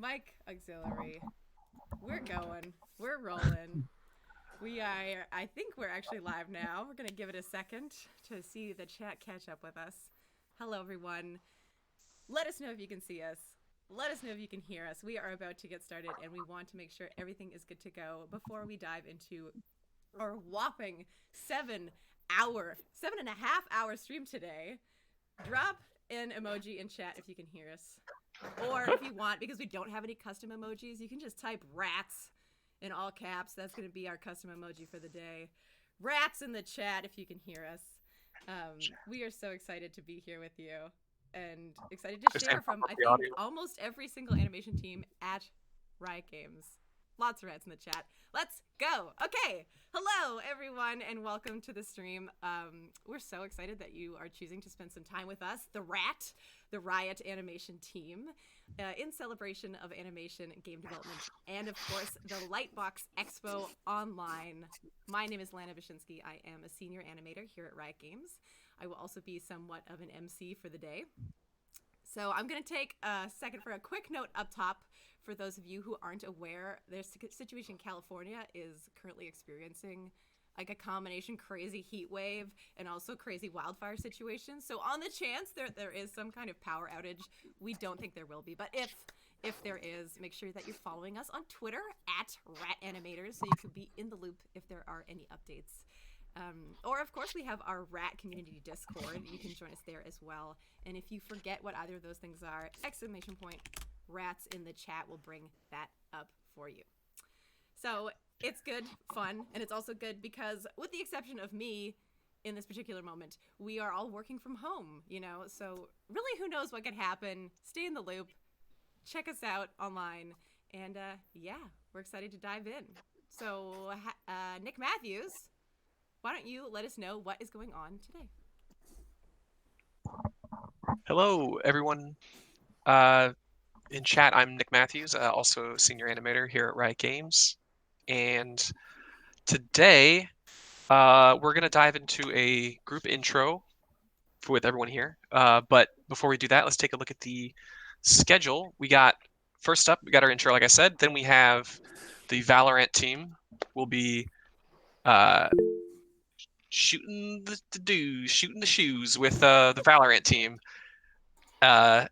Mic auxiliary. We're going. We're rolling. We are, I think we're actually live now. We're going to give it a second to see the chat catch up with us. Hello, everyone. Let us know if you can see us. Let us know if you can hear us. We are about to get started, and we want to make sure everything is good to go before we dive into our whopping 7.5 hour stream today. Drop an emoji in chat if you can hear us. Or if you want, because we don't have any custom emojis, you can just type rats in all caps. That's going to be our custom emoji for the day. Rats in the chat if you can hear us. We are so excited to be here with you and excited to share from, I think, almost every single animation team at Riot Games. Lots of rats in the chat. Let's go. Okay. Hello, everyone, and welcome to the stream. We're so excited that you are choosing to spend some time with us, the Riot Animation team, in celebration of animation, game development, and, of course, the LightBox Expo Online. My name is Lana Bashinsky. I am a senior animator here at Riot Games. I will also be somewhat of an MC for the day. So I'm going to take a second for a quick note up top. For those of you who aren't aware, their situation in California is currently experiencing like a combination crazy heat wave and also crazy wildfire situation. So on the chance there is some kind of power outage, we don't think there will be. But if there is, make sure that you're following us on Twitter at RatAnimators so you can be in the loop if there are any updates. Or, of course, we have our Rat Community Discord. You can join us there as well. And if you forget what either of those things are, exclamation point, rats in the chat will bring that up for you. So it's good, fun, and it's also good because, with the exception of me in this particular moment, we are all working from home, you know? So really, who knows what could happen? Stay in the loop. Check us out online. And, yeah, we're excited to dive in. So, Nick Matthews, why don't you let us know what is going on today? Hello, everyone. In chat, I'm Nick Matthews, also senior animator here at Riot Games. And today, we're going to dive into a group intro with everyone here. But before we do that, let's take a look at the schedule. First up, we got our intro, like I said. Then we have the Valorant team. We'll be shooting the shoes with the Valorant team. And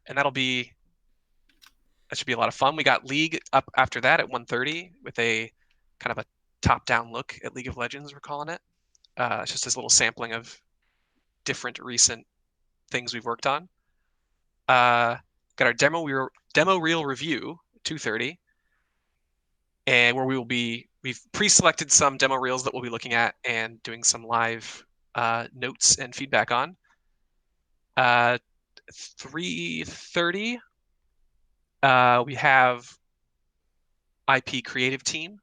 that should be a lot of fun. We got League up after that at 1:30 with a kind of a top-down look at League of Legends, we're calling it. It's just this little sampling of different recent things we've worked on. Got our demo reel review 2:30, and where we've pre-selected some demo reels that we'll be looking at and doing some live notes and feedback on. 3:30, we have IP creative team.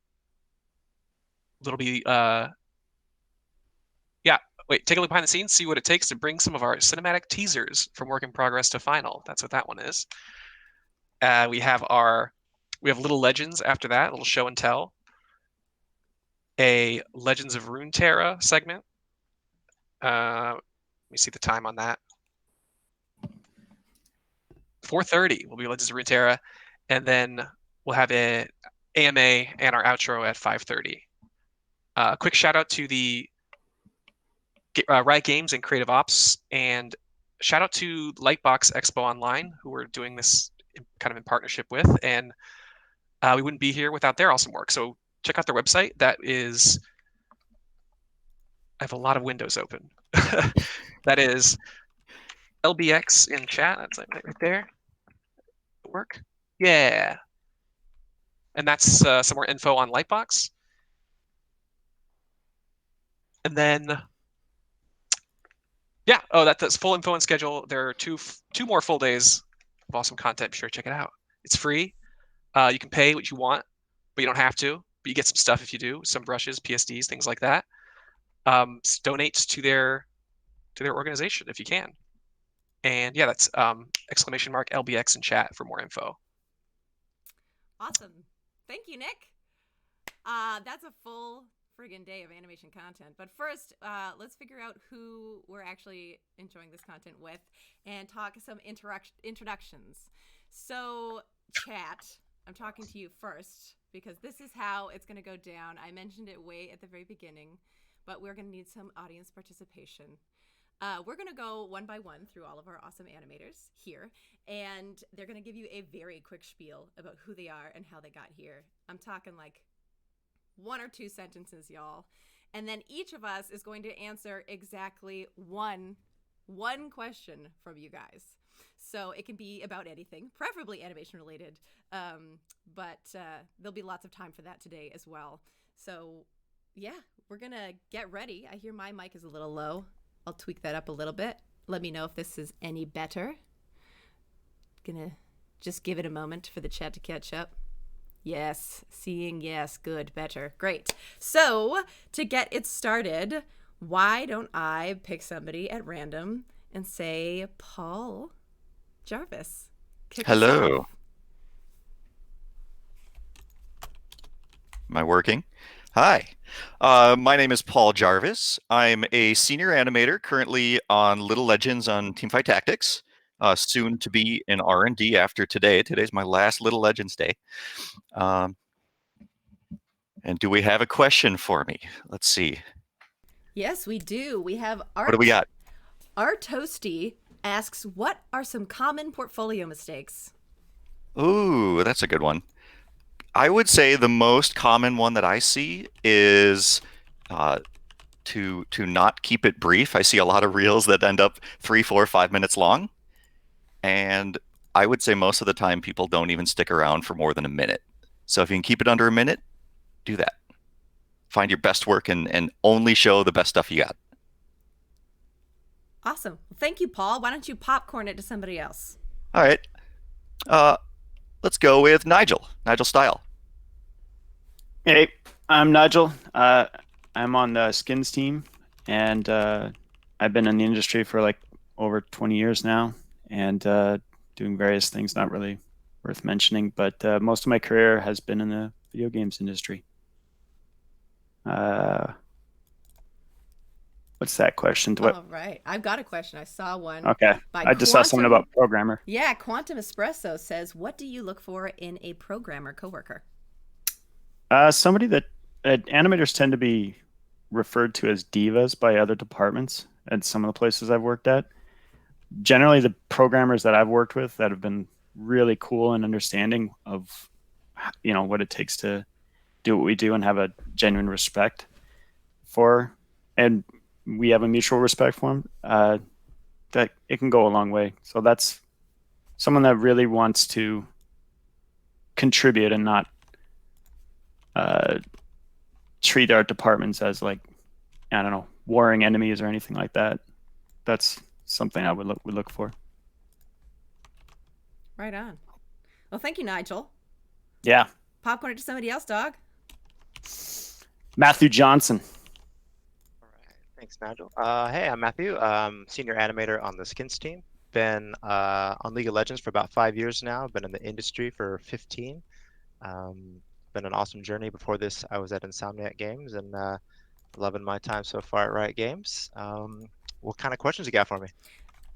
It'll be take a look behind the scenes, see what it takes to bring some of our cinematic teasers from work in progress to final. That's what that one is. We have Little Legends after that, a little show and tell. A Legends of Runeterra segment. Let me see the time on that. 4:30 will be Legends of Runeterra, and then we'll have an AMA and our outro at 5:30. Quick shout out to the Riot Games and Creative Ops, and shout out to LightBox Expo Online, who we're doing this kind of in partnership with, and we wouldn't be here without their awesome work. So check out their website. I have a lot of windows open. That is LBX in chat. That's like right there. Work. Yeah. And that's some more info on Lightbox. And then, yeah. Oh, that's full info and schedule. There are two more full days of awesome content. Be sure to check it out. It's free. You can pay what you want, but you don't have to. But you get some stuff if you do. Some brushes, PSDs, things like that. Donate to their organization if you can. And yeah, that's exclamation mark LBX in chat for more info. Awesome. Thank you, Nick. That's a full friggin' day of animation content. But first, let's figure out who we're actually enjoying this content with and talk some introductions. So, chat, I'm talking to you first because this is how it's going to go down. I mentioned it way at the very beginning, but we're going to need some audience participation. We're going to go one by one through all of our awesome animators here, and they're going to give you a very quick spiel about who they are and how they got here. I'm talking like 1 or 2 sentences, y'all. And then each of us is going to answer exactly one question from you guys. So it can be about anything, preferably animation related, but there'll be lots of time for that today as well. So yeah, we're going to get ready. I hear my mic is a little low. I'll tweak that up a little bit. Let me know if this is any better. Gonna just give it a moment for the chat to catch up. Yes, seeing yes, good, better, great. So to get it started, why don't I pick somebody at random and say Paul Jarvis? Kick us Hello. off. Am I working? Hi. My name is Paul Jarvis. I'm a senior animator currently on Little Legends on Teamfight Tactics, soon to be in R&D after today. Today's my last Little Legends day. And do we have a question for me? Let's see. Yes, we do. We have Art. What do we got? Our Toasty asks, what are some common portfolio mistakes? Ooh, that's a good one. I would say the most common one that I see is to not keep it brief. I see a lot of reels that end up 3, 4, 5 minutes long, and I would say most of the time people don't even stick around for more than a minute. So if you can keep it under a minute, do that. Find your best work and only show the best stuff you got. Awesome. Well, thank you, Paul. Why don't you popcorn it to somebody else? All right. Let's go with Nigel. Nigel Style. Hey, I'm Nigel. I'm on the skins team, and I've been in the industry for like over 20 years now, and doing various things not really worth mentioning, but most of my career has been in the video games industry. What's that question? All right. I've got a question. I saw one. Okay. I just saw something about programmer. Yeah, Quantum Espresso says, what do you look for in a programmer coworker? Somebody that animators tend to be referred to as divas by other departments at some of the places I've worked at. Generally, the programmers that I've worked with that have been really cool and understanding of, what it takes to do what we do and have a genuine respect for, and we have a mutual respect for them, that it can go a long way. So that's someone that really wants to contribute and not treat our departments as like, I don't know, warring enemies or anything like that. That's something I would look for. Right on. Well, thank you, Nigel. Yeah. Popcorn it to somebody else, dog. Matthew Johnson. All right. Thanks, Nigel. Hey, I'm Matthew. Senior animator on the skins team. Been on League of Legends for about 5 years now. Been in the industry for 15. Been an awesome journey. Before this, I was at Insomniac Games and loving my time so far at Riot Games. What kind of questions you got for me?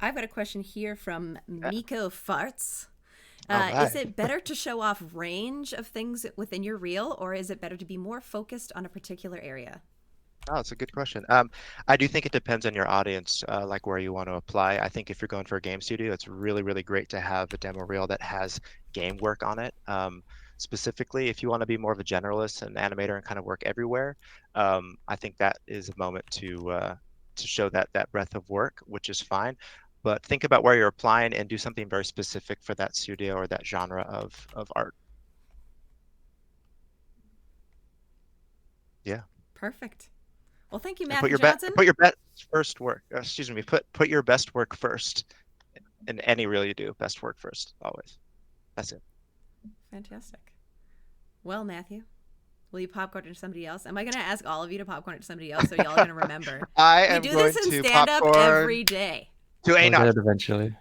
I've got a question here from Miko Farts. Right. Is it better to show off range of things within your reel, or is it better to be more focused on a particular area? Oh, it's a good question. I do think it depends on your audience, like where you want to apply. I think if you're going for a game studio, it's really, really great to have a demo reel that has game work on it. Specifically, if you want to be more of a generalist and animator and kind of work everywhere, I think that is a moment to show that breadth of work, which is fine. But think about where you're applying and do something very specific for that studio or that genre of art. Yeah. Perfect. Well, thank you, And Matthew Johnson. put your best first work. Excuse me. Put your best work first. In any reel you do, best work first, always. That's it. Fantastic. Well, Matthew, will you popcorn it to somebody else? Am I going to ask all of you to popcorn it to somebody else, so y'all are going to remember? I We am do going this in to stand-up popcorn every day. to We'll get A9. it eventually.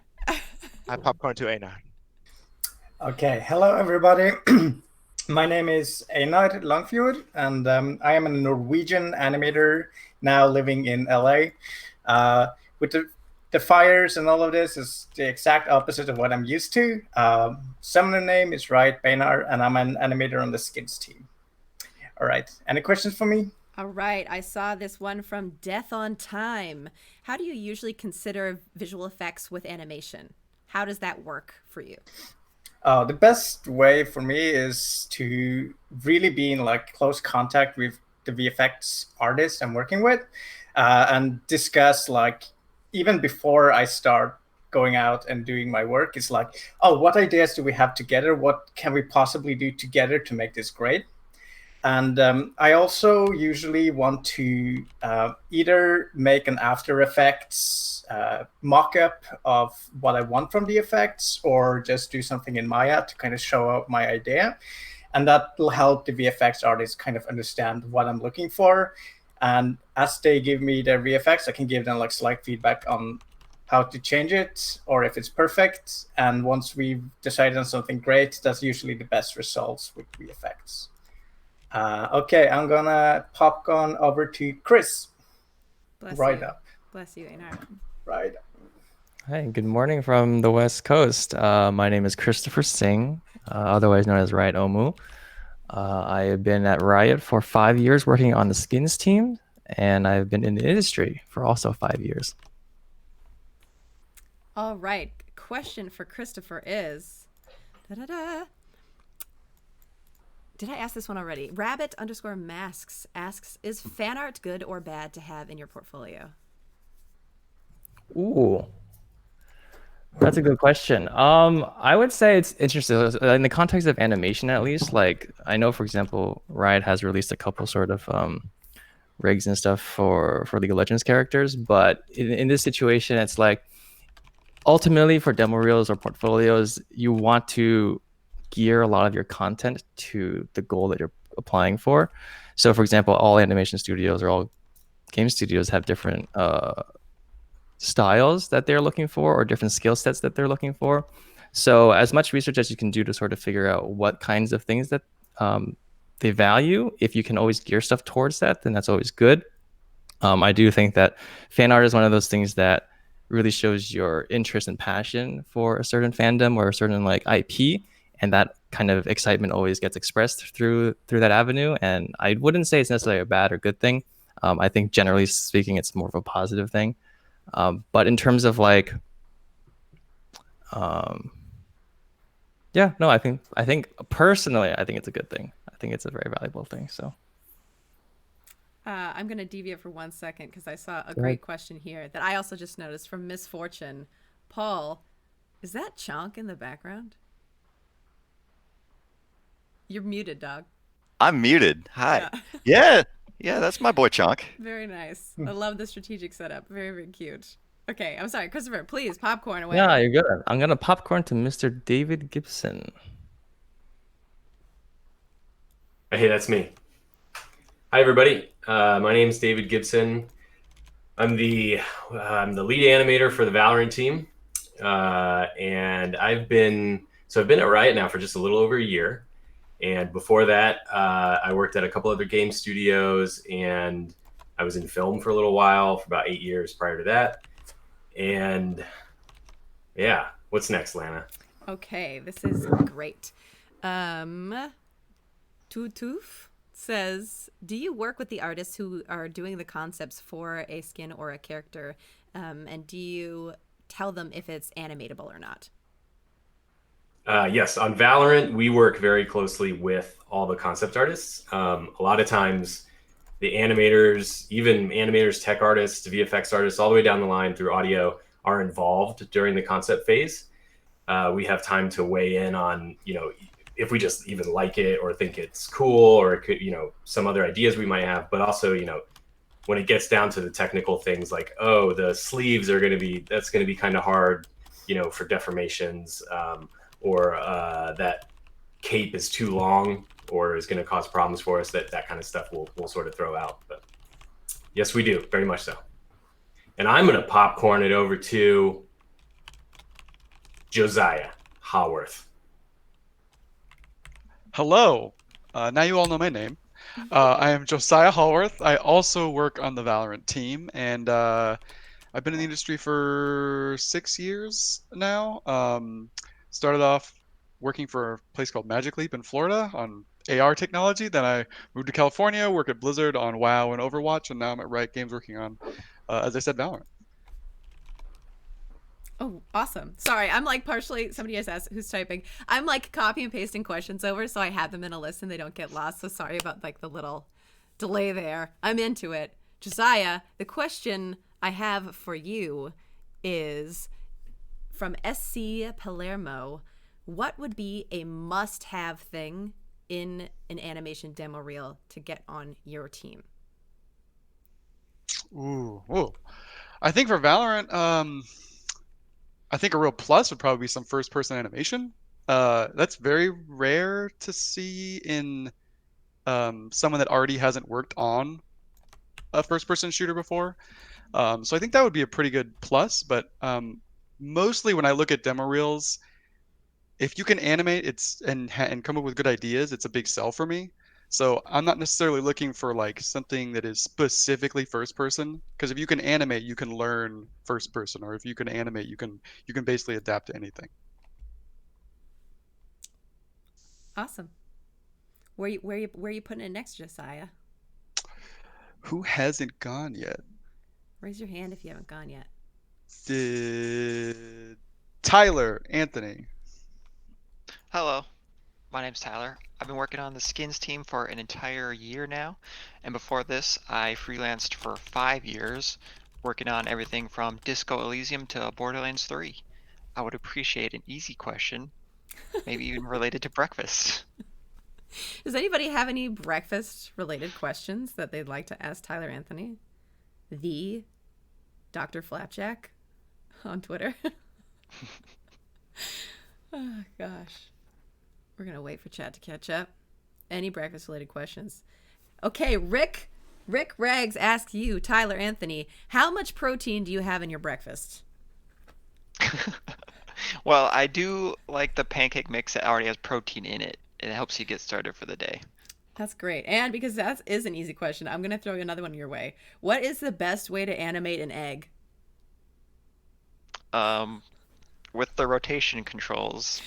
I popcorn to A9. Okay, hello everybody. My name is Einar Langfjord, and I am a Norwegian animator now living in LA. With the the fires and all of this is the exact opposite of what I'm used to. Summoner name is right, Bainar, and I'm an animator on the skins team. All right. Any questions for me? All right. I saw this one from Death on Time. How do you usually consider visual effects with animation? How does that work for you? The best way for me is to really be in like close contact with the VFX artist I'm working with, and discuss like even before I start going out and doing my work. It's like, oh, what ideas do we have together? What can we possibly do together to make this great? And I also usually want to either make an After Effects mock-up of what I want from the effects, or just do something in Maya to kind of show out my idea. And that will help the VFX artists kind of understand what I'm looking for. And as they give me their VFX, I can give them like slight feedback on how to change it or if it's perfect. And once we've decided on something great, that's usually the best results with VFX. Okay, I'm gonna popcorn over to Chris. Bless Right you. up. Bless you, Einar. Right. Hi, good morning from the West Coast. My name is Christopher Singh, otherwise known as Riot Omu. I have been at Riot for 5 years working on the skins team, and I've been in the industry for also 5 years. All right. Question for Christopher is, did I ask this one already? Rabbit_masks asks, is fan art good or bad to have in your portfolio? Ooh, that's a good question. I would say it's interesting in the context of animation, at least. Like, I know, for example, Riot has released a couple sort of rigs and stuff for League of Legends characters, but in this situation, it's like ultimately for demo reels or portfolios, you want to gear a lot of your content to the goal that you're applying for. So, for example, all animation studios or all game studios have different styles that they're looking for or different skill sets that they're looking for. So as much research as you can do to sort of figure out what kinds of things that they value, if you can always gear stuff towards that, then that's always good. I do think that fan art is one of those things that really shows your interest and passion for a certain fandom or a certain like IP, and that kind of excitement always gets expressed through that avenue. And I wouldn't say it's necessarily a bad or good thing. I think generally speaking, it's more of a positive thing. But in terms of like, yeah, no, I think personally, I think it's a good thing. I think it's a very valuable thing. So I'm going to deviate for 1 second because I saw a great question here that I also just noticed from Misfortune. Paul, is that Chonk in the background? You're muted, dog. I'm muted. Hi. Yeah, that's my boy Chonk. Very nice. I love the strategic setup. Very, very cute. Okay, I'm sorry, Christopher, please popcorn away. yeah, you're good. I'm gonna popcorn to Mr. David Gibson. Hey, that's me. Hi, everybody. My name is David Gibson. I'm the lead animator for the Valorant team, and I've been at Riot now for just a little over a year. And before that, I worked at a couple other game studios, and I was in film for a little while, for about 8 years prior to that. And yeah, what's next, Lana? Okay, this is great. Tutuf says, do you work with the artists who are doing the concepts for a skin or a character? And do you tell them if it's animatable or not? Yes, on Valorant, we work very closely with all the concept artists. A lot of times, the animators, even animators, tech artists, VFX artists, all the way down the line through audio are involved during the concept phase. We have time to weigh in on, if we just even like it or think it's cool or it could, some other ideas we might have. But also, when it gets down to the technical things like, oh, the sleeves that's going to be kind of hard, for deformations, or that cape is too long or is going to cause problems for us, that kind of stuff we'll sort of throw out. But yes, we do, very much so. And I'm going to popcorn it over to Josiah Haworth. Hello. Now you all know my name. I am Josiah Hallworth. I also work on the Valorant team, and I I've been in the industry for 6 years now. Started off working for a place called Magic Leap in Florida on AR technology. Then I moved to California, work at Blizzard on WoW and Overwatch, and now I'm at Riot Games working on, as I said, Valorant. Oh, awesome. Sorry, I'm like partially, somebody has asked who's typing. I'm like copy and pasting questions over, so I have them in a list and they don't get lost. So sorry about like the little delay there. I'm into it. Josiah, the question I have for you is from SC Palermo. What would be a must-have thing in an animation demo reel to get on your team? Ooh. I think for Valorant, I think a real plus would probably be some first-person animation. That's very rare to see in someone that already hasn't worked on a first-person shooter before. So I think that would be a pretty good plus. But mostly when I look at demo reels, if you can animate and come up with good ideas, it's a big sell for me. So I'm not necessarily looking for like something that is specifically first person, because if you can animate, you can learn first person, or if you can animate, you can basically adapt to anything. Awesome. Where you putting it next, Josiah? Who hasn't gone yet? Raise your hand if you haven't gone yet. Tyler Anthony. Hello, my name's Tyler. I've been working on the skins team for an entire year now, and before this I freelanced for 5 years working on everything from Disco Elysium to Borderlands 3. I would appreciate an easy question, maybe even related to breakfast. Does anybody have any breakfast related questions that they'd like to ask Tyler Anthony? The Dr. Flapjack on Twitter. Oh gosh. We're gonna wait for chat to catch up. Any breakfast related questions? Okay, Rick Rags asks you, Tyler Anthony, how much protein do you have in your breakfast? Well, I do like the pancake mix that already has protein in it. It helps you get started for the day. That's great. And because that is an easy question, I'm going to throw another one your way. What is the best way to animate an egg? With the rotation controls.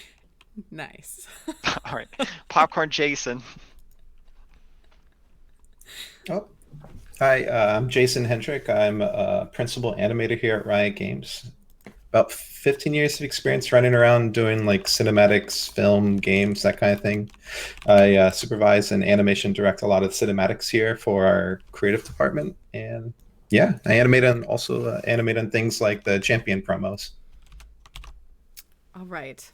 Nice. All right. Popcorn Jason. Oh, hi. I'm Jason Hendrick. I'm a principal animator here at Riot Games. About 15 years of experience running around doing like cinematics, film, games, that kind of thing. I supervise and animation direct a lot of cinematics here for our creative department. And yeah, I animate on animate on things like the Champion promos. All right.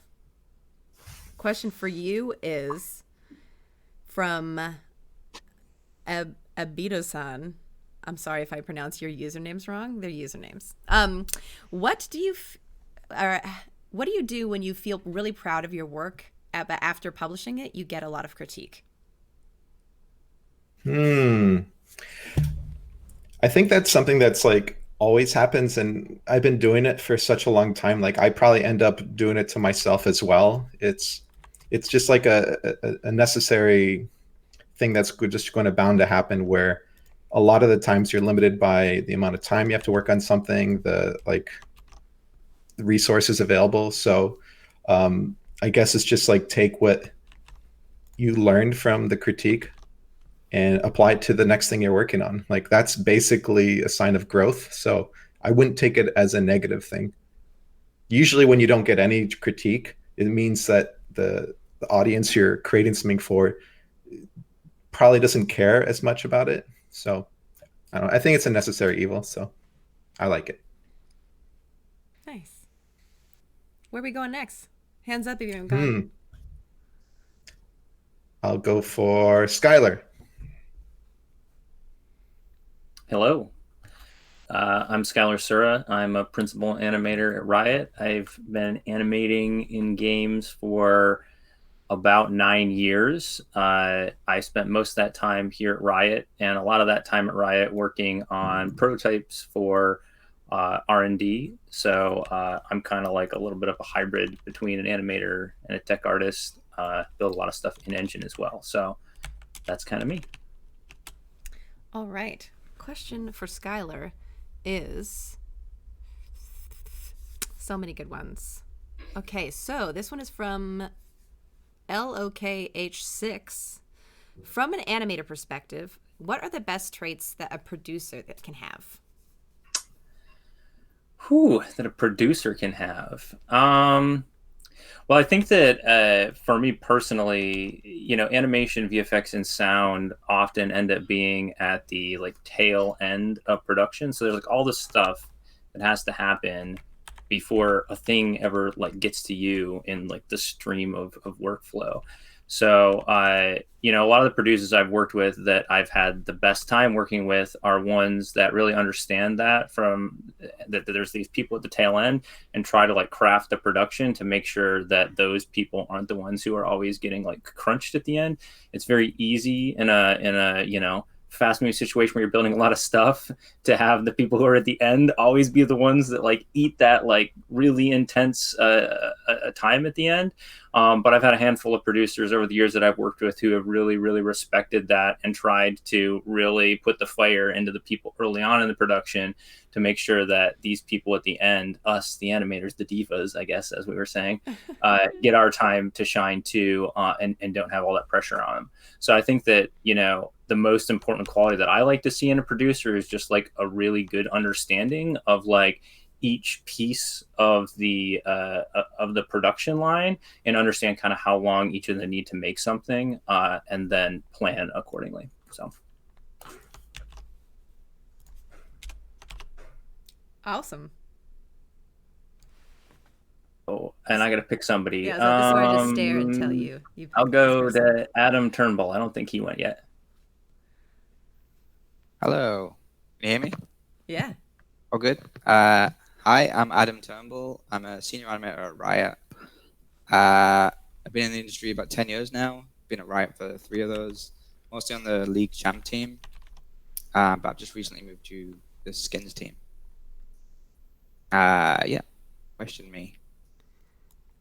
Question for you is from Abido-san. I'm sorry if I pronounce your usernames wrong. They're usernames. What do you do when you feel really proud of your work, but after publishing it, you get a lot of critique? I think that's something that's like always happens, and I've been doing it for such a long time. Like I probably end up doing it to myself as well. It's just like a necessary thing that's just going to bound to happen, where a lot of the times you're limited by the amount of time you have to work on something, the resources available. So I guess it's just like take what you learned from the critique and apply it to the next thing you're working on. Like that's basically a sign of growth. So I wouldn't take it as a negative thing. Usually when you don't get any critique, it means that the audience you're creating something for probably doesn't care as much about it. So I think it's a necessary evil, so I like it. Nice. Where are we going next? Hands up if you haven't gone. I'll go for Skylar. Hello. I'm Skylar Sura. I'm a principal animator at Riot. I've been animating in games for about 9 years. I spent most of that time here at Riot, and a lot of that time at Riot working on prototypes for R&D. So I'm kind of like a little bit of a hybrid between an animator and a tech artist. Build a lot of stuff in engine as well. So that's kind of me. All right. Question for Skylar is, So many good ones. Okay, so this one is from LOKH6. From an animator perspective, what are the best traits that a producer that can have? That a producer can have. Well, I think that for me personally, animation, VFX, and sound often end up being at the tail end of production. So there's all this stuff that has to happen before a thing ever gets to you in the stream of workflow. So a lot of the producers I've worked with that I've had the best time working with are ones that really understand that there's these people at the tail end and try to craft the production to make sure that those people aren't the ones who are always getting crunched at the end. It's very easy in a fast moving situation where you're building a lot of stuff to have the people who are at the end always be the ones that eat that really intense time at the end. But I've had a handful of producers over the years that I've worked with who have really, really respected that and tried to really put the fire into the people early on in the production to make sure that these people at the end, us, the animators, the divas, I guess, as we were saying, get our time to shine too, and don't have all that pressure on them. So I think that, the most important quality that I like to see in a producer is just a really good understanding of each piece of the production line and understand kind of how long each of them need to make something, and then plan accordingly. So. Awesome. Oh, and I got to pick somebody. Yeah, so this is where I just stare and tell you. I'll go to Adam Turnbull. I don't think he went yet. Hello. Can you hear me? Yeah. Oh, good. Hi, I'm Adam Turnbull. I'm a senior animator at Riot. I've been in the industry about 10 years now. Been at Riot for 3 of those, mostly on the League Champ team. But I've just recently moved to the Skins team. Yeah. Question me.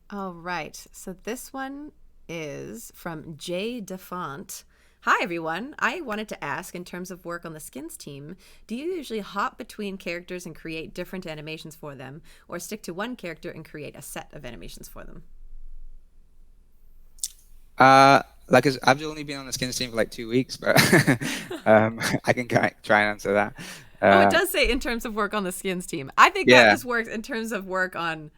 All right. So this one is from Jay Defont. Hi, everyone. I wanted to ask, in terms of work on the Skins team, do you usually hop between characters and create different animations for them, or stick to one character and create a set of animations for them? I've only been on the Skins team for 2 weeks, but I can try and answer that. It does say in terms of work on the Skins team. I think that just works in terms of work on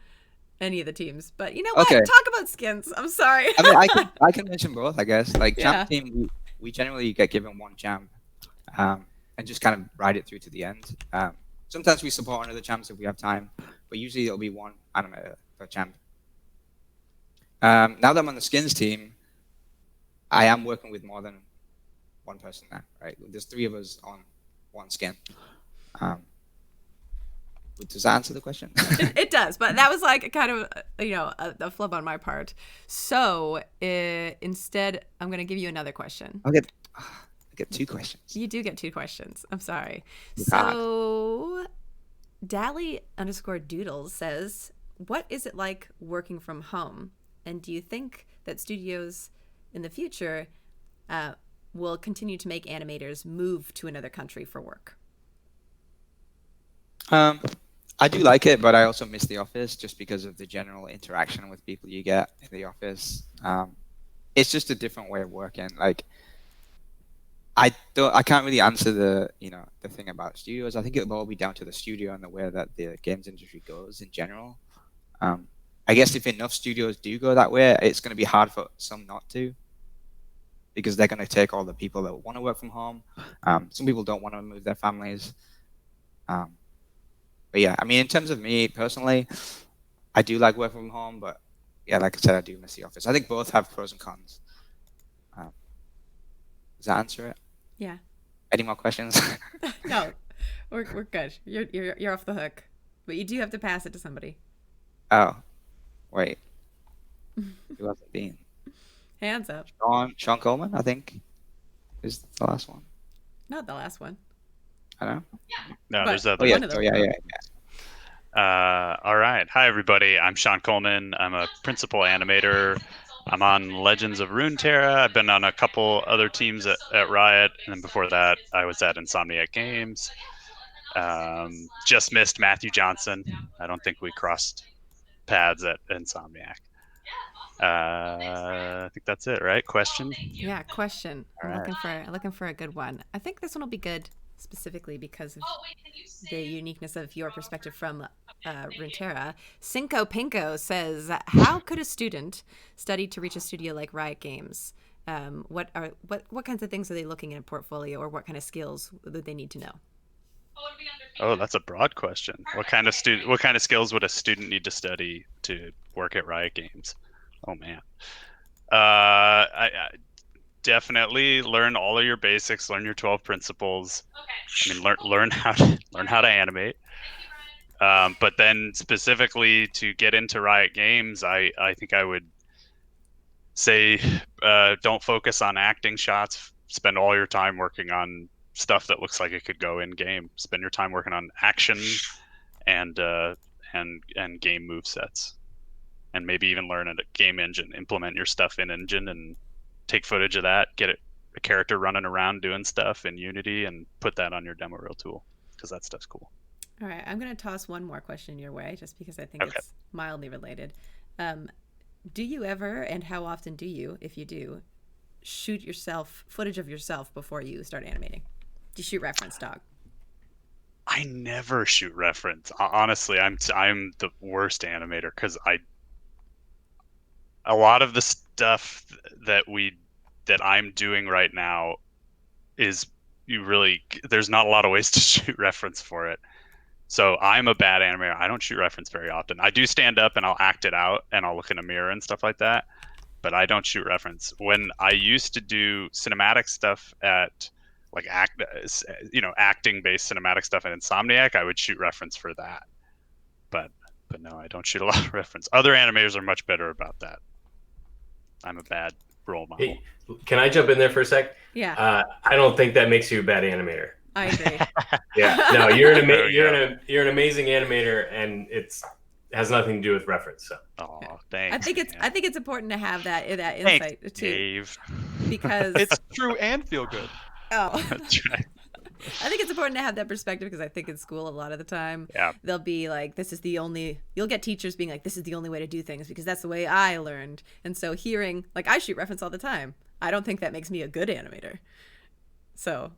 any of the teams. But you know what? Okay. Talk about Skins. I'm sorry. I mean, I can mention both, I guess. Champ team, we generally get given one champ, and just kind of ride it through to the end. Sometimes we support another champs if we have time, but usually it'll be one animator per champ. Now that I'm on the Skins team, I am working with more than one person now, right? There's 3 of us on one skin. Does that answer the question? It does, but that was kind of a flub on my part. So instead, I'm going to give you another question. I get 2 questions. You do get 2 questions. I'm sorry. God. So Dally_Doodles says, what is it like working from home? And do you think that studios in the future will continue to make animators move to another country for work? I do like it, but I also miss the office just because of the general interaction with people you get in the office. It's just a different way of working. I can't really answer the thing about studios. I think it'll all be down to the studio and the way that the games industry goes in general. I guess if enough studios do go that way, it's going to be hard for some not to, because they're going to take all the people that want to work from home. Some people don't want to move their families. But yeah, I mean, in terms of me personally, I do like working from home, but yeah, like I said, I do miss the office. I think both have pros and cons. Does that answer it? Yeah. Any more questions? No, we're good. You're off the hook, but you do have to pass it to somebody. Oh, wait. Who has it been? Hands up. Sean Coleman, I think, is the last one. Not the last one. I don't know. No, But there's other. Oh yeah, one of them. All right. Hi, everybody. I'm Sean Coleman. I'm a principal animator. I'm on Legends of Runeterra. I've been on a couple other teams at Riot, and then before that, I was at Insomniac Games. Just missed Matthew Johnson. I don't think we crossed pads at Insomniac. I think that's it, right? Question? Yeah, question. All I'm right. looking for a good one. I think this one will be good specifically because of the uniqueness of your perspective from Runeterra. Cinco Pinko says, "How could a student study to reach a studio like Riot Games? What kinds of things are they looking in a portfolio, or what kind of skills would they need to know?" Oh, that's a broad question. What kind of skills would a student need to study to work at Riot Games? Oh man. I definitely learn all of your basics, learn your 12 principles. I mean, learn how to animate. But then specifically to get into Riot Games, I think I would say don't focus on acting shots. Spend all your time working on stuff that looks like it could go in game. Spend your time working on action and game move sets, and maybe even learn a game engine. Implement your stuff in engine and take footage of that. Get a character running around doing stuff in Unity and put that on your demo reel tool, because that stuff's cool. All right, I'm going to toss one more question your way, just because I think it's mildly related. Do you ever, and how often do you, if you do, shoot footage of yourself before you start animating? Do you shoot reference, dog? I never shoot reference. Honestly, I'm the worst animator, because a lot of the stuff that I'm doing right now is there's not a lot of ways to shoot reference for it. So I'm a bad animator. I don't shoot reference very often. I do stand up and I'll act it out and I'll look in a mirror and stuff like that, but I don't shoot reference. When I used to do cinematic stuff at acting based cinematic stuff at Insomniac, I would shoot reference for that. But no, I don't shoot a lot of reference. Other animators are much better about that. I'm a bad role model. Hey, can I jump in there for a sec? Yeah. I don't think that makes you a bad animator. I agree. Yeah. No, you're an amazing animator, and it has nothing to do with reference. So. Oh, thanks. I think it's important to have that insight too, Dave. because it's true and feel good. Oh, that's right. I think it's important to have that perspective, because I think in school a lot of the time they'll be like, you'll get teachers being like, this is the only way to do things because that's the way I learned. And so hearing, like, I shoot reference all the time. I don't think that makes me a good animator. So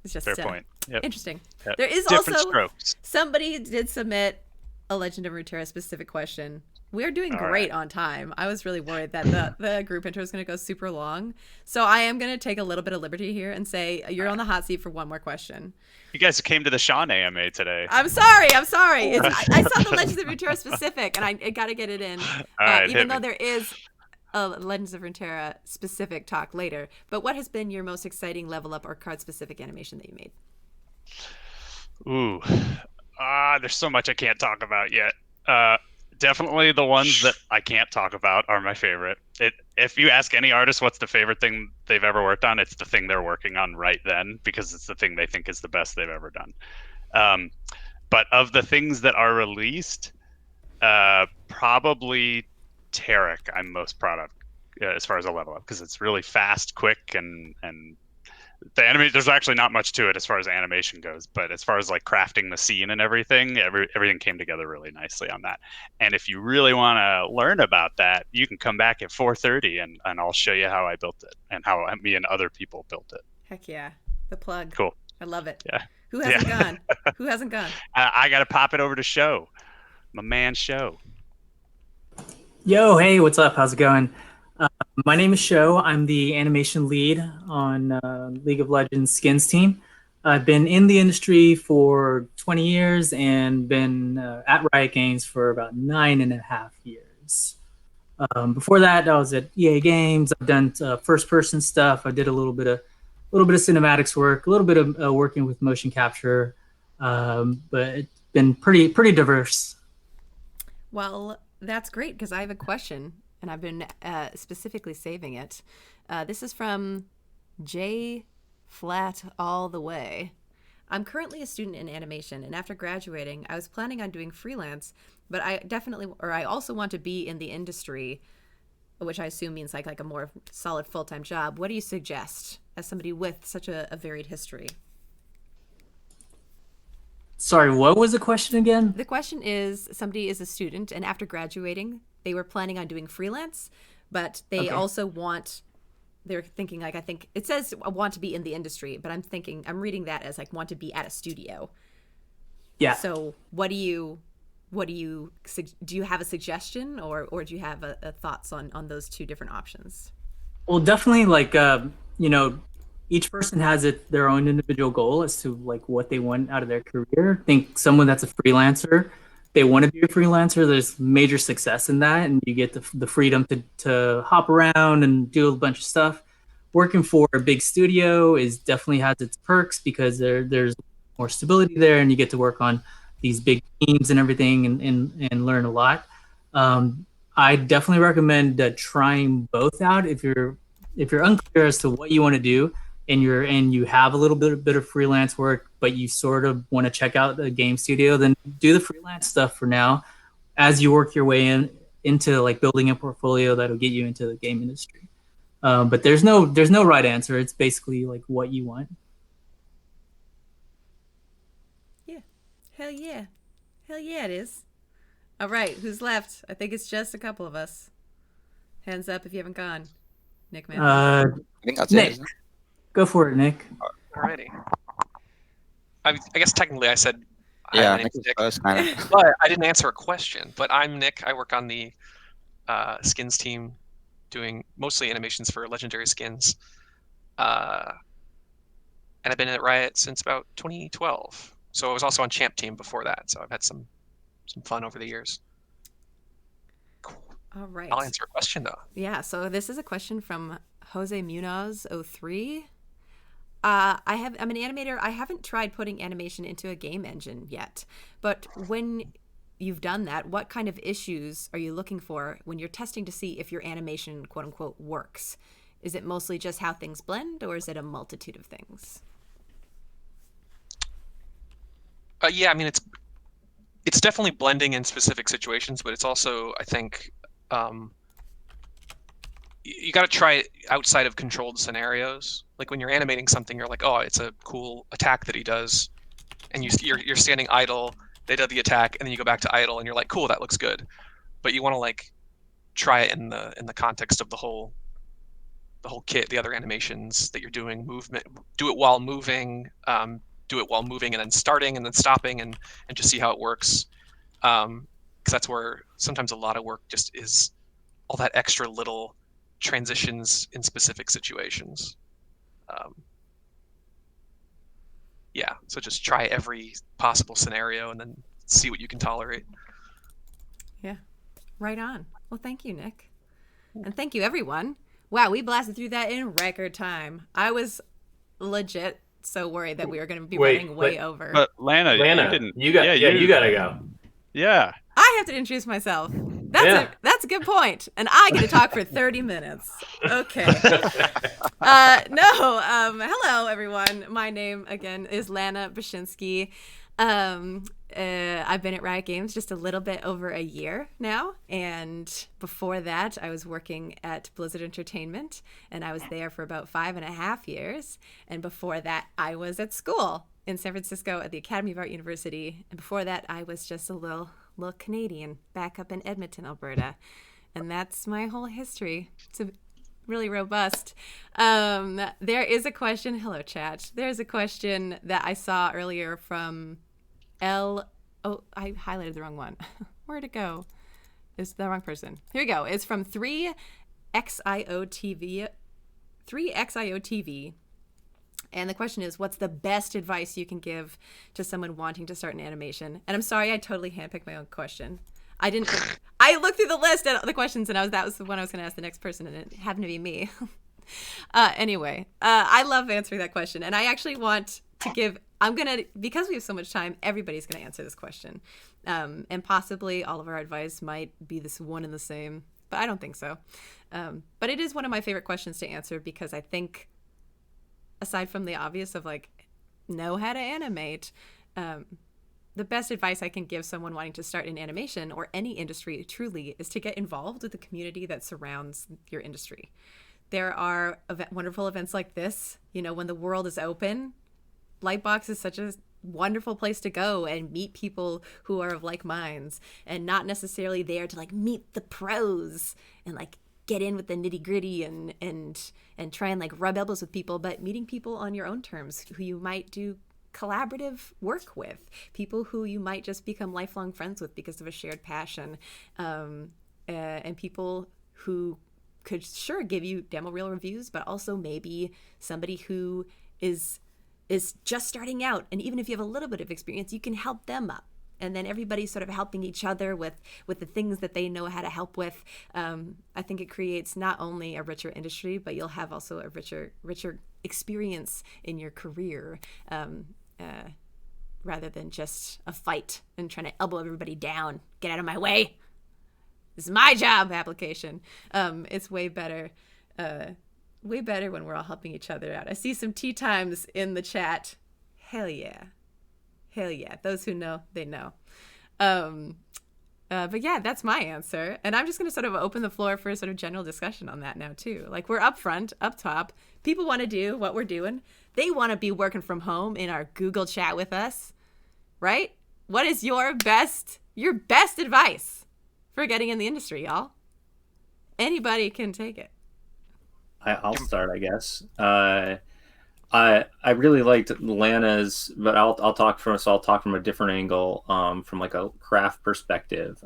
it's just fair point. Yep. Interesting. Yep. There is different also strokes. Somebody did submit a Legend of Runeterra specific question. We're doing great on time. I was really worried that the group intro is going to go super long. So I am going to take a little bit of liberty here and say you're on the hot seat for one more question. You guys came to the Sean AMA today. I'm sorry. I saw the Legends of Runeterra specific, and I got to get it in. Even though there is a Legends of Runeterra specific talk later. But what has been your most exciting level up or card specific animation that you made? Ooh. There's so much I can't talk about yet. Definitely the ones that I can't talk about are my favorite. If you ask any artist what's the favorite thing they've ever worked on, it's the thing they're working on right then, because it's the thing they think is the best they've ever done. But of the things that are released, probably Tarek I'm most proud of as far as a level up, because it's really fast, quick, and the animation, there's actually not much to it as far as animation goes, but as far as like crafting the scene and everything came together really nicely on that. And if you really want to learn about that, you can come back at 4:30 and I'll show you how I built it and how me and other people built it. Heck yeah. The plug. Cool. I love it. Yeah. Who hasn't gone? Who hasn't gone? I got to pop it over to Show. My man Show. Yo, hey, what's up? How's it going? My name is Sho. I'm the animation lead on League of Legends Skins team. I've been in the industry for 20 years and been at Riot Games for about 9.5 years. Before that, I was at EA Games. I've done first-person stuff. I did a little bit of cinematics work, a little bit of working with motion capture, but it's been pretty diverse. Well, that's great, because I have a question. And I've been specifically saving it. This is from J Flat All the Way. I'm currently a student in animation, and after graduating, I was planning on doing freelance, but I also want to be in the industry, which I assume means like a more solid full-time job. What do you suggest as somebody with such a varied history? Sorry, what was the question again? The question is, somebody is a student, and after graduating, they were planning on doing freelance, but they also they're thinking, like, I think it says want to be in the industry, but I'm reading that as like want to be at a studio. Yeah. So do you have a suggestion, or do you have a thoughts on those two different options? Well, definitely, like, each person has their own individual goal as to like what they want out of their career. I think someone that's a freelancer, they want to be a freelancer. There's major success in that, and you get the freedom to hop around and do a bunch of stuff. Working for a big studio definitely has its perks because there's more stability there, and you get to work on these big teams and everything, and learn a lot. I definitely recommend trying both out if you're unclear as to what you want to do, and you have a little bit of freelance work, but you sort of want to check out the game studio, then do the freelance stuff for now as you work your way into like building a portfolio that'll get you into the game industry. But there's no right answer. It's basically like what you want. Yeah. Hell yeah it is. All right, who's left? I think it's just a couple of us. Hands up if you haven't gone. Nick, man. I think that's Nick. it. Go for it, Nick. Alrighty. I guess technically I said Yeah, my name's Nick Nick, was first, kind of. but I didn't answer a question. But I'm Nick. I work on the skins team, doing mostly animations for legendary skins. And I've been at Riot since about 2012. So I was also on Champ Team before that. So I've had some fun over the years. All right. I'll answer a question though. Yeah, so this is a question from Jose Munoz 03. I'm an animator. I haven't tried putting animation into a game engine yet, but when you've done that, what kind of issues are you looking for when you're testing to see if your animation, quote unquote, works? Is it mostly just how things blend, or is it a multitude of things? Yeah, I mean it's definitely blending in specific situations, but it's also, I think, you got to try it outside of controlled scenarios. Like when you're animating something, you're like, oh, it's a cool attack that he does, and you're standing idle. They do the attack, and then you go back to idle, and you're like, cool, that looks good. But you want to like try it in the context of the whole kit, the other animations that you're doing, movement, do it while moving, do it while moving, and then starting, and then stopping, and just see how it works. Because that's where sometimes a lot of work just is all that extra little transitions in specific situations. Yeah, so just try every possible scenario and then see what you can tolerate. Yeah, right on. Well, thank you, Nick. And thank you, everyone. Wow, we blasted through that in record time. I was legit so worried that we were going to be running way over. But Lana, you didn't. You gotta go. Yeah. I have to introduce myself. That's a good point. And I get to talk for 30 minutes. Okay. Hello, everyone. My name, again, is Lana Bashinsky. I've been at Riot Games just a little bit over a year now. And before that, I was working at Blizzard Entertainment. And I was there for about 5.5 years. And before that, I was at school in San Francisco at the Academy of Art University. And before that, I was just a little Canadian back up in Edmonton, Alberta. And that's my whole history. It's really robust. There is a question. Hello, chat. There's a question that I saw earlier from I highlighted the wrong one. Where'd it go? It's the wrong person. Here we go. It's from 3XIOTV. And the question is, what's the best advice you can give to someone wanting to start an animation? And I'm sorry, I totally handpicked my own question. I looked through the list of the questions, and that was the one I was going to ask the next person, and it happened to be me. Anyway, I love answering that question, and I actually want to give. Because we have so much time, everybody's going to answer this question, and possibly all of our advice might be this one and the same, but I don't think so. But it is one of my favorite questions to answer because I think, aside from the obvious of like, know how to animate, the best advice I can give someone wanting to start in animation or any industry truly is to get involved with the community that surrounds your industry. There are wonderful events like this, when the world is open. LightBox is such a wonderful place to go and meet people who are of like minds, and not necessarily there to like meet the pros and like get in with the nitty gritty and try and like rub elbows with people, but meeting people on your own terms who you might do collaborative work with, people who you might just become lifelong friends with because of a shared passion, and people who could sure give you demo reel reviews, but also maybe somebody who is just starting out, and even if you have a little bit of experience, you can help them up, and then everybody's sort of helping each other with the things that they know how to help with. I think it creates not only a richer industry, but you'll have also a richer experience in your career, rather than just a fight and trying to elbow everybody down. Get out of my way. This is my job application. It's way better when we're all helping each other out. I see some tea times in the chat. Hell yeah. Those who know, they know. But yeah, that's my answer. And I'm just going to sort of open the floor for a sort of general discussion on that now too. Like, we're up front, up top. People want to do what we're doing. They want to be working from home in our Google chat with us, right? What is your best advice for getting in the industry, y'all? Anybody can take it. I'll start, I guess. I really liked Lana's, but I'll talk from a different angle, from like a craft perspective.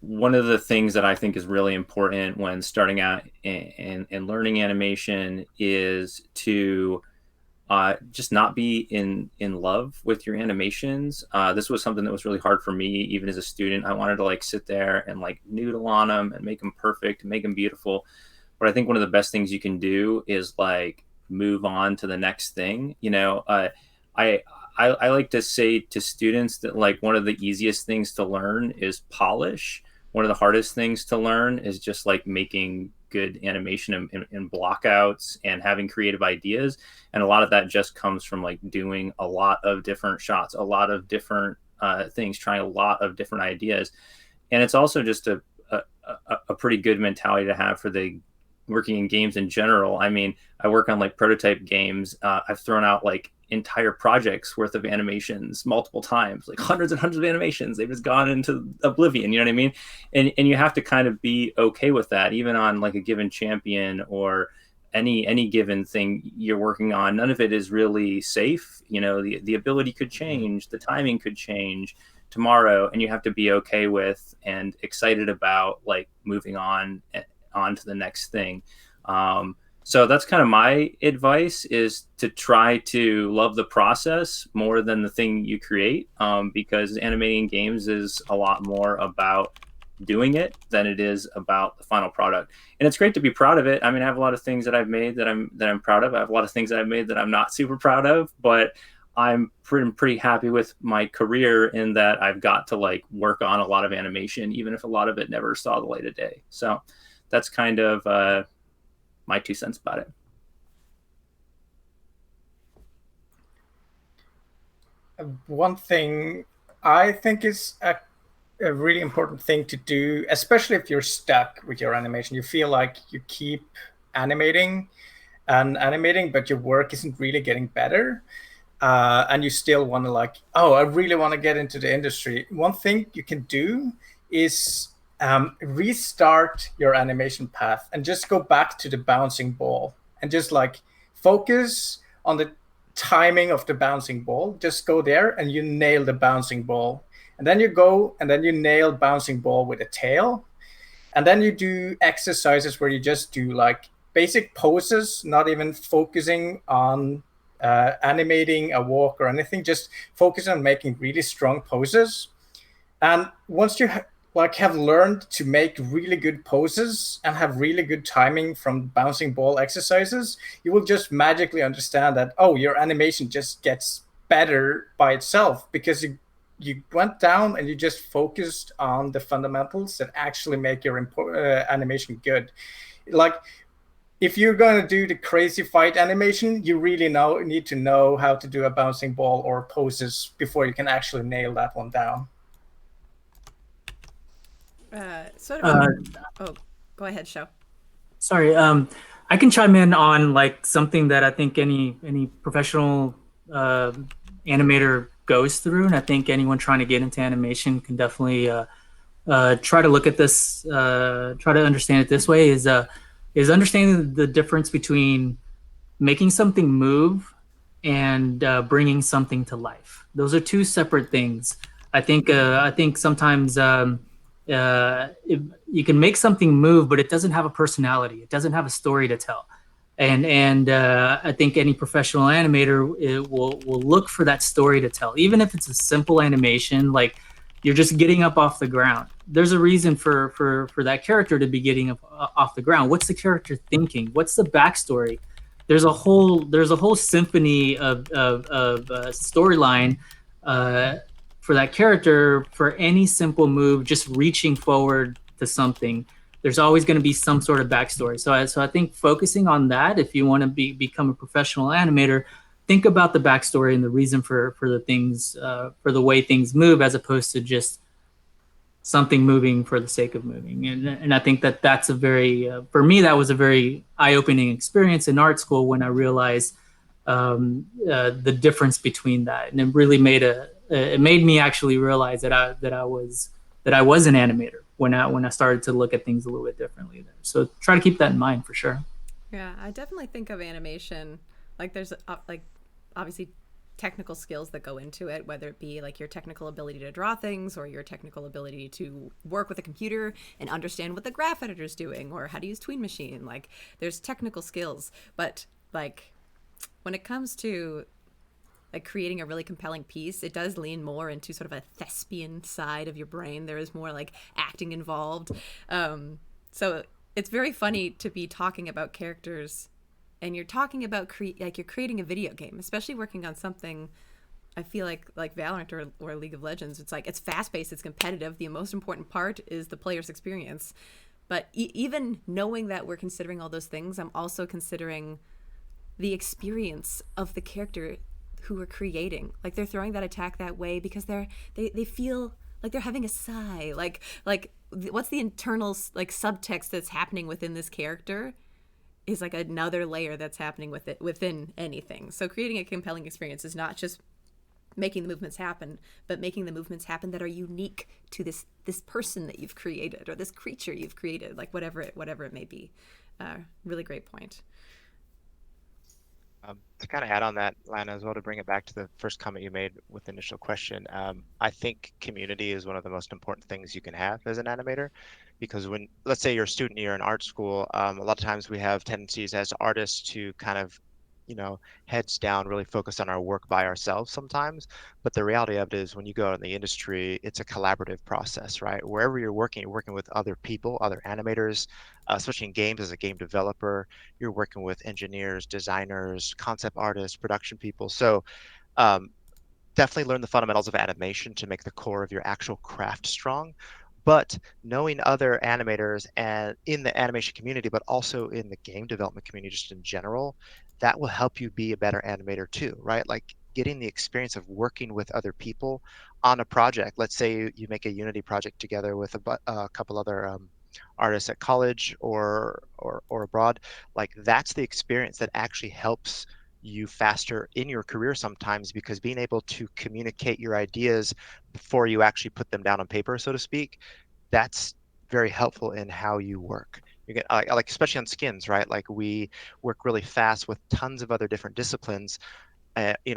One of the things that I think is really important when starting out and learning animation is to just not be in love with your animations. This was something that was really hard for me, even as a student. I wanted to like sit there and like noodle on them and make them perfect and make them beautiful. But I think one of the best things you can do is like move on to the next thing. You know, I like to say to students that like one of the easiest things to learn is polish. One of the hardest things to learn is just like making good animation and blockouts and having creative ideas. And a lot of that just comes from like doing a lot of different shots, a lot of different things, trying a lot of different ideas. And it's also just a pretty good mentality to have for the working in games in general. I mean, I work on like prototype games. I've thrown out like entire projects worth of animations multiple times, like hundreds and hundreds of animations. They've just gone into oblivion, you know what I mean? And you have to kind of be okay with that, even on like a given champion or any given thing you're working on. None of it is really safe. You know, the ability could change, the timing could change tomorrow, and you have to be okay with and excited about like moving on to the next thing. So that's kind of my advice, is to try to love the process more than the thing you create, because animating games is a lot more about doing it than it is about the final product. And it's great to be proud of it. I mean, I have a lot of things that I've made that I'm proud of. I have a lot of things that I've made that I'm not super proud of, but I'm pretty happy with my career in that I've got to like work on a lot of animation, even if a lot of it never saw the light of day. So that's kind of my 2 cents about it. One thing I think is a really important thing to do, especially if you're stuck with your animation, you feel like you keep animating, but your work isn't really getting better, and you still want to like, oh, I really want to get into the industry. One thing you can do is restart your animation path and just go back to the bouncing ball and just like focus on the timing of the bouncing ball. Just go there and you nail the bouncing ball, and then you go and then you nail bouncing ball with a tail, and then you do exercises where you just do like basic poses, not even focusing on animating a walk or anything, just focus on making really strong poses. And once you have learned to make really good poses and have really good timing from bouncing ball exercises, you will just magically understand that, oh, your animation just gets better by itself, because you went down and you just focused on the fundamentals that actually make your animation good. Like, if you're going to do the crazy fight animation, you really need to know how to do a bouncing ball or poses before you can actually nail that one down. Go ahead, Show. Sorry, I can chime in on like something that I think any professional animator goes through, and I think anyone trying to get into animation can definitely try to look at this, try to understand it this way: is understanding the difference between making something move and bringing something to life. Those are two separate things. I think sometimes you can make something move, but it doesn't have a personality. It doesn't have a story to tell. And I think any professional animator will look for that story to tell, even if it's a simple animation, like you're just getting up off the ground. There's a reason for that character to be getting up off the ground. What's the character thinking? What's the backstory? There's a whole symphony of storyline for that character for any simple move, just reaching forward to something. There's always going to be some sort of backstory. So I think focusing on that, if you want to become a professional animator, think about the backstory and the reason for the things, for the way things move, as opposed to just something moving for the sake of moving. And I think that's a very, for me, that was a very eye-opening experience in art school when I realized the difference between that. And it really it made me actually realize that I was an animator when I started to look at things a little bit differently there. So try to keep that in mind for sure. Yeah, I definitely think of animation like there's like obviously technical skills that go into it, whether it be like your technical ability to draw things or your technical ability to work with a computer and understand what the graph editor is doing or how to use Tween Machine. Like there's technical skills, but like when it comes to like creating a really compelling piece, it does lean more into sort of a thespian side of your brain. There is more like acting involved. So it's very funny to be talking about characters and you're talking about like you're creating a video game, especially working on something I feel like Valorant or League of Legends. It's like it's fast-paced, it's competitive. The most important part is the player's experience. But even knowing that we're considering all those things, I'm also considering the experience of the character who we're creating. Like they're throwing that attack that way because they feel like they're having a sigh. Like what's the internal like subtext that's happening within this character is like another layer that's happening with it within anything. So creating a compelling experience is not just making the movements happen, but making the movements happen that are unique to this person that you've created or this creature you've created, like whatever it may be. Really great point. To kind of add on that, Lana, as well, to bring it back to the first comment you made with the initial question, I think community is one of the most important things you can have as an animator, because when, let's say you're a student, you're in art school, a lot of times we have tendencies as artists to kind of, heads down, really focus on our work by ourselves sometimes. But the reality of it is when you go out in the industry, it's a collaborative process, right? Wherever you're working with other people, other animators, especially in games as a game developer, you're working with engineers, designers, concept artists, production people. So definitely learn the fundamentals of animation to make the core of your actual craft strong. But knowing other animators and in the animation community, but also in the game development community just in general, that will help you be a better animator too, right? Like getting the experience of working with other people on a project. Let's say you make a Unity project together with a couple other artists at college or abroad. Like that's the experience that actually helps you faster in your career sometimes, because being able to communicate your ideas before you actually put them down on paper, so to speak, that's very helpful in how you work. You get like especially on skins, right? Like we work really fast with tons of other different disciplines,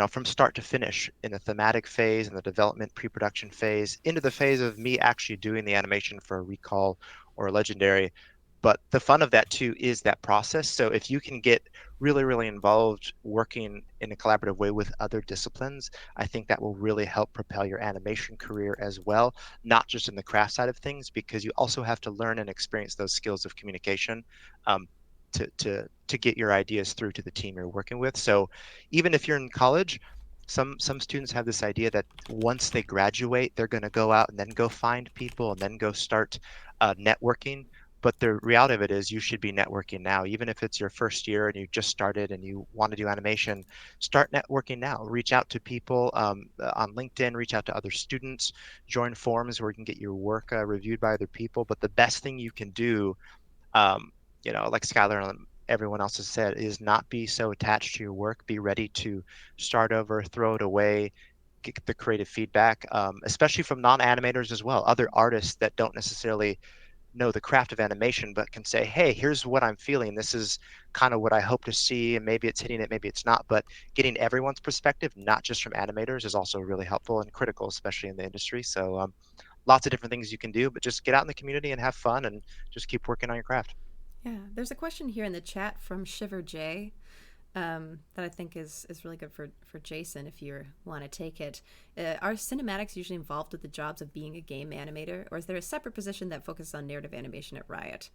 from start to finish in the thematic phase and the development pre-production phase into the phase of me actually doing the animation for a recall or a legendary. But the fun of that too is that process. So if you can get really, really involved working in a collaborative way with other disciplines, I think that will really help propel your animation career as well, not just in the craft side of things, because you also have to learn and experience those skills of communication to get your ideas through to the team you're working with. So even if you're in college, some students have this idea that once they graduate, they're going to go out and then go find people and then go start networking. But the reality of it is you should be networking now. Even if it's your first year and you just started and you want to do animation, start networking now. Reach out to people on LinkedIn, reach out to other students, join forums where you can get your work reviewed by other people. But the best thing you can do, like Skylar everyone else has said, is not be so attached to your work. Be ready to start over, throw it away, get the creative feedback, especially from non-animators as well, other artists that don't necessarily know the craft of animation, but can say, hey, here's what I'm feeling. This is kind of what I hope to see, and maybe it's hitting it, maybe it's not. But getting everyone's perspective, not just from animators, is also really helpful and critical, especially in the industry. So lots of different things you can do, but just get out in the community and have fun and just keep working on your craft. Yeah, there's a question here in the chat from Shiver J that I think is really good for Jason if you want to take it. Are cinematics usually involved with the jobs of being a game animator, or is there a separate position that focuses on narrative animation at Riot?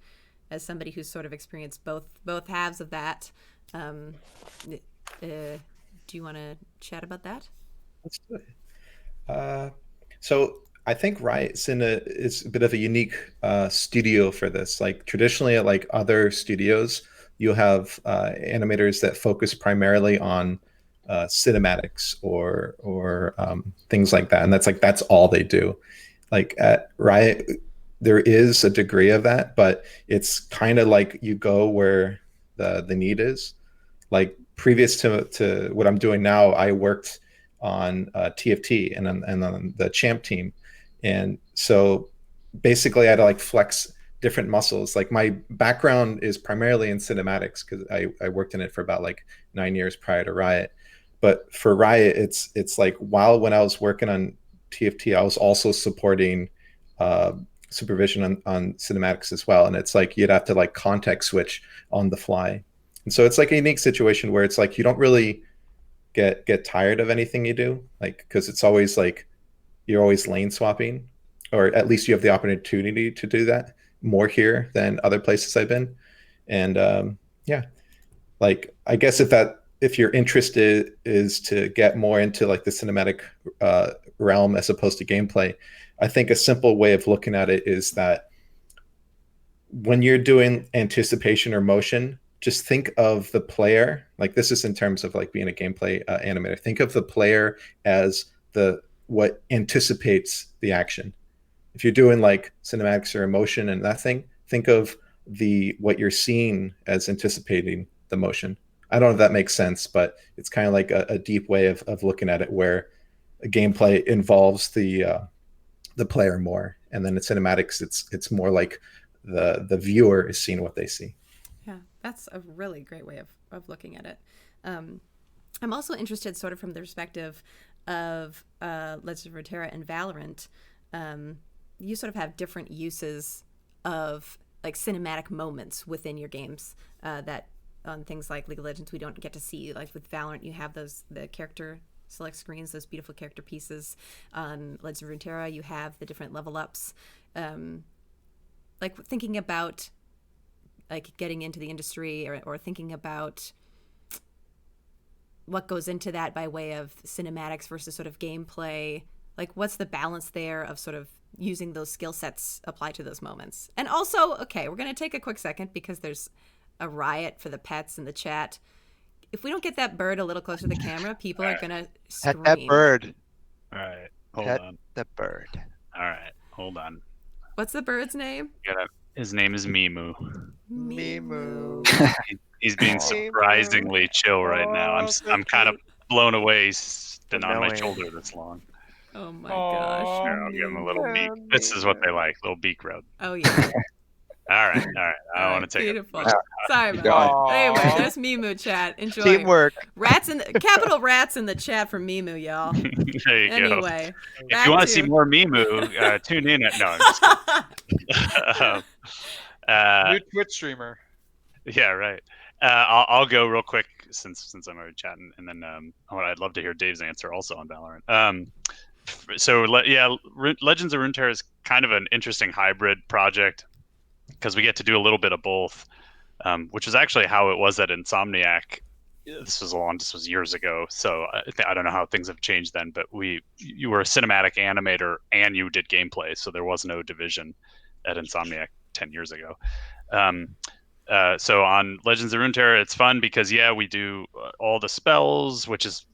As somebody who's sort of experienced both halves of that, do you want to chat about that? Let's do it. So I think Riot's it's a bit of a unique studio for this. Like traditionally at like other studios, you'll have animators that focus primarily on cinematics or things like that, and that's all they do. Like at Riot, there is a degree of that, but it's kind of like you go where the need is. Like previous to what I'm doing now, I worked on TFT and on the champ team, and so basically I had to like flex different muscles. Like my background is primarily in cinematics because I worked in it for about like 9 years prior to Riot. But for Riot, it's like when I was working on TFT, I was also supporting supervision on cinematics as well. And it's like you'd have to like context switch on the fly. And so it's like a unique situation where it's like you don't really get tired of anything you do, like because it's always like you're always lane swapping, or at least you have the opportunity to do that more here than other places I've been. And yeah, like I guess if your interest is to get more into like the cinematic realm as opposed to gameplay, I think a simple way of looking at it is that when you're doing anticipation or motion, just think of the player, like this is in terms of like being a gameplay animator, think of the player as what anticipates the action. If you're doing like cinematics or emotion and that thing, think of what you're seeing as anticipating the motion. I don't know if that makes sense, but it's kind of like a deep way of looking at it, where a gameplay involves the player more, and then in cinematics, it's more like the viewer is seeing what they see. Yeah, that's a really great way of looking at it. I'm also interested, sort of from the perspective of Legends of Runeterra and Valorant. You sort of have different uses of like cinematic moments within your games that on things like League of Legends we don't get to see. Like with Valorant, you have the character select screens, those beautiful character pieces. On Legends of Runeterra, you have the different level ups. Like thinking about like getting into the industry or thinking about what goes into that by way of cinematics versus sort of gameplay. Like what's the balance there of sort of using those skill sets applied to those moments? And also, okay, we're going to take a quick second because there's a riot for the pets in the chat. If we don't get that bird a little closer to the camera, people are going to scream. Pet that bird. All right, hold Pet on. the bird. All right, hold on. What's the bird's name? His name is Mimu. Mimu. He's being surprisingly chill right now. I'm kind of blown away. He's been on my shoulder this long. Oh my gosh. Here, I'll give him a little beak. This is what they like, little beak rub. Oh yeah. All right. I don't want to take beautiful. it. Sorry about that. Anyway, there's Mimu chat. Enjoy. Teamwork. Capital rats in the chat for Mimu, y'all. There you go. Anyway, if you want to see more Mimu, tune in. No, I'm just New Twitch streamer. Yeah, right. I'll go real quick since I'm already chatting, and then I'd love to hear Dave's answer also on Valorant. Legends of Runeterra is kind of an interesting hybrid project because we get to do a little bit of both, which is actually how it was at Insomniac. This was years ago, so I don't know how things have changed then. But you were a cinematic animator and you did gameplay, so there was no division at Insomniac 10 years ago. So on Legends of Runeterra, it's fun because we do all the spells, which is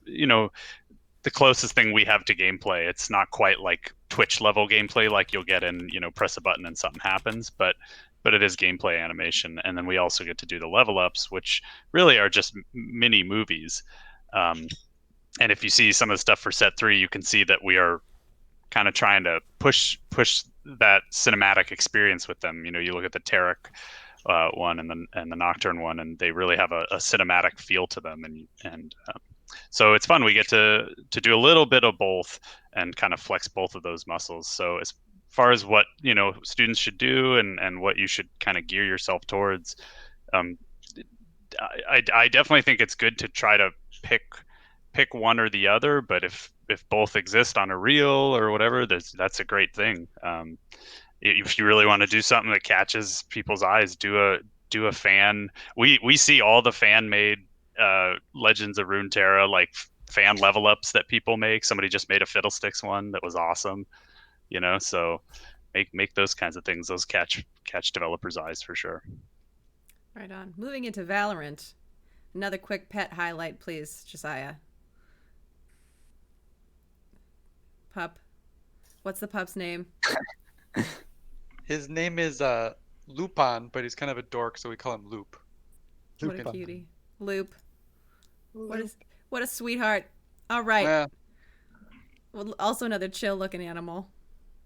the closest thing we have to gameplay. It's not quite like Twitch level gameplay, like you'll get in press a button and something happens, but but it is gameplay animation. And then we also get to do the level ups, which really are just mini movies. And if you see some of the stuff for set 3, you can see that we are kind of trying to push that cinematic experience with them. You know, you look at the Tarek one and the Nocturne one, and they really have a cinematic feel to them. And so it's fun. We get to do a little bit of both and kind of flex both of those muscles. So as far as what, you know, students should do and what you should kind of gear yourself towards, I definitely think it's good to try to pick one or the other, but if both exist on a reel or whatever, that's a great thing. If you really want to do something that catches people's eyes, do a fan. We see all the fan made Legends of Runeterra, like fan level ups that people make. Somebody just made a Fiddlesticks one that was awesome, you know. So make those kinds of things. Those catch developers' eyes for sure. Right on. Moving into Valorant. Another quick pet highlight, please, Josiah. Pup. What's the pup's name? His name is Lupin, but he's kind of a dork, so we call him Loop. What a cutie. Loop. What a sweetheart. All right. Well, also another chill looking animal.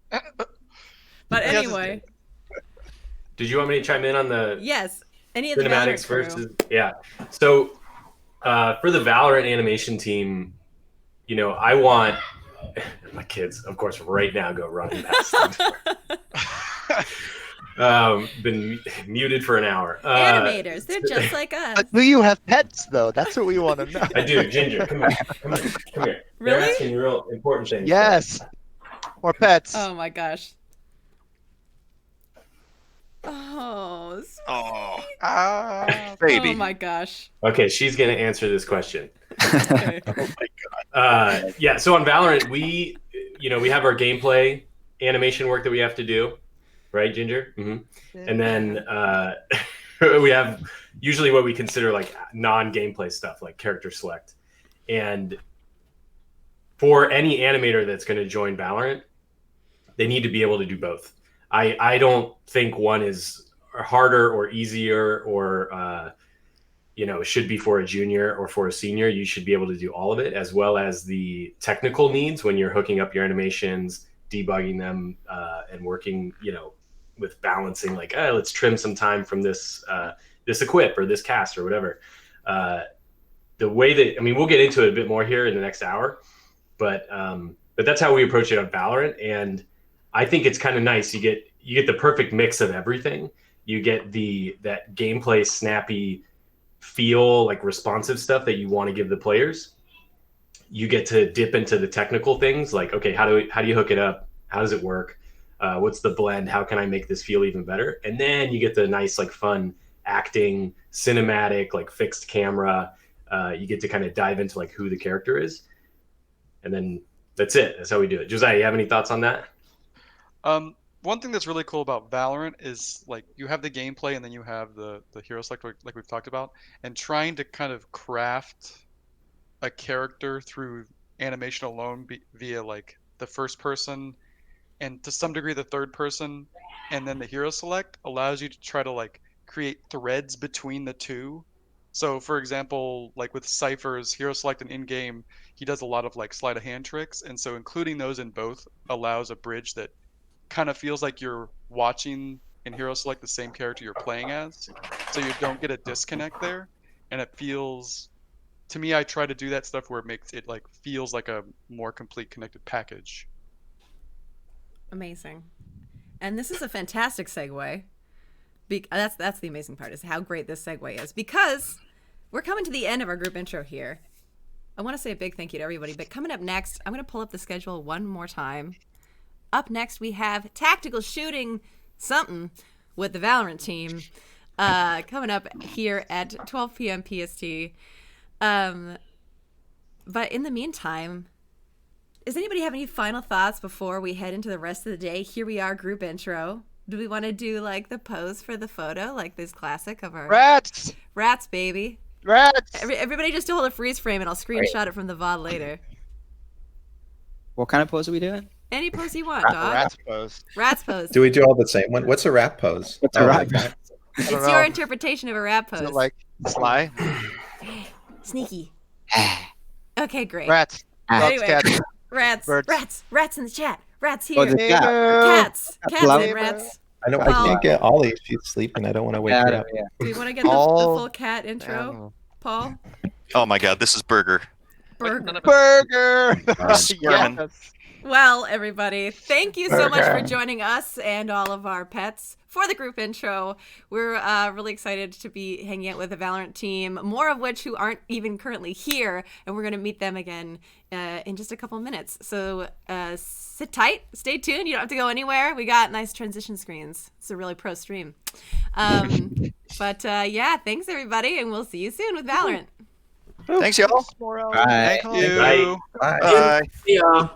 But anyway. Did you want me to chime in on the Yes. Any of the cinematics Valorant crew. versus So for the Valorant animation team, you know, I want my kids, of course, right now go running past them. Been muted for an hour. Animators, they're just like us. Do you have pets though? That's what we want to know. I do. Ginger, come here. Really? They're asking real important things. Yes. Or pets. Oh my gosh. Oh, sweet. Baby. Oh my gosh. Okay, she's gonna answer this question. Okay. Oh my god. Yeah. So on Valorant, we have our gameplay animation work that we have to do, right, Ginger? Mm-hmm. And then we have usually what we consider like non-gameplay stuff, like character select. And for any animator that's going to join Valorant, they need to be able to do both. I don't think one is harder or easier or it should be for a junior or for a senior. You should be able to do all of it, as well as the technical needs when you're hooking up your animations, debugging them, and working, with balancing, like, let's trim some time from this equip or this cast or whatever. The way that, we'll get into it a bit more here in the next hour, but that's how we approach it on Valorant. And I think it's kind of nice. You get the perfect mix of everything. You get that gameplay snappy feel, like responsive stuff that you want to give the players. You get to dip into the technical things, like, okay, how do you hook it up? How does it work? What's the blend? How can I make this feel even better? And then you get the nice, like, fun acting, cinematic, like fixed camera. You get to kind of dive into like who the character is, and then that's it. That's how we do it. Josiah, you have any thoughts on that? One thing that's really cool about Valorant is, like, you have the gameplay and then you have the hero select, like we've talked about, and trying to kind of craft a character through animation alone via like the first person and to some degree the third person, and then the hero select allows you to try to like create threads between the two. So for example, like with Cypher's hero select and in-game, he does a lot of like sleight of hand tricks, and so including those in both allows a bridge that kind of feels like you're watching in hero select the same character you're playing as, so you don't get a disconnect there. And it feels, to me, I try to do that stuff where it makes it like feels like a more complete connected package. Amazing. And this is a fantastic segue. That's the amazing part, is how great this segue is, because we're coming to the end of our group intro here. I want to say a big thank you to everybody, but coming up next, I'm going to pull up the schedule one more time. Up next, we have Tactical Shooting something with the Valorant team coming up here at 12 p.m. PST. But in the meantime, does anybody have any final thoughts before we head into the rest of the day? Here we are, group intro. Do we want to do like the pose for the photo, like this classic of our rats, baby, rats? Everybody just hold a freeze frame, and I'll screenshot it from the VOD later. What kind of pose are we doing? Any pose you want, Rat- dog. Rat's pose. Rat's pose. Do we do all the same one? What's a rat pose? What's a rat like that? It's don't your know. interpretation of a rat Is pose. it like sly? Sneaky. Okay, great. Rats. Dogs, Anyway, cats, rats, birds. rats in the chat. Rats Oh, here. the cat. Cats, cats Hello? and rats. I know I Paul, can't get Ollie. She's sleeping. I don't want to wake her up. do you want to get the All full cat intro, animal. Paul? Oh my God, this is Burger. Burger. Burger. Squirmin'. Yes. Well, everybody, thank you so much for joining us and all of our pets for the group intro. We're really excited to be hanging out with the Valorant team, more of which who aren't even currently here, and we're going to meet them again in just a couple minutes. So sit tight, stay tuned. You don't have to go anywhere. We got nice transition screens. It's a really pro stream. But yeah, thanks everybody, and we'll see you soon with Valorant. Thanks, y'all. Bye. Thank you. Bye. See ya.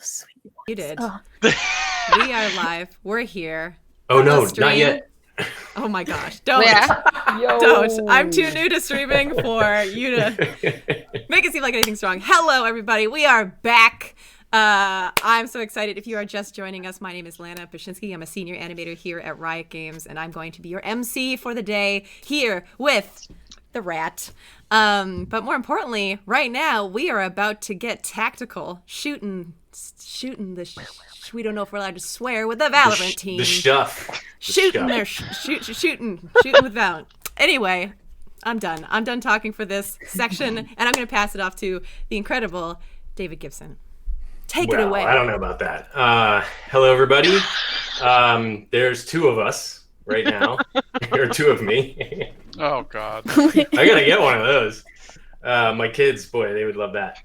sweet. You did. Oh. We are live. We're here. Oh On the no, not stream. yet. Oh my gosh. Don't. Yo. Don't. I'm too new to streaming for you to make it seem like anything's wrong. Hello, everybody. We are back. I'm so excited. If you are just joining us, my name is Lana Pashinsky. I'm a senior animator here at Riot Games, and I'm going to be your MC for the day here with the rat. But more importantly, right now, we are about to get tactical, shooting the we don't know if we're allowed to swear with the Valorant team. The stuff. Shooting with Valorant. Anyway, I'm done. I'm done talking for this section, and I'm going to pass it off to the incredible David Gibson. Take it away. I don't know about that. Hello, everybody. There's two of us right now. There are two of me. Oh, God. I got to get one of those. My kids, boy, they would love that.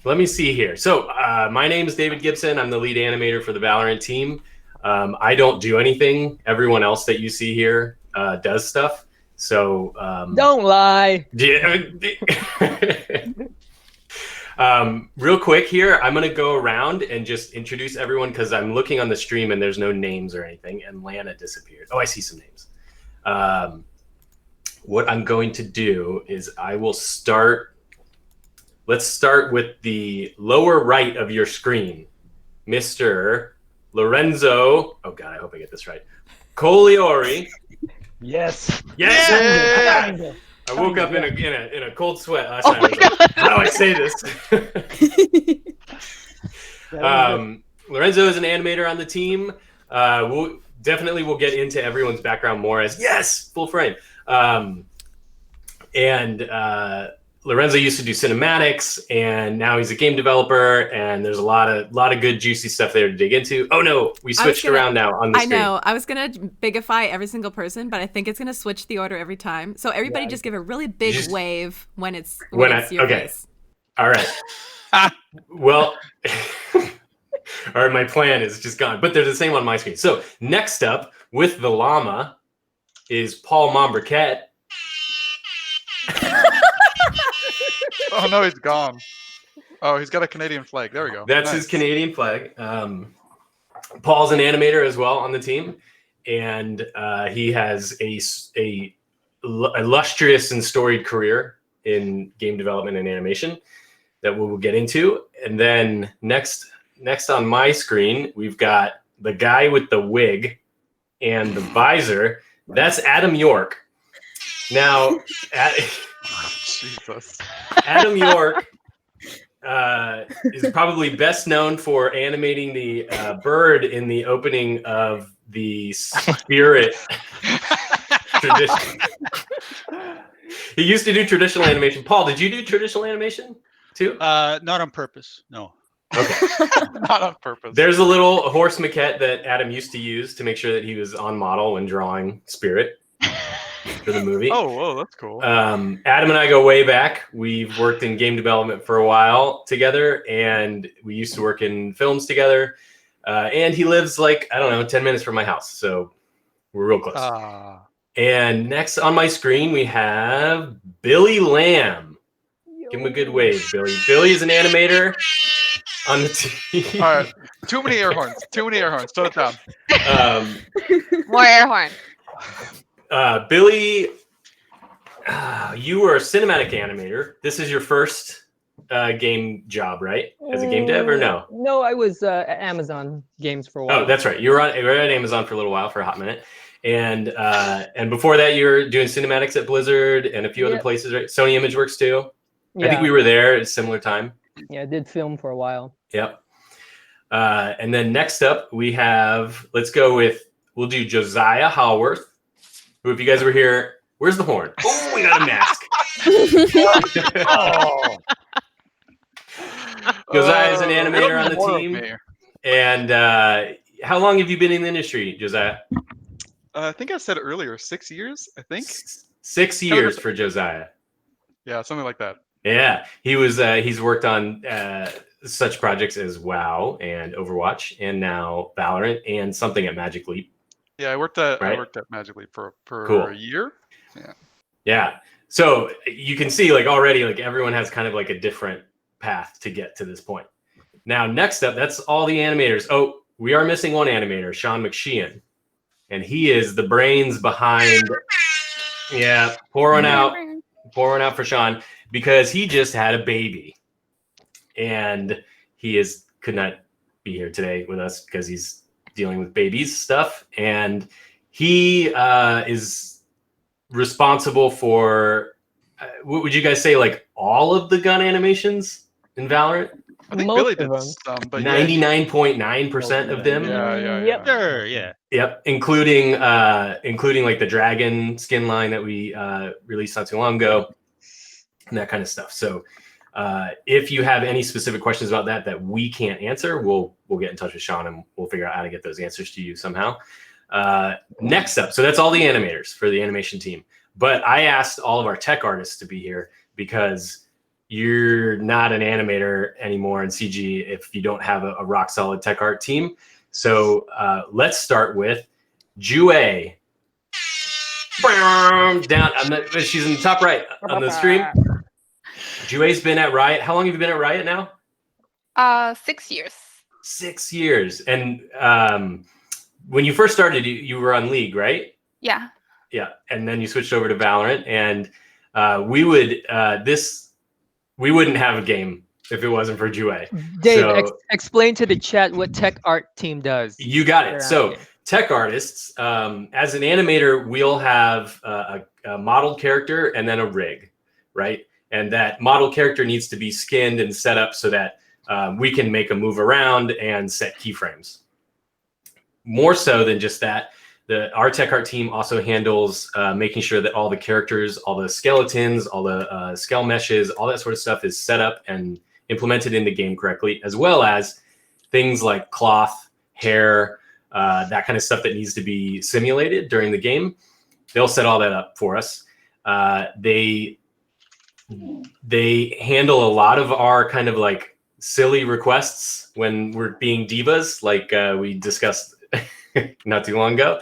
Let me see here. So my name is David Gibson. I'm the lead animator for the Valorant team. I don't do anything. Everyone else that you see here does stuff. So don't lie. Yeah. Real quick here, I'm going to go around and just introduce everyone because I'm looking on the stream and there's no names or anything. And Lana disappeared. Oh, I see some names. What I'm going to do is I will start. Let's start with the lower right of your screen. Mr. Lorenzo. Oh, God, I hope I get this right. Coliori. Yes. Yes. Yeah. I woke up in a cold sweat last night. I was like, how do I say this? Lorenzo is an animator on the team. We'll get into everyone's background more as full frame. Lorenzo used to do cinematics, and now he's a game developer. And there's a lot of good juicy stuff there to dig into. Oh no, we switched around now on the screen. I know. I was gonna bigify every single person, but I think it's gonna switch the order every time. So everybody just give a really big wave when it's your face. All right. Well, all right. My plan is just gone, but they're the same on my screen. So next up with the llama is Paul Mombriquette. Oh no, he's gone. Oh, he's got a Canadian flag. There we go. That's his Canadian flag. Paul's an animator as well on the team, and he has a illustrious and storied career in game development and animation that we will get into. And then next on my screen, we've got the guy with the wig and the visor. That's Adam York. Now, Jesus. Adam York is probably best known for animating the bird in the opening of the Spirit tradition. He used to do traditional animation. Paul, did you do traditional animation too? Not on purpose, no. Okay. Not on purpose. There's a little horse maquette that Adam used to use to make sure that he was on model when drawing Spirit for the movie. Oh, whoa, that's cool. Adam and I go way back. We've worked in game development for a while together, and we used to work in films together. And he lives 10 minutes from my house, so we're real close. And next on my screen, we have Billy Lamb. Give him a good wave, Billy. Billy is an animator on the team. All right, too many air horns. Tone it down. More air horn. Billy, you were a cinematic animator. This is your first game job, right? As a game dev, or no? No, I was at Amazon Games for a while. Oh, that's right. You were at Amazon for a little while, for a hot minute, and before that, you were doing cinematics at Blizzard and a few other places, right? Sony ImageWorks too. Yeah. I think we were there at a similar time. Yeah, I did film for a while. Yep. And then next up, we'll do Josiah Haworth. Who, if you guys were here, where's the horn? Oh, we got a mask. Josiah is an animator on the team. And how long have you been in the industry, Josiah? I think I said earlier, 6 years, I think. 6 years for Josiah. Yeah, something like that. Yeah, he's worked on such projects as WoW and Overwatch, and now Valorant, and something at Magic Leap. Yeah, I worked at Magic Leap for Cool. a year. Yeah. So you can see already everyone has kind of a different path to get to this point. Now, next up, that's all the animators. Oh, we are missing one animator, Sean McSheehan. And he is the brains behind. Yeah, pour one out for Sean, because he just had a baby. And he could not be here today with us because he's dealing with babies stuff. And he is responsible for, what would you guys say, like all of the gun animations in Valorant? I think Billy did some, but 99.9% of them. Yeah. Sure, yeah. Yep, including like the dragon skin line that we released not too long ago, and that kind of stuff. So if you have any specific questions about that we can't answer, we'll get in touch with Sean and we'll figure out how to get those answers to you somehow. Next up, so that's all the animators for the animation team. But I asked all of our tech artists to be here because you're not an animator anymore in CG if you don't have a rock solid tech art team. So let's start with Jue. Down, she's in the top right on the stream. Jue's been at Riot. How long have you been at Riot now? 6 years. 6 years. And when you first started, you were on League, right? Yeah. Yeah. And then you switched over to Valorant. And we wouldn't have a game if it wasn't for Jue. Dave, So, explain to the chat what tech art team does. you got it. So tech artists, as an animator, we'll have a modeled character and then a rig, right? And that model character needs to be skinned and set up so that we can make a move around and set keyframes. More so than just that, our tech art team also handles making sure that all the characters, all the skeletons, all the skell meshes, all that sort of stuff is set up and implemented in the game correctly, as well as things like cloth, hair, that kind of stuff that needs to be simulated during the game. They'll set all that up for us. They handle a lot of our kind of like silly requests when we're being divas, like we discussed not too long ago.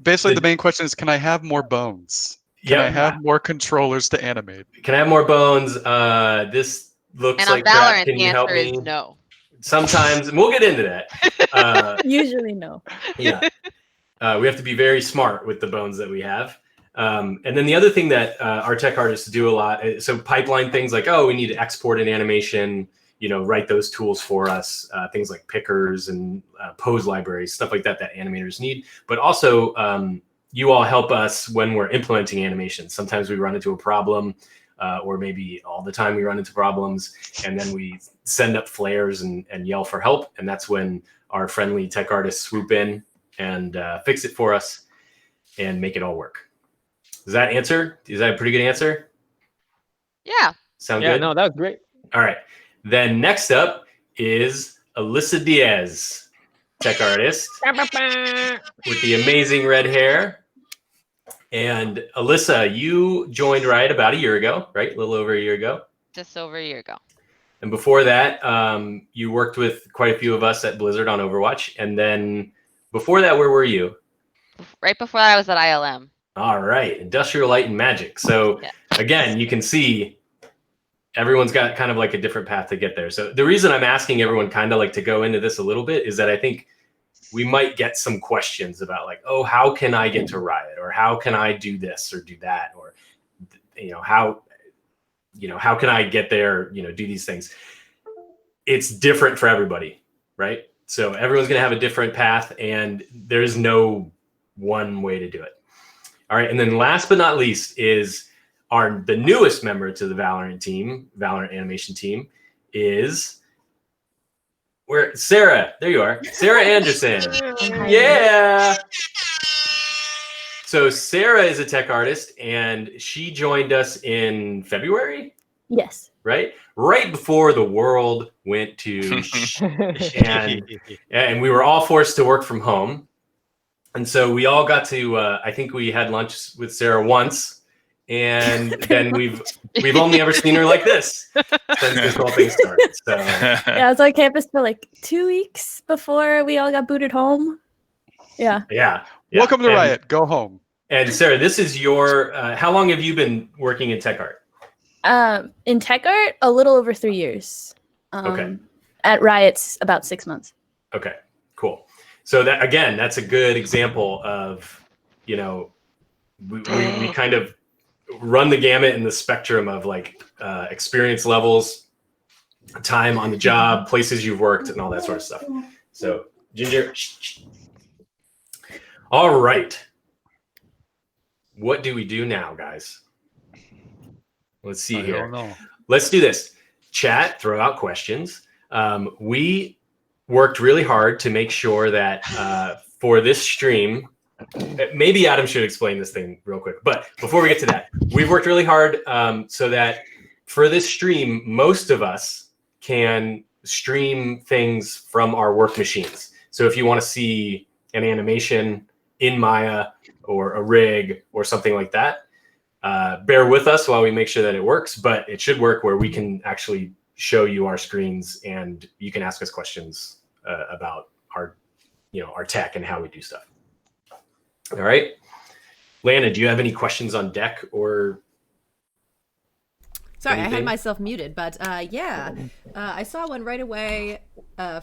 Basically, the main question is, can I have more bones? Can I have more controllers to animate? Can I have more bones? This looks And on like crap. Valorant, Can the you help answer me? is no. Sometimes, and we'll get into that. Usually no. Yeah. We have to be very smart with the bones that we have. And then the other thing that our tech artists do a lot, so pipeline things like, oh, we need to export an animation, write those tools for us, things like pickers and pose libraries, stuff like that animators need. But also, you all help us when we're implementing animations. Sometimes we run into a problem, or maybe all the time we run into problems, and then we send up flares and yell for help. And that's when our friendly tech artists swoop in and fix it for us and make it all work. Does that answer? Is that a pretty good answer? Yeah. Sound Yeah, good? no, that was great. All right. Then next up is Alyssa Diaz, tech artist with the amazing red hair. And Alyssa, you joined Riot about a year ago, right? A little over a year ago. Just over a year ago. And before that, you worked with quite a few of us at Blizzard on Overwatch. And then before that, where were you? Right before that, I was at ILM. All right. Industrial Light and Magic. So again, you can see everyone's got kind of like a different path to get there. So the reason I'm asking everyone kind of like to go into this a little bit is that I think we might get some questions about like, oh, how can I get to Riot, or how can I do this or do that, or how can I get there, do these things. It's different for everybody, right? So everyone's going to have a different path, and there's no one way to do it. All right. And then last but not least is the newest member to the Valorant animation team is Sarah. There you are. Sarah Anderson. Yeah. So Sarah is a tech artist, and she joined us in February. Yes. Right before the world went to and we were all forced to work from home. And so we all got to, I think we had lunch with Sarah once, and then we've only ever seen her like this since this whole thing started. So Yeah, I was on campus for like 2 weeks before we all got booted home. Yeah. Yeah. Welcome to Riot. Go home. And Sarah, this is your, how long have you been working in tech art? In tech art, a little over 3 years. Okay. At Riot's about 6 months. Okay, cool. So that, again, that's a good example of, you know, we kind of run the gamut in the spectrum of like experience levels, time on the job, places you've worked, and all that sort of stuff. So Ginger. All right. What do we do now, guys? Let's see here. I don't know. Let's do this. Chat, throw out questions. We worked really hard to make sure that for this stream, maybe Adam should explain this thing real quick. But before we get to that, we've worked really hard so that for this stream, most of us can stream things from our work machines. So if you want to see an animation in Maya or a rig or something like that, bear with us while we make sure that it works, but it should work where we can actually show you our screens and you can ask us questions about our, you know, our tech and how we do stuff. All right. Lana, do you have any questions on deck or? Sorry, anything? I had myself muted, but yeah, I saw one right away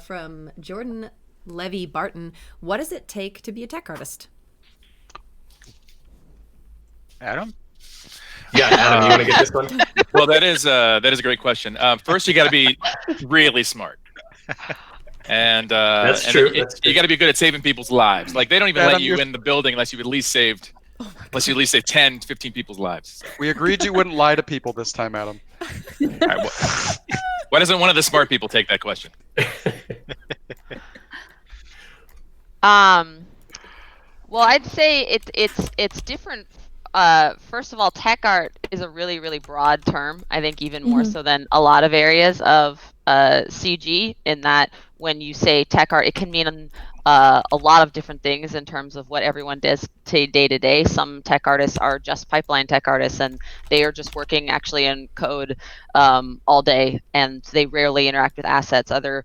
from Jordan Levy Barton. What does it take to be a tech artist? Adam? Yeah, Adam, you want to get this one? Well, that is a great question. First, you got to be really smart, and That's and true. You got to be good at saving people's lives. Like they don't even Adam, let you you're- in the building unless you at least saved, unless you at least saved 10, 15 people's lives. We agreed you wouldn't lie to people this time, Adam. All right, why doesn't one of the smart people take that question? Well, I'd say it's different. First of all, tech art is a really, really broad term. I think even more so than a lot of areas of CG, in that when you say tech art, it can mean a lot of different things in terms of what everyone does day to day. Some tech artists are just pipeline tech artists, and they are just working actually in code all day, and they rarely interact with assets. Other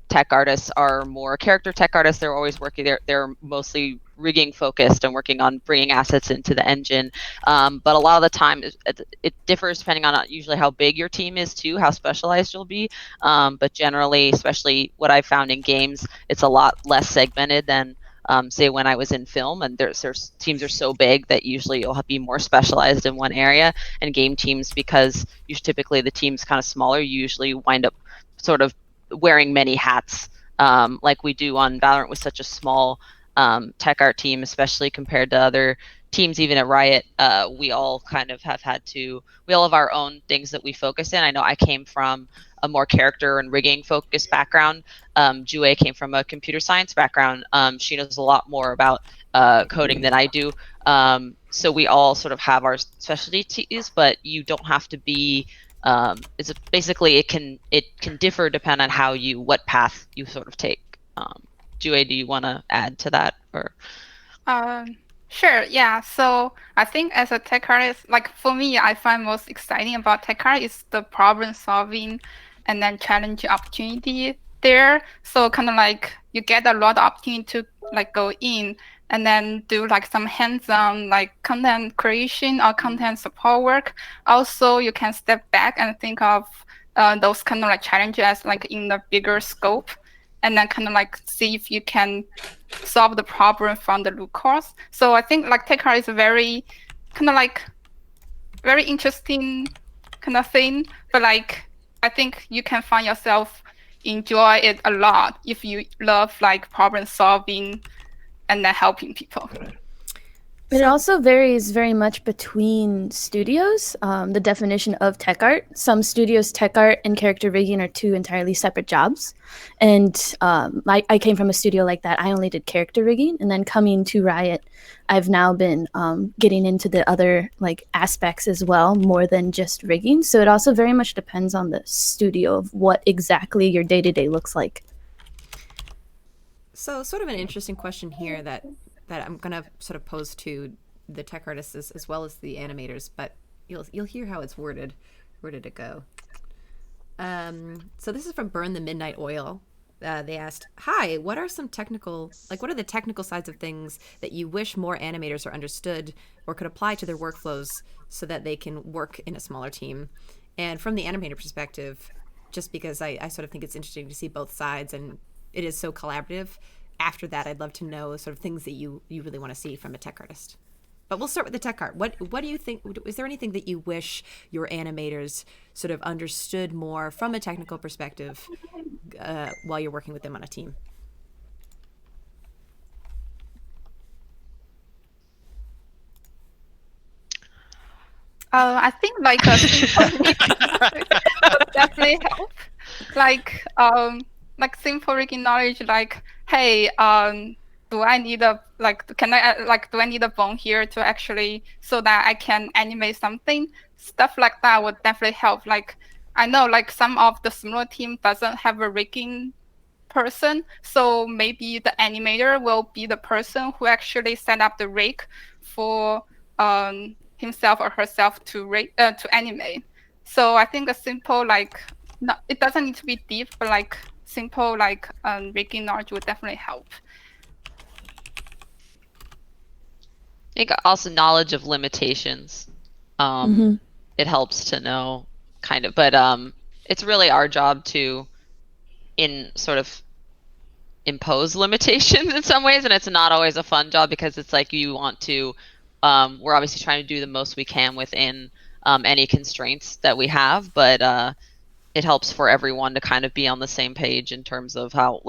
tech artists are more character tech artists. They're always working. They're mostly rigging focused and working on bringing assets into the engine. But a lot of the time, it differs depending on usually how big your team is too, how specialized you'll be. But generally, especially what I found in games, it's a lot less segmented than say when I was in film, and there's teams are so big that usually you'll be more specialized in one area. And game teams, because typically the team's kind of smaller, you usually wind up sort of wearing many hats, like we do on Valorant with such a small tech art team, especially compared to other teams. Even at Riot, we all kind of we all have our own things that we focus in. I know I came from a more character and rigging focused background. Jue came from a computer science background. She knows a lot more about coding than I do. So we all sort of have our specialties, but you don't have to be basically it can differ depending on what path you sort of take. Jue, do you want to add to that, or? Sure, yeah. So I think as a tech artist, like for me, I find most exciting about tech art is the problem solving and then challenge opportunity there. So kind of like you get a lot of opportunity to like go in and then do like some hands-on like content creation or content support work. Also, you can step back and think of those kind of like challenges like in the bigger scope, and then kind of like see if you can solve the problem from the root cause. So I think like tech art is a very kind of like very interesting kind of thing, but like I think you can find yourself enjoy it a lot if you love like problem solving and then helping people. It also varies very much between studios, the definition of tech art. Some studios, tech art and character rigging are two entirely separate jobs. And I came from a studio like that. I only did character rigging. And then coming to Riot, I've now been getting into the other like aspects as well, more than just rigging. So it also very much depends on the studio of what exactly your day-to-day looks like. So sort of an interesting question here that I'm gonna sort of pose to the tech artists as well as the animators, but you'll hear how it's worded. Where did it go? So this is from Burn the Midnight Oil. They asked, "Hi, what are the technical sides of things that you wish more animators are understood or could apply to their workflows so that they can work in a smaller team?" And from the animator perspective, just because I sort of think it's interesting to see both sides, and it is so collaborative. After that, I'd love to know sort of things that you really want to see from a tech artist. But we'll start with the tech art. What do you think? Is there anything that you wish your animators sort of understood more from a technical perspective while you're working with them on a team? I think like definitely help. Like simple rigging knowledge. Like, hey, do I need a do I need a bone here to actually so that I can animate something? Stuff like that would definitely help. Like, I know like some of the smaller team doesn't have a rigging person, so maybe the animator will be the person who actually set up the rig for himself or herself to animate. So I think a simple it doesn't need to be deep, but like simple rigging knowledge would definitely help. I think also knowledge of limitations. It helps to know kind of, but it's really our job to sort of impose limitations in some ways, and it's not always a fun job because it's like you want to we're obviously trying to do the most we can within any constraints that we have, but it helps for everyone to kind of be on the same page in terms of how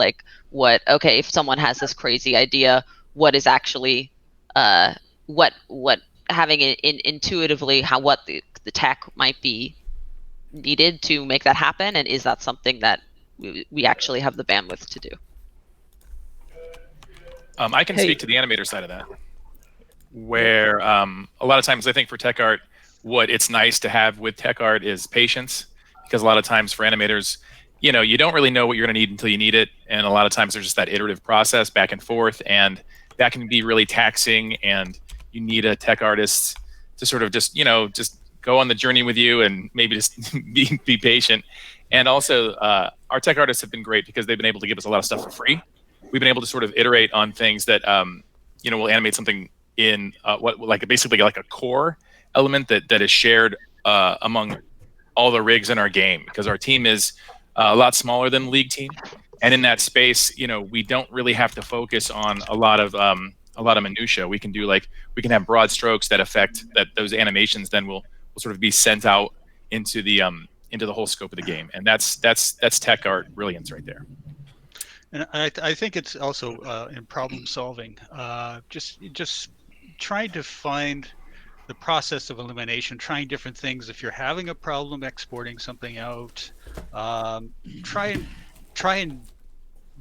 okay, if someone has this crazy idea, what is actually what having it intuitively what the tech might be needed to make that happen, and is that something that we actually have the bandwidth to do. I can speak to the animator side of that, where a lot of times I think for tech art, what it's nice to have with tech art is patience, because a lot of times for animators, you don't really know what you're going to need until you need it, and a lot of times there's just that iterative process back and forth, and that can be really taxing, and you need a tech artist to sort of just go on the journey with you and maybe just be patient. And also our tech artists have been great because they've been able to give us a lot of stuff for free. We've been able to sort of iterate on things that we'll animate something in basically like a core element that is shared among all the rigs in our game, because our team is a lot smaller than the league team, and in that space, we don't really have to focus on a lot of minutia. We can have broad strokes that affect that those animations then will sort of be sent out into the whole scope of the game, and that's tech art brilliance right there. And I think it's also in problem solving, just trying to find the process of elimination, trying different things. If you're having a problem exporting something out, try and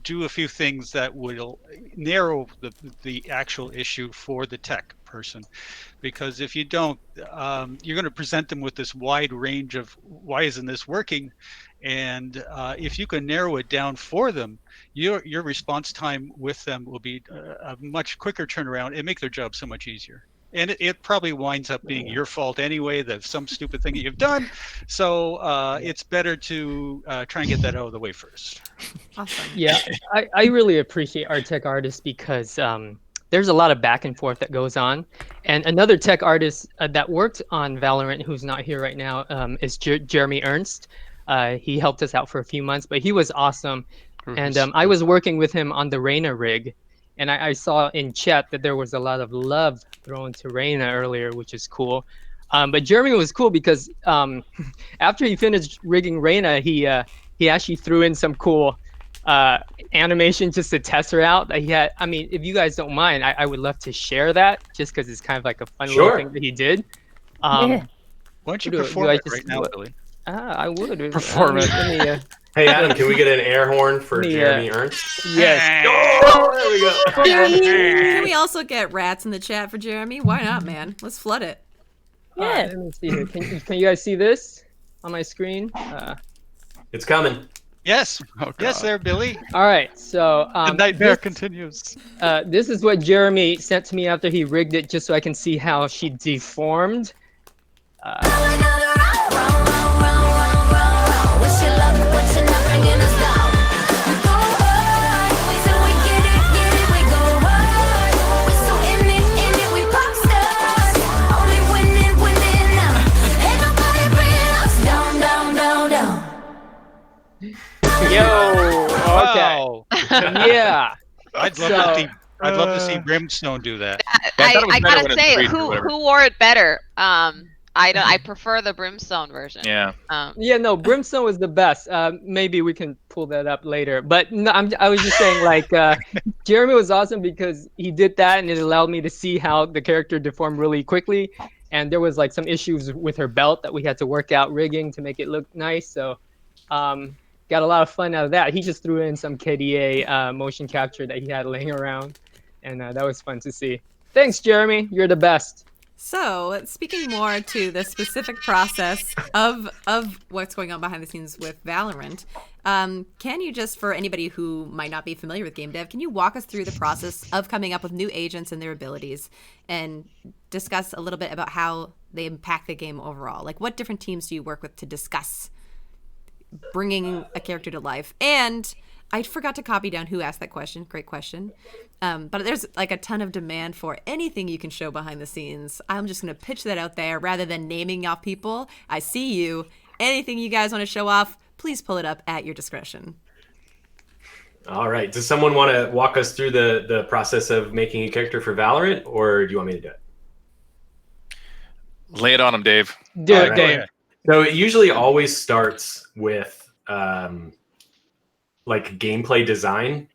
do a few things that will narrow the actual issue for the tech person, because if you don't, you're going to present them with this wide range of why isn't this working, and if you can narrow it down for them, your response time with them will be a much quicker turnaround and make their job so much easier. And it probably winds up being your fault anyway, that some stupid thing that you've done. So it's better to try and get that out of the way first. Awesome. Yeah, I really appreciate our tech artists because there's a lot of back and forth that goes on. And another tech artist that worked on Valorant, who's not here right now, is Jeremy Ernst. He helped us out for a few months, but he was awesome. And I was working with him on the Reyna rig. And I saw in chat that there was a lot of love thrown to Reyna earlier, which is cool. But Jeremy was cool because after he finished rigging Reyna, he actually threw in some cool animation just to test her out. That he had. I mean, if you guys don't mind, I would love to share that just because it's kind of like a fun little thing that he did. Why don't you perform it right now, Billy? I would perform it. Hey Adam, can we get an air horn for Jeremy Ernst? Yes. Oh, there we go. Can we also get rats in the chat for Jeremy? Why not, man? Let's flood it. Yeah. Let me see here. Can you guys see this on my screen? It's coming. Yes. Yes, there, Billy. All right. So the nightmare continues. This is what Jeremy sent to me after he rigged it, just so I can see how she deformed. I'd love to see Brimstone do that. I gotta say, who wore it better? I prefer the Brimstone version. Yeah. Yeah, no, Brimstone was the best. Maybe we can pull that up later. But no, I was just saying, like, Jeremy was awesome because he did that, and it allowed me to see how the character deformed really quickly. And there was like some issues with her belt that we had to work out rigging to make it look nice. So, got a lot of fun out of that. He just threw in some KDA motion capture that he had laying around, and that was fun to see. Thanks, Jeremy. You're the best. So, speaking more to the specific process of what's going on behind the scenes with Valorant, can you just, for anybody who might not be familiar with game dev, can you walk us through the process of coming up with new agents and their abilities, and discuss a little bit about how they impact the game overall? Like, what different teams do you work with to discuss bringing a character to life? And I forgot to copy down who asked that question. Great question. But there's like a ton of demand for anything you can show behind the scenes. I'm just going to pitch that out there rather than naming off people. I see you. Anything you guys want to show off, please pull it up at your discretion. All right. Does someone want to walk us through the process of making a character for Valorant, or do you want me to do it? Lay it on him, Dave. Do it, Dave. So it usually always starts with like gameplay design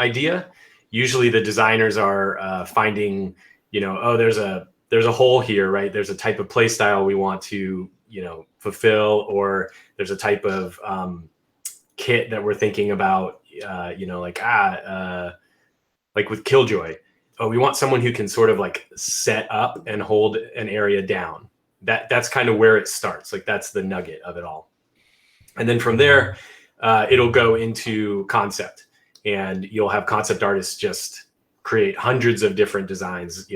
idea. Usually the designers are finding, oh, there's a hole here, right? There's a type of play style we want to, fulfill, or there's a type of kit that we're thinking about, like with Killjoy. Oh, we want someone who can sort of like set up and hold an area down. That's kind of where it starts. Like that's the nugget of it all. And then from there, it'll go into concept, and you'll have concept artists just create hundreds of different designs.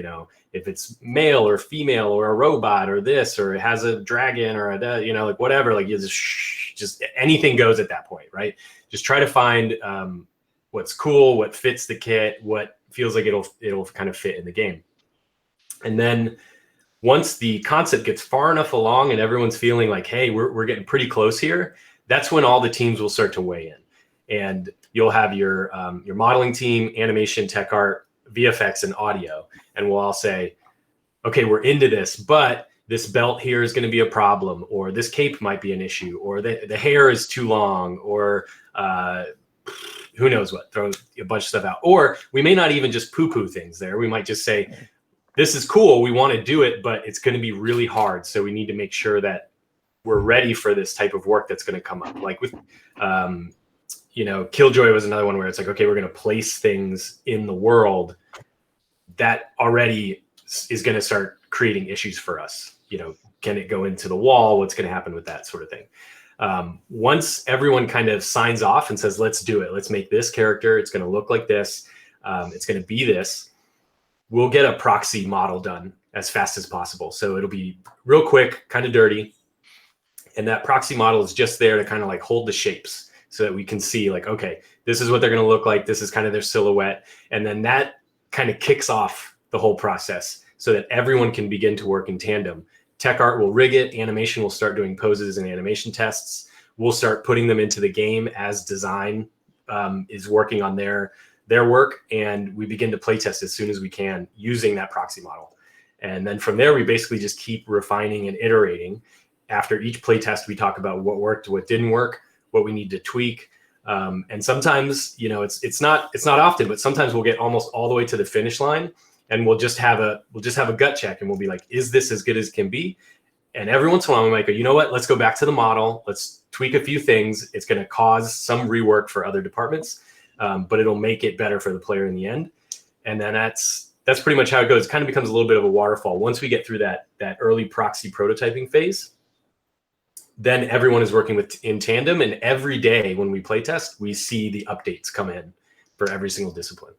If it's male or female or a robot or this, or it has a dragon or like whatever, like you just anything goes at that point, right? Just try to find what's cool, what fits the kit, what feels like it'll kind of fit in the game. And then once the concept gets far enough along and everyone's feeling like, hey, we're getting pretty close here, that's when all the teams will start to weigh in. And you'll have your modeling team, animation, tech art, VFX, and audio. And we'll all say, okay, we're into this, but this belt here is going to be a problem, or this cape might be an issue, or the hair is too long, or who knows what, throw a bunch of stuff out. Or we may not even just poo-poo things there. We might just say, this is cool, we want to do it, but it's going to be really hard. So we need to make sure that we're ready for this type of work that's going to come up. Like with, Killjoy was another one where it's like, okay, we're going to place things in the world that already is going to start creating issues for us. Can it go into the wall? What's going to happen with that sort of thing? Once everyone kind of signs off and says, let's do it, let's make this character, it's going to look like this, it's going to be this, we'll get a proxy model done as fast as possible. So it'll be real quick, kind of dirty. And that proxy model is just there to kind of like hold the shapes so that we can see like, okay, this is what they're going to look like. This is kind of their silhouette. And then that kind of kicks off the whole process so that everyone can begin to work in tandem. Tech art will rig it. Animation will start doing poses and animation tests. We'll start putting them into the game as design is working on their work. And we begin to play test as soon as we can using that proxy model. And then from there, we basically just keep refining and iterating. After each play test, we talk about what worked, what didn't work, what we need to tweak. And sometimes, it's not often, but sometimes we'll get almost all the way to the finish line, and we'll just have a gut check, and we'll be like, is this as good as can be? And every once in a while, we might go, you know what? Let's go back to the model. Let's tweak a few things. It's going to cause some rework for other departments, but it'll make it better for the player in the end. And then that's pretty much how it goes. It kind of becomes a little bit of a waterfall. Once we get through that early proxy prototyping phase, then everyone is working in tandem, and every day when we play test, we see the updates come in for every single discipline.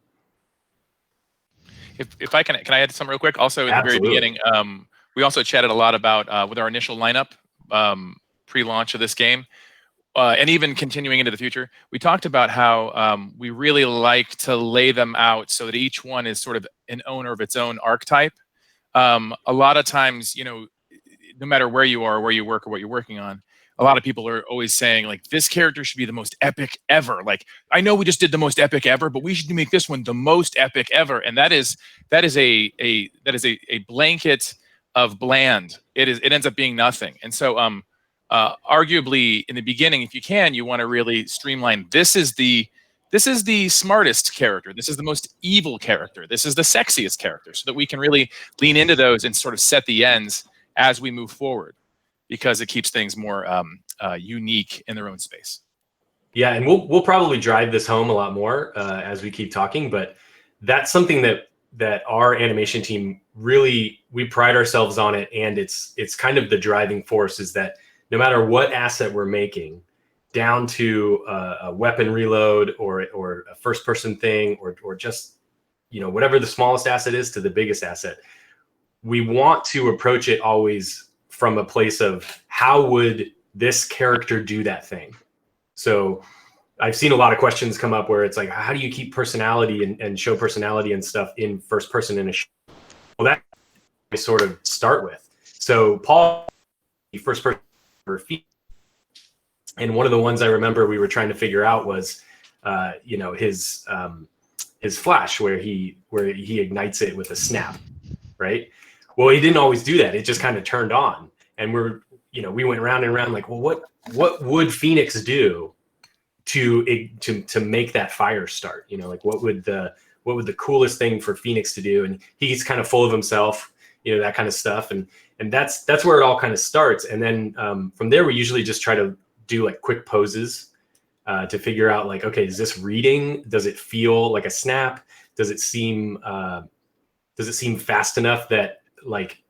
If I can I add something real quick? Also, at the very beginning, we also chatted a lot about with our initial lineup pre-launch of this game, and even continuing into the future. We talked about how we really like to lay them out so that each one is sort of an owner of its own archetype. A lot of times, no matter where you are, where you work, or what you're working on, a lot of people are always saying like this character should be the most epic ever. Like I know we just did the most epic ever, but we should make this one the most epic ever. And that is a blanket of bland. It ends up being nothing. And so arguably in the beginning, if you can, you want to really streamline. This is the smartest character. This is the most evil character. This is the sexiest character, so that we can really lean into those and sort of set the ends as we move forward, because it keeps things more unique in their own space. Yeah, and we'll probably drive this home a lot more as we keep talking, but that's something that our animation team really, we pride ourselves on it, and it's kind of the driving force, is that no matter what asset we're making, down to a weapon reload or a first person thing or just, you know, whatever the smallest asset is to the biggest asset, we want to approach it always from a place of how would this character do that thing. So I've seen a lot of questions come up where it's like, how do you keep personality and show personality and stuff in first person in a show? Well, that I sort of start with. So Paul, first person for feet. And one of the ones I remember we were trying to figure out was, you know, his flash where he ignites it with a snap, right? Well, he didn't always do that. It just kind of turned on, and we went round and round like, well, what would Phoenix do to make that fire start? You know, like what would the coolest thing for Phoenix to do? And he's kind of full of himself, you know, that kind of stuff, and that's where it all kind of starts. And then from there, we usually just try to do like quick poses to figure out like, okay, is this reading? Does it feel like a snap? Does it seem fast enough that like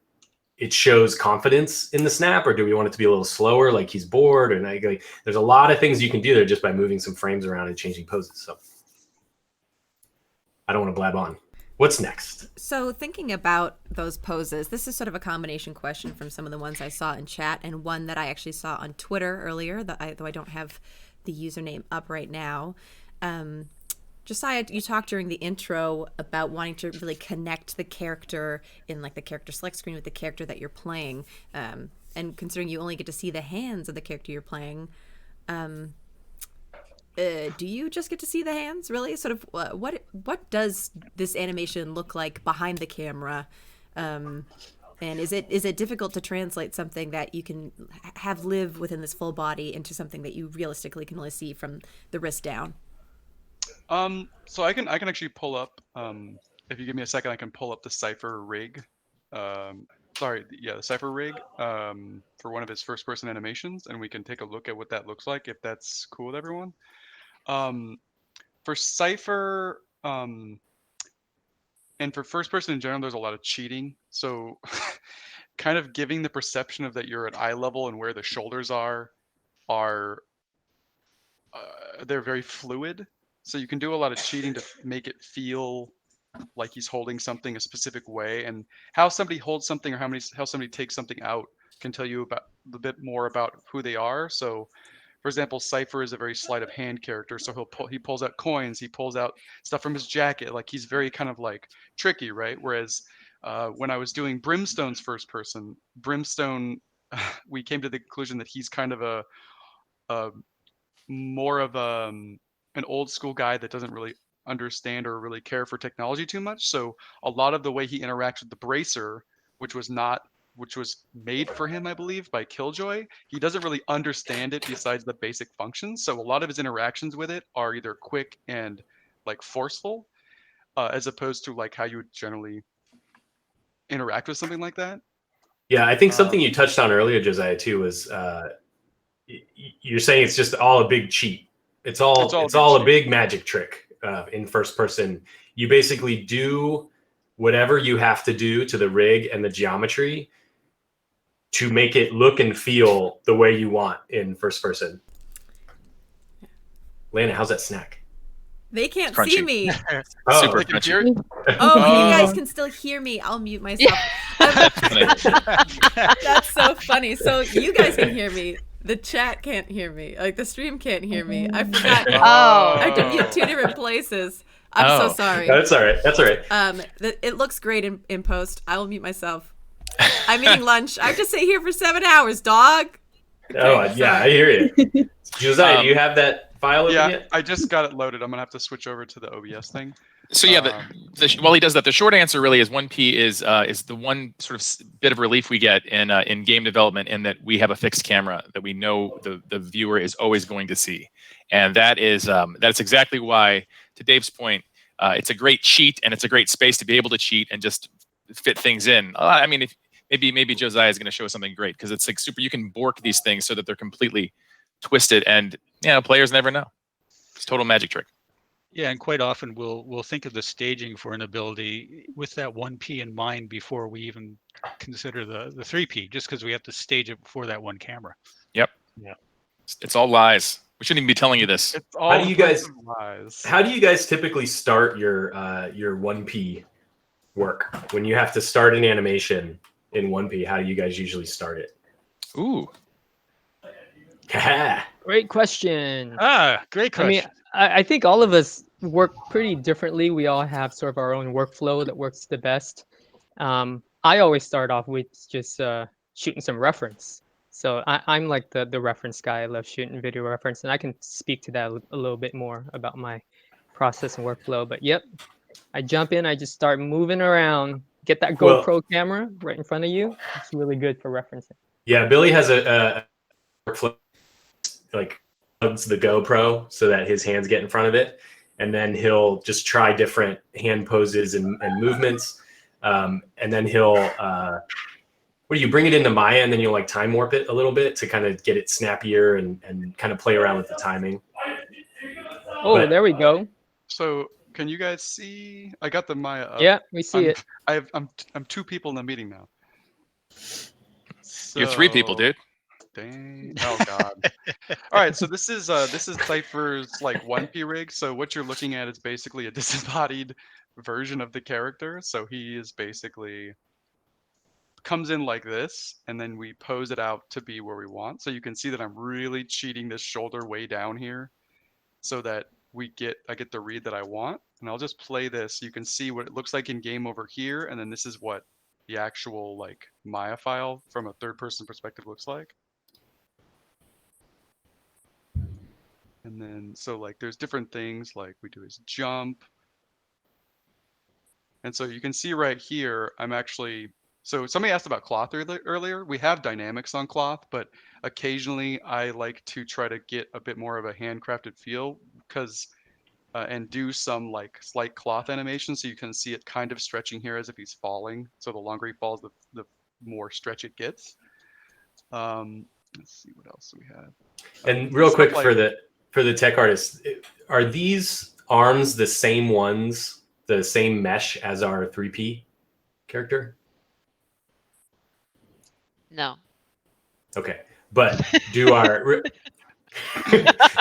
it shows confidence in the snap, or do we want it to be a little slower, like he's bored? And like there's a lot of things you can do there just by moving some frames around and changing poses. So I don't want to blab on. What's next? So thinking about those poses, this is sort of a combination question from some of the ones I saw in chat and one that I actually saw on Twitter earlier, though I don't have the username up right now. Josiah, you talked during the intro about wanting to really connect the character in like the character select screen with the character that you're playing. And considering you only get to see the hands of the character you're playing, do you just get to see the hands, really? Sort of what does this animation look like behind the camera? And is it difficult to translate something that you can have live within this full body into something that you realistically can only see from the wrist down? So I can actually pull up, if you give me a second, I can pull up the Cypher rig. The Cypher rig for one of his first person animations, and we can take a look at what that looks like, if that's cool with everyone. For Cypher, and for first person in general, there's a lot of cheating. So kind of giving the perception of that you're at eye level and where the shoulders are they're very fluid. So you can do a lot of cheating to make it feel like he's holding something a specific way, and how somebody holds something or how somebody takes something out can tell you about a bit more about who they are. So for example, Cypher is a very sleight of hand character, so he pulls out coins, he pulls out stuff from his jacket, like he's very kind of like tricky, right? Whereas when I was doing Brimstone's first person, Brimstone, we came to the conclusion that he's kind of a more of an old school guy that doesn't really understand or really care for technology too much. So a lot of the way he interacts with the bracer, which was made for him, I believe, by Killjoy, he doesn't really understand it besides the basic functions. So a lot of his interactions with it are either quick and like forceful, as opposed to like how you would generally interact with something like that. Yeah, I think something you touched on earlier, Josiah, too, was you're saying it's just all a big cheat. It's all a big magic trick in first person. You basically do whatever you have to do to the rig and the geometry to make it look and feel the way you want in first person. Lana, how's that snack? They can't see me. Super crunchy. Oh, you guys can still hear me. I'll mute myself. That's so funny. So you guys can hear me. The chat can't hear me. Like the stream can't hear me. I forgot. I have to mute two different places. I'm so sorry. That's all right. That's all right. It looks great in post. I will mute myself. I'm eating lunch. I have to sit here for 7 hours, dog. Yeah, I hear you. Josiah, do you have that file open Yeah, yet? I just got it loaded. I'm gonna have to switch over to the OBS thing. So yeah, while he does that, the short answer really is 1P is the one sort of bit of relief we get in game development, in that we have a fixed camera that we know the viewer is always going to see, and that's exactly why, to Dave's point, it's a great cheat, and it's a great space to be able to cheat and just fit things in. I mean, if maybe Josiah is going to show us something great, because it's like super. You can bork these things so that they're completely twisted, and players never know. It's a total magic trick. Yeah, and quite often we'll think of the staging for an ability with that 1P in mind before we even consider the 3P, just because we have to stage it before that one camera. Yep. Yeah. It's all lies. We shouldn't even be telling you this. It's all How do you guys lies. How do you guys typically start your 1P work? When you have to start an animation in 1P, how do you guys usually start it? Ooh. Great question. Great question. I mean, I think all of us work pretty differently. We all have sort of our own workflow that works the best. I always start off with just shooting some reference. So I'm like the reference guy. I love shooting video reference, and I can speak to that a little bit more about my process and workflow. But yep, I jump in, I just start moving around, get that GoPro camera right in front of you. It's really good for referencing. Yeah, Billy has a workflow, like plugs the GoPro so that his hands get in front of it, and then he'll just try different hand poses and movements, and then he'll what do you bring it into Maya, and then you'll like time warp it a little bit to kind of get it snappier and kind of play around with the timing. Oh, there we go. So can you guys see? I got the Maya up. Yeah, we see it. I'm two people in the meeting now. You're 3 people, dude. Dang. Oh god. All right, so this is Cypher's like 1P rig. So what you're looking at is basically a disembodied version of the character. So he is basically comes in like this, and then we pose it out to be where we want. So you can see that I'm really cheating this shoulder way down here so that I get the read that I want. And I'll just play this. You can see what it looks like in game over here, and then this is what the actual like Maya file from a third person perspective looks like. And then, so like there's different things like we do his jump. And so you can see right here, I'm actually, so somebody asked about cloth earlier. We have dynamics on cloth, but occasionally I like to try to get a bit more of a handcrafted feel because, and do some like slight cloth animation. So you can see it kind of stretching here as if he's falling. So the longer he falls, the more stretch it gets. Let's see what else we have. And real quick for the tech artists, are these arms the same ones, the same mesh as our 3P character? No. Okay, but do our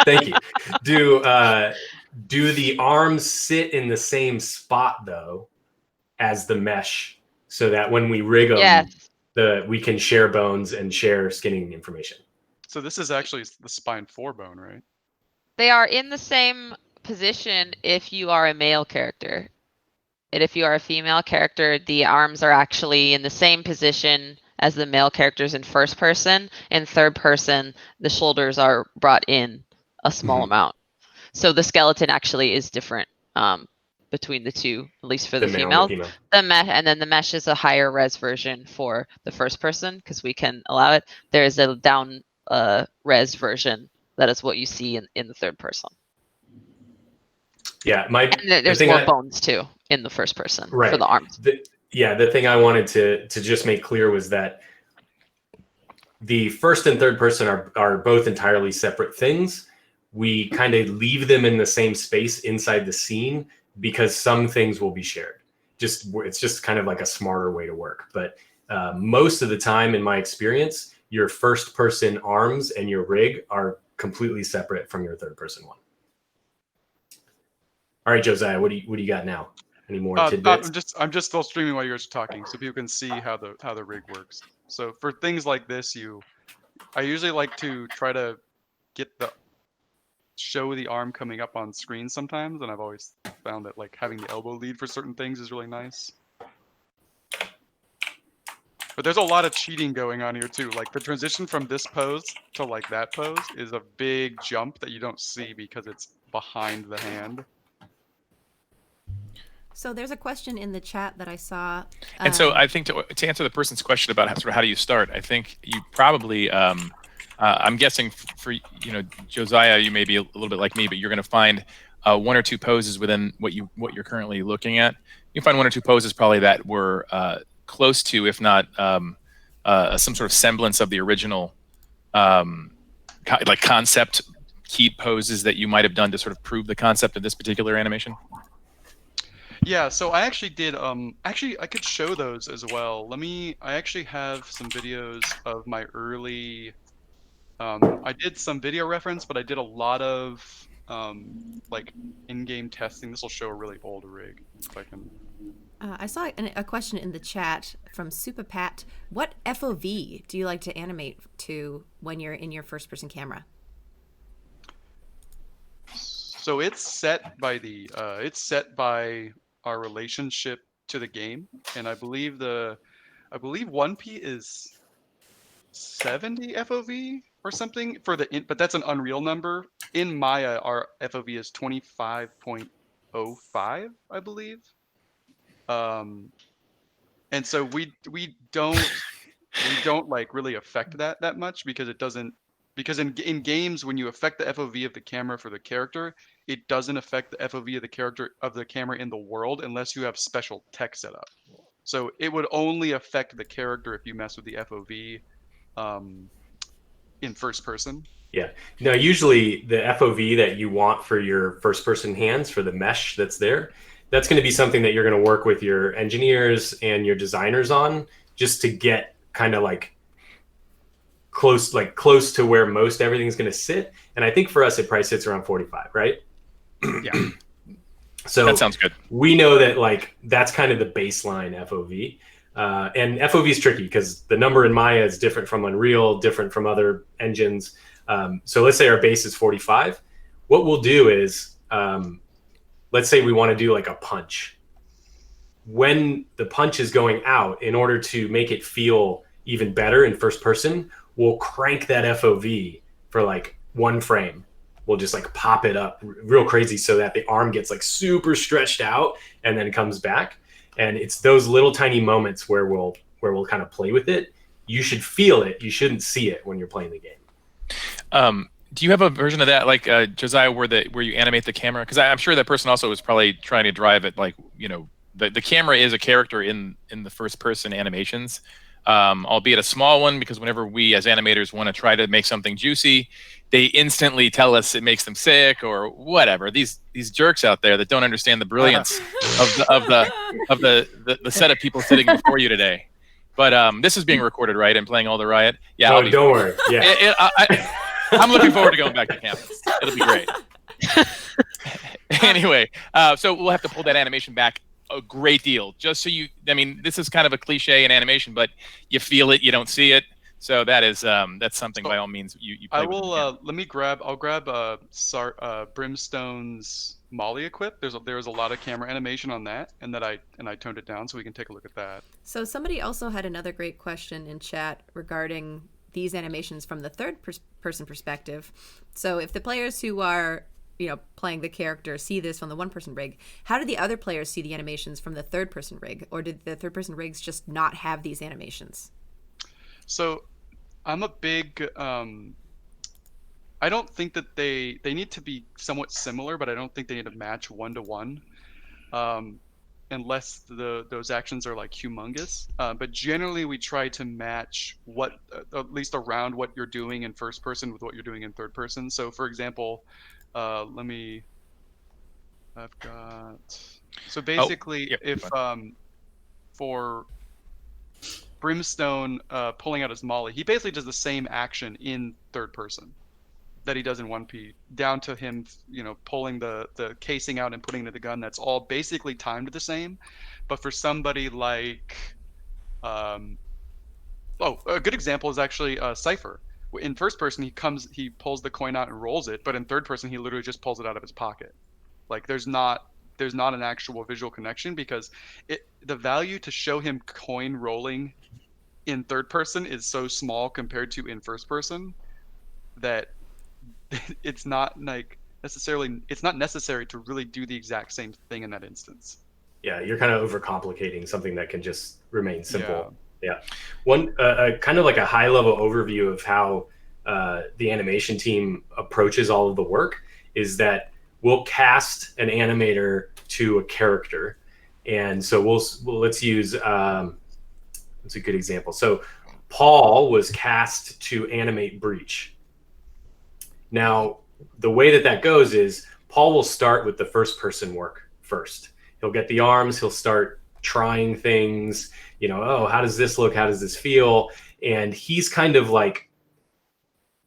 thank you. Do the arms sit in the same spot though as the mesh, so that when we rig them, yes, we can share bones and share skinning information? So this is actually the spine 4 bone, right? they are in the same position if you are a male character. And if you are a female character, the arms are actually in the same position as the male characters in first person. In third person, the shoulders are brought in a small amount. So the skeleton actually is different between the two, at least for the female. The mesh, and then the mesh is a higher res version for the first person because we can allow it. There is a down res version that is what you see in the third person. Yeah, and there's more bones too in the first person for the arms. The thing I wanted to just make clear was that the first and third person are both entirely separate things. We kind of leave them in the same space inside the scene because some things will be shared. It's just kind of like a smarter way to work. But most of the time, in my experience, your first person arms and your rig are completely separate from your third person one. All right, Josiah, what do you got now? Any more tidbits? I'm just still streaming while you guys are talking, so people can see how the rig works. So for things like this, I usually like to try to show the arm coming up on screen sometimes, and I've always found that like having the elbow lead for certain things is really nice. But there's a lot of cheating going on here too. Like the transition from this pose to like that pose is a big jump that you don't see because it's behind the hand. So there's a question in the chat that I saw. And so I think to answer the person's question about how do you start, I think you probably, I'm guessing for Josiah, you may be a little bit like me, but you're going to find one or two poses within what you're currently looking at. You can find one or two poses probably that were close to, if not some sort of semblance of the original like concept keyed poses that you might have done to sort of prove the concept of this particular animation. Yeah, so I actually did, actually I could show those as well. I actually have some videos of my early, I did some video reference, but I did a lot of like in-game testing. This will show a really old rig, if I can. I saw a question in the chat from Superpat. What FOV do you like to animate to when you're in your first-person camera? So it's set by our relationship to the game, and I believe 1P is 70 FOV or something for but that's an Unreal number. In Maya, our FOV is 25.05, I believe. And so we don't like really affect that much because it doesn't. Because in games, when you affect the FOV of the camera for the character, it doesn't affect the FOV of the camera in the world unless you have special tech set up. So it would only affect the character if you mess with the FOV in first person. Yeah. Now, usually the FOV that you want for your first person hands for the mesh that's there, that's going to be something that you're going to work with your engineers and your designers on just to get kind of like close to where most everything's going to sit. And I think for us, it probably sits around 45, right? Yeah. So that sounds good. We know that like that's kind of the baseline FOV. And FOV is tricky because the number in Maya is different from Unreal, different from other engines. So let's say our base is 45. What we'll do is, let's say we want to do like a punch. When the punch is going out, in order to make it feel even better in first person, we'll crank that FOV for like 1 frame. We'll just like pop it up real crazy so that the arm gets like super stretched out and then comes back. And it's those little tiny moments where we'll kind of play with it. You should feel it. You shouldn't see it when you're playing the game. Do you have a version of that, like Josiah, where you animate the camera? Because I'm sure that person also was probably trying to drive it, like the camera is a character in the first person animations. Albeit a small one, because whenever we as animators want to try to make something juicy, they instantly tell us it makes them sick or whatever. These jerks out there that don't understand the brilliance of the set of people sitting before you today. But this is being recorded, right? And playing all the riot. Yeah. Oh, don't worry. Yeah. I'm looking forward to going back to campus. It'll be great. Anyway, so we'll have to pull that animation back a great deal, just so this is kind of a cliche in animation, but you feel it, you don't see it. So that is that's something by all means you play I will I'll grab Brimstone's Molly equip. There's a lot of camera animation on that, and I toned it down so we can take a look at that. So somebody also had another great question in chat regarding these animations from the third person perspective. So if the players who are playing the character see this from the 1-person rig, how do the other players see the animations from the 3rd-person rig? Or did the 3rd-person rigs just not have these animations? So I'm a big, I don't think that they need to be somewhat similar, but I don't think they need to match 1-to-1, unless those actions are like humongous. But generally we try to match at least around what you're doing in first person with what you're doing in 3rd person. So for example, so basically if for Brimstone pulling out his Molly, he basically does the same action in 3rd person that he does in 1P, down to him pulling the casing out and putting it in the gun. That's all basically timed the same. But for somebody like a good example is actually Cypher. In first person, he pulls the coin out and rolls it, but in 3rd person, he literally just pulls it out of his pocket. Like there's not an actual visual connection, because the value to show him coin rolling in third person is so small compared to in first person that it's not necessary to really do the exact same thing in that instance. Yeah, you're kind of overcomplicating something that can just remain simple. Yeah. One kind of like a high level overview of how the animation team approaches all of the work is that we'll cast an animator to a character. And so let's use, what's a good example? So Paul was cast to animate Breach. Now, the way that goes is Paul will start with the first person work first. He'll get the arms, he'll start trying things, oh, how does this look? How does this feel? And he's kind of like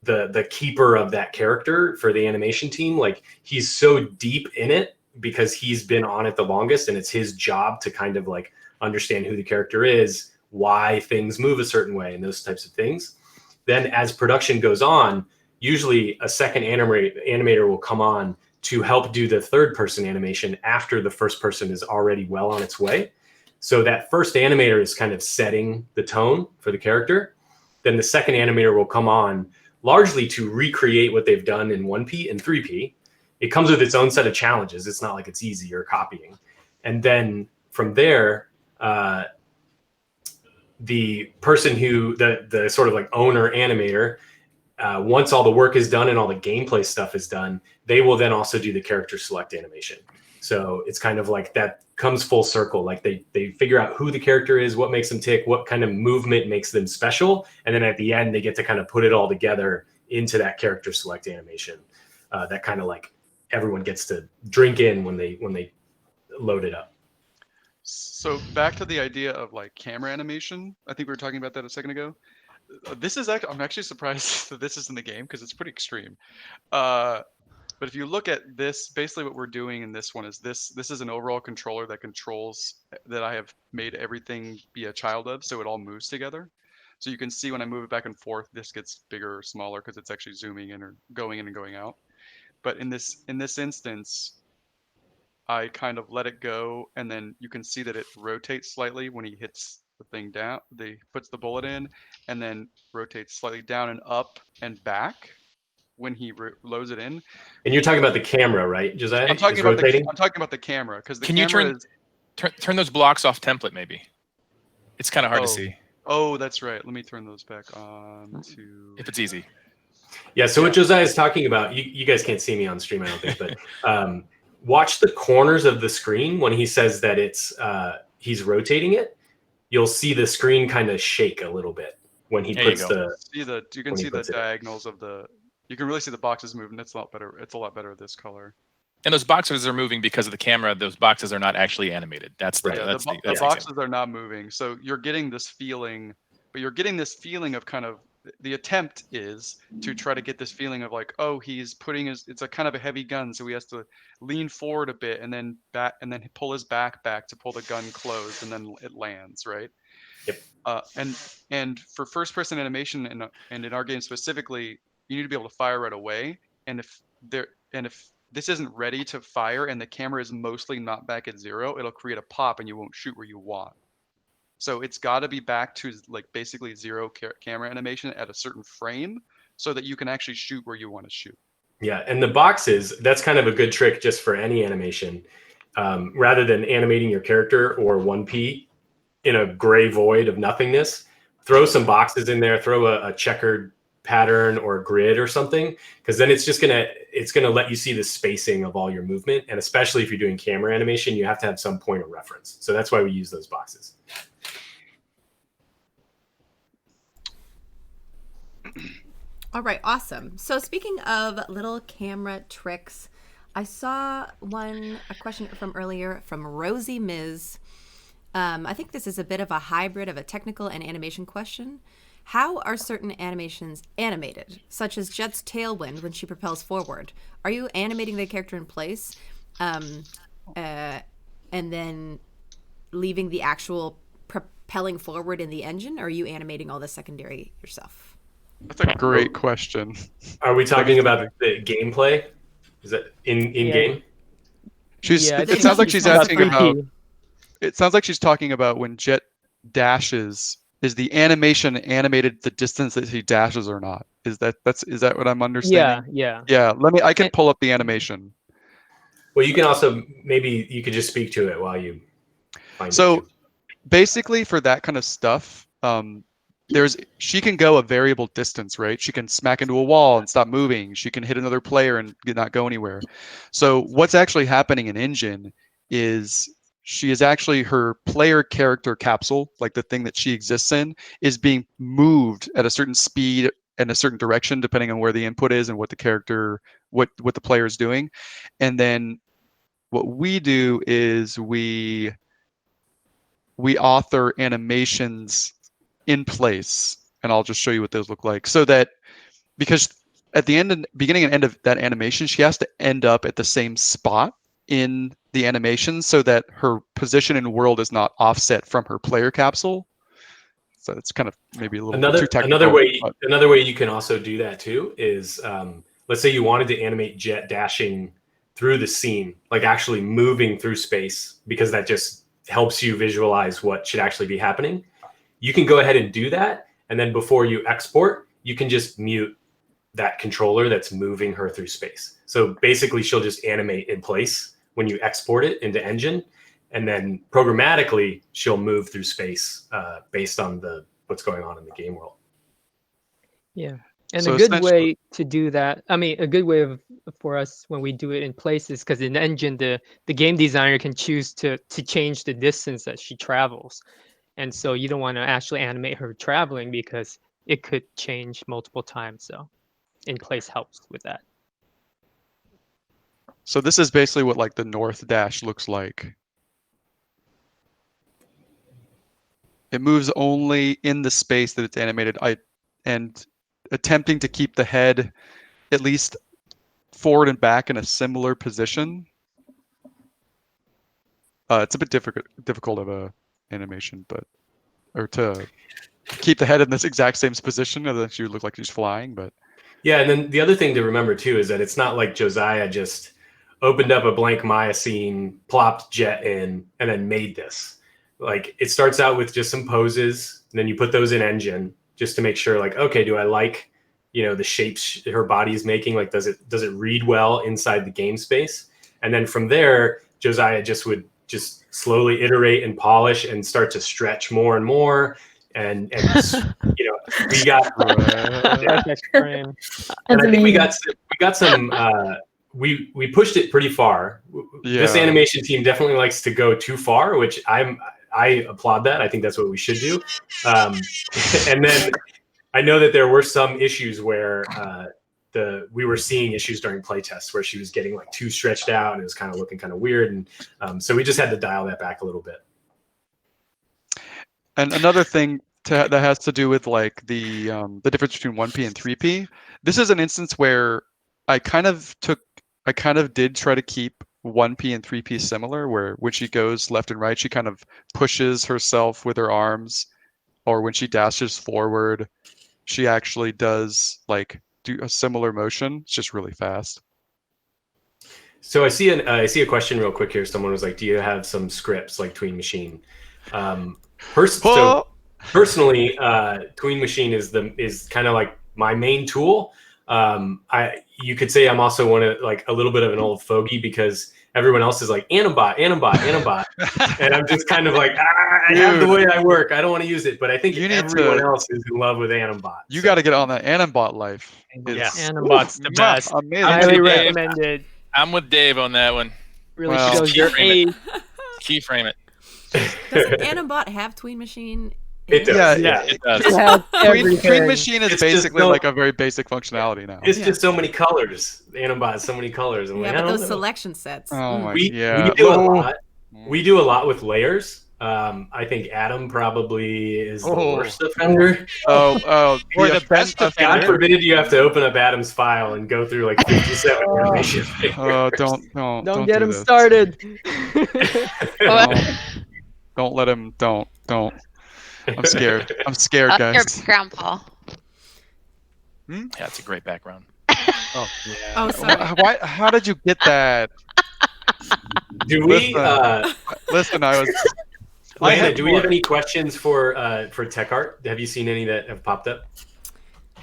the keeper of that character for the animation team. Like, he's so deep in it because he's been on it the longest, and it's his job to kind of like understand who the character is, why things move a certain way, and those types of things. Then as production goes on, usually a second animator will come on to help do the third person animation after the first person is already well on its way. So that first animator is kind of setting the tone for the character. Then the second animator will come on largely to recreate what they've done in 1P and 3P. It comes with its own set of challenges. It's not like it's easy or copying. And then from there, the person the sort of like owner animator, once all the work is done and all the gameplay stuff is done, they will then also do the character select animation. So it's kind of like that comes full circle. Like they figure out who the character is, what makes them tick, what kind of movement makes them special. And then at the end, they get to kind of put it all together into that character select animation. That kind of like everyone gets to drink in when they load it up. So back to the idea of like camera animation. I think we were talking about that a second ago. This is I'm actually surprised that this is in the game because it's pretty extreme. But if you look at this, basically what we're doing in this one is this is an overall controller that controls, that I have made everything be a child of, so it all moves together. So you can see when I move it back and forth, this gets bigger or smaller because it's actually zooming in or going in and going out. But in this instance, I kind of let it go, and then you can see that it rotates slightly when he hits the thing down. He puts the bullet in, and then rotates slightly down and up and back when he loads it in. And you're talking about the camera, right, Josiah? I'm talking about the camera because the camera is. Turn those blocks off template maybe? It's kind of hard to see. Oh, that's right. Let me turn those back on to. If it's easy. Yeah. So what Josiah is talking about, you guys can't see me on stream, I don't think, but watch the corners of the screen when he says that it's he's rotating it. You'll see the screen kind of shake a little bit when he puts the. You can see the diagonals of the. You can really see the boxes moving. It's a lot better. It's a lot better this color. And those boxes are moving because of the camera. Those boxes are not actually animated. That's the, right. The boxes are not moving. So you're getting this feeling, but you're getting this feeling of kind of the attempt is to try to get this feeling of like, oh, he's putting it's a kind of a heavy gun, so he has to lean forward a bit and then back and then pull his back to pull the gun closed, and then it lands, right? Yep. And for first person animation and in our game specifically, you need to be able to fire right away. And if this isn't ready to fire and the camera is mostly not back at 0, it'll create a pop and you won't shoot where you want. So it's got to be back to like basically 0 camera animation at a certain frame so that you can actually shoot where you want to shoot. Yeah, and the boxes, that's kind of a good trick just for any animation. Rather than animating your character or 1P in a gray void of nothingness, throw some boxes in there, throw a checkered pattern or a grid or something, because then it's gonna let you see the spacing of all your movement. And especially if you're doing camera animation, you have to have some point of reference. So that's why we use those boxes. All right, awesome. So speaking of little camera tricks, I saw a question from earlier from Rosie Ms. I think this is a bit of a hybrid of a technical and animation question. How are certain animations animated, such as Jet's tailwind when she propels forward? Are you animating the character in place and then leaving the actual propelling forward in the engine, or are you animating all the secondary yourself? That's a great question. Are we talking about the gameplay? Is that in game? It sounds like she's asking about. It sounds like she's talking about when Jet dashes. is the animation animated the distance that he dashes or not? Is that what I'm understanding? Yeah. Yeah. I can pull up the animation. Well, you can also maybe you could just speak to it while you find it. So Too. basically, for that kind of stuff, she can go a variable distance, right? She can smack into a wall and stop moving. She can hit another player and not go anywhere. So what's actually happening in Engine is her player character capsule, like the thing that she exists in, is being moved at a certain speed in a certain direction, depending on where the input is and what the player is doing. And then what we do is we author animations in place, and I'll just show you what those look like. So that, because at the beginning and end of that animation, she has to end up at the same spot in the animation so that her position in the world is not offset from her player capsule. So it's kind of maybe a little bit too technical. Another way you can also do that too is, let's say you wanted to animate Jet dashing through the scene, like actually moving through space, because that just helps you visualize what should actually be happening. You can go ahead and do that, and then before you export, you can just mute that controller that's moving her through space. So basically, she'll just animate in place when you export it into Engine, and then programmatically, she'll move through space based on what's going on in the game world. Yeah. And So a good way to do that, I mean, a good way for us when we do it in place is because in Engine, the game designer can choose to change the distance that she travels. And so you don't want to actually animate her traveling because it could change multiple times. So in place helps with that. So this is basically what like the north dash looks like. It moves only in the space that it's animated. And attempting to keep the head at least forward and back in a similar position. It's a bit difficult of a animation, or to keep the head in this exact same position, and then she would look like she's flying. But yeah, and then the other thing to remember too is that it's not like Josiah just opened up a blank Maya scene, plopped Jet in, and then made this. Like it starts out with just some poses, and then you put those in Engine just to make sure, like, okay, do I like, the shapes her body is making? Like, does it read well inside the game space? And then from there, Josiah would slowly iterate and polish and start to stretch more and more. And we got and I think we got some we pushed it pretty far. Yeah. This animation team definitely likes to go too far, which I applaud that. I think that's what we should do. And then I know that there were some issues where we were seeing issues during playtests where she was getting like too stretched out and it was kind of looking kind of weird. And so we just had to dial that back a little bit. And another thing that has to do with like the difference between 1P and 3P. This is an instance where I kind of did try to keep 1P and 3P similar, where when she goes left and right, she kind of pushes herself with her arms, or when she dashes forward, she actually does like do a similar motion. It's just really fast. So I see a question real quick here. Someone was like, "Do you have some scripts like Tween Machine?" So personally, Tween Machine is kind of like my main tool. You could say I'm also a little bit of an old fogey because everyone else is like Animbot, and I'm just kind of like, I have the way I work. I don't want to use it, but I think everyone else is in love with Animbot. You got to get on that Animbot life. Yes, Animbot's the best. Amazing. Highly recommended. I'm with Dave on that one. Really shows your age. Keyframe it. Doesn't Animbot have Tween Machine? It does. Yeah, it does. Tween Machine is basically like a very basic functionality now. It's just so many colors. Animbot, so many colors. I'm but those selection sets. Oh my, we do a lot. We do a lot with layers. I think Adam probably is the worst offender. Or the best offender. God forbid you have to open up Adam's file and go through like 57 animations. Oh, don't get do him this. started. Don't let him. Don't. I'm scared. I'm scared, Up guys. your grandpa. Yeah, it's a great background. Oh, yeah. Oh, sorry. How did you get that? Do we? Listen, Lana, do we have any questions for tech art? Have you seen any that have popped up?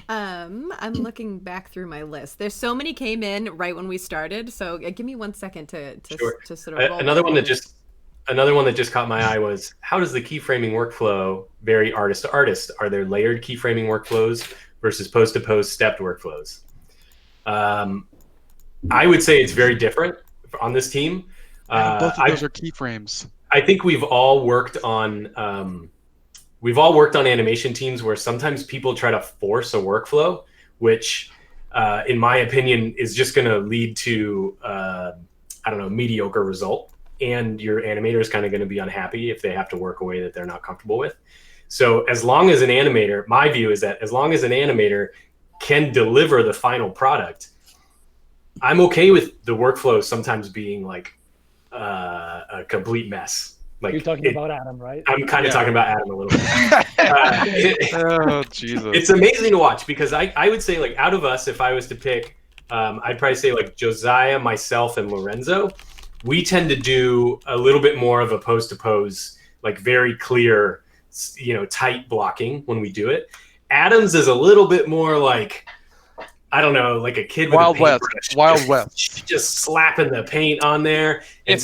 I'm looking back through my list. There's so many came in right when we started. So give me 1 second to sort of roll Another one through. that just caught my eye was, how does the keyframing workflow vary artist to artist? Are there layered keyframing workflows versus post to post stepped workflows? I would say it's very different on this team. Both of those are keyframes. I think we've all worked on animation teams where sometimes people try to force a workflow, which in my opinion is just going to lead to mediocre result, and your animator is kind of going to be unhappy if they have to work a way that they're not comfortable with. So as long as an animator, my view is that as long as an animator can deliver the final product, I'm okay with the workflow sometimes being like a complete mess. Like, you're talking about Adam, right? I'm kind of talking about Adam a little bit. Oh, Jesus. It's amazing to watch because I would say, like, out of us, if I was to pick, I'd probably say like Josiah, myself, and Lorenzo. We tend to do a little bit more of a pose to pose, like very clear, tight blocking when we do it. Adam's is a little bit more like, I don't know, like a kid with Wild a West. paintbrush, Wild West. just slapping the paint on there. And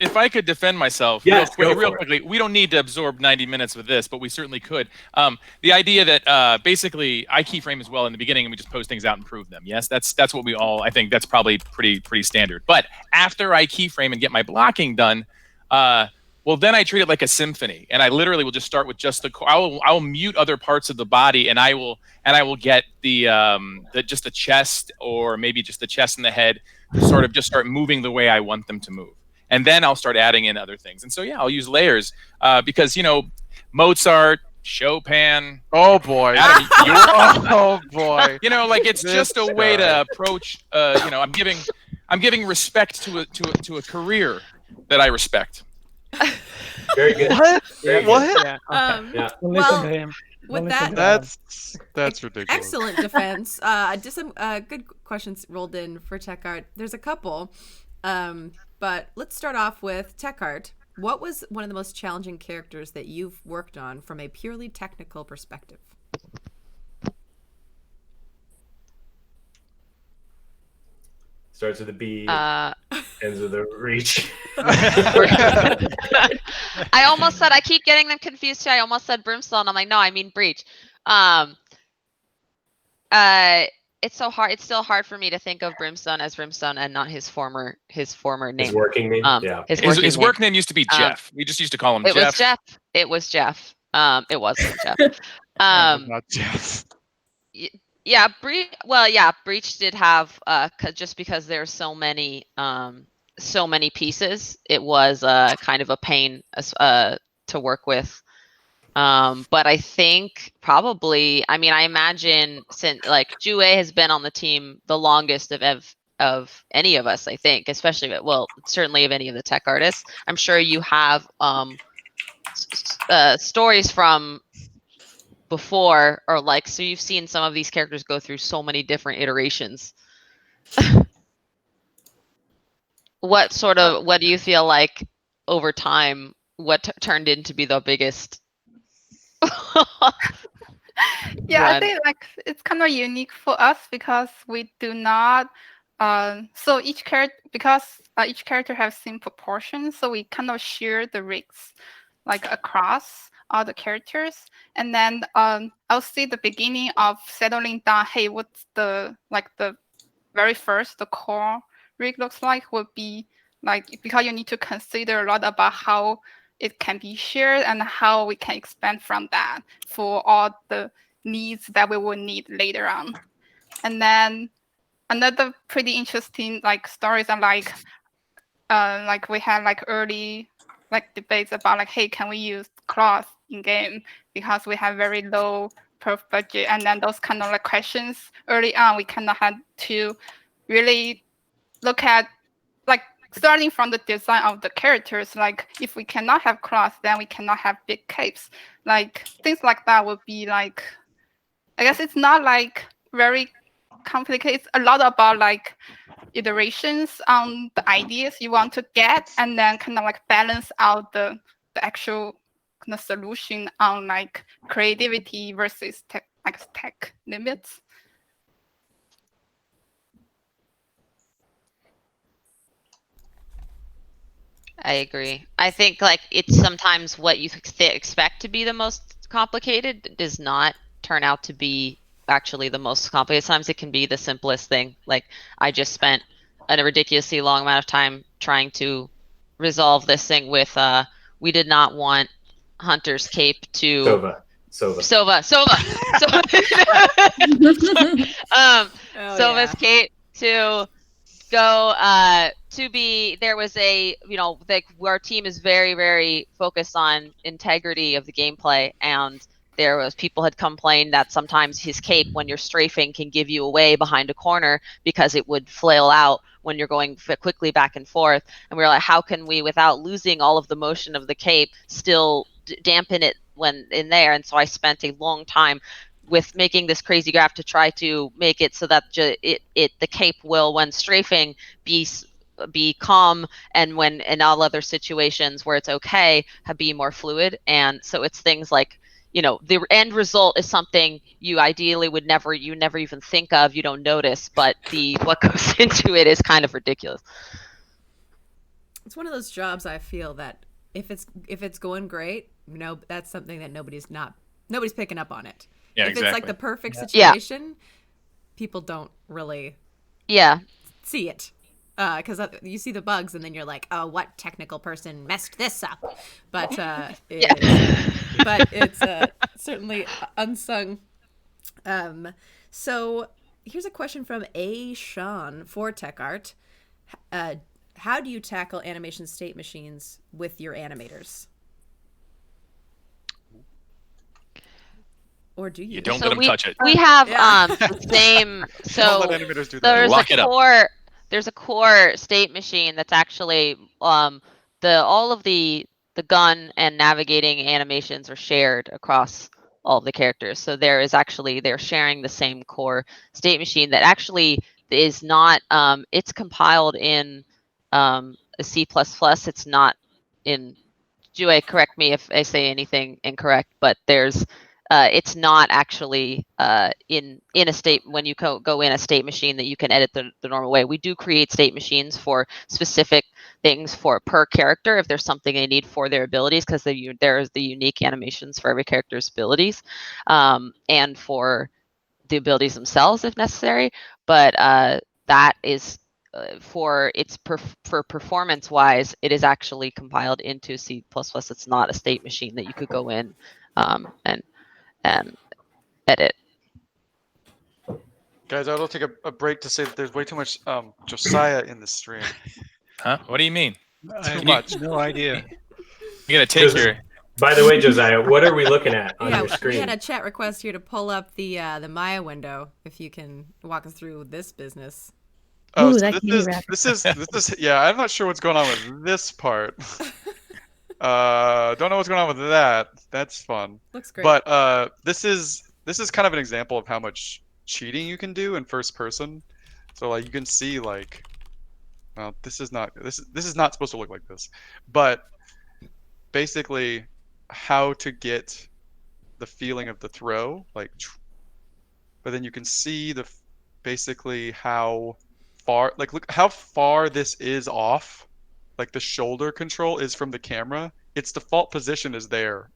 If I could defend myself Yes, real quickly, we don't need to absorb 90 minutes with this, but we certainly could. The idea that basically I keyframe as well in the beginning and we just post things out and prove them. Yes, that's what we all, I think that's probably pretty standard. But after I keyframe and get my blocking done, well, then I treat it like a symphony, and I literally will just start with just the core. I will mute other parts of the body, and I will get just the chest, or maybe just the chest and the head, to sort of just start moving the way I want them to move, and then I'll start adding in other things. And so yeah, I'll use layers because Mozart, Chopin. Oh boy. Oh boy. Like it's just a way to approach. I'm giving respect to a career that I respect. Very good. What? Very What? Good. Yeah. Well, Listen to him. with that, That's ridiculous. excellent defense. Just some good questions rolled in for tech art. There's a couple, but let's start off with tech art. What was one of the most challenging characters that you've worked on from a purely technical perspective? Starts with a B, ends with a reach. I almost said, I keep getting them confused too. I almost said brimstone. I'm like, no, I mean breach. It's so hard. It's still hard for me to think of brimstone as brimstone and not his former name. His working name. Yeah. His work name used to be Jeff. We just used to call him Jeff. It was Jeff. It wasn't Jeff. Not Jeff. Yeah, Breach did have just because there's so many pieces, it was kind of a pain to work with. But I think probably, I imagine since like Jue has been on the team the longest of any of us, I think, especially certainly of any of the tech artists. I'm sure you have stories from before, or like, so you've seen some of these characters go through so many different iterations. What do you feel like over time, what turned into be the biggest? Yeah, I think like it's kind of unique for us because we do not so each character has same proportions, so we kind of share the rigs like across all the characters, and then I'll see the beginning of settling down, hey, what's the very first, the core rig looks like, would be like, because you need to consider a lot about how it can be shared and how we can expand from that for all the needs that we will need later on. And then another pretty interesting like stories are like we had like early like debates about like, hey, can we use cloth in game because we have very low perf budget, and then those kind of like questions early on we kind of had to really look at, like, starting from the design of the characters, like if we cannot have cloth, then we cannot have big capes, like things like that would be like, I guess it's not like very complicated. It's a lot about like iterations on the ideas you want to get, and then kind of like balance out the the actual kind of solution on like creativity versus tech limits. I agree. I think like it's sometimes what you expect to be the most complicated does not turn out to be actually the most complicated. Sometimes it can be the simplest thing. Like I just spent a ridiculously long amount of time trying to resolve this thing with we did not want Hunter's cape to Sova. Sova's cape to go to be, there was a, you know, like our team is very, very focused on integrity of the gameplay, and there was people had complained that sometimes his cape when you're strafing can give you away behind a corner because it would flail out when you're going quickly back and forth. And we were like, how can we, without losing all of the motion of the cape, still dampen it when in there? And so I spent a long time with making this crazy graph to try to make it so that the cape will, when strafing, be calm, and when in all other situations where it's okay, be more fluid. And so it's things like, you know, the end result is something you ideally would never even think of, you don't notice, but what goes into it is kind of ridiculous. It's one of those jobs I feel that if it's going great, you know, that's something that nobody's picking up on it. Yeah, if it's like the perfect Yeah. situation, people don't really see it. Because you see the bugs and then you're like, oh, what technical person messed this up? But it's certainly unsung. So here's a question from A. Sean for Tech Art. How do you tackle animation state machines with your animators? Or do you? You don't let them touch it. We have the same. So Don't let animators do that. There's a core state machine that's actually all of the gun and navigating animations are shared across all of the characters. So they're sharing the same core state machine that actually is not. It's compiled in a C++. It's not in. Jue, correct me if I say anything incorrect, but there's. It's not actually in a state, when you go in a state machine, that you can edit the normal way. We do create state machines for specific things per character if there's something they need for their abilities, because there's the unique animations for every character's abilities, and for the abilities themselves if necessary. But that is for performance wise, it is actually compiled into C++. It's not a state machine that you could go in and edit. Guys, I will take a break to say that there's way too much Josiah in the stream. Huh? What do you mean? Too much. No idea. You gotta take your. By the way, Josiah, what are we looking at on your screen? We had a chat request here to pull up the Maya window. If you can walk us through this business. Oh, so this is yeah. I'm not sure what's going on with this part. Don't know what's going on with that. That's fun. Looks great. But this is kind of an example of how much cheating you can do in first person. So like you can see like, well, this is not supposed to look like this, but basically how to get the feeling of the throw, like, but then you can see basically how far, like look how far this is off. Like the shoulder control is from the camera. Its default position is there.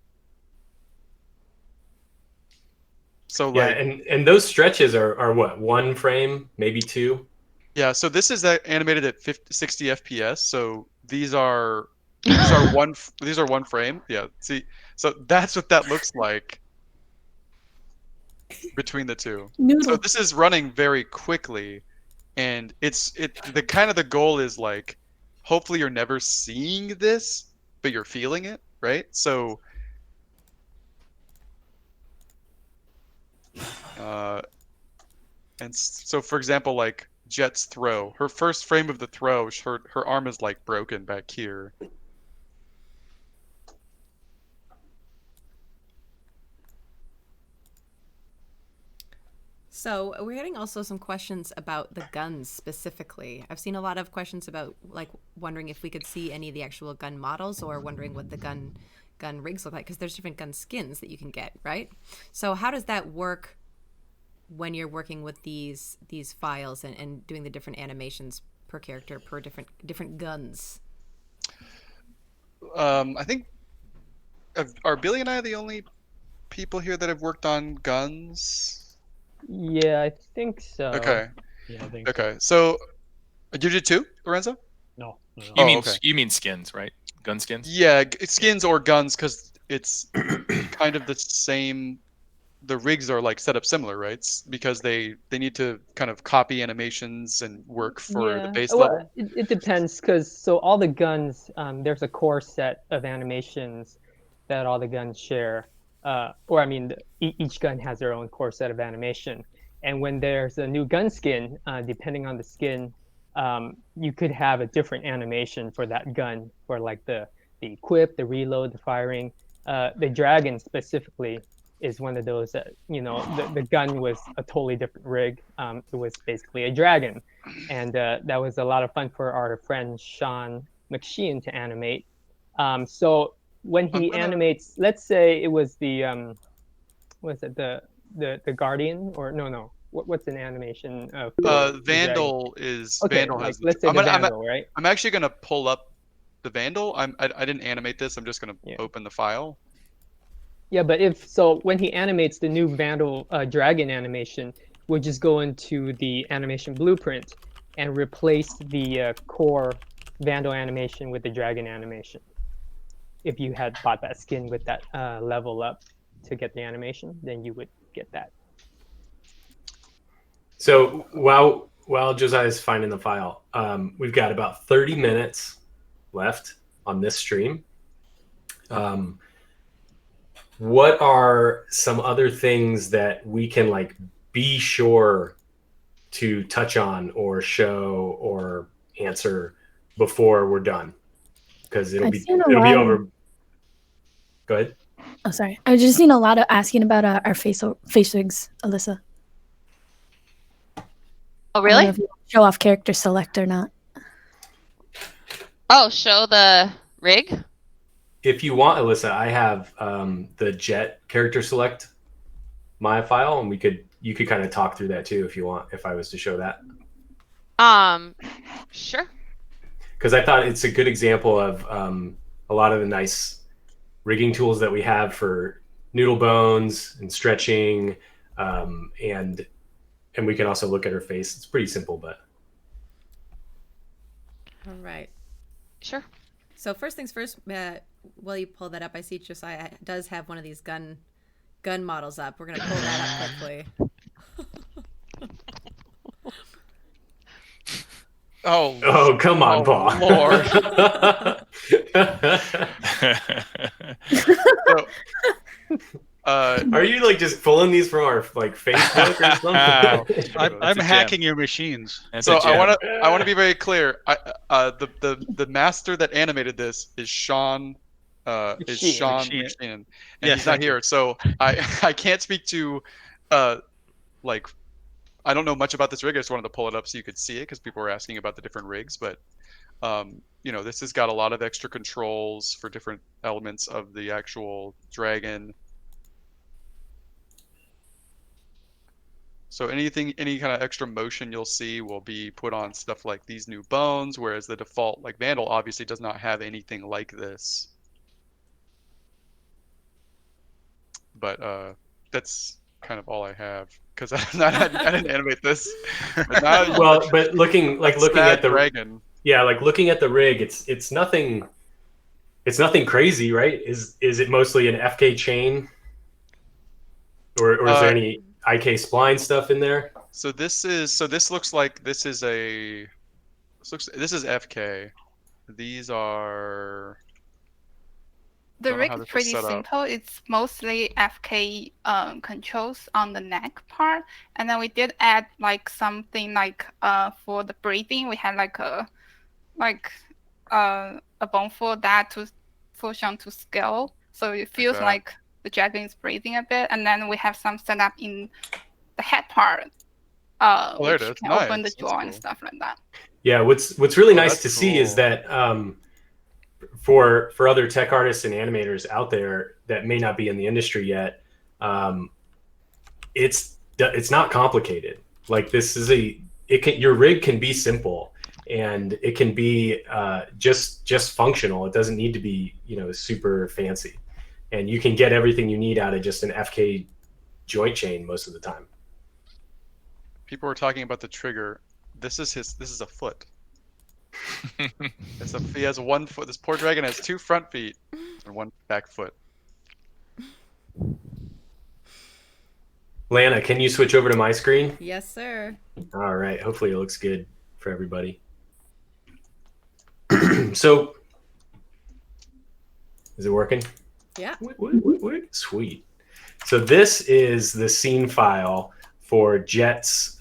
So yeah, like, and those stretches are what, 1 frame, maybe 2? Yeah, so this is animated at 60 FPS. So these are one frame. Yeah, see, so that's what that looks like between the two. So this is running very quickly, and the goal is like, hopefully you're never seeing this, but you're feeling it, right? So and so for example, like Jet's throw, her first frame of the throw, her arm is like broken back here. So we're getting also some questions about the guns specifically. I've seen a lot of questions about like wondering if we could see any of the actual gun models, or wondering what the gun rigs look like, because there's different gun skins that you can get, right? So how does that work when you're working with these files and doing the different animations per character per different guns? I think are Billy and I the only people here that have worked on guns? Yeah, I think so. Okay. Yeah, I think Okay. So you did too, Lorenzo? No. You mean skins, right? Gun skins? Yeah, skins or guns, because it's kind of the same. The rigs are like set up similar, right? Because they need to kind of copy animations and work for the base level. It depends, because so all the guns, there's a core set of animations that all the guns share. Or I mean, each gun has their own core set of animation. And when there's a new gun skin, depending on the skin, you could have a different animation for that gun, for like the equip, the reload, the firing. The dragon specifically is one of those that, you know, the gun was a totally different rig. It was basically a dragon. And that was a lot of fun for our friend Sean McSheen to animate. So when he animates, let's say it was the was it the Guardian, or no, what's an animation of Vandal is okay, Vandal has let's say the Vandal, right? I'm actually gonna pull up the Vandal. I didn't animate this. I'm just gonna open the file. Yeah, but when he animates the new Vandal dragon animation, we'll just go into the animation blueprint and replace the core Vandal animation with the dragon animation. If you had bought that skin with that level up to get the animation, then you would get that. So while Josiah's finding the file, we've got about 30 minutes left on this stream. What are some other things that we can like be sure to touch on or show or answer before we're done? Because it'll be over. Go ahead. Oh, sorry. I've just seen a lot of asking about our face rigs, Alyssa. Oh, I really? don't know if you show off character select or not. Oh, show the rig? If you want, Alyssa, I have the Jet character select my file, and you could kind of talk through that too if you want, if I was to show that. Sure. Because I thought it's a good example of a lot of the nice rigging tools that we have for noodle bones and stretching, and we can also look at her face. It's pretty simple, but. All right. Sure. So first things first, while you pull that up, I see Josiah does have one of these gun models up. We're going to pull that up quickly. Oh, come on, Paul. Lord. Are you like just pulling these from our like Facebook or something? I'm hacking your machines. So I want to be very clear. The master that animated this is Sean. McSheen, and he's not here, so I can't speak to like I don't know much about this rig. I just wanted to pull it up so you could see it because people were asking about the different rigs. But you know, this has got a lot of extra controls for different elements of the actual dragon. So any kind of extra motion you'll see will be put on stuff like these new bones, whereas the default, like Vandal, obviously does not have anything like this. But that's kind of all I have because I didn't animate this. But looking at the dragon. Yeah, like looking at the rig, it's nothing crazy, right? Is it mostly an FK chain, or is there any IK spline stuff in there? So this looks like this is FK. These are. The rig is pretty simple. It's mostly FK controls on the neck part, and then we did add like something like for the breathing. We had like a bone for that to push on to scale, so it feels like the dragon is breathing a bit. And then we have some setup in the head part, Oh, there which it is. can open the Nice. jaw and stuff like that. Yeah, what's really nice that's to see is cool. that for other tech artists and animators out there that may not be in the industry yet, it's not complicated. Like this is your rig can be simple, and it can be just functional. It doesn't need to be super fancy, and you can get everything you need out of just an FK joint chain most of the time. People were talking about the trigger. This is a foot. He has 1 foot. This poor dragon has 2 front feet and 1 back foot. Lana, can you switch over to my screen? Yes, sir. All right. Hopefully it looks good for everybody. So, is it working? Yeah. Sweet. So this is the scene file for Jet's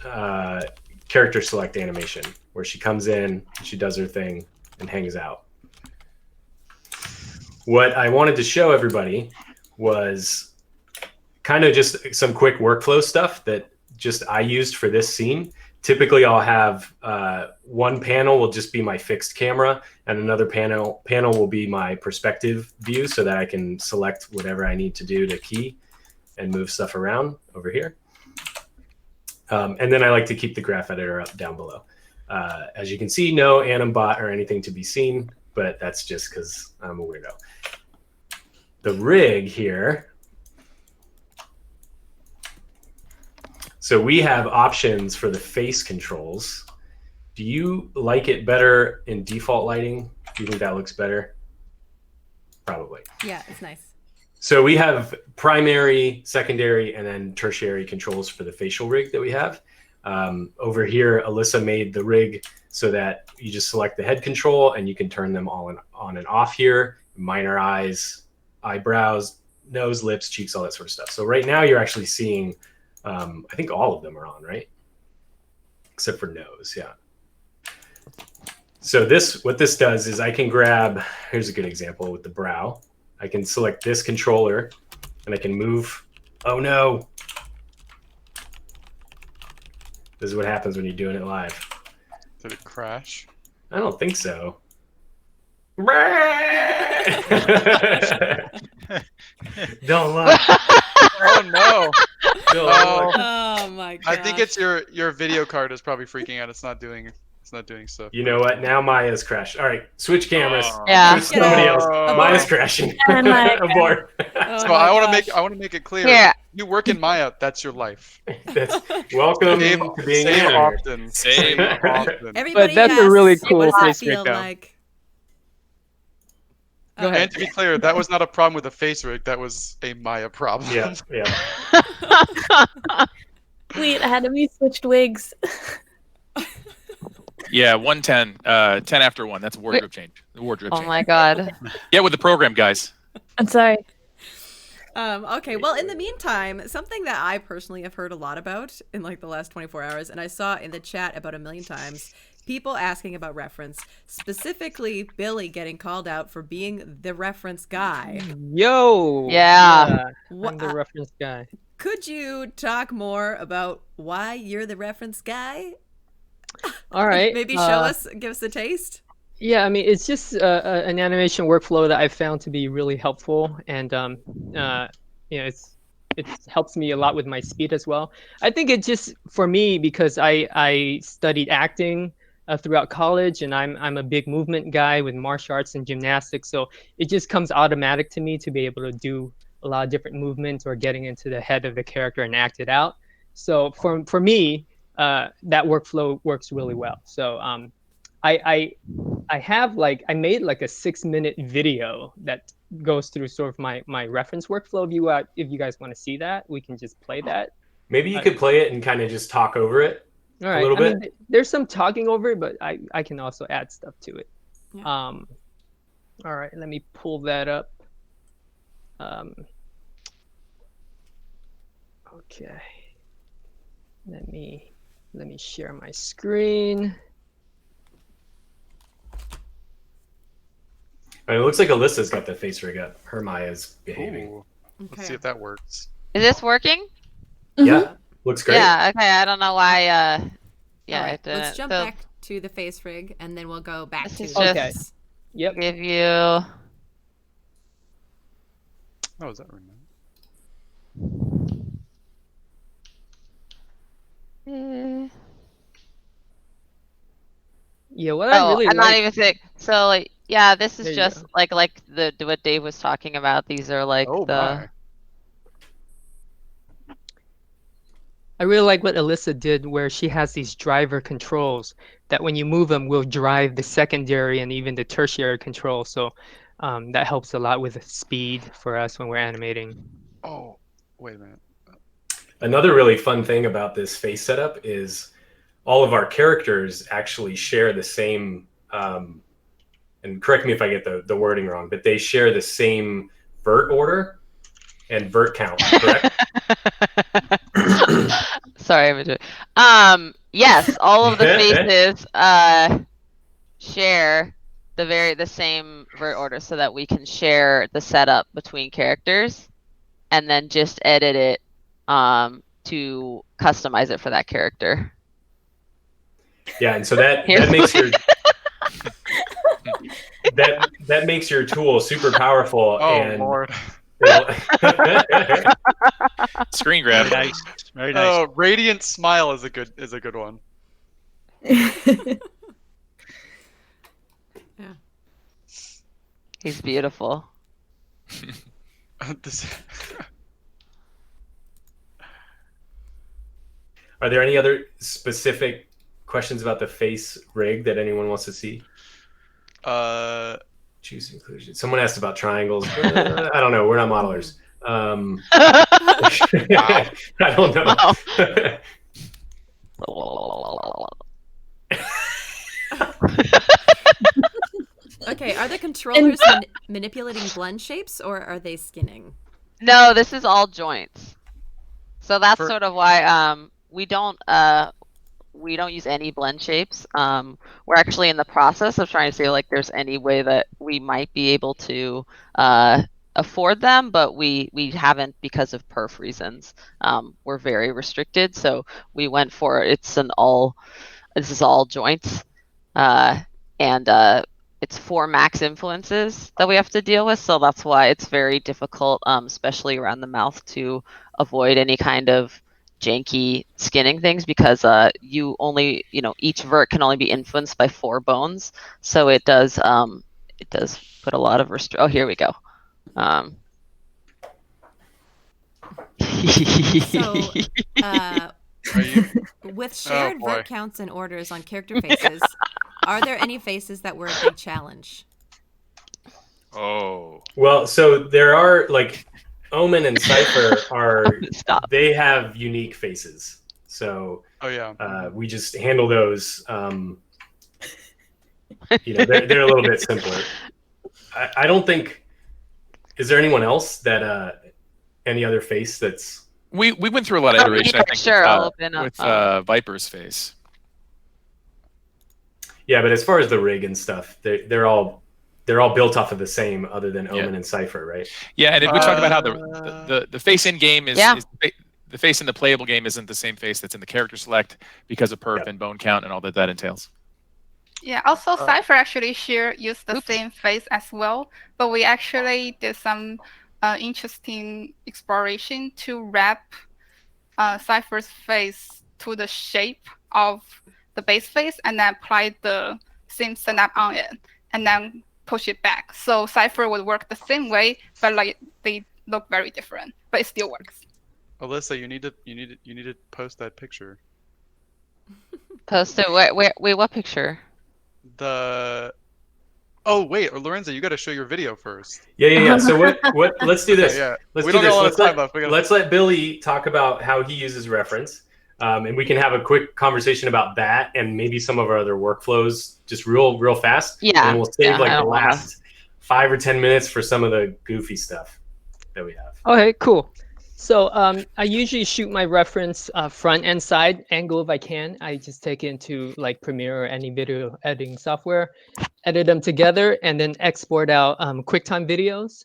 character select animation, where she comes in, she does her thing, and hangs out. What I wanted to show everybody was kind of just some quick workflow stuff that just I used for this scene. Typically, I'll have one panel will just be my fixed camera, and another panel will be my perspective view, so that I can select whatever I need to do to key and move stuff around over here. And then I like to keep the graph editor up down below. As you can see, no anim bot or anything to be seen, but that's just because I'm a weirdo. The rig here. So we have options for the face controls. Do you like it better in default lighting? Do you think that looks better? Probably. Yeah, it's nice. So we have primary, secondary, and then tertiary controls for the facial rig that we have. Over here, Alyssa made the rig so that you just select the head control and you can turn them all on and off here. Minor eyes, eyebrows, nose, lips, cheeks, all that sort of stuff. So right now you're actually seeing, I think all of them are on, right? Except for nose, yeah. So what this does is I can grab, here's a good example with the brow. I can select this controller and I can move. Oh no. This is what happens when you're doing it live. Did it crash? I don't think so. Don't look. Oh no. Oh my god. I think it's your video card is probably freaking out. It's not doing stuff. You know what? Now Maya's crashed. All right, switch cameras. Yeah. Switch somebody else. Maya's crashing. Abort. So I want to make it clear. Yeah. You work in Maya. That's your life. Welcome to being save here. often. Save often. Everybody But that's a asks, really cool what does face it feel breakdown. like? Go ahead. And to be clear, that was not a problem with the face rig. That was a Maya problem. Yeah, yeah. Wait, I had to be switched wigs. Yeah, 110. 10 after 1. That's a wardrobe change. The wardrobe Oh change. my god. Get with the program, guys. I'm sorry. Okay, well, in the meantime, something that I personally have heard a lot about in like the last 24 hours, and I saw in the chat about 1,000,000 times, people asking about reference, specifically Billy getting called out for being the reference guy. Yo. Yeah. I'm the reference guy. Could you talk more about why you're the reference guy? All right. Maybe give us a taste. Yeah, I mean, it's just an animation workflow that I found to be really helpful, and it helps me a lot with my speed as well. I think it just for me because I studied acting throughout college, and I'm a big movement guy with martial arts and gymnastics, so it just comes automatic to me to be able to do a lot of different movements or getting into the head of the character and act it out. So for me, that workflow works really well. So I made like a 6-minute video that goes through sort of my reference workflow. If you guys want to see that, we can just play that. Maybe you could play it and kind of just talk over it All right. a little bit. I mean, there's some talking over it, but I can also add stuff to it. Yeah. All right, let me pull that up. Okay. Let me share my screen. I mean, it looks like Alyssa's got the face rig up. Her Maya's behaving. Ooh. Let's see if that works. Is this working? Yeah. Looks great. Yeah. Okay. I don't know why. Yeah. All right, it didn't. let's jump So back to the face rig, and then we'll go back this to is the just Okay. Yep. give you. Oh, is that remote? Yeah, what I really I'm not like. even saying. So like, yeah, this is There you just go. like the what Dave was talking about. These are like Oh the. my. I really like what Alyssa did, where she has these driver controls that when you move them will drive the secondary and even the tertiary control. So that helps a lot with the speed for us when we're animating. Oh, wait a minute. Another really fun thing about this face setup is all of our characters actually share the same, and correct me if I get the wording wrong, but they share the same vert order and vert count, correct? Sorry, yes, all of the faces share the same vert order so that we can share the setup between characters and then just edit it to customize it for that character. Yeah, and so that makes your that makes your tool super powerful. Oh and Lord. Screen grab. Very nice. Very nice. Oh, radiant smile is a good one. Yeah. He's beautiful. Are there any other specific questions about the face rig that anyone wants to see? Choose inclusion. Someone asked about triangles. I don't know. We're not modelers. I don't know. Okay, are the controllers manipulating blend shapes, or are they skinning? No, this is all joints. So that's sort of why we don't use any blend shapes. We're actually in the process of trying to see like there's any way that we might be able to afford them, but we haven't because of perf reasons. We're very restricted, so we went for this is all joints, and it's 4 max influences that we have to deal with, so that's why it's very difficult, especially around the mouth, to avoid any kind of janky skinning things, because you only, each vert can only be influenced by 4 bones, so it does put a lot of oh, here we go. So, with shared vert counts and orders on character faces, are there any faces that were a big challenge? Oh. Well, so there are like Omen and Cypher they have unique faces. So we just handle those. They're a little bit simpler. I don't think. Is there anyone else that any other face that's? We went through a lot of iteration. I think sure, I'll open up. with Viper's face. Yeah, but as far as the rig and stuff, they're all built off of the same, other than Omen and Cypher, right? Yeah, and did we talk about how the face in game is the face in the playable game isn't the same face that's in the character select because of perf and bone count and all that entails. Yeah, also Cypher actually use the same face as well, but we actually did some interesting exploration to wrap Cypher's face to the shape of the base face and then apply the same setup on it and then push it back. So Cypher would work the same way, but like they look very different, but it still works. Alyssa, you need to post that picture. Post it. Wait, what picture? Oh wait, Lorenzo, you got to show your video first. Yeah. So what? Let's do this. Yeah. Let's do this. Let's let Billy talk about how he uses reference, and we can have a quick conversation about that and maybe some of our other workflows, just real fast. Yeah. And we'll save the last 5 or 10 minutes for some of the goofy stuff that we have. Okay, cool. So I usually shoot my reference front and side angle if I can. I just take it into like Premiere or any video editing software, edit them together, and then export out QuickTime videos.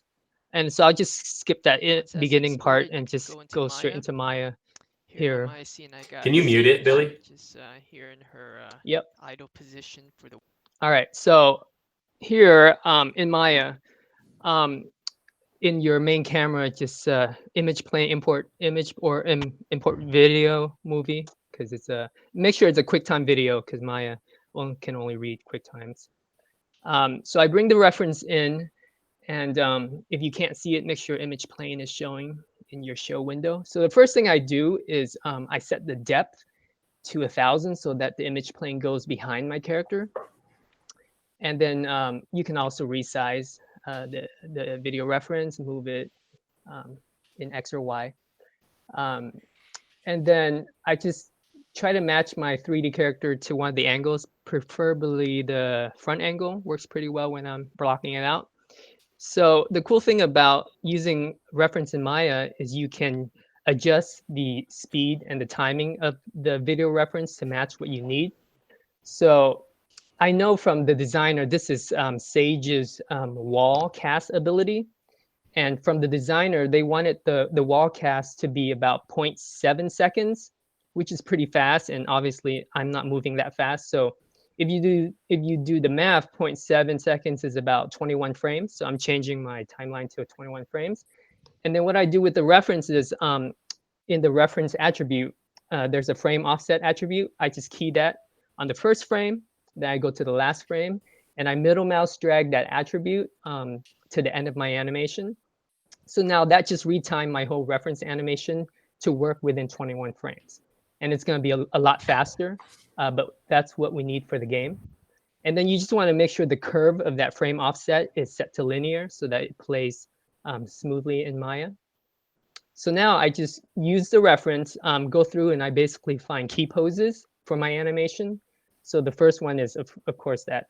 And so I'll just skip that beginning part and just go straight into Maya. here. Can you mute it, Billy? Just here in her yep. idle position for the. All right, so here in Maya, in your main camera, just image plane, import image or import video movie, because it's make sure it's a QuickTime video, because Maya can only read QuickTimes. So I bring the reference in, and if you can't see it, make sure image plane is showing in your show window. So the first thing I do is I set the depth to 1000 so that the image plane goes behind my character. And then you can also resize the video reference, move it in X or Y. And then I just try to match my 3D character to one of the angles, preferably the front angle. Works pretty well when I'm blocking it out. So the cool thing about using reference in Maya is you can adjust the speed and the timing of the video reference to match what you need. So I know from the designer, this is Sage's wall cast ability. And from the designer, they wanted the wall cast to be about 0.7 seconds, which is pretty fast. And obviously, I'm not moving that fast. So if you do the math, 0.7 seconds is about 21 frames. So I'm changing my timeline to 21 frames. And then what I do with the reference is in the reference attribute, there's a frame offset attribute. I just key that on the first frame. Then I go to the last frame, and I middle mouse drag that attribute to the end of my animation. So now that just retimed my whole reference animation to work within 21 frames. And it's going to be a lot faster, but that's what we need for the game. And then you just want to make sure the curve of that frame offset is set to linear so that it plays smoothly in Maya. So now I just use the reference, go through, and I basically find key poses for my animation. So the first one is, of course, that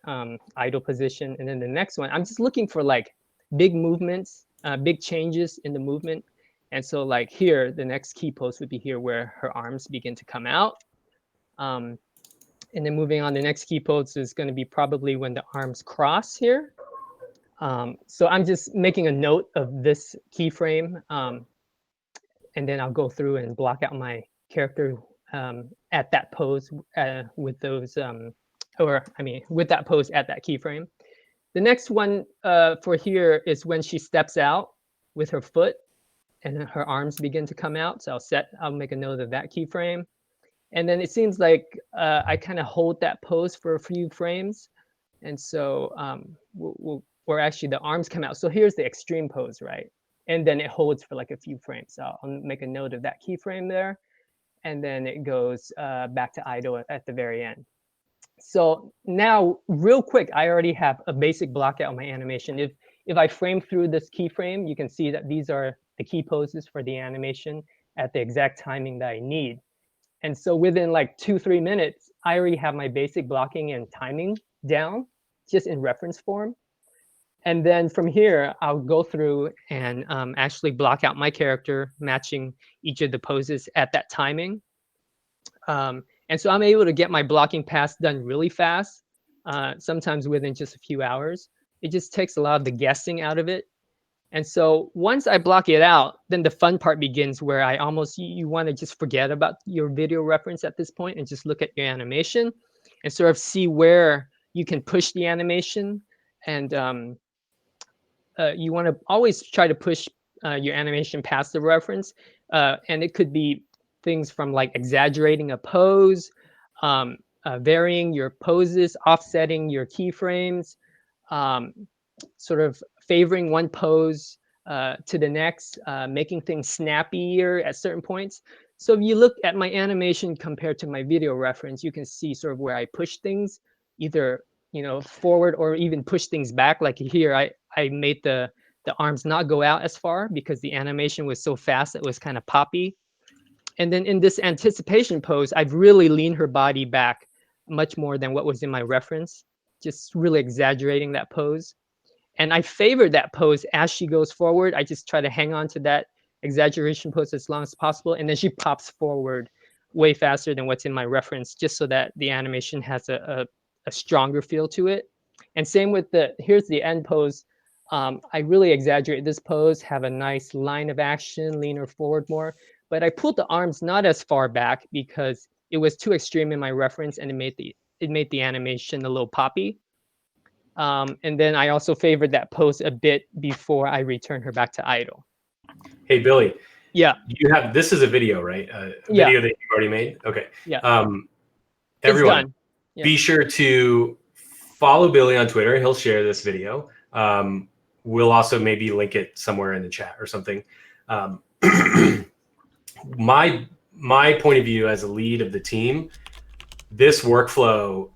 idle position. And then the next one, I'm just looking for like big movements, big changes in the movement. And so like here, the next key pose would be here where her arms begin to come out. And then moving on, the next key pose is going to be probably when the arms cross here. So I'm just making a note of this keyframe. And then I'll go through and block out my character at that pose with those, with that pose at that keyframe. The next one for here is when she steps out with her foot and her arms begin to come out. So I'll make a note of that keyframe. And then it seems like I kind of hold that pose for a few frames. And so or actually the arms come out. So here's the extreme pose, right? And then it holds for like a few frames. So I'll make a note of that keyframe there. And then it goes back to idle at the very end. So now, real quick, I already have a basic block out of my animation. If I frame through this keyframe, you can see that these are the key poses for the animation at the exact timing that I need. And so within like 2-3 minutes, I already have my basic blocking and timing down, just in reference form. And then from here, I'll go through and actually block out my character, matching each of the poses at that timing. And so I'm able to get my blocking pass done really fast, sometimes within just a few hours. It just takes a lot of the guessing out of it. And so once I block it out, then the fun part begins where you want to just forget about your video reference at this point and just look at your animation and sort of see where you can push the animation. And you want to always try to push your animation past the reference. And it could be things from like exaggerating a pose, varying your poses, offsetting your keyframes, sort of favoring one pose to the next, making things snappier at certain points. So if you look at my animation compared to my video reference, you can see sort of where I push things either forward or even push things back. Like here, I made the arms not go out as far because the animation was so fast it was kind of poppy. And then in this anticipation pose, I've really leaned her body back much more than what was in my reference, just really exaggerating that pose. And I favor that pose as she goes forward. I just try to hang on to that exaggeration pose as long as possible. And then she pops forward way faster than what's in my reference, just so that the animation has a stronger feel to it. And same with here's the end pose. I really exaggerate this pose, have a nice line of action, leaner forward more, but I pulled the arms not as far back because it was too extreme in my reference, and it made the animation a little poppy. And then I also favored that pose a bit before I return her back to idle. Hey, Billy. Yeah. This is a video, right? A Yeah. video that you've already made? Okay. Yeah. Everyone, done. Yeah. be sure to follow Billy on Twitter. He'll share this video. We'll also maybe link it somewhere in the chat or something. My point of view as a lead of the team, this workflow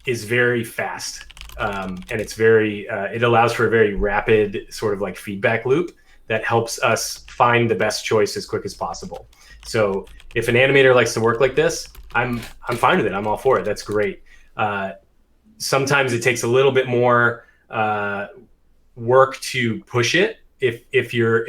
is very fast. And it's very, it allows for a very rapid sort of like feedback loop that helps us find the best choice as quick as possible. So if an animator likes to work like this, I'm fine with it. I'm all for it. That's great. Sometimes it takes a little bit more work to push it. If you're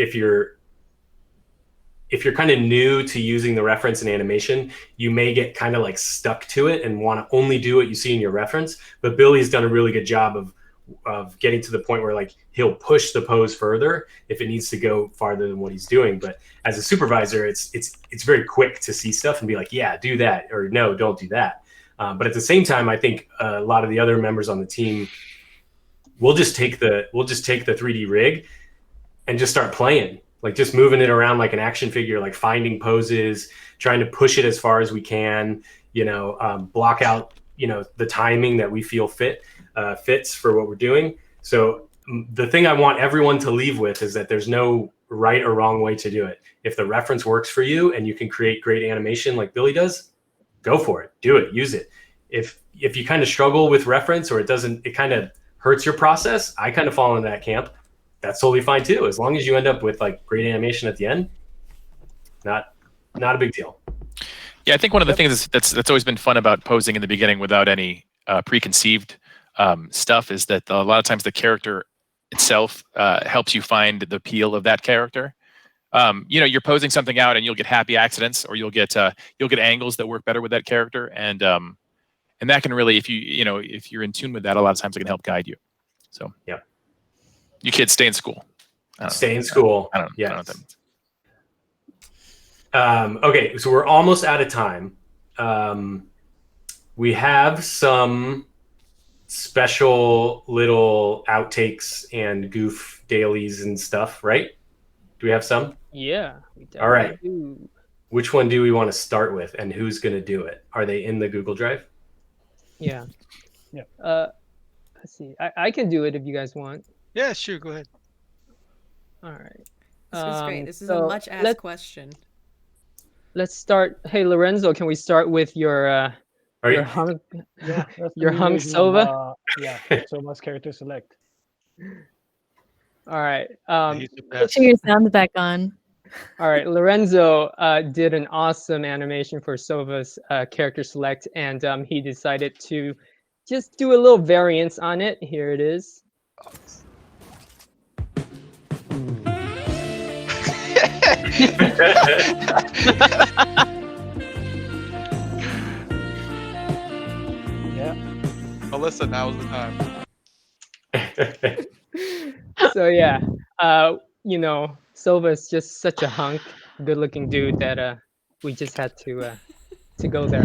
kind of new to using the reference in animation, you may get kind of like stuck to it and want to only do what you see in your reference. But Billy's done a really good job of getting to the point where like he'll push the pose further if it needs to go farther than what he's doing. But as a supervisor, it's very quick to see stuff and be like, yeah, do that, or no, don't do that. But at the same time, I think a lot of the other members on the team we'll just take the 3D rig and just start playing, like just moving it around like an action figure, like finding poses, trying to push it as far as we can, block out, the timing that we feel fits for what we're doing. So the thing I want everyone to leave with is that there's no right or wrong way to do it. If the reference works for you and you can create great animation like Billy does, go for it, do it, use it. If you kind of struggle with reference or it kind of hurts your process, I kind of fall into that camp. That's totally fine too. As long as you end up with like great animation at the end, not a big deal. Yeah, I think one of the things that's always been fun about posing in the beginning without any preconceived stuff is that a lot of times the character itself helps you find the appeal of that character. You're posing something out and you'll get happy accidents, or you'll get angles that work better with that character, and that can really, if you're in tune with that, a lot of times it can help guide you. So yeah, you kids stay in school. Stay in school. I don't know what that means. Okay, so we're almost out of time. We have some special little outtakes and goof dailies and stuff, right? Do we have some? Yeah. All right. Do. Which one do we want to start with, and who's going to do it? Are they in the Google Drive? Yeah. Yeah. Let's see. I can do it if you guys want. Yeah, sure. Go ahead. All right. This is great. This is a much asked question. Let's start. Hey, Lorenzo, can we start with your hunk? Yeah, your hunk Sova? Yeah, Sova's character select. All right. Make sure your sound's back on. All right. Lorenzo did an awesome animation for Sova's character select, and he decided to just do a little variance on it. Here it is. Yeah. Alyssa, now's the time. So yeah, Silva is just such a hunk, good-looking dude that we just had to go there.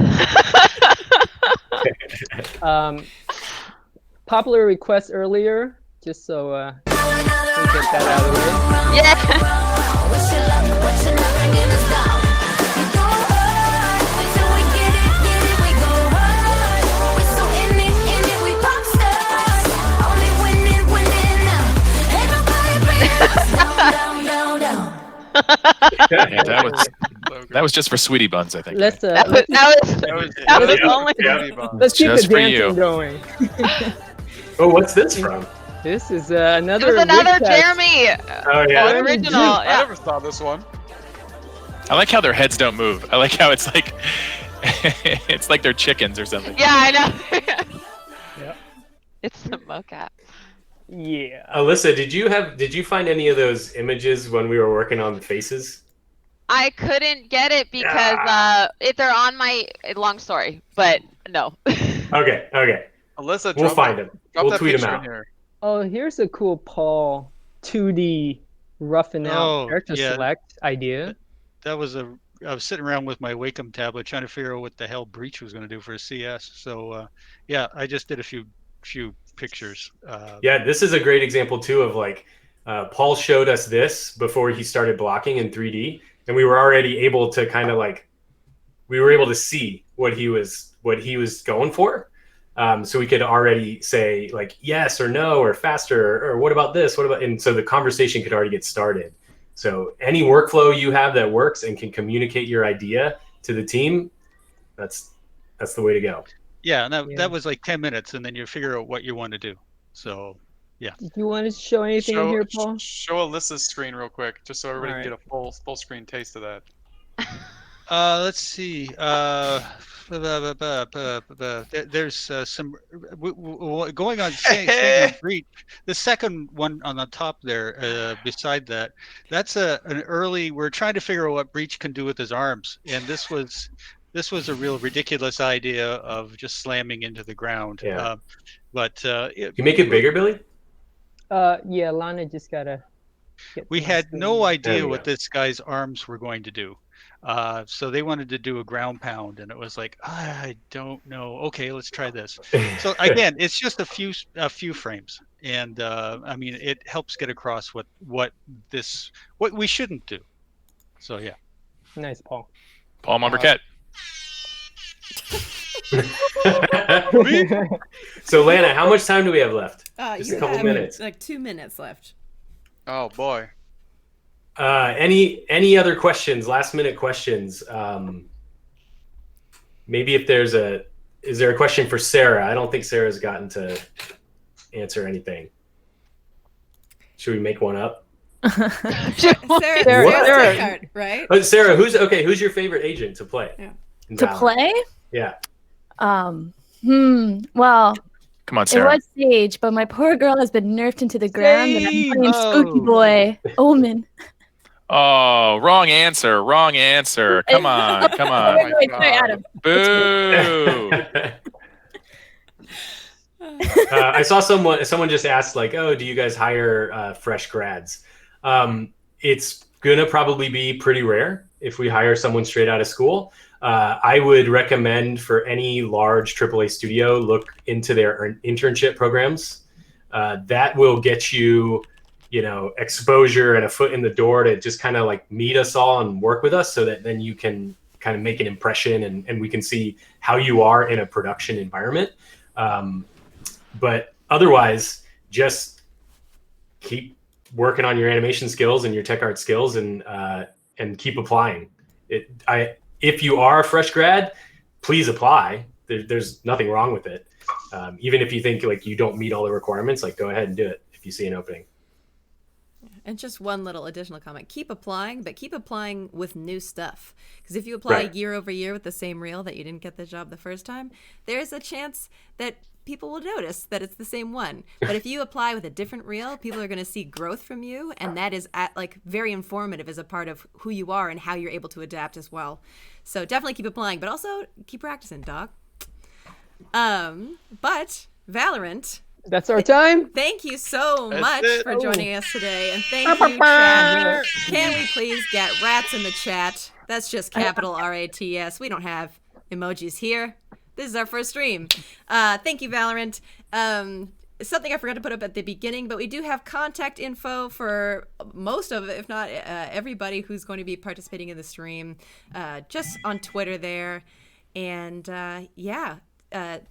Popular request earlier, just so we get that out of the way. Yeah. Yeah, that was just for Sweetie Buns, I think. Let's that was only. Let's keep Just the for dancing you. going. Oh, what's this from? This is It another. was another rig test. Jeremy. Oh yeah. Original. I Yeah. never saw this one. I like how their heads don't move. I like how it's like it's like they're chickens or something. Yeah, I know. Yeah. It's the mocap. Yeah. Alyssa, did you find any of those images when we were working on the faces? I couldn't get it because they're on my long story, but no. Okay. Alyssa, We'll drop find that- them. drop We'll that tweet them picture out. in here. Oh, here's a cool Paul 2D roughing out Oh, character yeah. select idea. That was I was sitting around with my Wacom tablet trying to figure out what the hell Breach was going to do for a CS. So yeah, I just did a few pictures. Yeah, this is a great example too of like Paul showed us this before he started blocking in 3D, and we were already able to kind of like we were able to see what he was going for. So we could already say like yes or no or faster or what about this? What about, and so the conversation could already get started. So any workflow you have that works and can communicate your idea to the team, that's the way to go. Yeah, and that was like 10 minutes, and then you figure out what you want to do. So yeah. Do you want to show anything in here, Paul? Show Alyssa's screen real quick, just so everybody All can get a full screen taste of that. Let's see. There's some going on. Staying on Breach. The second one on the top there, beside that, that's an early. We're trying to figure out what Breach can do with his arms, and this was a real ridiculous idea of just slamming into the ground. Yeah. But you make it bigger, Billy? Yeah, Lana just gotta. We had no idea what this guy's arms were going to do. So they wanted to do a ground pound, and it was like, I don't know. Okay, let's try this. So again, it's just a few frames, and I mean, it helps get across what we shouldn't do. So yeah. Nice, Paul. Paul Monbriquette. So Lana, how much time do we have left? Just You a couple have minutes. like 2 minutes left. Oh boy. Any other questions? Last minute questions. Maybe if is there a question for Sarah? I don't think Sarah's gotten to answer anything. Should we make one up? Sarah's card, right? Oh, Sarah, who's your favorite agent to play? Yeah. in To Valorant? play? Yeah. Well, Come on, it Sarah. was Sage, but my poor girl has been nerfed into the ground, and I'm Sage! playing Spooky Boy, Omen. Oh, wrong answer. Wrong answer. Come on. Come on. Wait, sorry, Adam. Boo. I saw someone just asked like, oh, do you guys hire fresh grads? It's gonna probably be pretty rare if we hire someone straight out of school. I would recommend for any large AAA studio, look into their internship programs. That will get you, exposure and a foot in the door to just kind of like meet us all and work with us, so that then you can kind of make an impression and we can see how you are in a production environment. But otherwise, just keep working on your animation skills and your tech art skills, and keep applying. If you are a fresh grad, please apply. There's nothing wrong with it. Even if you think like you don't meet all the requirements, like go ahead and do it if you see an opening. And just one little additional comment. Keep applying, but keep applying with new stuff. Because if you apply year over year with the same reel that you didn't get the job the first time, there's a chance that people will notice that it's the same one. But if you apply with a different reel, people are going to see growth from you, and that is very informative as a part of who you are and how you're able to adapt as well. So definitely keep applying, but also keep practicing, dog. But Valorant. That's our time. Thank you so That's much it. for Oh. joining us today, and thank you, chat. Can we please get rats in the chat? That's just capital RATS. We don't have emojis here. This is our first stream. Thank you, Valorant. Something I forgot to put up at the beginning, but we do have contact info for most of it, if not everybody who's going to be participating in the stream, just on Twitter there. And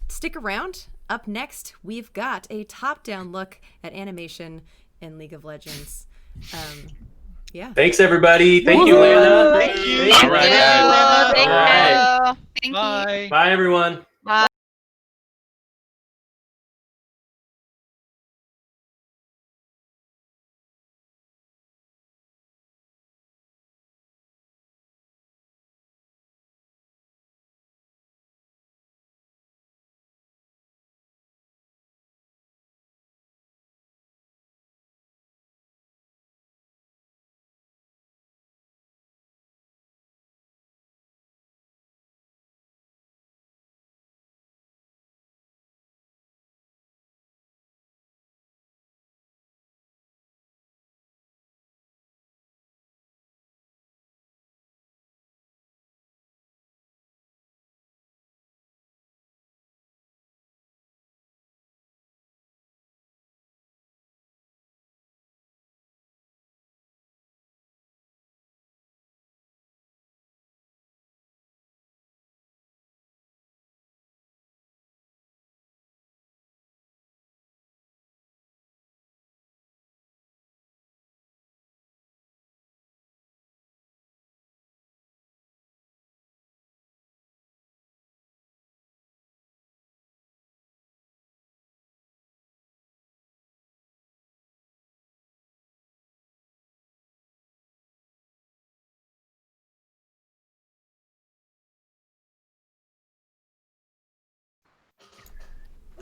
stick around. Up next, we've got a top-down look at animation in League of Legends. Thanks, everybody. Thank you, Lana. Thank you. All right. Thank you. Thank you. Bye. Bye, everyone. Bye.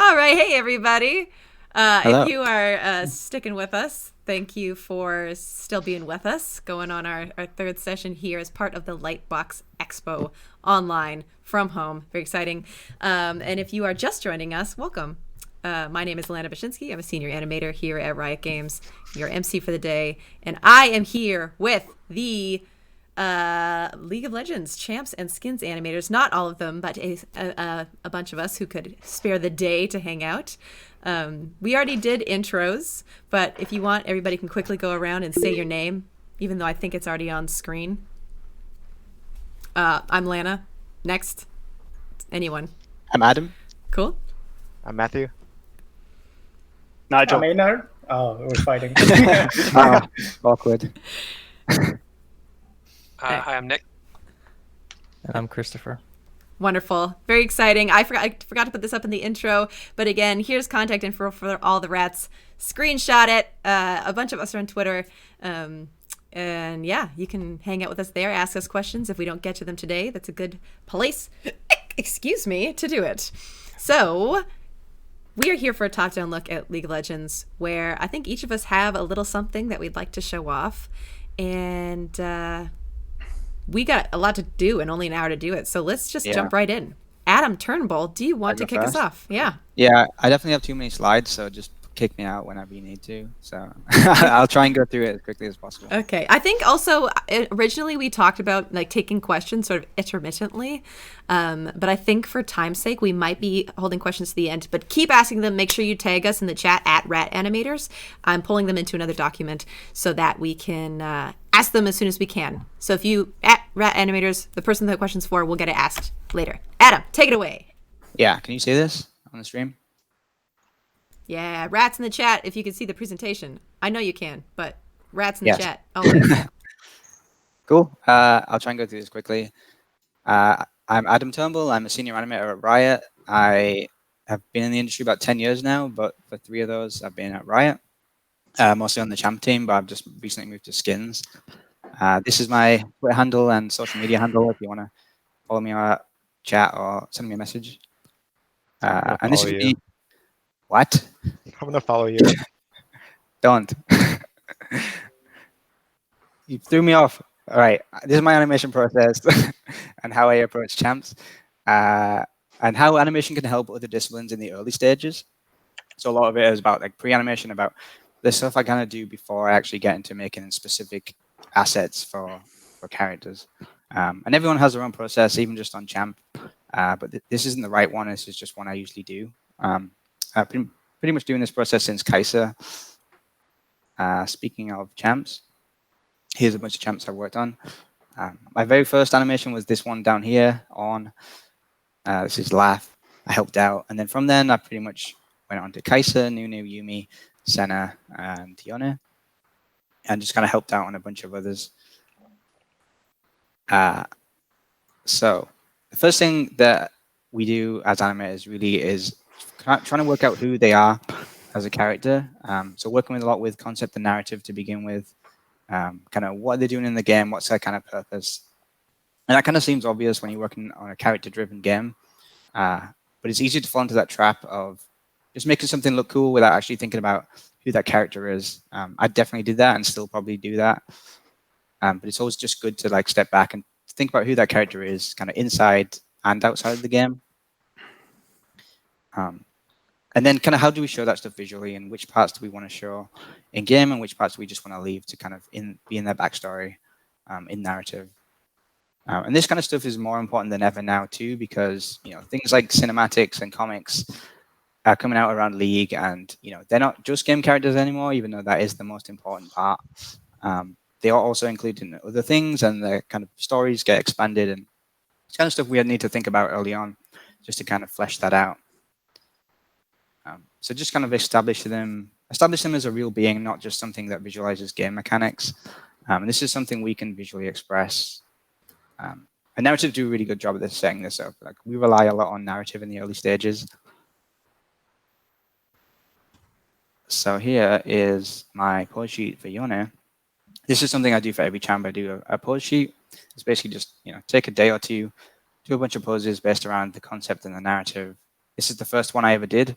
All right, hey everybody. Hello. If you are sticking with us, thank you for still being with us, going on our third session here as part of the LightBox Expo Online from home. Very exciting. And if you are just joining us, welcome. My name is Lana Bashinsky. I'm a senior animator here at Riot Games, your MC for the day. And I am here with the League of Legends champs and skins animators. Not all of them, but a bunch of us who could spare the day to hang out. We already did intros, but if you want, everybody can quickly go around and say your name, even though I think it's already on screen. I'm Lana. Next. Anyone? I'm Adam. Cool. I'm Matthew. Nigel. I'm Maynard. Oh, we're fighting. Awkward. Hi, I'm Nick. And I'm Christopher. Wonderful. Very exciting. I forgot to put this up in the intro, but again, here's contact info for all the rats. Screenshot it. A bunch of us are on Twitter. And yeah, you can hang out with us there, ask us questions. If we don't get to them today, that's a good place, excuse me, to do it. So we are here for a top-down look at League of Legends, where I think each of us have a little something that we'd like to show off. And we got a lot to do and only an hour to do it. So let's just jump right in. Adam Turnbull, do you want to kick us off? Yeah. Yeah, I definitely have too many slides, so just kick me out whenever you need to. So I'll try and go through it as quickly as possible. Okay. I think also originally we talked about like taking questions sort of intermittently. But I think for time's sake, we might be holding questions to the end. But keep asking them. Make sure you tag us in the chat at Rat Animators. I'm pulling them into another document so that we can ask them as soon as we can. So if you at Rat Animators, the person that the question's for will get it asked later. Adam, take it away. Yeah, can you see this on the stream? Yeah, rats in the chat if you can see the presentation. I know you can, but rats in the chat only. Cool. I'll try and go through this quickly. I'm Adam Turnbull. I'm a senior animator at Riot. I have been in the industry about 10 years now, but for 3 of those, I've been at Riot. Mostly on the champ team, but I've just recently moved to skins. This is my Twitter handle and social media handle if you want to follow me on chat or send me a message. And this is what? I'm gonna follow you. Don't. You threw me off. All right. This is my animation process and how I approach champs, and how animation can help other disciplines in the early stages. So a lot of it is about like pre-animation, about the stuff I kind of do before I actually get into making specific assets for characters. And everyone has their own process, even just on champ. But this isn't the right one. This is just one I usually do. I've been pretty much doing this process since Kaiser. Speaking of champs, here's a bunch of champs I've worked on. My very first animation was this one down here on, this is Laugh. I helped out. And then from then, I pretty much went on to Kaiser, Nunu, Yumi, Senna, and Yone, and just kind of helped out on a bunch of others. So the first thing that we do as animators really is trying to work out who they are as a character. So working with a lot with concept and narrative to begin with, kind of what they're doing in the game, what's their kind of purpose. And that kind of seems obvious when you're working on a character-driven game, but it's easy to fall into that trap of just making something look cool without actually thinking about who that character is. I definitely did that and still probably do that. But it's always just good to like step back and think about who that character is, kind of inside and outside of the game. And then kind of how do we show that stuff visually, and which parts do we want to show in game and which parts do we just want to leave to kind of be in their backstory, in narrative. And this kind of stuff is more important than ever now too, because things like cinematics and comics are coming out around League, and they're not just game characters anymore, even though that is the most important part. They are also included in other things, and the kind of stories get expanded, and it's kind of stuff we need to think about early on just to kind of flesh that out. So just kind of establish them as a real being, not just something that visualizes game mechanics. And this is something we can visually express. And narrative do a really good job at this, setting this up. Like we rely a lot on narrative in the early stages. So here is my pose sheet for Yone. This is something I do for every champ. I do a pose sheet. It's basically just take a day or two, do a bunch of poses based around the concept and the narrative, This is the first one I ever did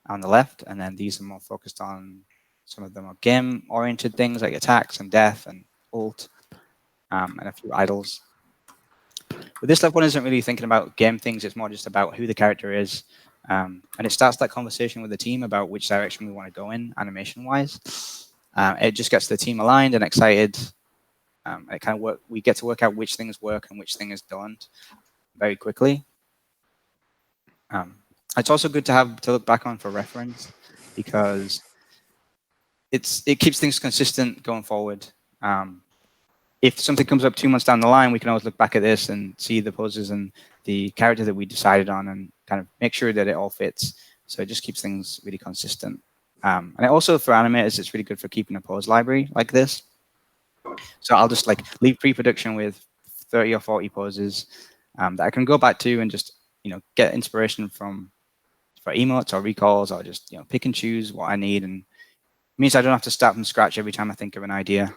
on the left, and then these are more focused on some of the more game-oriented things like attacks and death and ult, and a few idols. But this left one isn't really thinking about game things, it's more just about who the character is. And it starts that conversation with the team about which direction we want to go in animation-wise. It just gets the team aligned and excited. It kind of we get to work out which things work and which things don't very quickly. It's also good to have to look back on for reference because it keeps things consistent going forward. If something comes up 2 months down the line, we can always look back at this and see the poses and the character that we decided on and kind of make sure that it all fits. So it just keeps things really consistent. And it also for animators, it's really good for keeping a pose library like this. So I'll just like leave pre-production with 30 or 40 poses that I can go back to and just get inspiration from for emotes or recalls, or just pick and choose what I need, and it means I don't have to start from scratch every time I think of an idea.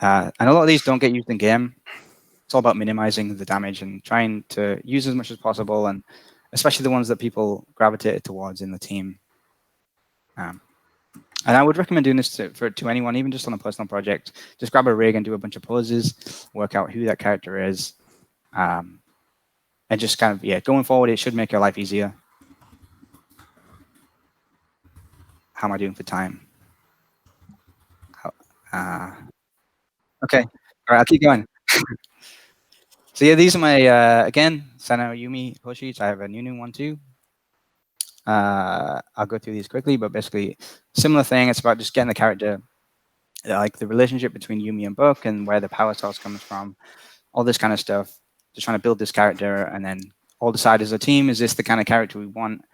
And a lot of these don't get used in game. It's all about minimizing the damage and trying to use as much as possible, and especially the ones that people gravitated towards in the team. And I would recommend doing this to anyone, even just on a personal project. Just grab a rig and do a bunch of poses, work out who that character is, and just kind of, going forward, it should make your life easier. How am I doing for time? Okay, all right, I'll keep going. So yeah, these are my, again, Senna, Yumi, Hoshi. I have a new one too. I'll go through these quickly, but basically similar thing. It's about just getting the character, like the relationship between Yumi and Book and where the power source comes from, all this kind of stuff. Just trying to build this character and then all decide as a team, is this the kind of character we want?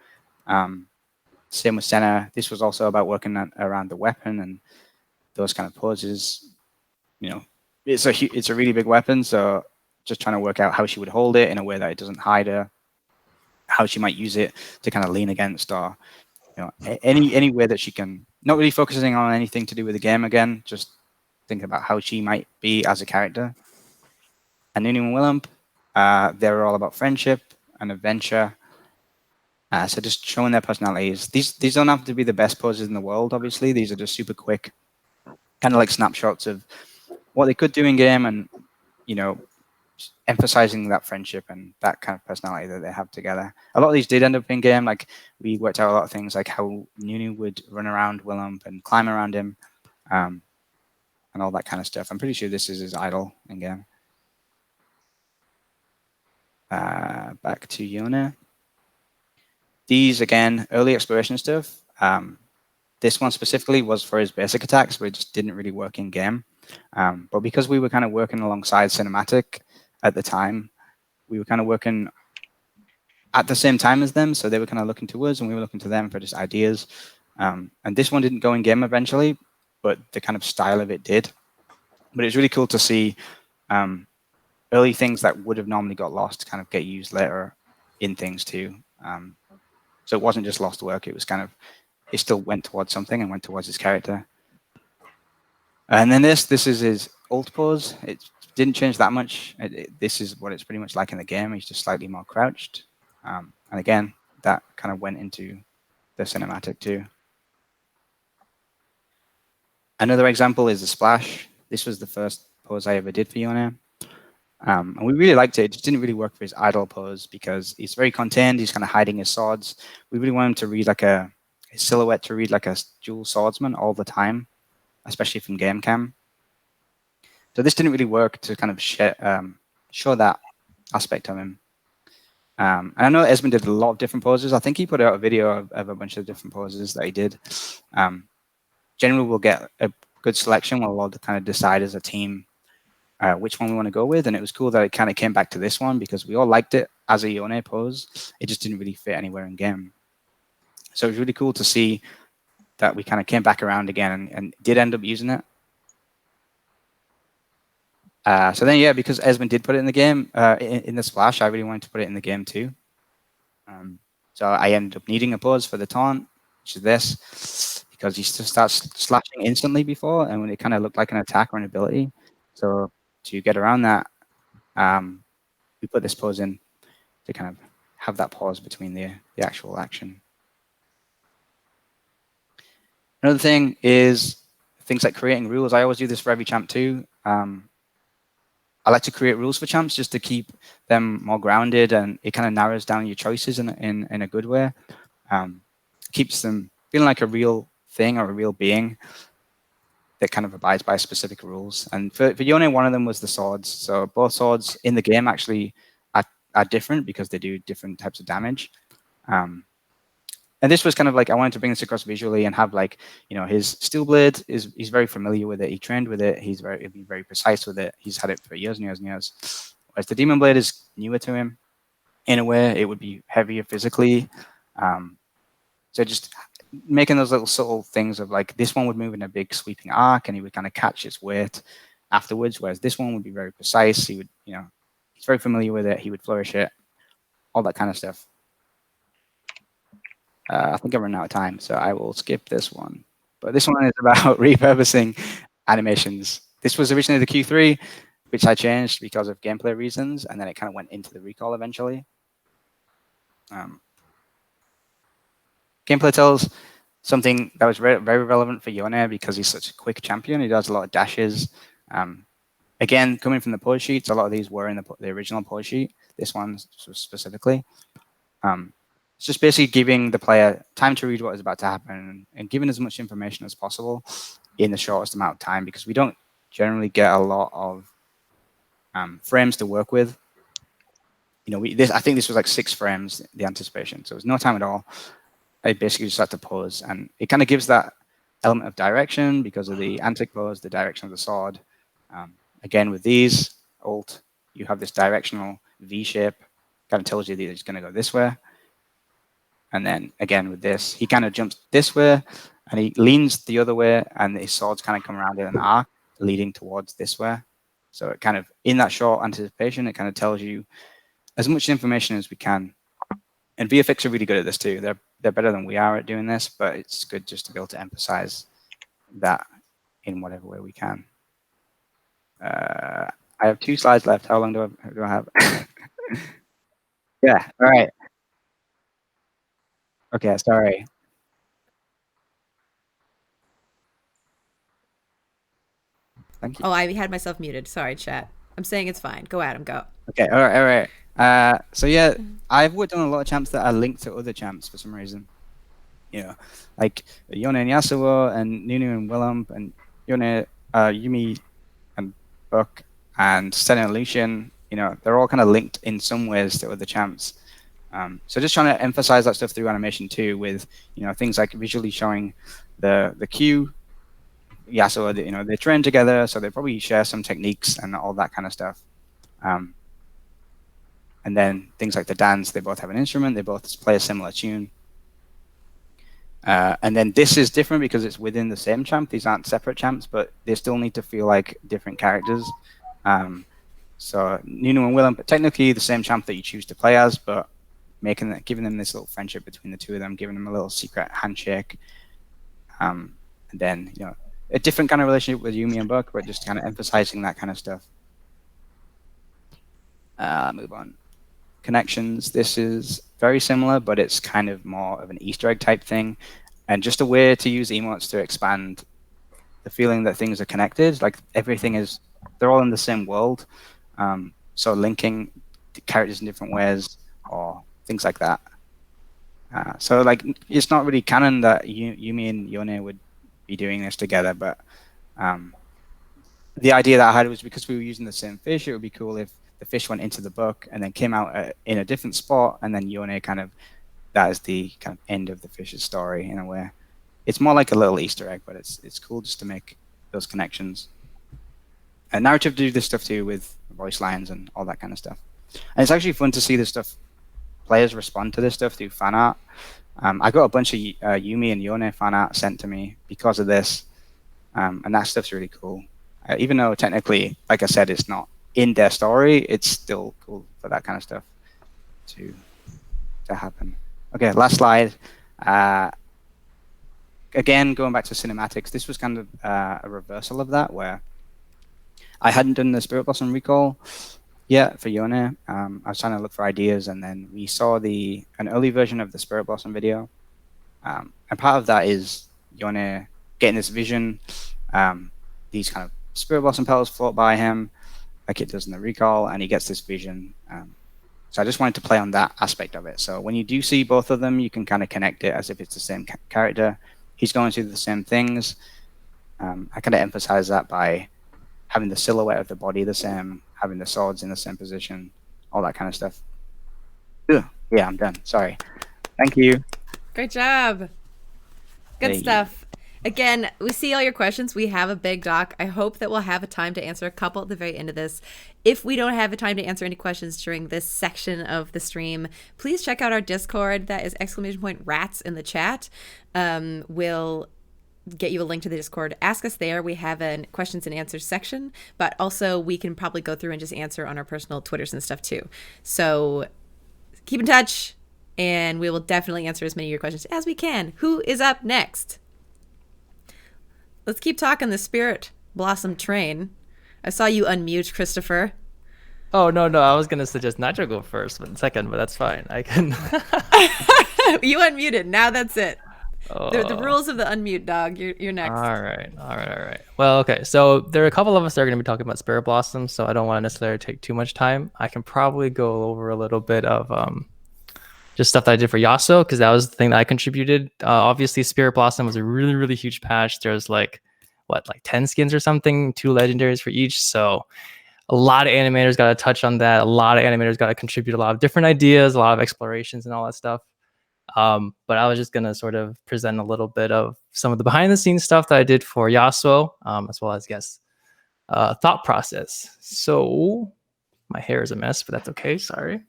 Same with Senna. This was also about working around the weapon and those kind of poses. It's a really big weapon, so just trying to work out how she would hold it in a way that it doesn't hide her, how she might use it to kind of lean against, or any way that she can, not really focusing on anything to do with the game again, just thinking about how she might be as a character. And Nunu and Willump, they're all about friendship and adventure. So just showing their personalities. These don't have to be the best poses in the world, obviously. These are just super quick, kind of like snapshots of what they could do in game, and emphasizing that friendship and that kind of personality that they have together. A lot of these did end up in game. Like we worked out a lot of things, like how Nunu would run around Willump and climb around him, and all that kind of stuff. I'm pretty sure this is his idol in game. Back to Yone. These, again, early exploration stuff. This one specifically was for his basic attacks, which just didn't really work in game. But because we were kind of working alongside Cinematic at the time, we were kind of working at the same time as them. So they were kind of looking to us and we were looking to them for just ideas. And this one didn't go in game eventually, but the kind of style of it did. But it's really cool to see early things that would have normally got lost kind of get used later in things too. So it wasn't just lost work. It was kind of, it still went towards something and went towards his character. And then this is his ult pose. It didn't change that much. This is what it's pretty much like in the game. He's just slightly more crouched. And again, that kind of went into the cinematic too. Another example is the splash. This was the first pose I ever did for Yone. And we really liked it. It just didn't really work for his idle pose because he's very contained. He's kind of hiding his swords. We really want him to read like his silhouette to read like a dual swordsman all the time, especially from game cam. So this didn't really work to kind of show that aspect of him. And I know Esmond did a lot of different poses. I think he put out a video of a bunch of different poses that he did. Generally, we'll get a good selection. We'll all kind of decide as a team which one we want to go with. And it was cool that it kind of came back to this one because we all liked it as a Yone pose. It just didn't really fit anywhere in game. So it was really cool to see that we kind of came back around again and did end up using it. So then, yeah, because Esmond did put it in the game, in the splash, I really wanted to put it in the game too. So I ended up needing a pose for the taunt, which is this, because he starts slashing instantly before, and when it kind of looked like an attack or an ability. So to get around that, we put this pose in to kind of have that pause between the actual action. Another thing is things like creating rules. I always do this for every champ too. I like to create rules for champs just to keep them more grounded, and it kind of narrows down your choices in a good way. Keeps them feeling like a real thing or a real being that kind of abides by specific rules. And for Yone, one of them was the swords. So both swords in the game actually are different because they do different types of damage. And this was kind of like, I wanted to bring this across visually and have like, his steel blade he's very familiar with it. He trained with it. He'd be very precise with it. He's had it for years and years and years. Whereas the demon blade is newer to him. In a way, it would be heavier physically. So just making those little subtle things of like, this one would move in a big sweeping arc and he would kind of catch its weight afterwards. Whereas this one would be very precise. He would, he's very familiar with it. He would flourish it, all that kind of stuff. I think I'm running out of time, so I will skip this one. But this one is about repurposing animations. This was originally the Q3, which I changed because of gameplay reasons, and then it kind of went into the recall eventually. Gameplay tells something that was very relevant for Yone because he's such a quick champion. He does a lot of dashes. Again, coming from the pose sheets, a lot of these were in the original pose sheet. This one specifically. It's just basically giving the player time to read what is about to happen and giving as much information as possible in the shortest amount of time, because we don't generally get a lot of frames to work with. I think this was like 6 frames, the anticipation. So it was no time at all. I basically just had to pause, and it kind of gives that element of direction because of the antic pose, the direction of the sword. Again, with these ult, you have this directional V shape, kind of tells you that it's going to go this way. And then again with this, he kind of jumps this way and he leans the other way, and his swords kind of come around in an arc leading towards this way. So it kind of, in that short anticipation, it kind of tells you as much information as we can. And VFX are really good at this too. They're better than we are at doing this, but it's good just to be able to emphasize that in whatever way we can. I have 2 slides left. How long do I have? Yeah, all right. Okay, sorry. Thank you. Oh, I had myself muted. Sorry, chat. I'm saying it's fine. Go Adam, go. Okay, all right. So yeah, I've worked on a lot of champs that are linked to other champs for some reason. Like Yone and Yasuo and Nunu and Willump and Yone, Yumi and Buck and Sten and Lucian. They're all kind of linked in some ways to other champs. So just trying to emphasize that stuff through animation too, with things like visually showing the Q, Yasuo. They train together, so they probably share some techniques and all that kind of stuff. And then things like the dance, they both have an instrument, they both play a similar tune. And then this is different because it's within the same champ. These aren't separate champs, but they still need to feel like different characters. So Nunu and Willem, technically the same champ that you choose to play as, but giving them this little friendship between the two of them, giving them a little secret handshake, and then a different kind of relationship with Yumi and Buck, but just kind of emphasizing that kind of stuff. Move on. Connections. This is very similar, but it's kind of more of an Easter egg type thing, and just a way to use emotes to expand the feeling that things are connected. Like they're all in the same world. So linking the characters in different ways or things like that. So like it's not really canon that Yumi and Yone would be doing this together, but the idea that I had was because we were using the same fish, it would be cool if the fish went into the book and then came out in a different spot, and then Yone that is the kind of end of the fish's story in a way. It's more like a little Easter egg, but it's cool just to make those connections. And narrative do this stuff too with voice lines and all that kind of stuff. And it's actually fun to see this stuff. Players respond to this stuff through fan art. I got a bunch of Yumi and Yone fan art sent to me because of this, and that stuff's really cool. Even though technically, like I said, it's not in their story, it's still cool for that kind of stuff to happen. Okay, last slide. Again, going back to cinematics, this was kind of a reversal of that, where I hadn't done the Spirit Blossom recall Yeah, for Yone, I was trying to look for ideas, and then we saw an early version of the Spirit Blossom video, and part of that is Yone getting this vision. These kind of Spirit Blossom petals float by him, like it does in the recall, and he gets this vision. So I just wanted to play on that aspect of it. So when you do see both of them, you can kind of connect it as if it's the same character. He's going through the same things. I kind of emphasize that by having the silhouette of the body the same, having the swords in the same position, all that kind of stuff. Ugh. Yeah, I'm done. Sorry. Thank you. Great job. Good stuff. Again, we see all your questions. We have a big doc. I hope that we'll have a time to answer a couple at the very end of this. If we don't have a time to answer any questions during this section of the stream, please check out our Discord. That is !rats in the chat. We'll get you a link to the Discord. Ask us there. We have a questions and answers section, but also we can probably go through and just answer on our personal Twitters and stuff too. So keep in touch, and we will definitely answer as many of your questions as we can. Who is up next? Let's keep talking the Spirit Blossom train. I saw you unmute, Christopher. Oh, no. I was going to suggest Nitro go first, but second, but that's fine. I can. You unmuted. Now that's it. The rules of the unmute, dog. You're next. All right. Well, okay. So there are a couple of us that are going to be talking about Spirit Blossom, so I don't want to necessarily take too much time. I can probably go over a little bit of just stuff that I did for Yasuo, because that was the thing that I contributed. Obviously, Spirit Blossom was a really, really huge patch. There's like 10 skins or something, 2 legendaries for each. So a lot of animators got to touch on that. A lot of animators got to contribute a lot of different ideas, a lot of explorations and all that stuff. But I was just going to sort of present a little bit of some of the behind the scenes stuff that I did for Yasuo, as well as, thought process. So my hair is a mess, but that's okay. Sorry.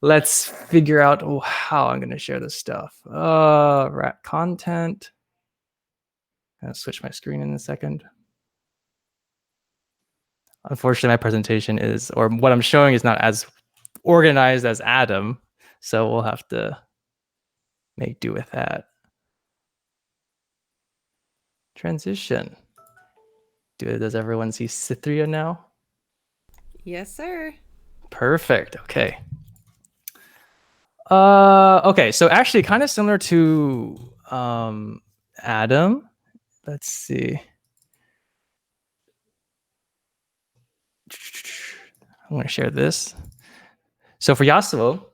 Let's figure out how I'm going to share this stuff. Rat content. I'm going to switch my screen in a second. Unfortunately, my presentation or what I'm showing is not as organized as Adam. So we'll have to make do with that. Transition. Does everyone see Cythria now? Yes, sir. Perfect. Okay. Okay, so actually kind of similar to Adam. Let's see. I'm going to share this. So for Yasuo,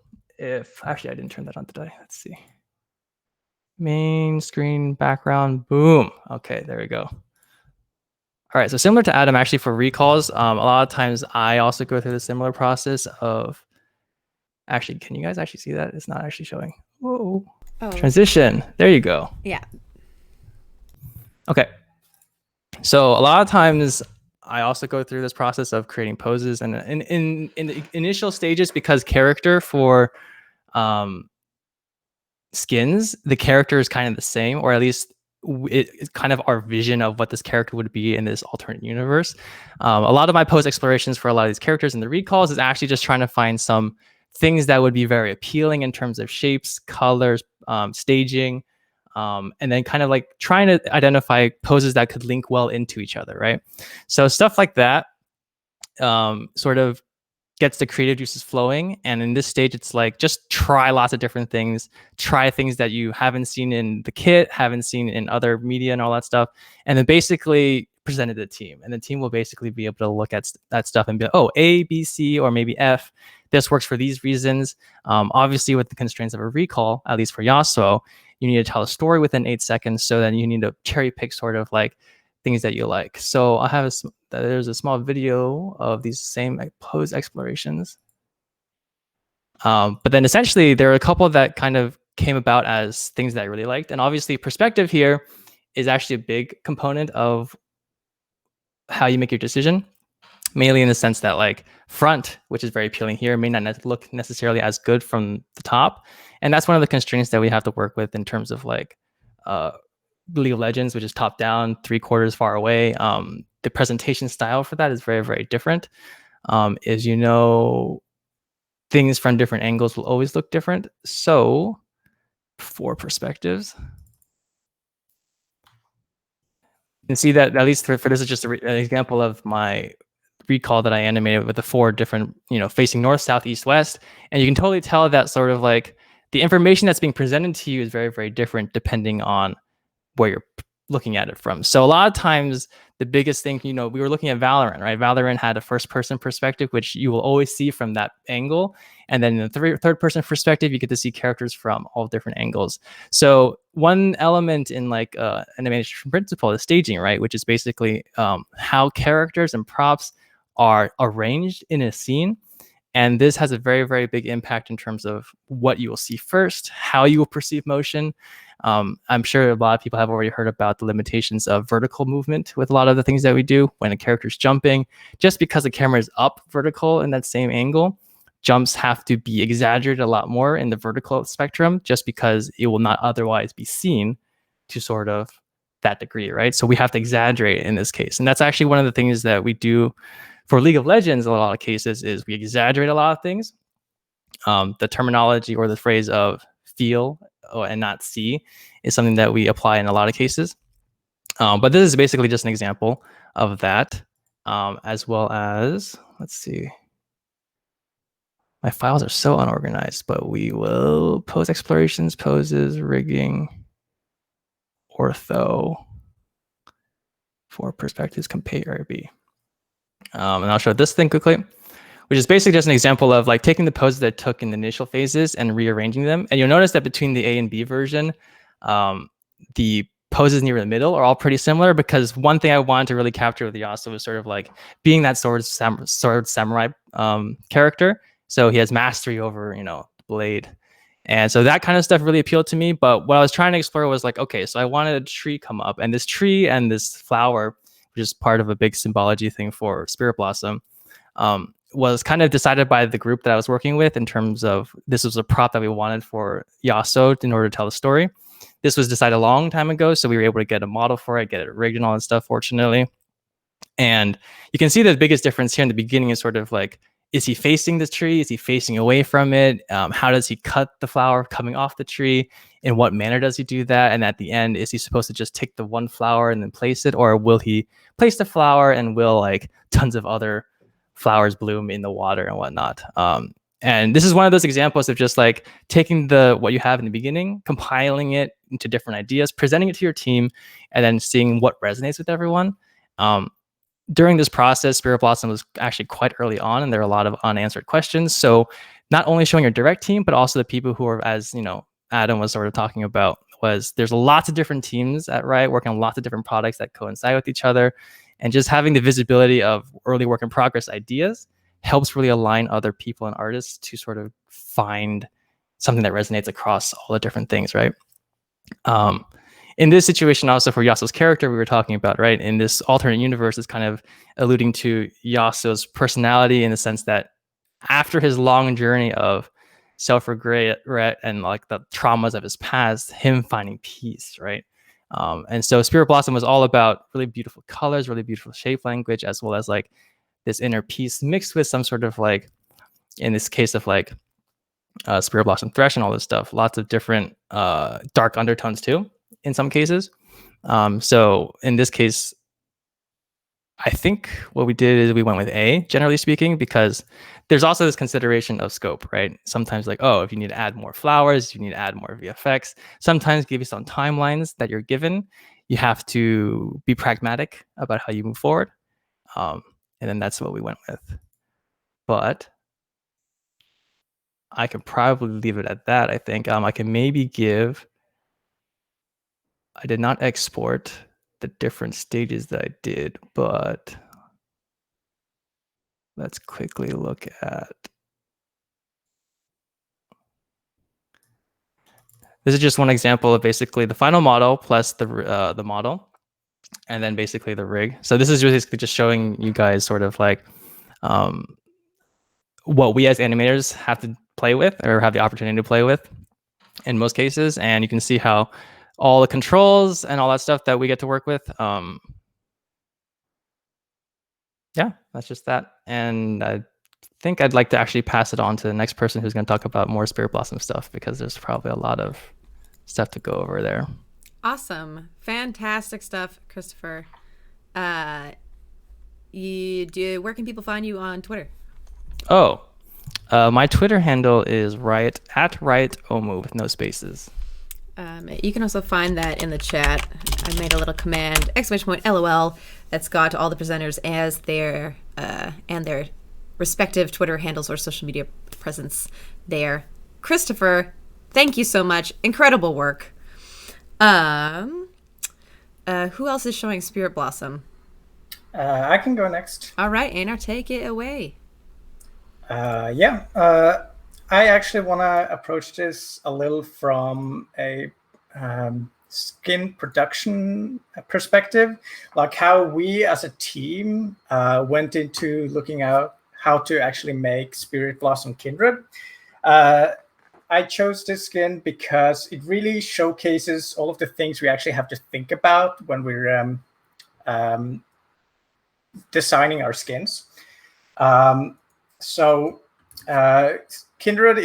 actually I didn't turn that on today. Let's see. Main screen background, boom. Okay, there we go. All right, so similar to Adam, actually for recalls, a lot of times I also go through the similar process of. Actually, can you guys actually see that? It's not actually showing. Whoa. Oh. Transition. There you go. Yeah. Okay. So a lot of times I also go through this process of creating poses, and in the initial stages, because character for skins, the character is kind of the same, or at least it's kind of our vision of what this character would be in this alternate universe. A lot of my pose explorations for a lot of these characters in the recalls is actually just trying to find some things that would be very appealing in terms of shapes, colors, staging, and then kind of like trying to identify poses that could link well into each other, right? So stuff like that sort of gets the creative juices flowing. And in this stage, it's like, just try lots of different things, try things that you haven't seen in the kit, haven't seen in other media and all that stuff. And then basically present it to the team. And the team will basically be able to look at that stuff and be like, oh, A, B, C, or maybe F. This works for these reasons. Obviously, with the constraints of a recall, at least for Yasuo, you need to tell a story within 8 seconds. So then you need to cherry pick sort of like things that you like. So I have there's a small video of these same pose explorations. But then essentially there are a couple that kind of came about as things that I really liked. And obviously perspective here is actually a big component of how you make your decision. Mainly in the sense that like front, which is very appealing here, may not look necessarily as good from the top. And that's one of the constraints that we have to work with in terms of like League of Legends, which is top down, 3/4 far away. The presentation style for that is very, very different. As you know, things from different angles will always look different. So for perspectives, you can see that at least for this is just an example of my recall that I animated with the 4 different, facing north, south, east, west. And you can totally tell that sort of like the information that's being presented to you is very, very different depending on where you're looking at it from. So a lot of times the biggest thing, we were looking at Valorant, right? Valorant had a first person perspective, which you will always see from that angle. And then in the third person perspective, you get to see characters from all different angles. So one element in like animation principle is staging, right? Which is basically how characters and props are arranged in a scene. And this has a very, very big impact in terms of what you will see first, how you will perceive motion. I'm sure a lot of people have already heard about the limitations of vertical movement with a lot of the things that we do when a character's jumping. Just because the camera is up vertical in that same angle, jumps have to be exaggerated a lot more in the vertical spectrum just because it will not otherwise be seen to sort of that degree, right? So we have to exaggerate in this case. And that's actually one of the things that we do for League of Legends in a lot of cases is we exaggerate a lot of things. The terminology or the phrase of feel and not see is something that we apply in a lot of cases. But this is basically just an example of that, as well as, let's see. My files are so unorganized, but we will pose explorations, poses, rigging, ortho, for perspectives, compare B. And I'll show this thing quickly, which is basically just an example of like taking the poses that it took in the initial phases and rearranging them. And you'll notice that between the A and B version, the poses near the middle are all pretty similar, because one thing I wanted to really capture with Yasuo was sort of like being that sword samurai character. So he has mastery over, the blade. And so that kind of stuff really appealed to me. But what I was trying to explore was like, okay, so I wanted a tree come up, and this tree and this flower, which is part of a big symbology thing for Spirit Blossom, was kind of decided by the group that I was working with in terms of this was a prop that we wanted for Yasuo in order to tell the story. This was decided a long time ago, so we were able to get a model for it, get it rigged and all that stuff, fortunately. And you can see the biggest difference here in the beginning is sort of like, is he facing the tree? Is he facing away from it? How does he cut the flower coming off the tree? In what manner does he do that? And at the end, is he supposed to just take the one flower and then place it? Or will he place the flower and will like tons of other flowers bloom in the water and whatnot? And this is one of those examples of just like taking what you have in the beginning, compiling it into different ideas, presenting it to your team, and then seeing what resonates with everyone. During this process, Spirit Blossom was actually quite early on, and there are a lot of unanswered questions. So not only showing your direct team, but also the people who are, as Adam was sort of talking about, was there's lots of different teams at Riot working on lots of different products that coincide with each other. And just having the visibility of early work in progress ideas helps really align other people and artists to sort of find something that resonates across all the different things, right? In this situation, also for Yasuo's character we were talking about, right? In this alternate universe is kind of alluding to Yasuo's personality in the sense that after his long journey of self-regret and like the traumas of his past, him finding peace, right? And so Spirit Blossom was all about really beautiful colors, really beautiful shape language, as well as like this inner peace mixed with some sort of like, in this case of like Spirit Blossom Thresh and all this stuff, lots of different dark undertones too, in some cases. So in this case, I think what we did is we went with A, generally speaking, because there's also this consideration of scope, right? Sometimes like, oh, if you need to add more flowers, you need to add more VFX. Sometimes give you some timelines that you're given. You have to be pragmatic about how you move forward. And then that's what we went with. But I could probably leave it at that, I think. I can maybe give... I did not export the different stages that I did, but let's quickly look at... This is just one example of basically the final model plus the model, and then basically the rig. So this is basically just showing you guys sort of like what we as animators have to play with or have the opportunity to play with in most cases. And you can see how all the controls and all that stuff that we get to work with. Yeah, that's just that. And I think I'd like to actually pass it on to the next person who's going to talk about more Spirit Blossom stuff, because there's probably a lot of stuff to go over there. Awesome. Fantastic stuff, Christopher. where can people find you on Twitter? Oh, my Twitter handle is @RightOmo with no spaces. You can also find that in the chat. I made a little command, !LOL, that's got all the presenters as their and their respective Twitter handles or social media presence there. Christopher, thank you so much. Incredible work. Who else is showing Spirit Blossom? I can go next. All right, Einar, take it away. I actually want to approach this a little from a skin production perspective, like how we as a team went into looking at how to actually make Spirit Blossom Kindred. I chose this skin because it really showcases all of the things we actually have to think about when we're designing our skins. Kindred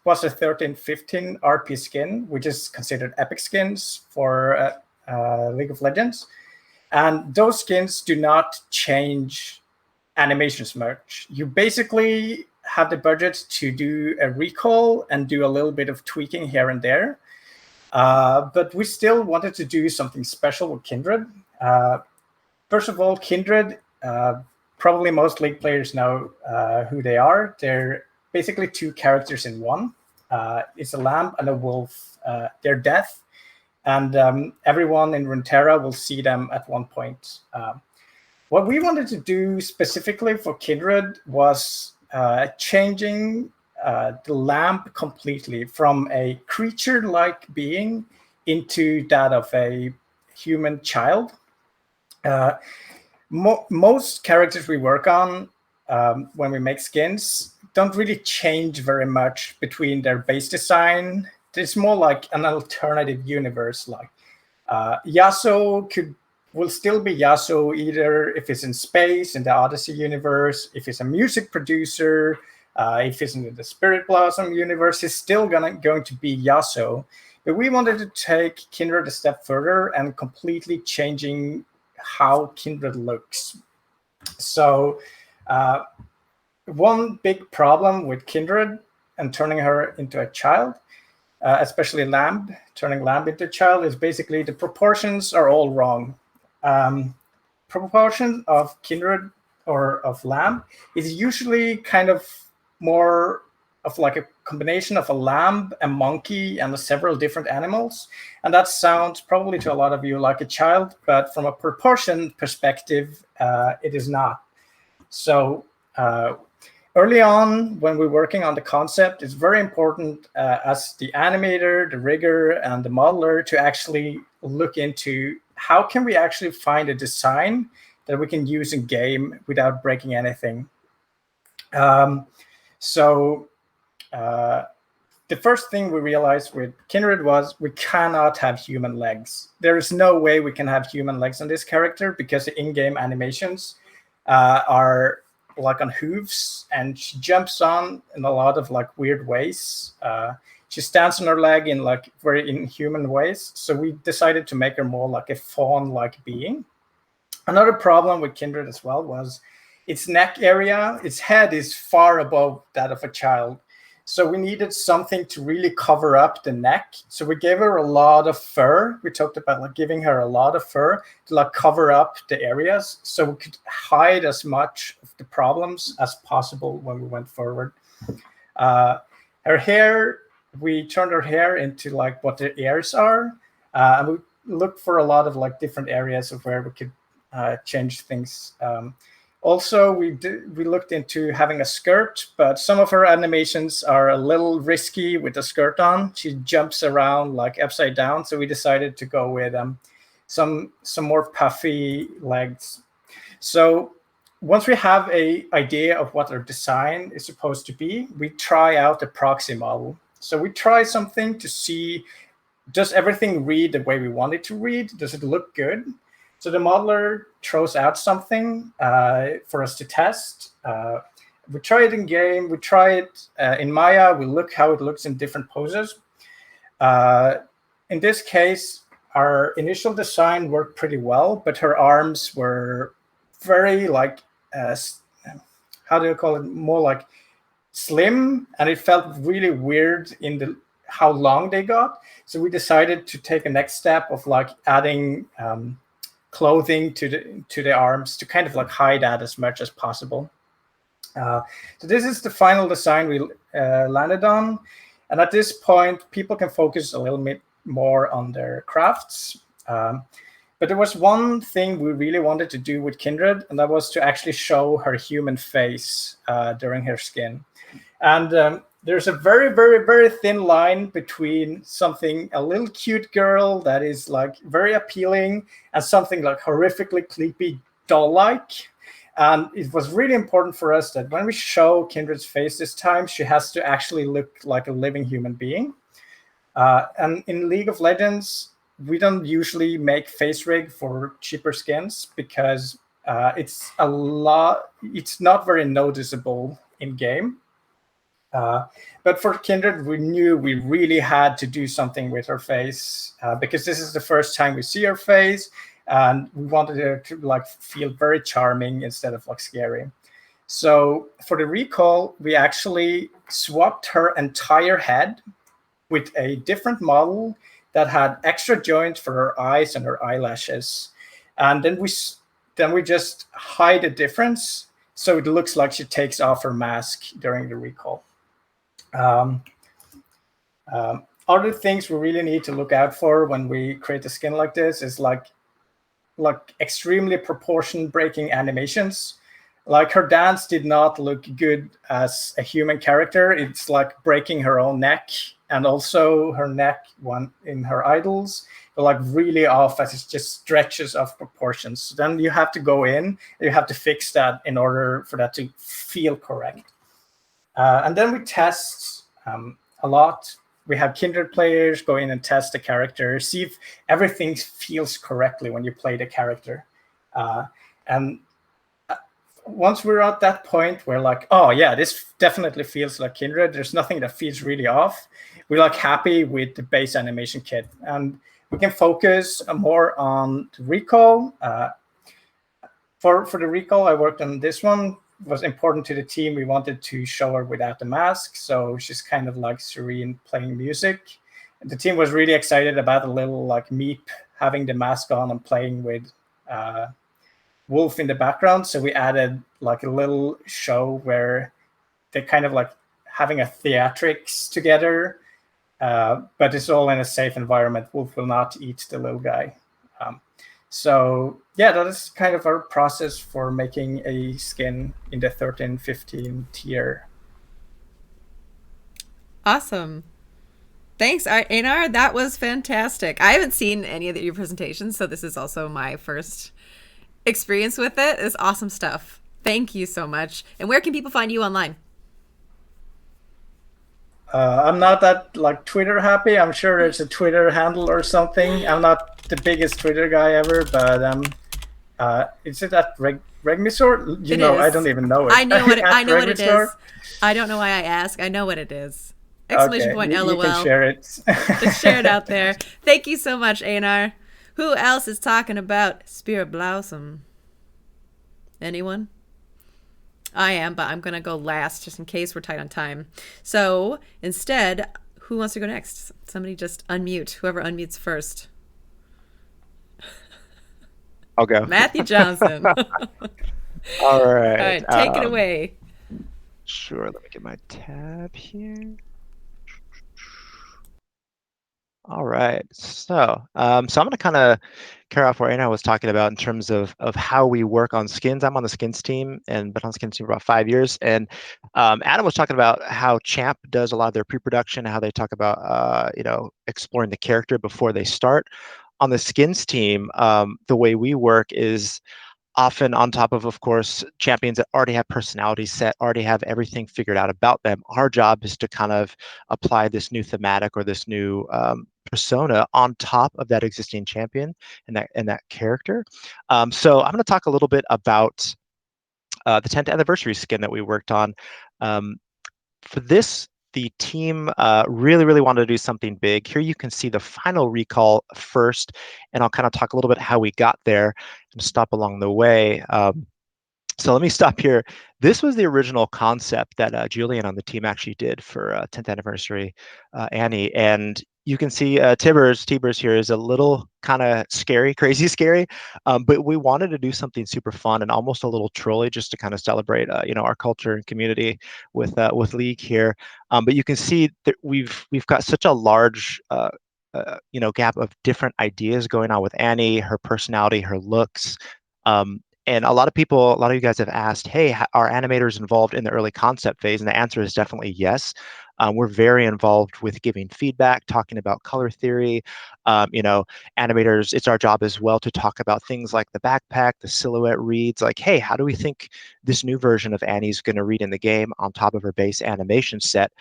was a 13-15 RP skin, which is considered epic skins for League of Legends. And those skins do not change animations much. You basically have the budget to do a recall and do a little bit of tweaking here and there. But we still wanted to do something special with Kindred. First of all, Kindred, probably most League players know who they are. They're basically two characters in one. It's a lamb and a wolf. They're death, and everyone in Runeterra will see them at one point. What we wanted to do specifically for Kindred was changing the lamb completely from a creature-like being into that of a human child. Most characters we work on when we make skins don't really change very much between their base design. It's more like an alternative universe. Like Yasuo will still be Yasuo either if it's in space in the Odyssey universe, if it's a music producer, if it's in the Spirit Blossom universe, he's still going to be Yasuo. But we wanted to take Kindred a step further and completely changing how Kindred looks. So one big problem with Kindred and turning her into a child, especially Lamb, turning Lamb into a child, is basically the proportions are all wrong. Proportion of Kindred or of Lamb is usually kind of more of like a combination of a lamb, a monkey, and several different animals. And that sounds probably to a lot of you like a child, but from a proportion perspective, it is not. So early on, when we're working on the concept, it's very important as the animator, the rigger, and the modeler to actually look into how can we actually find a design that we can use in game without breaking anything. The first thing we realized with Kindred was we cannot have human legs. There is no way we can have human legs on this character because the in-game animations are like on hooves, and she jumps on in a lot of like weird ways. She stands on her leg in like very inhuman ways. So we decided to make her more like a fawn-like being. Another problem with Kindred as well was its neck area, its head is far above that of a child. So we needed something to really cover up the neck. So we gave her a lot of fur. We talked about like giving her a lot of fur to like cover up the areas so we could hide as much of the problems as possible when we went forward. Her hair, we turned her hair into like what the ears are. And we looked for a lot of like different areas of where we could change things. Also, we looked into having a skirt, but some of her animations are a little risky with the skirt on. She jumps around like upside down, so we decided to go with some more puffy legs. So once we have an idea of what our design is supposed to be, we try out the proxy model. So we try something to see, does everything read the way we want it to read? Does it look good? So the modeler throws out something for us to test. We try it in game. We try it in Maya. We look how it looks in different poses. In this case, our initial design worked pretty well, but her arms were very like how do you call it, more like slim, and it felt really weird in the how long they got. So we decided to take a next step of like adding clothing to the arms to kind of like hide that as much as possible. So this is the final design we landed on, and at this point people can focus a little bit more on their crafts. But there was one thing we really wanted to do with Kindred, and that was to actually show her human face during her skin. And there's a very, very, very thin line between something, a little cute girl that is like very appealing, and something like horrifically creepy doll-like. And it was really important for us that when we show Kindred's face this time, she has to actually look like a living human being. And in League of Legends, we don't usually make face rig for cheaper skins because it's not very noticeable in game. But for Kindred, we knew we really had to do something with her face because this is the first time we see her face, and we wanted her to like feel very charming instead of like scary. So for the recall, we actually swapped her entire head with a different model that had extra joints for her eyes and her eyelashes, and then we just hide the difference so it looks like she takes off her mask during the recall. Other things we really need to look out for when we create a skin like this is like extremely proportion breaking animations. Like her dance did not look good as a human character. It's like breaking her own neck, and also her neck one in her idols are like really off as it just stretches off proportions. So then you have to go in, you have to fix that in order for that to feel correct. And then we test a lot. We have Kindred players go in and test the character, see if everything feels correctly when you play the character. And once we're at that point, we're like, oh yeah, this definitely feels like Kindred. There's nothing that feels really off. We're like happy with the base animation kit, and we can focus more on the recall. For the recall, I worked on this one. It was important to the team. We wanted to show her without the mask, so she's kind of like serene playing music. And the team was really excited about a little like Meep having the mask on and playing with Wolf in the background. So we added like a little show where they're kind of like having a theatrics together, but it's all in a safe environment. Wolf will not eat the little guy. So yeah, that is kind of our process for making a skin in the 13, 15 tier. Awesome. Thanks, Einar. That was fantastic. I haven't seen any of your presentations, so this is also my first experience with it. It's awesome stuff. Thank you so much. And where can people find you online? I'm not that like Twitter happy. I'm sure there's a Twitter handle or something. I'm not the biggest Twitter guy ever, but is it at Regmisor? You know, I don't even know it. I know what I know what it is. I don't know why I ask. I know what it is. Exclamation point LOL. You can share it. Just share it out there. Thank you so much, Einar. Who else is talking about Spirit Blossom? Anyone? I am, but I'm going to go last just in case we're tight on time. So instead, who wants to go next? Somebody just unmute. Whoever unmutes first. I'll go. Matthew Johnson. All right. All right, take it away. Sure. Let me get my tab here. All right, so I'm going to kind of carry off where Anna was talking about in terms of how we work on skins. I'm on the skins team and been on the skins team for about 5 years. And Adam was talking about how Champ does a lot of their pre-production, how they talk about exploring the character before they start. On the skins team, the way we work is often on top of course, champions that already have personality set, already have everything figured out about them. Our job is to kind of apply this new thematic or this new persona on top of that existing champion and that character. So I'm going to talk a little bit about the 10th anniversary skin that we worked on. For this, the team really wanted to do something big. Here you can see the final recall first, and I'll kind of talk a little bit how we got there and stop along the way. So let me stop here. This was the original concept that Julian on the team actually did for 10th anniversary Annie, and you can see Tibbers here is a little kind of scary, crazy scary, but we wanted to do something super fun and almost a little trolly just to kind of celebrate, our culture and community with League here. But you can see that we've got such a large gap of different ideas going on with Annie, her personality, her looks. And a lot of you guys have asked, hey, are animators involved in the early concept phase? And the answer is definitely yes. We're very involved with giving feedback, talking about color theory. Animators, it's our job as well to talk about things like the backpack, the silhouette reads, like, hey, how do we think this new version of Annie's going to read in the game on top of her base animation set?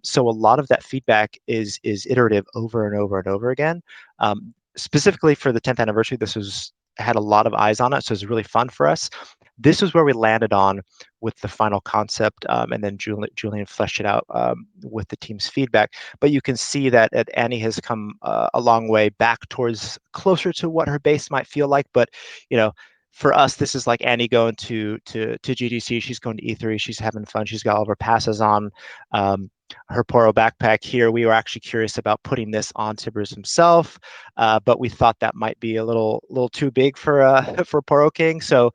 So a lot of that feedback is iterative over and over and over again. Specifically for the 10th anniversary, this had a lot of eyes on it, so it was really fun for us. This is where we landed on with the final concept, and then Julian fleshed it out with the team's feedback. But you can see that Annie has come a long way back towards closer to what her base might feel like. But for us, this is like Annie going to GDC. She's going to E3. She's having fun. She's got all of her passes on. Her Poro backpack here, we were actually curious about putting this on Tibbers himself, but we thought that might be a little too big for for Poro King. So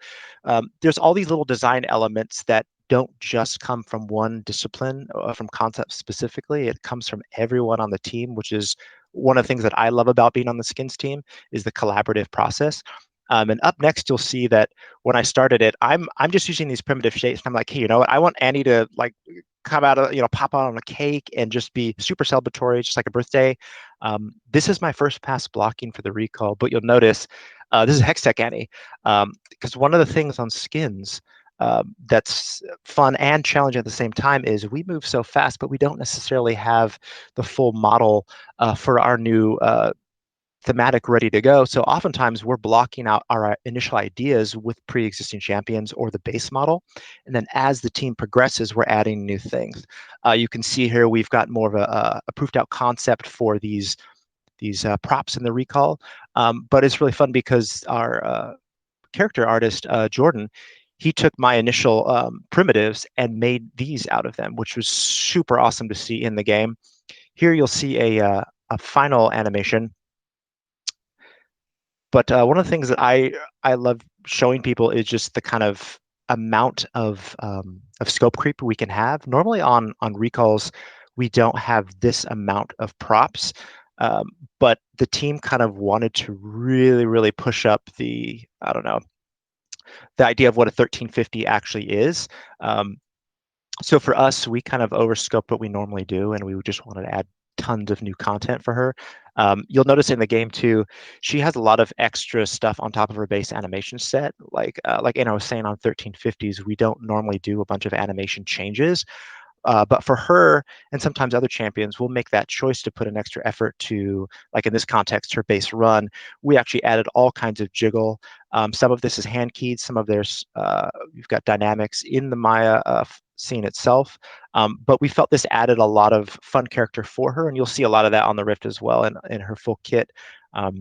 there's all these little design elements that don't just come from one discipline, from concept specifically. It comes from everyone on the team, which is one of the things that I love about being on the skins team, is the collaborative process. And up next, you'll see that when I started it, I'm just using these primitive shapes. And I'm like, hey, you know what? I want Annie to like come out of, pop out on a cake and just be super celebratory, just like a birthday. This is my first pass blocking for the recall, but you'll notice this is Hextech Annie, because one of the things on skins that's fun and challenging at the same time is we move so fast, but we don't necessarily have the full model for our new thematic ready to go. So oftentimes we're blocking out our initial ideas with pre-existing champions or the base model. And then as the team progresses, we're adding new things. You can see here we've got more of a proofed out concept for these props in the recall. But it's really fun because our character artist, Jordan, he took my initial primitives and made these out of them, which was super awesome to see in the game. Here you'll see a final animation. But one of the things that I love showing people is just the kind of amount of scope creep we can have. Normally on recalls, we don't have this amount of props, but the team kind of wanted to really push up the, I don't know, the idea of what a 1350 actually is. So for us, we kind of overscoped what we normally do, and we just wanted to add tons of new content for her. You'll notice in the game too, she has a lot of extra stuff on top of her base animation set. Like Anna was saying, on 1350s, we don't normally do a bunch of animation changes. But for her and sometimes other champions, we'll make that choice to put an extra effort to, like in this context, her base run. We actually added all kinds of jiggle. Some of this is hand keyed. Some of there's you've got dynamics in the Maya scene itself. But we felt this added a lot of fun character for her, and you'll see a lot of that on the Rift as well in her full kit. But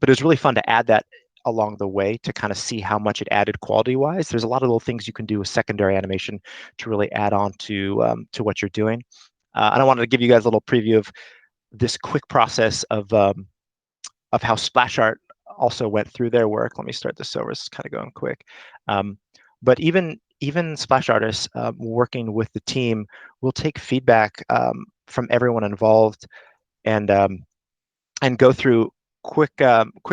it was really fun to add that along the way to kind of see how much it added quality-wise. There's a lot of little things you can do with secondary animation to really add on to what you're doing. And I wanted to give you guys a little preview of this quick process of how splash art also went through their work. Let me start this over. It's kind of going quick. But even splash artists working with the team will take feedback from everyone involved and go through quick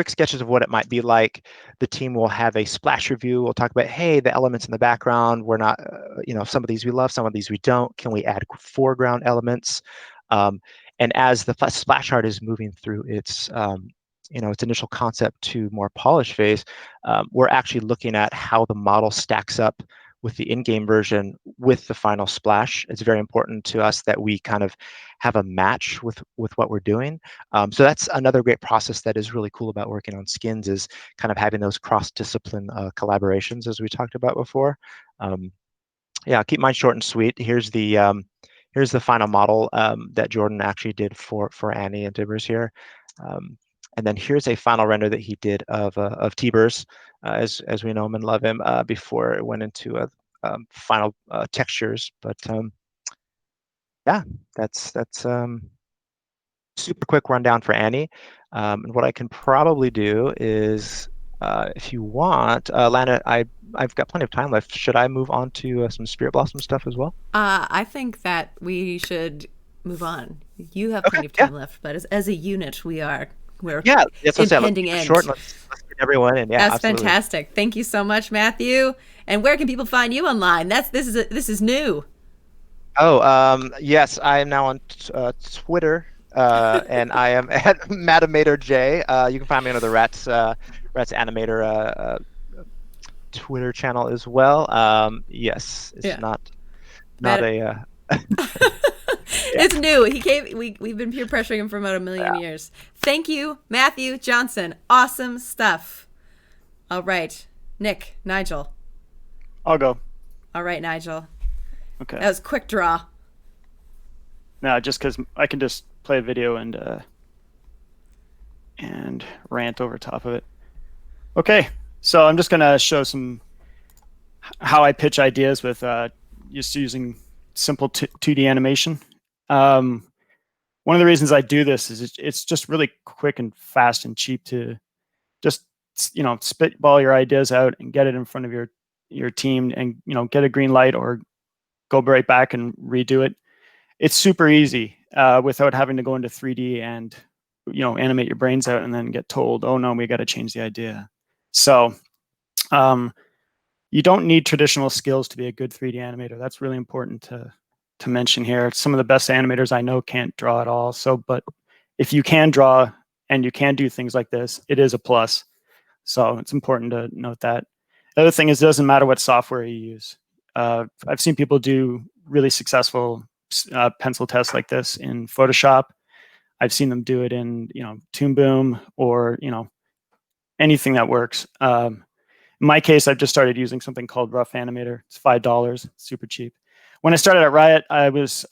sketches of what it might be like. The team will have a splash review. We'll talk about, hey, the elements in the background, we're not, some of these we love, some of these we don't. Can we add foreground elements? And as the splash art is moving through its initial concept to more polished phase, we're actually looking at how the model stacks up with the in-game version with the final splash. It's very important to us that we kind of have a match with what we're doing. So that's another great process that is really cool about working on skins, is kind of having those cross-discipline collaborations, as we talked about before. Yeah, I'll keep mine short and sweet. Here's the final model that Jordan actually did for Annie and Dibbers here. And then here's a final render that he did of T-Burst, as we know him and love him, before it went into final textures. But yeah, that's super quick rundown for Annie. And what I can probably do is, if you want, Lana, I've got plenty of time left. Should I move on to some Spirit Blossom stuff as well? I think that we should move on. You have plenty of time left, but as a unit, we're impending end. Short. Let's get everyone in. Yeah, that's absolutely. fantastic. Thank you so much, Matthew. And where can people find you online? This is new. Oh, yes, I am now on Twitter, and I am at Animator J. You can find me under the Rats Animator Twitter channel as well. Yes, it's not a. It's new. He came. We've been peer pressuring him for about 1 million years. Thank you, Matthew Johnson. Awesome stuff. All right, Nick, Nigel. I'll go. All right, Nigel. Okay. That was quick draw. No, just because I can just play a video and rant over top of it. Okay, so I'm just gonna show how I pitch ideas with just using simple 2D animation. One of the reasons I do this is it's just really quick and fast and cheap to just spitball your ideas out and get it in front of your team and get a green light or go right back and redo it. It's super easy without having to go into 3D and animate your brains out and then get told, oh no, we got to change the idea. So you don't need traditional skills to be a good 3D animator. That's really important to mention here. Some of the best animators I know can't draw at all. But if you can draw and you can do things like this, it is a plus. So it's important to note that. The other thing is, it doesn't matter what software you use. I've seen people do really successful pencil tests like this in Photoshop. I've seen them do it in Toon Boom or anything that works. In my case, I've just started using something called Rough Animator. It's $5, super cheap. When I started at Riot, I was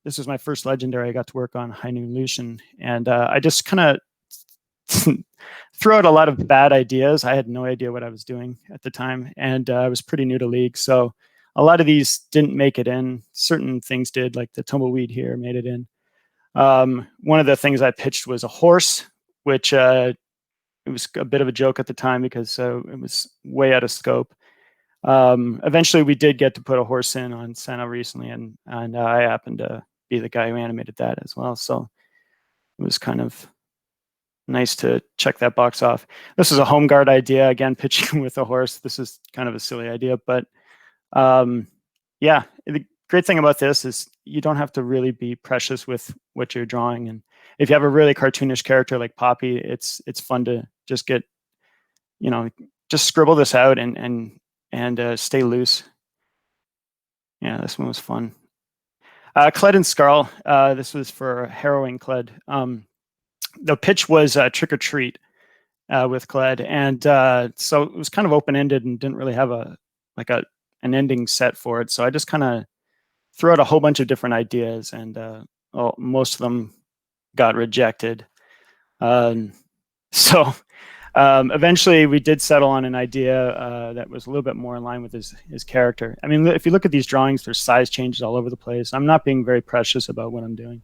this was my first legendary I got to work on, High Noon Lucian, and I just kind of threw out a lot of bad ideas. I had no idea what I was doing at the time, and I was pretty new to League, so a lot of these didn't make it in. Certain things did, like the tumbleweed here made it in. One of the things I pitched was a horse, which it was a bit of a joke at the time because it was way out of scope. Eventually, we did get to put a horse in on Senna recently, and I happened to be the guy who animated that as well. So it was kind of nice to check that box off. This is a home guard idea, again, pitching with a horse. This is kind of a silly idea, but yeah, the great thing about this is you don't have to really be precious with what you're drawing. And if you have a really cartoonish character like Poppy, it's fun to just get, just scribble this out and stay loose. Yeah, this one was fun. Cled and Scarl, this was for Harrowing Cled. The pitch was Trick or Treat with Cled, and so it was kind of open-ended and didn't really have an ending set for it. So I just kind of threw out a whole bunch of different ideas, and most of them got rejected. So eventually we did settle on an idea that was a little bit more in line with his character. I mean, if you look at these drawings, there's size changes all over the place. I'm not being very precious about what I'm doing.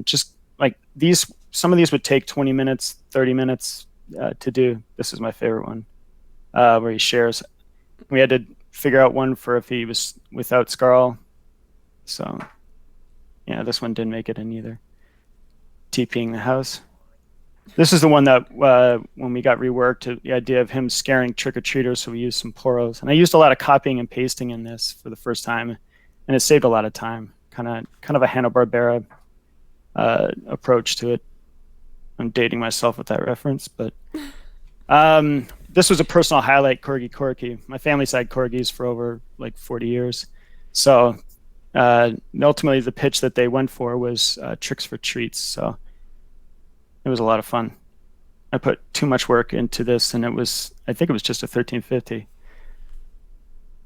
Just like some of these would take 20 minutes, 30 minutes to do. This is my favorite one, where he shares. We had to figure out one for if he was without Scarl. So yeah, this one didn't make it in either. TPing the house. This is the one that when we got reworked, the idea of him scaring trick-or-treaters, so we used some poros. And I used a lot of copying and pasting in this for the first time, and it saved a lot of time. Kind of a Hanna-Barbera approach to it. I'm dating myself with that reference, but this was a personal highlight, Corgi. My family's had corgis for over 40 years. So ultimately the pitch that they went for was Tricks for Treats. So it was a lot of fun. I put too much work into this, and I think it was just a 1350.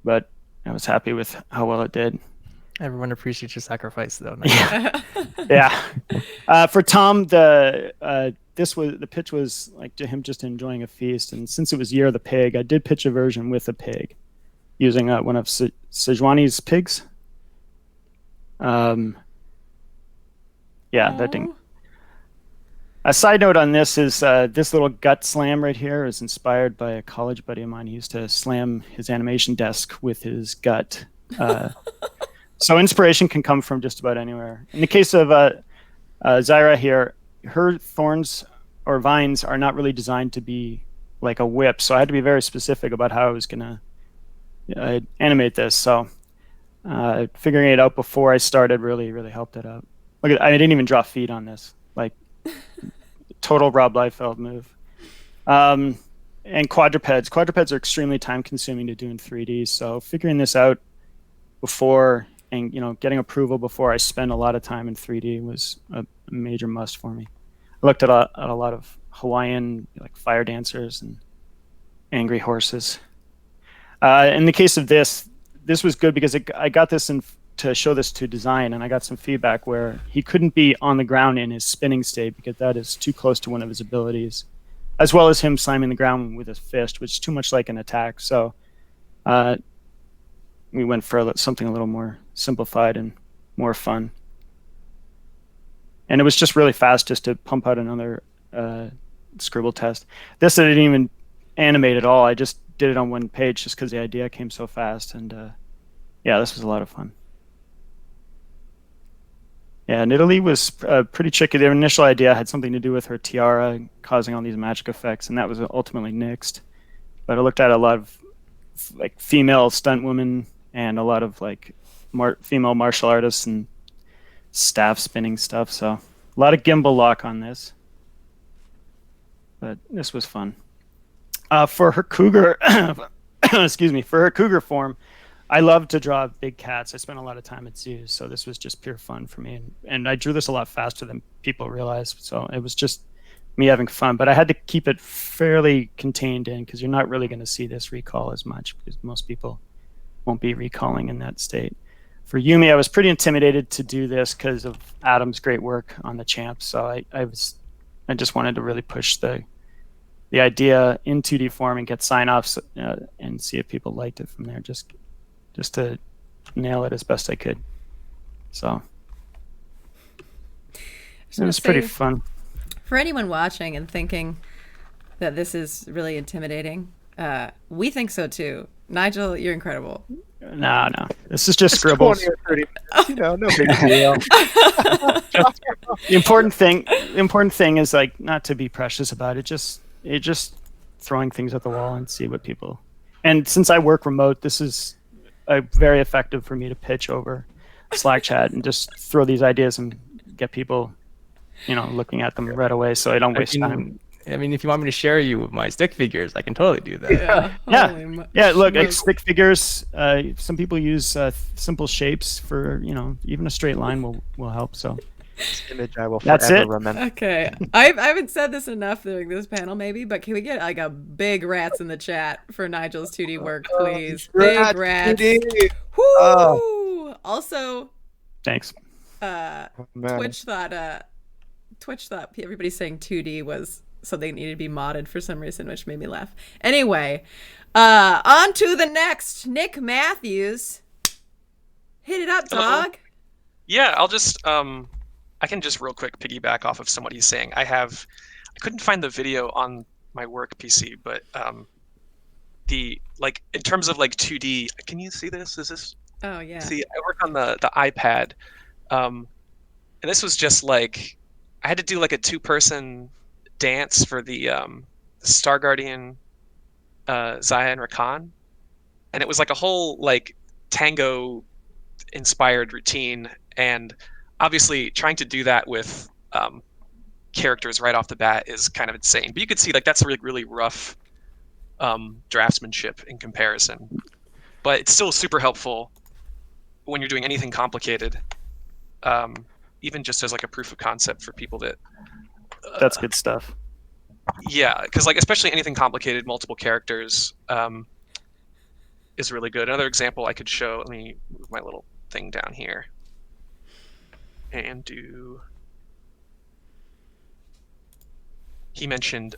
But I was happy with how well it did. Everyone appreciates your sacrifice, though. Yeah. For Tom, the the pitch was like to him just enjoying a feast, and since it was Year of the Pig, I did pitch a version with a pig, using one of Sejuani's pigs. Yeah, that didn't. A side note on this is this little gut slam right here is inspired by a college buddy of mine. He used to slam his animation desk with his gut. So inspiration can come from just about anywhere. In the case of Zyra here, her thorns or vines are not really designed to be like a whip, so I had to be very specific about how I was going to animate this. So figuring it out before I started really helped it out. Look, I didn't even draw feet on this. Like, total Rob Liefeld move. And quadrupeds. Quadrupeds are extremely time consuming to do in 3D. So figuring this out before and getting approval before I spend a lot of time in 3D was a major must for me. I looked at a lot of Hawaiian like fire dancers and angry horses. In the case of this was good because I got this to show this to design, and I got some feedback where he couldn't be on the ground in his spinning state because that is too close to one of his abilities, as well as him slamming the ground with his fist, which is too much like an attack. So we went for something a little more simplified and more fun. And it was just really fast just to pump out another scribble test. This I didn't even animate at all. I just did it on one page just because the idea came so fast. And yeah, this was a lot of fun. Yeah, Nidalee was pretty tricky. The initial idea had something to do with her tiara causing all these magic effects, and that was ultimately nixed. But I looked at a lot of like female stunt women and a lot of like female martial artists and staff spinning stuff. So a lot of gimbal lock on this, but this was fun. For her cougar, excuse me, for her cougar form, I love to draw big cats. I spent a lot of time at zoos, so this was just pure fun for me. And I drew this a lot faster than people realized, so it was just me having fun. But I had to keep it fairly contained in because you're not really going to see this recall as much because most people won't be recalling in that state. For Yumi, I was pretty intimidated to do this because of Adam's great work on the champs. So I just wanted to really push the idea in 2D form and get sign-offs and see if people liked it from there. Just to nail it as best I could. So it was pretty fun. For anyone watching and thinking that this is really intimidating, we think so too. Nigel, you're incredible. No. This is just scribbles. 20 or 30 minutes, no big deal. The important thing is like not to be precious about it. Just throwing things at the wall and see what people. And since I work remote, this is very effective for me to pitch over Slack chat and just throw these ideas and get people, looking at them right away, so I don't waste time. I mean, if you want me to share you with my stick figures, I can totally do that. Yeah. Look, like stick figures. Some people use simple shapes for even a straight line will help. So this image I will That's forever it. remember. Okay, I haven't said this enough during this panel, maybe, but can we get like a big rats in the chat for Nigel's 2D work, please? Big rats. 2D. Woo! Also, thanks. Twitch thought everybody saying 2D was something that needed to be modded for some reason, which made me laugh. Anyway, on to the next. Nick Matthews. Hit it up, dog. Yeah, I'll just I can just real quick piggyback off of what he's saying. I couldn't find the video on my work PC, but in terms of like 2D, can you see this? Is this? Oh yeah. See, I work on the iPad, and this was just like I had to do like a 2-person dance for the Star Guardian, Zaya and Rakan, and it was like a whole like tango inspired routine, and obviously trying to do that with characters right off the bat is kind of insane. But you could see like that's really, really rough draftsmanship in comparison. But it's still super helpful when you're doing anything complicated, even just as like a proof of concept for people that. That's good stuff. Yeah, because like especially anything complicated, multiple characters is really good. Another example I could show. Let me move my little thing down here. And do he mentioned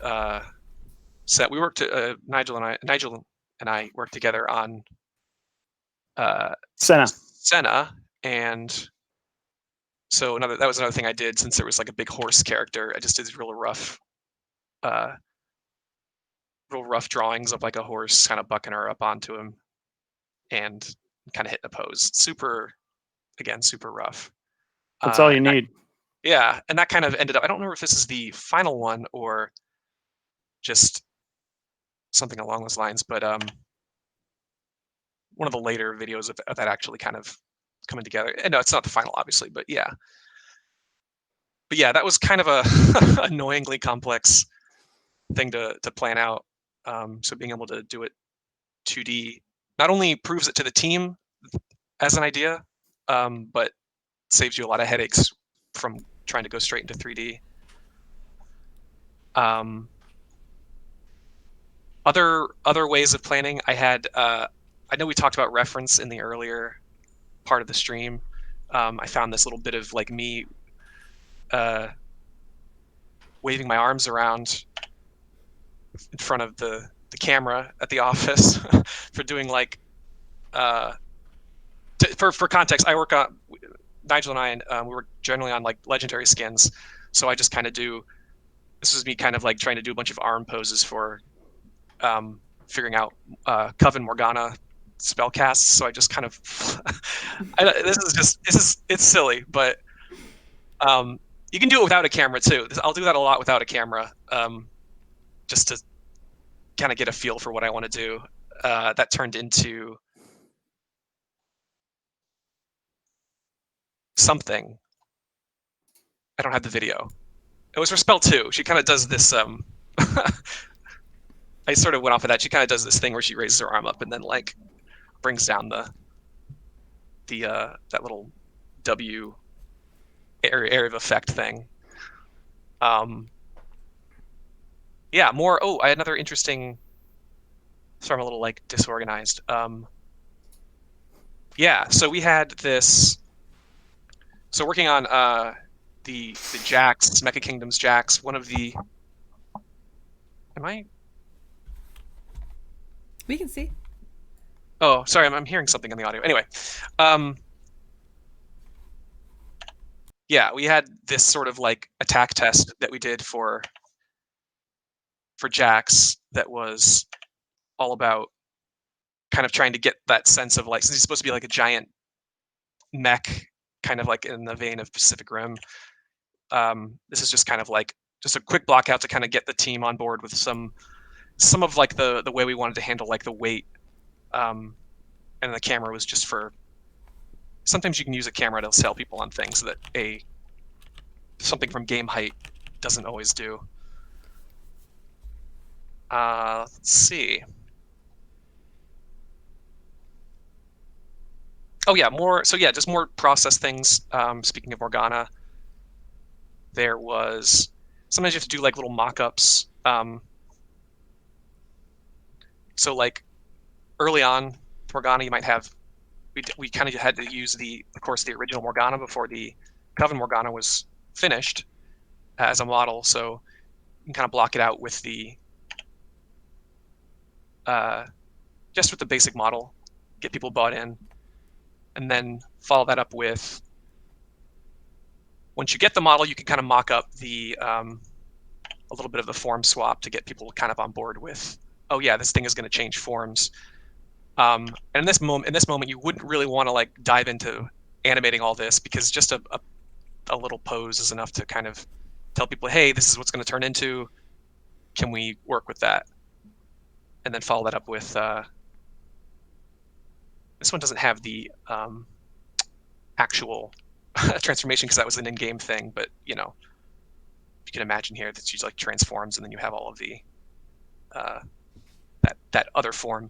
set. We worked. Nigel and I worked together on Senna, and so that was another thing I did, since there was like a big horse character. I just did real rough drawings of like a horse kind of bucking her up onto him and kind of hitting a pose. Super rough. That's all you need. Yeah, and that kind of ended up. I don't remember if this is the final one or just something along those lines, but one of the later videos of that actually kind of coming together. And no, it's not the final, obviously, but yeah. But yeah, that was kind of a annoyingly complex thing to plan out. So being able to do it 2D not only proves it to the team as an idea, but saves you a lot of headaches from trying to go straight into 3D. Other ways of planning, I had I know we talked about reference in the earlier part of the stream. I found this little bit of like me waving my arms around in front of the camera at the office for doing like for context, I work on Nigel and I, we work generally on like legendary skins, so I just kind of do. This was me kind of like trying to do a bunch of arm poses for figuring out Coven Morgana spell casts. So I just kind of it's silly, but you can do it without a camera too. I'll do that a lot without a camera, just to kind of get a feel for what I want to do. That turned into something. I don't have the video. It was for spell 2. She kind of does this. I sort of went off of that. She kind of does this thing where she raises her arm up and then like brings down the that little W area of effect thing. Yeah, more. Oh, I had another interesting. Sorry, I'm a little like disorganized. Yeah, so we had this. So working on the Jax, Mecha Kingdoms Jax, one of the. Am I? We can see. Oh, sorry, I'm hearing something in the audio. Anyway, yeah, we had this sort of like attack test that we did for Jax that was all about kind of trying to get that sense of like, since he's supposed to be like a giant mech, kind of like in the vein of Pacific Rim. This is just kind of like just a quick block out to kind of get the team on board with some of like the way we wanted to handle like the weight. And the camera was just for. Sometimes you can use a camera to sell people on things that something from game height doesn't always do. Let's see. Oh yeah, more. So yeah, just more process things. Speaking of Morgana, there was sometimes you have to do like little mock-ups. So like early on, Morgana, you might have. We kind of had to use of course, the original Morgana before the Coven Morgana was finished as a model. So you can kind of block it out with the just with the basic model, get people bought in, and then follow that up with. Once you get the model, you can kind of mock up the a little bit of the form swap to get people kind of on board with. Oh yeah, this thing is going to change forms. And in this moment, you wouldn't really want to like dive into animating all this, because just a little pose is enough to kind of tell people, hey, this is what's going to turn into. Can we work with that? And then follow that up with. This one doesn't have the actual transformation because that was an in-game thing, but you know, you can imagine here that she like transforms, and then you have all of the that other form.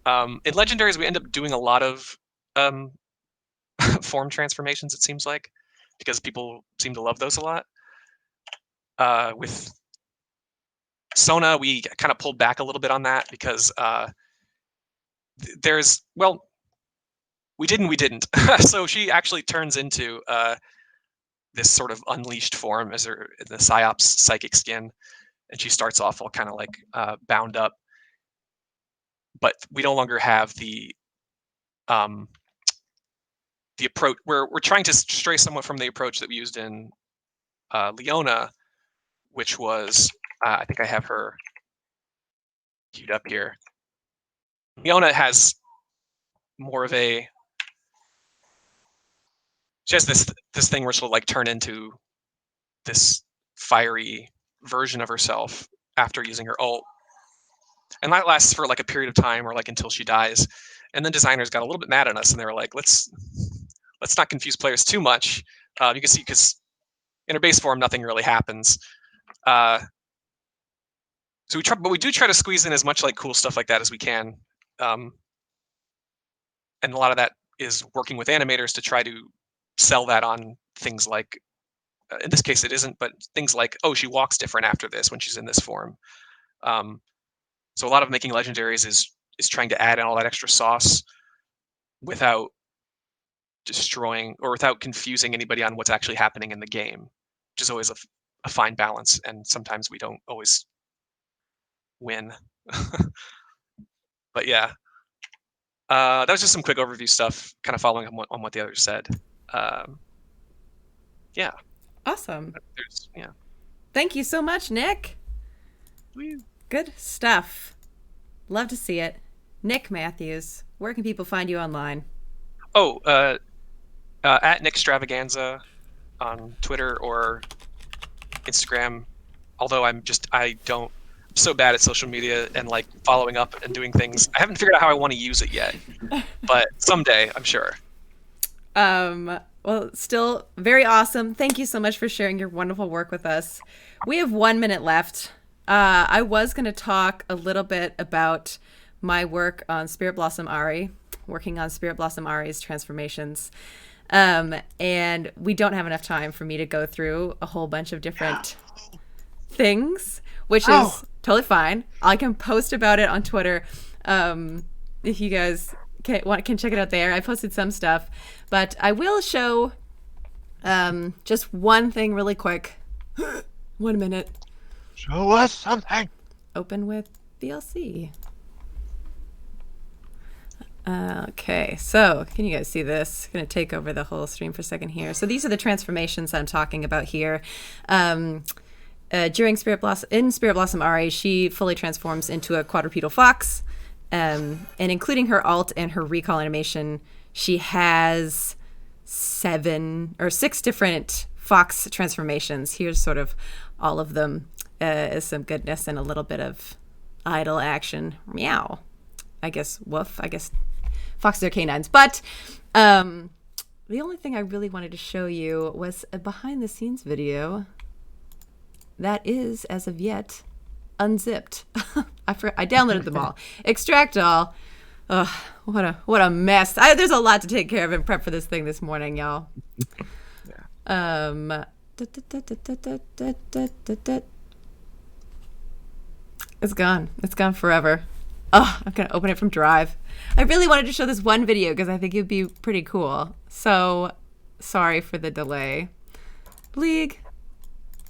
In Legendaries, we end up doing a lot of form transformations, it seems like, because people seem to love those a lot. With Sona, we kind of pulled back a little bit on that because there's, well, we didn't. So she actually turns into this sort of unleashed form as the Psyops psychic skin. and she starts off all kind of like bound up. But we no longer have the approach. We're trying to stray somewhat from the approach that we used in Leona, which was I think I have her queued up here. Leona has more of a, she has this thing where she'll like turn into this fiery version of herself after using her ult, and that lasts for like a period of time or like until she dies. And then designers got a little bit mad at us, and they were like, let's not confuse players too much. You can see, because in her base form nothing really happens. So we do try to squeeze in as much like cool stuff like that as we can. And a lot of that is working with animators to try to sell that on things like, in this case it isn't, but things like, oh, she walks different after this when she's in this form. So a lot of making legendaries is trying to add in all that extra sauce without destroying or without confusing anybody on what's actually happening in the game, which is always a fine balance, and sometimes we don't always win. But yeah, that was just some quick overview stuff, kind of following on what the others said. Yeah. Awesome. Yeah. Thank you so much, Nick. Good stuff. Love to see it. Nick Matthews, where can people find you online? Oh, at Nick Stravaganza on Twitter or Instagram. Although I'm so bad at social media and like following up and doing things. I haven't figured out how I want to use it yet, but someday I'm sure. Well, still very awesome. Thank you so much for sharing your wonderful work with us. We have 1 minute left. I was going to talk a little bit about my work on Spirit Blossom Ari, working on Spirit Blossom Ari's transformations. And we don't have enough time for me to go through a whole bunch of different things, which is totally fine. I can post about it on Twitter if you guys can check it out there. I posted some stuff, but I will show just one thing really quick. 1 minute. Show us something. Open with VLC. Okay, so can you guys see this? I'm going to take over the whole stream for a second here. So these are the transformations I'm talking about here. During Spirit Blossom Ari, she fully transforms into a quadrupedal fox. And including her ult and her recall animation, she has 6 different fox transformations. Here's sort of all of them as some goodness and a little bit of idle action. Meow. I guess woof. I guess foxes are canines. But the only thing I really wanted to show you was a behind the scenes video that is, as of yet, unzipped. I downloaded them all. Extract all. Ugh, what a mess. There's a lot to take care of and prep for this thing this morning, y'all. It's gone. It's gone forever. Oh, I'm gonna open it from Drive. I really wanted to show this one video because I think it'd be pretty cool. So sorry for the delay. League,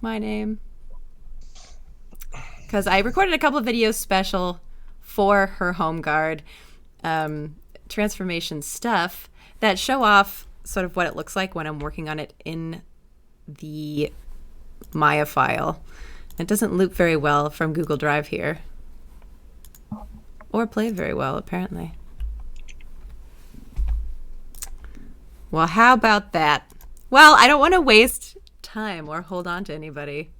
my name. Because I recorded a couple of videos special for her home guard transformation stuff that show off sort of what it looks like when I'm working on it in the Maya file. It doesn't loop very well from Google Drive here. Or play very well, apparently. Well, how about that? Well, I don't want to waste time or hold on to anybody.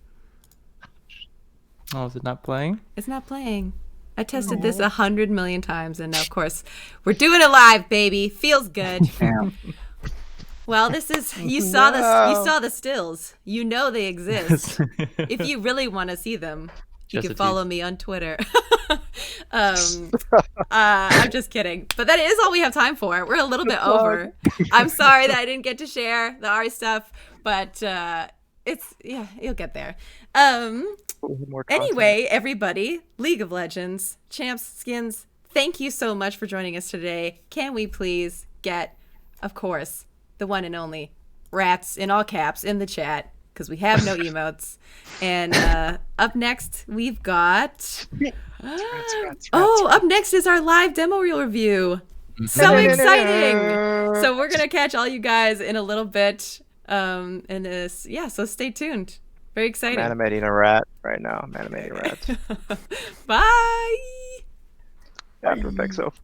Oh, is it not playing? It's not playing. I tested this 100 million times, and now, of course, we're doing it live, baby. Feels good. Well, this is you saw the stills. You know they exist. If you really want to see them, you can follow me on Twitter. I'm just kidding. But that is all we have time for. We're a little bit over. I'm sorry that I didn't get to share the Ari stuff, but you'll get there. Anyway, everybody, League of Legends, Champs, Skins, thank you so much for joining us today. Can we please get, of course, the one and only Rats in all caps in the chat? because we have no emotes. And up next, we've got... up next is our live demo reel review. So exciting! So we're going to catch all you guys in a little bit. And this, so stay tuned. Very exciting. I'm animating a rat right now. I'm animating rats. Bye! After Effects off.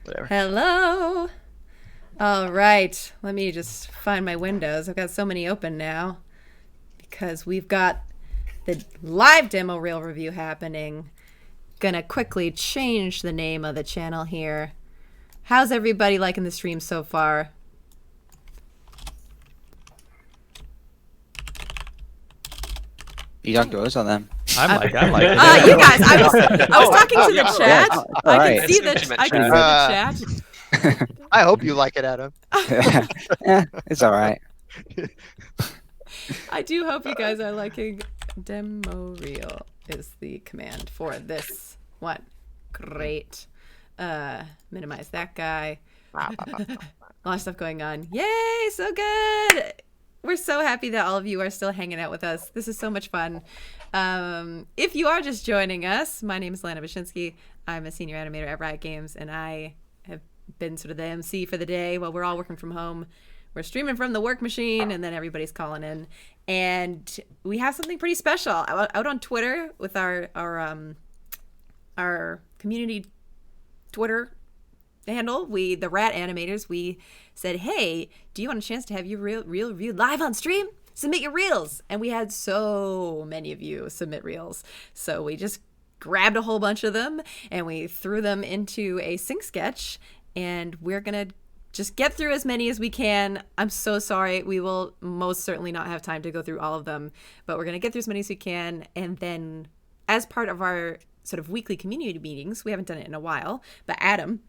Whatever. Hello. All right. Let me just find my windows. I've got so many open now because we've got the live demo reel review happening. Gonna quickly change the name of the channel here. How's everybody liking the stream so far? You talk to us on them. I'm like it. You guys, I was talking to the chat. I can see the chat. I hope you like it, Adam. Yeah, it's all right. I do hope you guys are liking demo reel is the command for this one. Great. Minimize that guy. A lot of stuff going on. Yay, so good. We're so happy that all of you are still hanging out with us. This is so much fun. If you are just joining us, my name is Lana Bashinsky. I'm a senior animator at Riot Games, and I have been sort of the MC for the day while we're all working from home. We're streaming from the work machine, and then everybody's calling in. And we have something pretty special out on Twitter with our community Twitter handle. The Rat Animators, we said, hey, do you want a chance to have your reel reviewed live on stream? Submit your reels. And we had so many of you submit reels. So we just grabbed a whole bunch of them and we threw them into a sync sketch, and we're going to just get through as many as we can. I'm so sorry. We will most certainly not have time to go through all of them, but we're going to get through as many as we can. And then as part of our sort of weekly community meetings, we haven't done it in a while, but Adam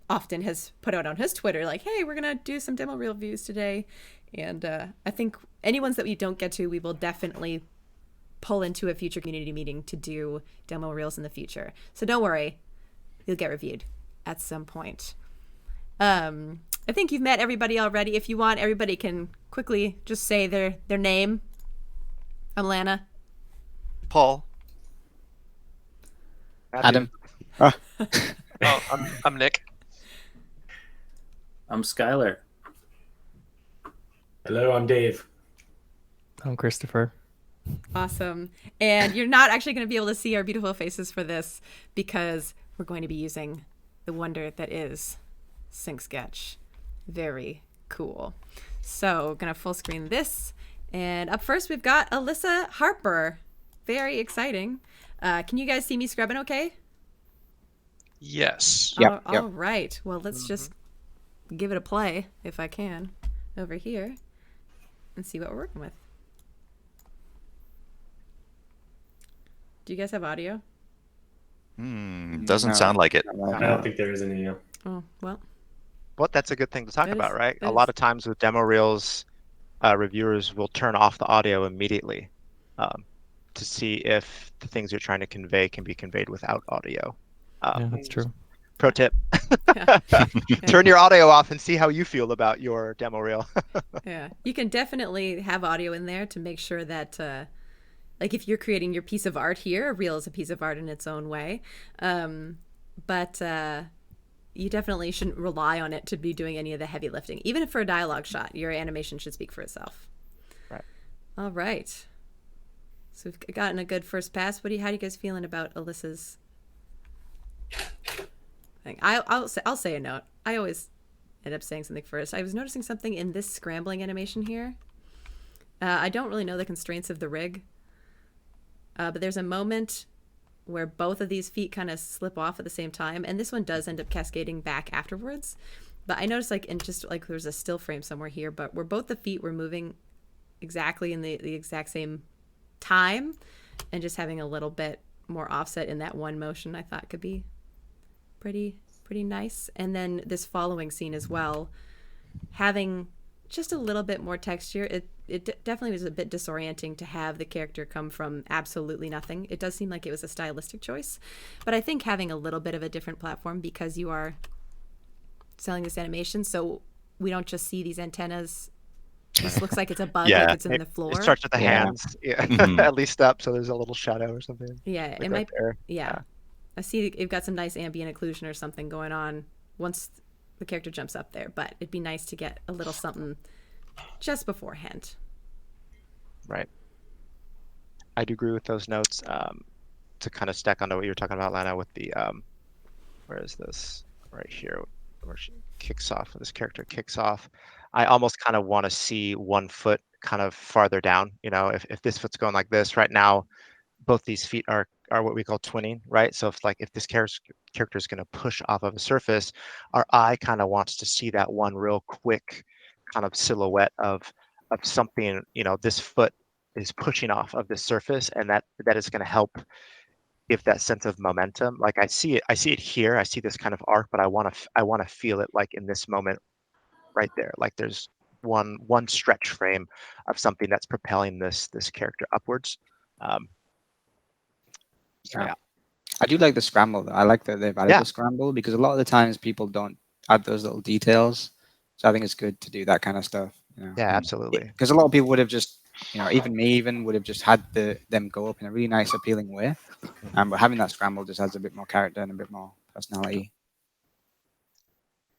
often has put out on his Twitter, like, hey, we're going to do some demo reel reviews today. And I think any ones that we don't get to, we will definitely pull into a future community meeting to do demo reels in the future. So don't worry, you'll get reviewed at some point. I think you've met everybody already. If you want, everybody can quickly just say their name. I'm Lana. Paul. Adam. I'm Nick. I'm Skylar. Hello, I'm Dave. I'm Christopher. Awesome. And you're not actually going to be able to see our beautiful faces for this because we're going to be using the wonder that is Sync Sketch. Very cool. So gonna full screen this. And up first we've got Alyssa Harper. Very exciting. Can you guys see me scrubbing okay? Yes. All right. Well, let's just give it a play, if I can, over here and see what we're working with. Do you guys have audio? Doesn't sound like it. I don't think there is any. Oh, well. Well, that's a good thing to talk That about, is- right? that A lot of times with demo reels, reviewers will turn off the audio immediately to see if the things you're trying to convey can be conveyed without audio. Yeah, that's true. Pro tip. Turn your audio off and see how you feel about your demo reel. Yeah. You can definitely have audio in there to make sure that like if you're creating your piece of art here, a reel is a piece of art in its own way. But you definitely shouldn't rely on it to be doing any of the heavy lifting. Even for a dialogue shot, your animation should speak for itself. Right. All right. So we've gotten a good first pass. How do you guys feeling about Alyssa's thing? I'll say a note. I always end up saying something first. I was noticing something in this scrambling animation here. I don't really know the constraints of the rig, but there's a moment where both of these feet kind of slip off at the same time, and this one does end up cascading back afterwards. But I noticed like in just like there's a still frame somewhere here, but where both the feet were moving exactly in the exact same time and just having a little bit more offset in that one motion, I thought could be pretty nice. And then this following scene as well, having just a little bit more texture. It definitely was a bit disorienting to have the character come from absolutely nothing. It does seem like it was a stylistic choice, but I think having a little bit of a different platform, because you are selling this animation, so we don't just see these antennas. This looks like it's a bug, like it's in the floor. It starts with the hands, at least up, so there's a little shadow or something. Yeah, like it right might. there. Yeah, I see you've got some nice ambient occlusion or something going on once the character jumps up there, but it'd be nice to get a little something just beforehand. Right. I do agree with those notes. To kind of stack onto what you were talking about, Lana, with the where is this? Right here, where she kicks off, where this character kicks off. I almost kind of want to see one foot kind of farther down. You know, if this foot's going like this right now, both these feet are what we call twinning, right? So if this character is going to push off of a surface, our eye kind of wants to see that one real quick kind of silhouette of something. You know, this foot is pushing off of this surface, and that is going to help give that sense of momentum. Like I see it here. I see this kind of arc, but I want to feel it like in this moment right there. Like there's one stretch frame of something that's propelling this character upwards. Yeah. I do like the scramble though. I like that they've added the scramble, because a lot of the times people don't add those little details. So I think it's good to do that kind of stuff. You know? Yeah, absolutely. Because a lot of people would have just, even me would have just had them go up in a really nice, appealing way. But having that scramble just adds a bit more character and a bit more personality.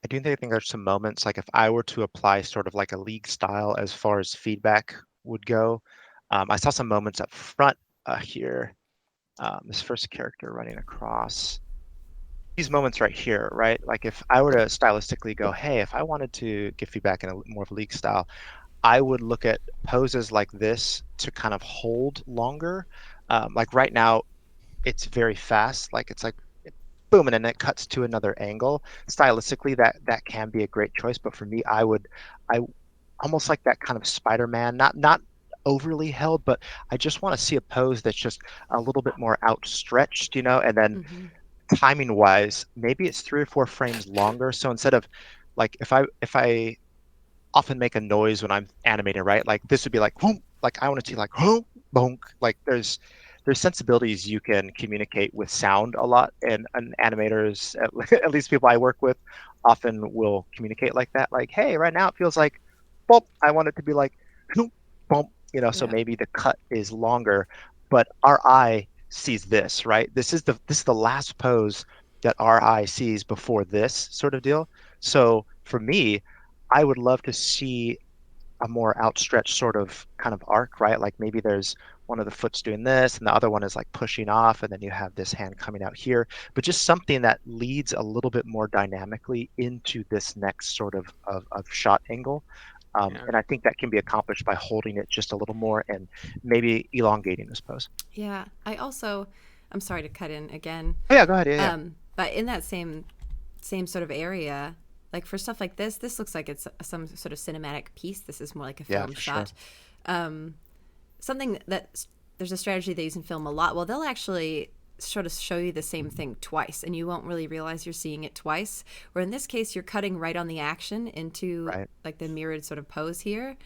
I do think there's some moments, like if I were to apply sort of like a league style as far as feedback would go, I saw some moments up front here. This first character running across. These moments right here, right? Like if I were to stylistically go, hey, if I wanted to give feedback in a more of a league style, I would look at poses like this to kind of hold longer. Like right now, it's very fast. Like it's like boom, and then it cuts to another angle. Stylistically, that can be a great choice, but for me, I almost like that kind of Spider-Man, not overly held, but I just want to see a pose that's just a little bit more outstretched, and then timing wise, maybe it's 3 or 4 frames longer. So instead of like if I often make a noise when I'm animating, right? Like this would be like whoom, like I want to see like whoom, bonk. Like there's sensibilities you can communicate with sound a lot, and animators, at least people I work with, often will communicate like that. Like, hey, right now it feels like bump. I want it to be like whoom, bump. So maybe the cut is longer, but our eye sees this, right? This is the last pose that our eye sees before this sort of deal. So for me, I would love to see a more outstretched sort of kind of arc, right? Like maybe there's one of the foot's doing this and the other one is like pushing off, and then you have this hand coming out here, but just something that leads a little bit more dynamically into this next sort of shot angle. And I think that can be accomplished by holding it just a little more and maybe elongating this pose. Yeah, I'm sorry to cut in again. Oh, yeah, go ahead. Yeah. But in that same sort of area, like for stuff like this looks like it's some sort of cinematic piece. This is more like a film shot. Sure. Something that there's a strategy they use in film a lot. Well, they'll actually sort of show you the same thing twice, and you won't really realize you're seeing it twice. Where in this case, you're cutting right on the action into like the mirrored sort of pose here.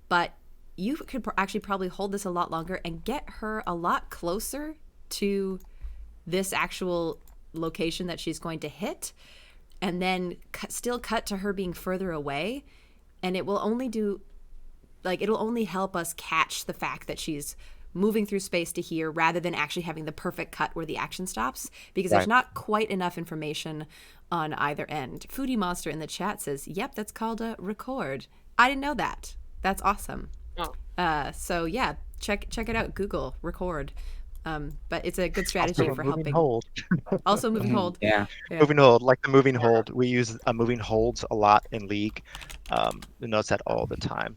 But you could actually probably hold this a lot longer and get her a lot closer to this actual location that she's going to hit, and then still cut to her being further away, and it will only it'll only help us catch the fact that she's moving through space to here rather than actually having the perfect cut where the action stops, because there's not quite enough information on either end. Foodie Monster in the chat says, yep, that's called a record. I didn't know that. That's awesome. So yeah, check it out. Google record. But it's a good strategy for helping. Hold. Also moving hold. Yeah. Moving hold, like the moving hold. We use moving holds a lot in League. You notice that all the time.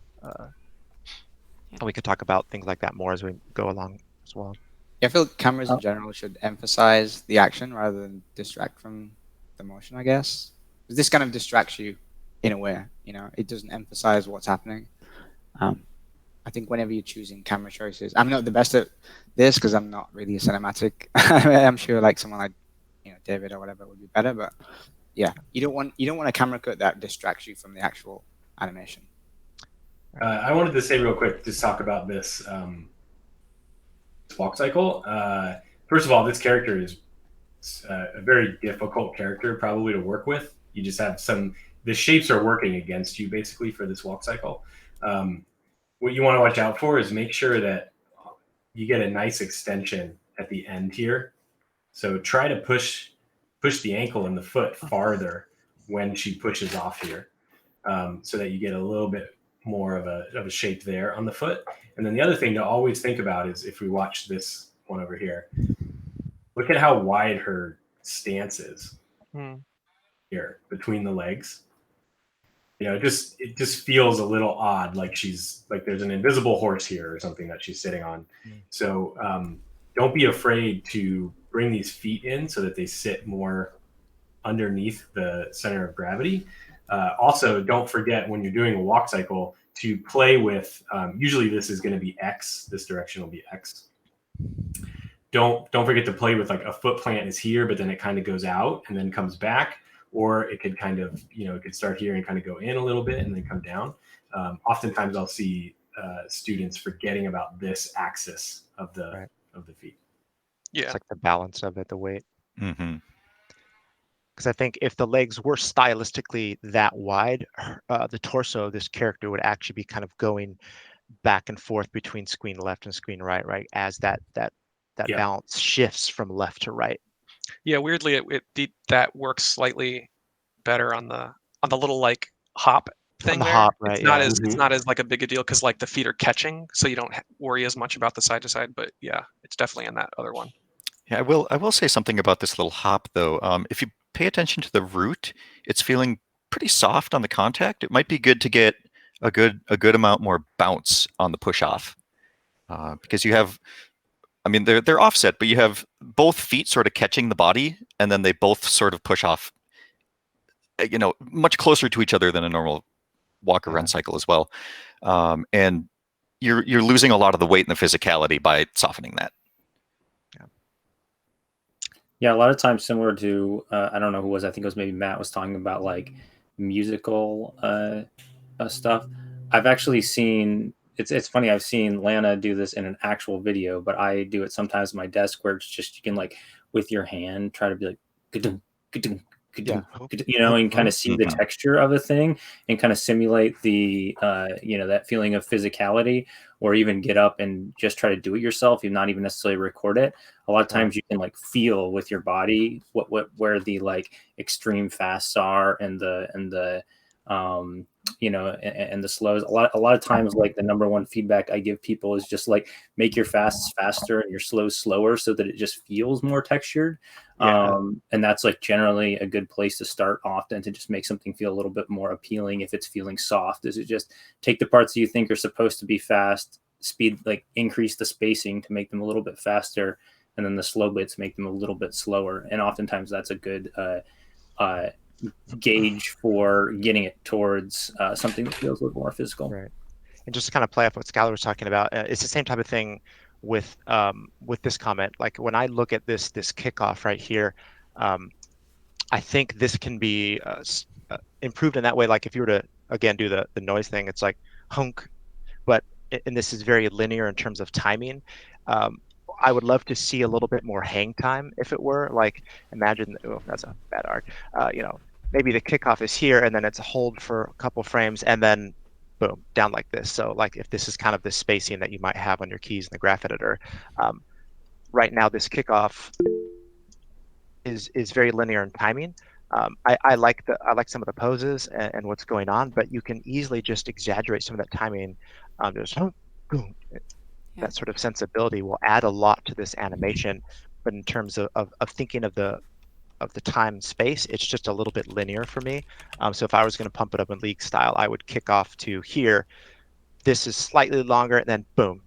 And we could talk about things like that more as we go along as well. Yeah, I feel cameras in general should emphasize the action rather than distract from the motion, I guess. This kind of distracts you in a way, it doesn't emphasize what's happening. I think whenever you're choosing camera choices, I'm not the best at this because I'm not really a cinematic. I'm sure like someone like David or whatever would be better, but yeah, you don't want a camera cut that distracts you from the actual animation. I wanted to say real quick, just talk about this walk cycle. First of all, this character is a very difficult character probably to work with. You just have the shapes are working against you basically for this walk cycle. What you want to watch out for is make sure that you get a nice extension at the end here. So try to push the ankle and the foot farther when she pushes off here, so that you get a little bit more of a shape there on the foot. And then the other thing to always think about is if we watch this one over here, look at how wide her stance is here between the legs. It just feels a little odd, like there's an invisible horse here or something that she's sitting on. So don't be afraid to bring these feet in so that they sit more underneath the center of gravity. Also, don't forget when you're doing a walk cycle to play with, usually this is going to be X, this direction will be X. Don't forget to play with like a foot plant is here, but then it kind of goes out and then comes back. Or it could kind of, it could start here and kind of go in a little bit and then come down. Oftentimes I'll see students forgetting about this axis of the feet. Yeah, it's like the balance of it, the weight. Mm-hmm. Because I think if the legs were stylistically that wide, the torso of this character would actually be kind of going back and forth between screen left and screen right, as that balance shifts from left to right. Yeah, weirdly, that works slightly better on the little like hop thing. Hop, right? It's not as like a big a deal because like the feet are catching, so you don't worry as much about the side to side. But yeah, it's definitely in that other one. Yeah, I will say something about this little hop though. If you pay attention to the root, it's feeling pretty soft on the contact. It might be good to get a good amount more bounce on the push off, because you have I mean, they're offset, but you have both feet sort of catching the body, and then they both sort of push off, much closer to each other than a normal walk or run cycle as well. And you're losing a lot of the weight and the physicality by softening that. Yeah, a lot of times similar to I don't know who was, I think it was maybe Matt was talking about like musical stuff. I've actually seen it's funny, I've seen Lana do this in an actual video, but I do it sometimes at my desk where it's just you can like with your hand try to be like ka-dum, ka-dum, ka-dum, ka-dum, and kind of see the texture of a thing and kind of simulate the that feeling of physicality, or even get up and just try to do it yourself. You not even necessarily record it. A lot of times you can like feel with your body where the like extreme fasts are and the and the slows. A lot of times, like the number one feedback I give people is just like make your fasts faster and your slows slower so that it just feels more textured. And that's like generally a good place to start often, to just make something feel a little bit more appealing. If it's feeling soft, is it just take the parts that you think are supposed to be fast, speed, like increase the spacing to make them a little bit faster, and then the slow bits make them a little bit slower. And oftentimes that's a good gauge for getting it towards something that feels a little more physical. Right. And just to kind of play off what Skylar was talking about, it's the same type of thing with this comment. Like when I look at this kickoff right here, I think this can be improved in that way. Like if you were to again do the noise thing, it's like hunk, and this is very linear in terms of timing. I would love to see a little bit more hang time if it were like, imagine, that's a bad art, maybe the kickoff is here and then it's a hold for a couple frames and then boom, down like this. So like if this is kind of the spacing that you might have on your keys in the graph editor, right now this kickoff is very linear in timing. I like some of the poses and what's going on, but you can easily just exaggerate some of that timing. Boom, that sort of sensibility will add a lot to this animation. But in terms of thinking of the time space, it's just a little bit linear for me. So if I was going to pump it up in League style, I would kick off to here. This is slightly longer, and then boom.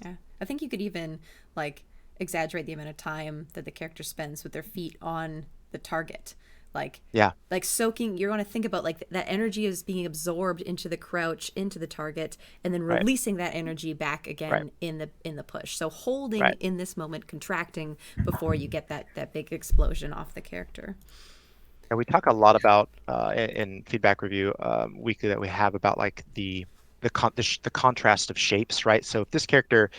Yeah, I think you could even like exaggerate the amount of time that the character spends with their feet on the target. Like soaking, you're going to think about like that energy is being absorbed into the crouch, into the target, and then releasing that energy back again in the push. So holding in this moment, contracting before you get that big explosion off the character. And we talk a lot about in feedback review weekly that we have about like the contrast of shapes, right? So if this character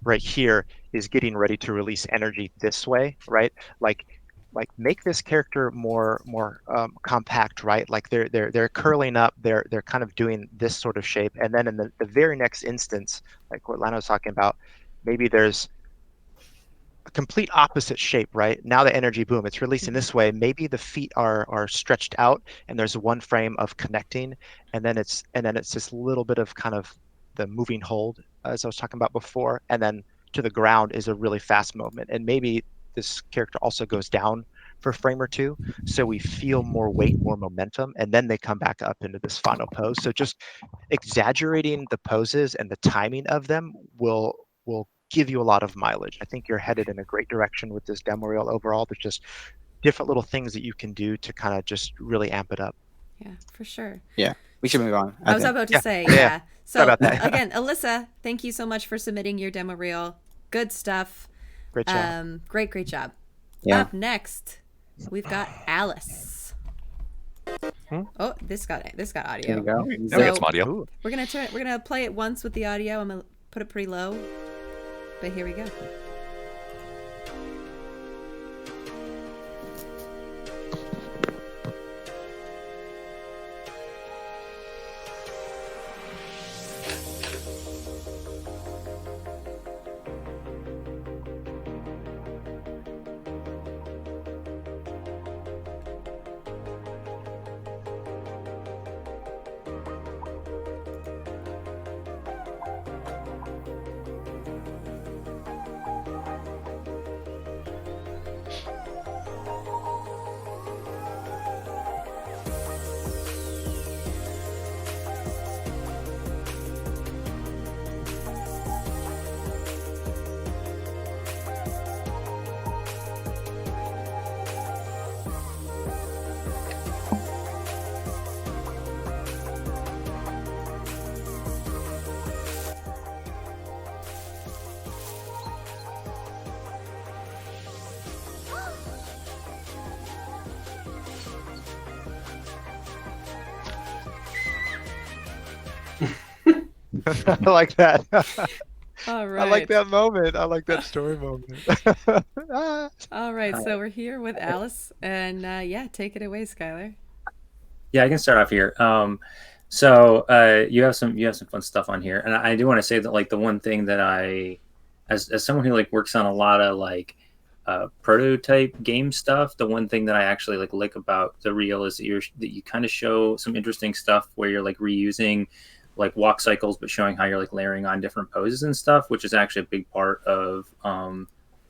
right here is getting ready to release energy this way, right? Like make this character more compact, right? Like they're curling up, they're kind of doing this sort of shape, and then in the very next instance, like what Lana was talking about, maybe there's a complete opposite shape, right? Now the energy, boom, it's releasing this way. Maybe the feet are stretched out, and there's one frame of connecting, and then it's this little bit of kind of the moving hold, as I was talking about before, and then to the ground is a really fast movement, and maybe this character also goes down for a frame or two, so we feel more weight, more momentum, and then they come back up into this final pose. So just exaggerating the poses and the timing of them will give you a lot of mileage. I think you're headed in a great direction with this demo reel overall. There's just different little things that you can do to kind of just really amp it up. Yeah, for sure. Yeah, we should move on. I was about to say, yeah. So again, Alyssa, thank you so much for submitting your demo reel. Good stuff. Great job. Great job. Yeah. Up next, we've got Alice. Oh, this got audio. There we go. So we got some audio. We're gonna play it once with the audio. I'm gonna put it pretty low, but here we go. I like that. All right. I like that moment. I like that story moment. All right, so we're here with Alice, and yeah, take it away, Skylar. Yeah, I can start off here. You have some fun stuff on here, and I do want to say that like the one thing that as someone who like works on a lot of like prototype game stuff, the one thing that I actually like about the reel is that you kind of show some interesting stuff where you're like reusing like walk cycles, but showing how you're like layering on different poses and stuff, which is actually a big part of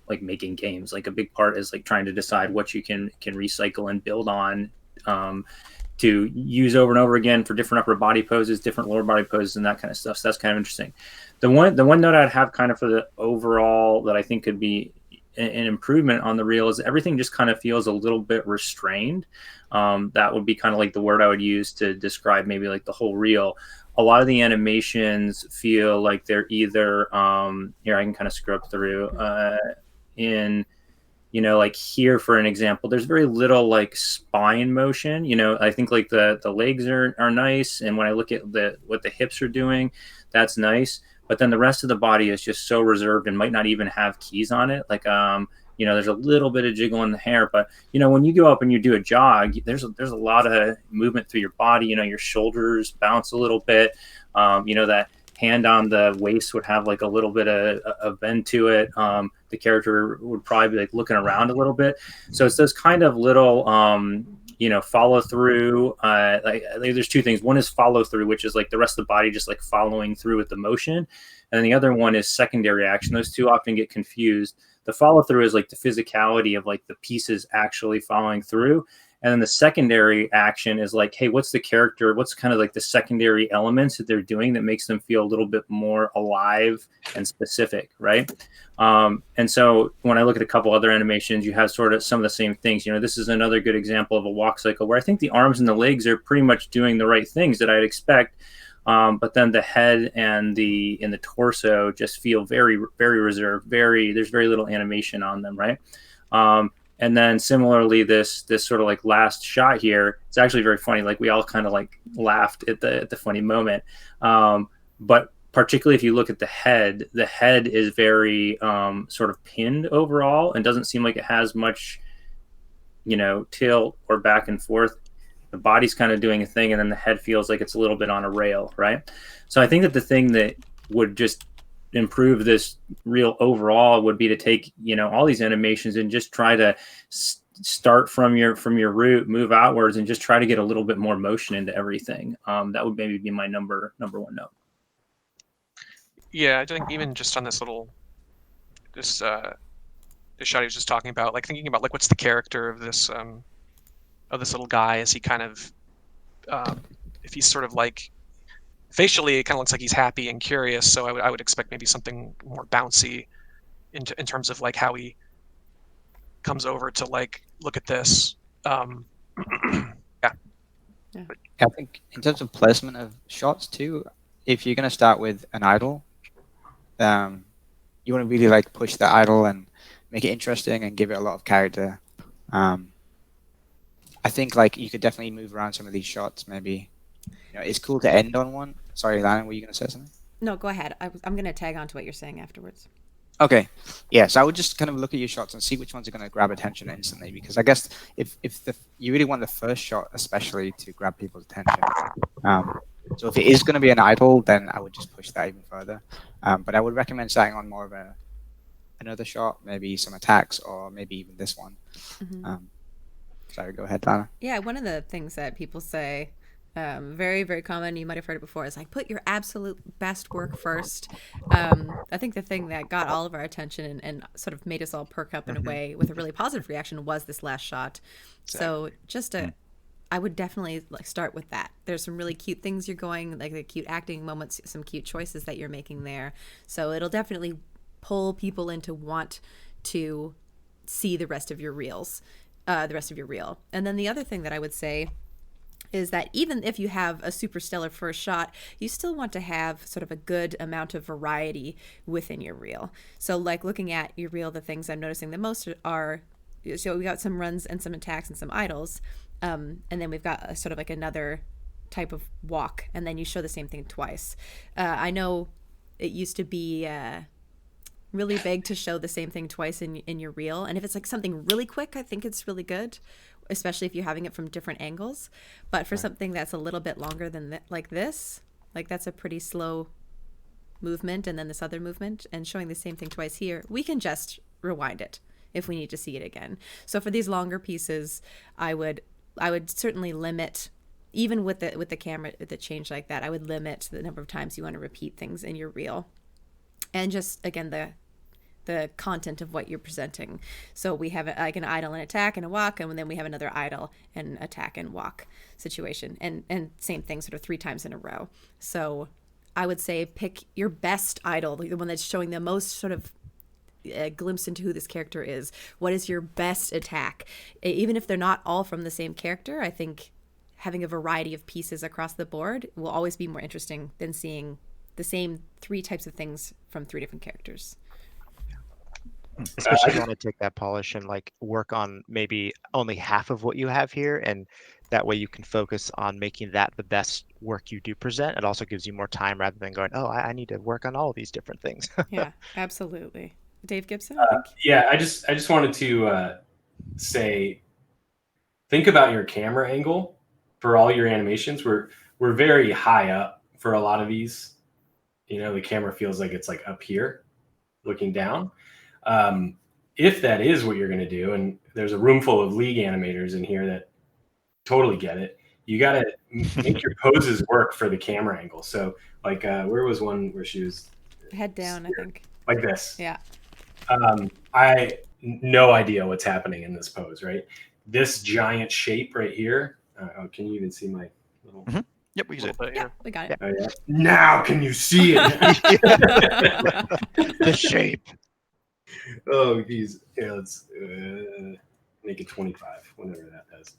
like making games. Like a big part is like trying to decide what you can recycle and build on to use over and over again for different upper body poses, different lower body poses, and that kind of stuff. So that's kind of interesting. The one note I'd have kind of for the overall that I think could be an improvement on the reel is everything just kind of feels a little bit restrained. That would be kind of like the word I would use to describe maybe like the whole reel. A lot of the animations feel like they're either here I can kind of scrub through in like here for an example, there's very little like spine motion. I think like the legs are nice, and when I look at what the hips are doing, that's nice. But then the rest of the body is just so reserved and might not even have keys on it. Like there's a little bit of jiggle in the hair, but when you go up and you do a jog, there's a lot of movement through your body. Your shoulders bounce a little bit. That hand on the waist would have like a little bit of bend to it. The character would probably be like looking around a little bit. So it's those kind of little follow through. Like there's two things. One is follow through, which is like the rest of the body just like following through with the motion, and then the other one is secondary action. Those two often get confused. The follow through is like the physicality of like the pieces actually following through. And then the secondary action is like, hey, what's the character? What's kind of like the secondary elements that they're doing that makes them feel a little bit more alive and specific, right? And so when I look at a couple other animations, you have sort of some of the same things. This is another good example of a walk cycle where I think the arms and the legs are pretty much doing the right things that I'd expect. But then the head and the torso just feel very, very reserved. There's very little animation on them, right? And then similarly, this sort of like last shot here, it's actually very funny. Like we all kind of like laughed at the funny moment. But particularly if you look at the head is very sort of pinned overall and doesn't seem like it has much, tilt or back and forth. The body's kind of doing a thing, and then the head feels like it's a little bit on a rail, right? So I think that the thing that would just improve this reel overall would be to take all these animations and just try to start from your root, move outwards, and just try to get a little bit more motion into everything. That would maybe be my number one note. Yeah, I think even just on this little this shot he was just talking about, like thinking about like what's the character of this little guy? Is he kind of if he's sort of like facially, it kind of looks like he's happy and curious. So I would expect maybe something more bouncy in terms of like how he comes over to like look at this. Yeah. I think in terms of placement of shots too, if you're gonna start with an idol, you want to really like push the idol and make it interesting and give it a lot of character. I think like you could definitely move around some of these shots. Maybe it's cool to end on one. Sorry, Lana, were you gonna say something? No, go ahead. I'm gonna tag on to what you're saying afterwards. Okay, yeah. So I would just kind of look at your shots and see which ones are going to grab attention instantly. Because I guess if you really want the first shot, especially to grab people's attention. So if it is going to be an idol, then I would just push that even further. But I would recommend starting on more of another shot, maybe some attacks, or maybe even this one. Mm-hmm. Sorry, go ahead, Lana. Yeah, one of the things that people say, very, very common, you might have heard it before, is like, put your absolute best work first. I think the thing that got all of our attention and sort of made us all perk up in a way with a really positive reaction was this last shot. So just I would definitely like start with that. There's some really cute things you're going, like the cute acting moments, some cute choices that you're making there. So it'll definitely pull people in to want to see the rest of your reels, the rest of your reel. And then the other thing that I would say is that even if you have a super stellar first shot, you still want to have sort of a good amount of variety within your reel. So like looking at your reel, the things I'm noticing the most are, so we got some runs and some attacks and some idols. And then we've got a sort of like another type of walk, and then you show the same thing twice. I know it used to be really big to show the same thing twice in your reel, and if it's like something really quick, I think it's really good, especially if you're having it from different angles. But for something that's a little bit longer than like this, like that's a pretty slow movement, and then this other movement, and showing the same thing twice here, we can just rewind it if we need to see it again. So for these longer pieces, I would certainly limit, even with the camera, the change like that, I would limit the number of times you want to repeat things in your reel, and just again the content of what you're presenting. So we have like an idle and attack and a walk, and then we have another idle and attack and walk situation, and same thing sort of 3 times in a row. So I would say pick your best idle, the one that's showing the most sort of a glimpse into who this character is. What is your best attack? Even if they're not all from the same character, I think having a variety of pieces across the board will always be more interesting than seeing the same 3 types of things from 3 different characters. Especially if you want to take that polish and like work on maybe only half of what you have here, and that way you can focus on making that the best work you do present. It also gives you more time rather than going, oh, I need to work on all of these different things. Yeah, absolutely. Dave Gibson, Yeah, I just wanted to say, think about your camera angle for all your animations. We're very high up for a lot of these. The camera feels like it's like up here looking down. If that is what you're going to do, and there's a room full of League animators in here that totally get it, you got to make your poses work for the camera angle. So like, where was one where she was head down, I think, like this? Yeah. I no idea what's happening in this pose, right? This giant shape right here. Can you even see my little? Mm-hmm. Yep, we Yeah, we got it. Oh, yeah. Now can you see it? The shape. Oh, geez. Yeah, let's make it 25, whatever that does.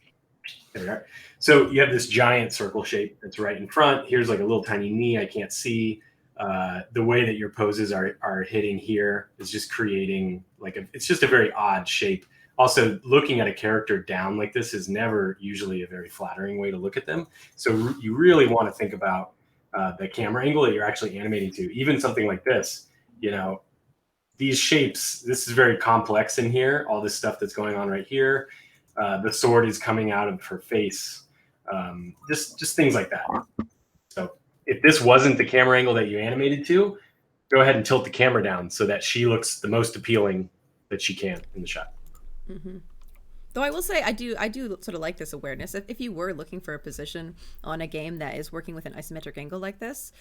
There we are. So you have this giant circle shape that's right in front. Here's like a little tiny knee I can't see. The way that your poses are hitting here is just creating it's just a very odd shape. Also, looking at a character down like this is never usually a very flattering way to look at them. So you really want to think about the camera angle that you're actually animating to. Even something like this, these shapes, this is very complex in here. All this stuff that's going on right here. The sword is coming out of her face. Just things like that. So if this wasn't the camera angle that you animated to, go ahead and tilt the camera down so that she looks the most appealing that she can in the shot. Mm-hmm. Though I will say, I do sort of like this awareness. If you were looking for a position on a game that is working with an isometric angle like this,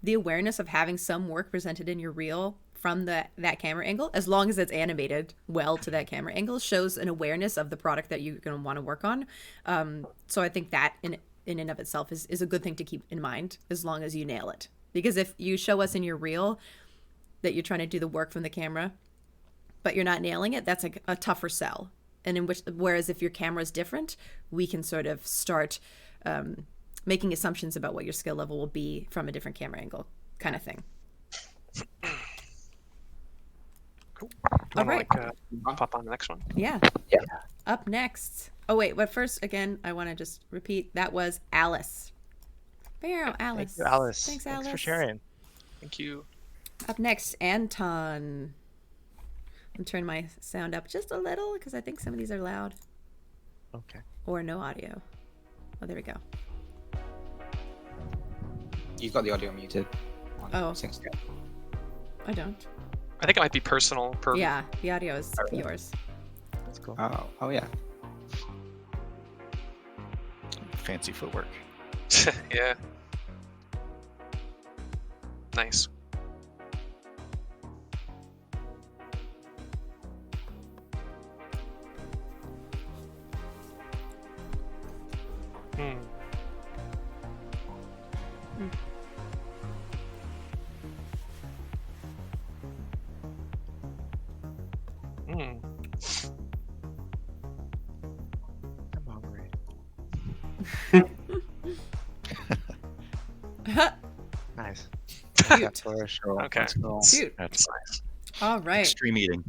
the awareness of having some work presented in your reel from that camera angle, as long as it's animated well to that camera angle, shows an awareness of the product that you're going to want to work on. So I think that in and of itself is a good thing to keep in mind, as long as you nail it. Because if you show us in your reel that you're trying to do the work from the camera, but you're not nailing it, that's like a tougher sell. And whereas if your camera is different, we can sort of start making assumptions about what your skill level will be from a different camera angle, kind of thing. Cool. All right. Pop on the next one. Yeah. Up next. Oh wait, but first, again, I want to just repeat, that was Alice. Alice. Thank you, Alice. Thanks, Alice. Thanks for sharing. Thank you. Up next, Anton. And turn my sound up just a little because I think some of these are loud. Okay. Or no audio. Oh, there we go. You've got the audio muted. Oh. I don't. I think it might be personal. Yeah, the audio is yours. That's cool. Oh yeah. Fancy footwork. Yeah. Nice. I'm hungry. Nice. Cute. Okay. Cute. That's nice. All right. Extreme eating.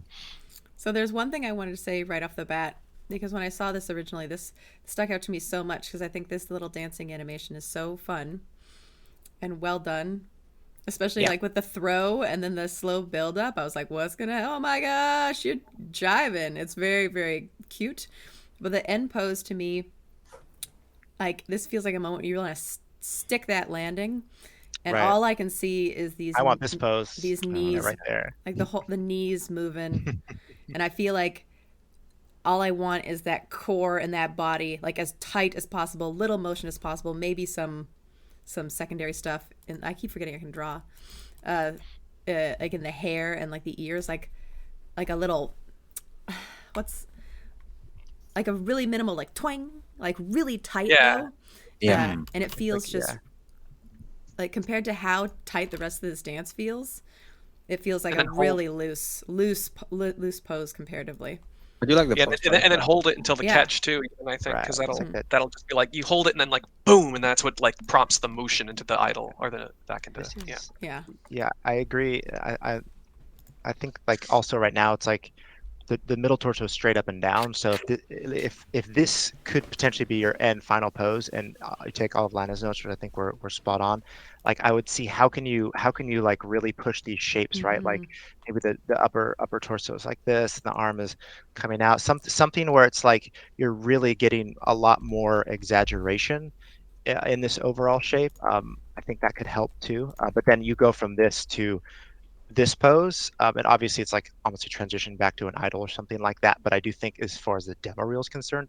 So there's one thing I wanted to say right off the bat because when I saw this originally, this stuck out to me so much because I think this little dancing animation is so fun and well done, especially like with the throw and then the slow build up. I was like, what's gonna, oh my gosh, you're jiving. It's very, very cute. But the end pose to me, like this feels like a moment you really want to stick that landing. And all I can see is these. I want this pose. These I want it knees, right there. like the knees moving, and I feel like all I want is that core and that body, like as tight as possible, little motion as possible, maybe some secondary stuff. And I keep forgetting I can draw, like in the hair and like the ears, like a little, what's like a really minimal, like twang, like really tight though. Yeah, and it feels like, just like compared to how tight the rest of this dance feels, it feels like a really loose pose comparatively. I do like the and then hold it until the catch too. And I think because that'll just be like you hold it and then like boom, and that's what like prompts the motion into the idle or the back into Yeah, I agree. I think like also right now it's like the middle torso is straight up and down. So if this could potentially be your end final pose, and you take all of Lana's notes, which I think we're spot on. Like I would see how can you like really push these shapes, right? Like maybe the upper torso is like this, and the arm is coming out. Something where it's like you're really getting a lot more exaggeration in this overall shape. I think that could help too. But then you go from this to this pose, and obviously it's like almost a transition back to an idol or something like that. But I do think as far as the demo reel is concerned,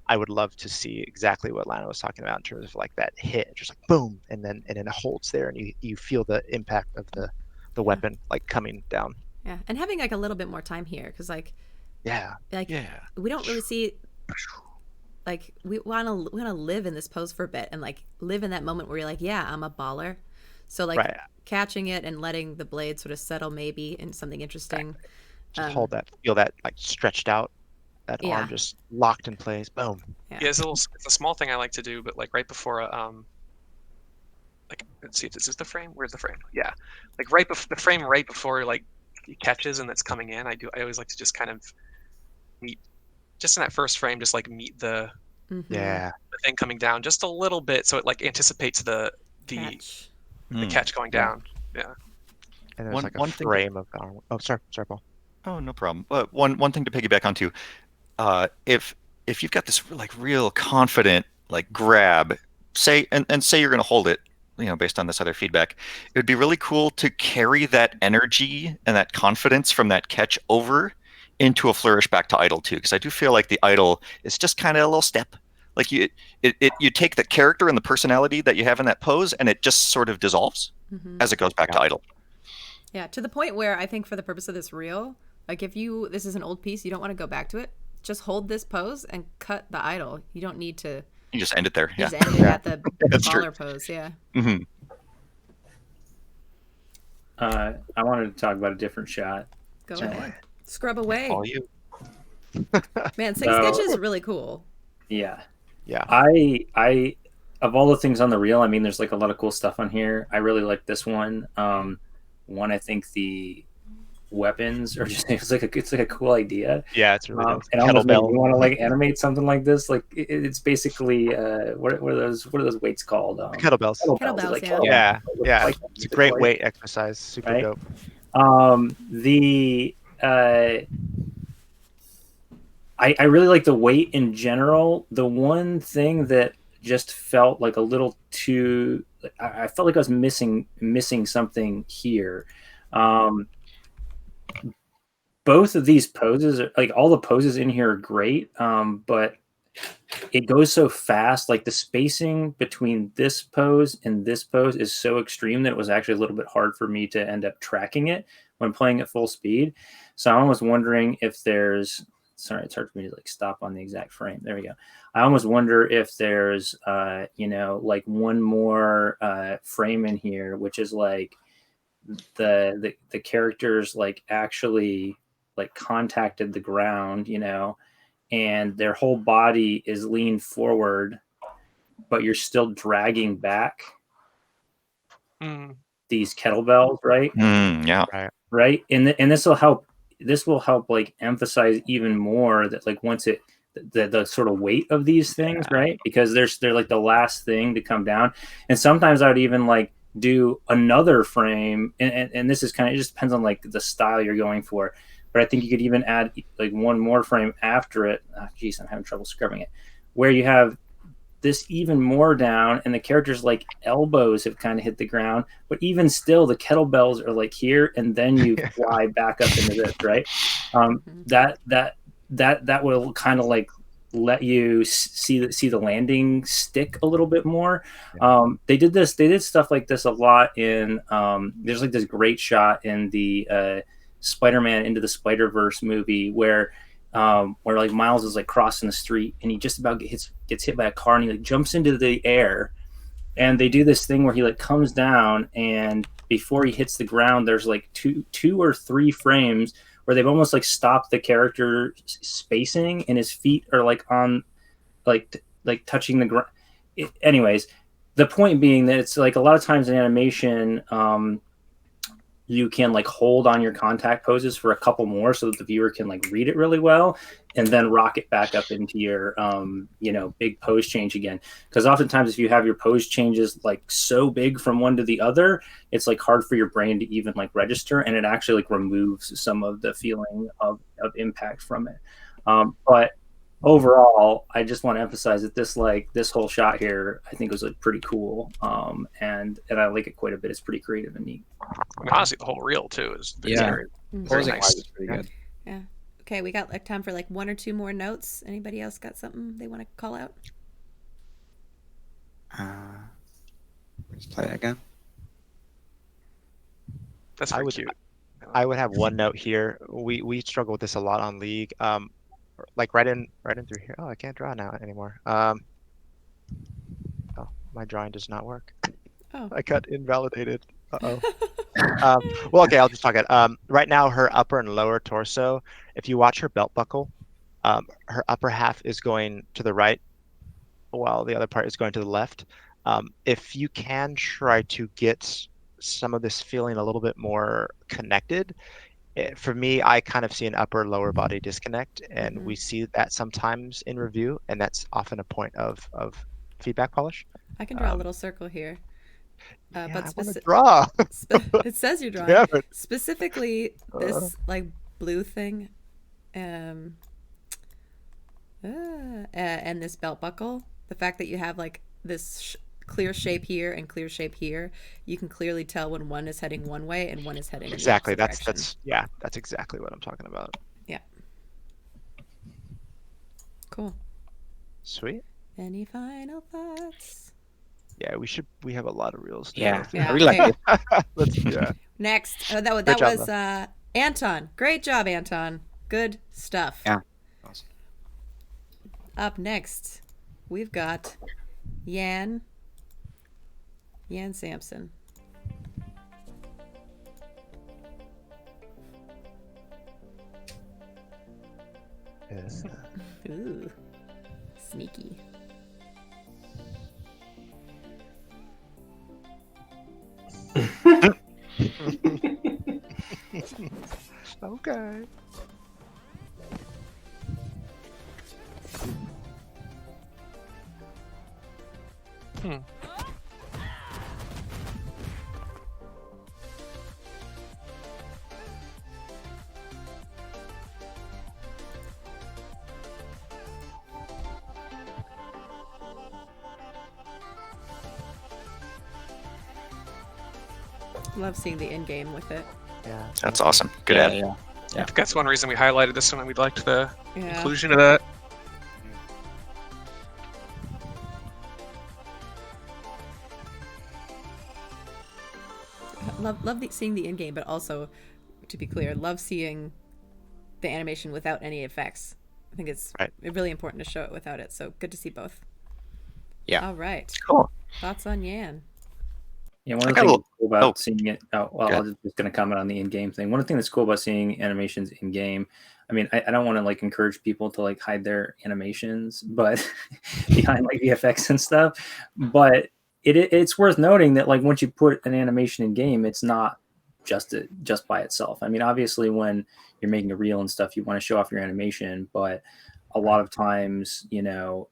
I would love to see exactly what Lana was talking about in terms of like that hit, just like boom, and then it holds there, and you feel the impact of the weapon like coming down. Yeah, and having like a little bit more time here because like we don't really see like we want to live in this pose for a bit and like live in that moment where you're like, yeah, I'm a baller. So like catching it and letting the blade sort of settle maybe in something interesting. Just hold that, feel that like stretched out, that arm just locked in place. Boom. Yeah, it's a small thing I like to do, but like right before like let's see if this is the frame. Where's the frame? Yeah, like right before the frame, right before like it catches and it's coming in. I always like to just kind of meet just in that first frame, just like meet the thing coming down just a little bit, so it like anticipates the catch going down. Yeah. And there's like a frame of the arm. Oh, sorry, Paul. Oh, no problem. One thing to piggyback onto, if you've got this like real confident like grab, say say you're going to hold it, based on this other feedback, it would be really cool to carry that energy and that confidence from that catch over into a flourish back to idle too, because I do feel like the idle is just kind of a little step. Like you take the character and the personality that you have in that pose, and it just sort of dissolves as it goes back to idle. Yeah, to the point where I think for the purpose of this reel, like if this is an old piece, you don't want to go back to it. Just hold this pose and cut the idle. You don't need to. You just end it there. Just end it at the baller pose. Yeah. I wanted to talk about a different shot. Go ahead. Scrub away. All you. Man, 6 sketches is really cool. Yeah. Yeah. I of all the things on the reel, I mean, there's like a lot of cool stuff on here. I really like this one. One, I think the weapons are just it's like a cool idea. Yeah, it's really dope. And almost make you want to like animate something like this. Like it's basically what are those weights called? Kettlebells. Kettlebells, like yeah. Yeah. Like, it's a great weight exercise. Super right? dope. I really like the weight in general. The one thing that just felt like a little too, I felt like I was missing something here. Both of these poses, like all the poses in here are great, but it goes so fast. Like the spacing between this pose and this pose is so extreme that it was actually a little bit hard for me to end up tracking it when playing at full speed. So I'm almost wondering if there's, sorry, it's hard for me to like stop on the exact frame. There we go. I almost wonder if there's, like one more frame in here, which is like the characters like actually like contacted the ground, and their whole body is leaned forward, but you're still dragging back these kettlebells, right? Yeah. Right. And this will help like emphasize even more that like once the sort of weight of these things, right? Because they're like the last thing to come down. And sometimes I would even like do another frame, and this is kind of, it just depends on like the style you're going for. But I think you could even add like one more frame after it. Oh, geez, I'm having trouble scrubbing it. Where you have this even more down, and the character's like elbows have kind of hit the ground, but even still, the kettlebells are like here, and then you fly back up into this, right? That will kind of like let you see the landing stick a little bit more. They did stuff like this a lot in there's like this great shot in the Spider-Man Into the Spider-Verse movie where like Miles is like crossing the street and he just about gets hit by a car, and he like jumps into the air, and they do this thing where he like comes down, and before he hits the ground there's like two or three frames where they've almost like stopped the character spacing, and his feet are like on like touching the ground. Anyways, the point being that it's like a lot of times in animation you can like hold on your contact poses for a couple more so that the viewer can like read it really well, and then rock it back up into your big pose change again. Because oftentimes if you have your pose changes like so big from one to the other, it's like hard for your brain to even like register, and it actually like removes some of the feeling of impact from it. But overall, I just want to emphasize that this whole shot here, I think was like pretty cool, and I like it quite a bit. It's pretty creative and neat. I mean, honestly, the whole reel too is very Nice. nice. Pretty good. Yeah. Okay, we got like time for like one or two more notes. Anybody else got something they want to call out? Let's play it again. That's very cute. I would have one note here. We struggle with this a lot on League. Like right in through here. Oh, I can't draw now anymore. Oh, my drawing does not work. Oh. I got invalidated. Uh-oh. Well, okay, I'll just talk it. Right now, her upper and lower torso, if you watch her belt buckle, her upper half is going to the right, while the other part is going to the left. If you can try to get some of this feeling a little bit more connected, for me, I kind of see an upper lower body disconnect, and we see that sometimes in review, and that's often a point of feedback polish. I can draw a little circle here. Yeah, but I wanna draw. It says you're drawing. Yeah, but- Specifically this like blue thing, and this belt buckle. The fact that you have like this clear shape here and clear shape here, you can clearly tell when one is heading one way and one is heading exactly. in the opposite direction. That's exactly what I'm talking about. Yeah. Cool. Sweet. Any final thoughts? Yeah, we have a lot of reels. Yeah, Yeah, I really like okay. it. Let's yeah. Next, that Great job, was Anton. Great job, Anton. Good stuff. Yeah. Up next, we've got Yan Sampson. Yes. Ooh, sneaky. Okay. Love seeing the end game with it. Yeah. That's awesome. Good ad. I think that's one reason we highlighted this one, and we liked the Yeah. inclusion of that. Love seeing the end game, but also, to be clear, love seeing the animation without any effects. I think it's really important to show it without it. So good to see both. Yeah. All right. Cool. Thoughts on Yan? Yeah, one of the things that's cool about seeing it. Oh, well, I was just going to comment on the in-game thing. One of the things that's cool about seeing animations in-game. I mean, I don't want to like encourage people to like hide their animations, but behind like VFX and stuff. But it's worth noting that like once you put an animation in game, it's not just by itself. I mean, obviously when you're making a reel and stuff, you want to show off your animation, but a lot of times, you know,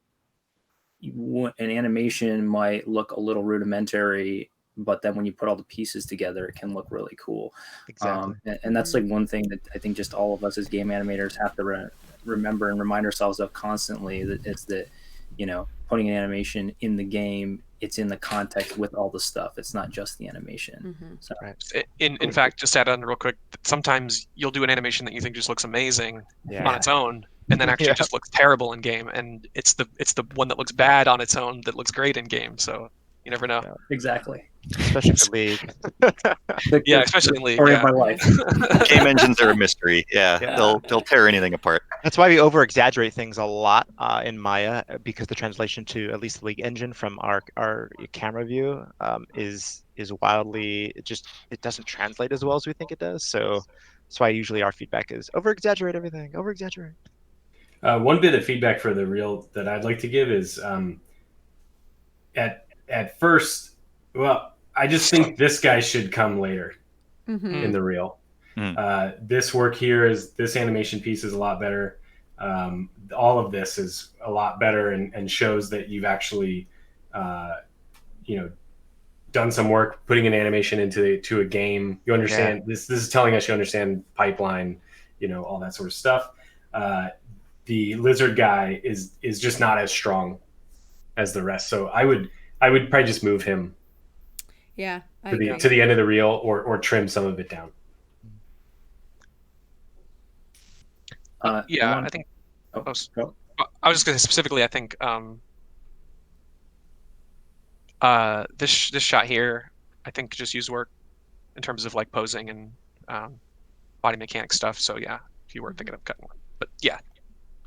an animation might look a little rudimentary, but then when you put all the pieces together, it can look really cool. Exactly. And that's like one thing that I think just all of us as game animators have to remember and remind ourselves of constantly, that it's that, you know, putting an animation in the game, it's in the context with all the stuff. It's not just the animation. So, In fact, just add on real quick, sometimes you'll do an animation that you think just looks amazing on its own, and then actually just looks terrible in game, and it's the one that looks bad on its own that looks great in game. So you never know. Exactly. Especially for League. Yeah, especially in League. Story Yeah. of my life. Game engines are a mystery. Yeah, they'll tear anything apart. That's why we over exaggerate things a lot in Maya, because the translation to at least the League engine from our camera view is wildly, it doesn't translate as well as we think it does. So that's why usually our feedback is over exaggerate everything, over exaggerate. One bit of feedback for the reel that I'd like to give is at first, well, I just think this guy should come later in the reel. This work here this animation piece is a lot better. All of this is a lot better and shows that you've actually, done some work putting an animation into a game. You understand this is telling us you understand pipeline, all that sort of stuff. The lizard guy is just not as strong as the rest. So I would probably just move him. Yeah, to the end of the reel, or trim some of it down. I think. I was just going to specifically. I think this shot here, I think just use work in terms of like posing and body mechanic stuff. So yeah, if you were thinking of cutting one, but yeah,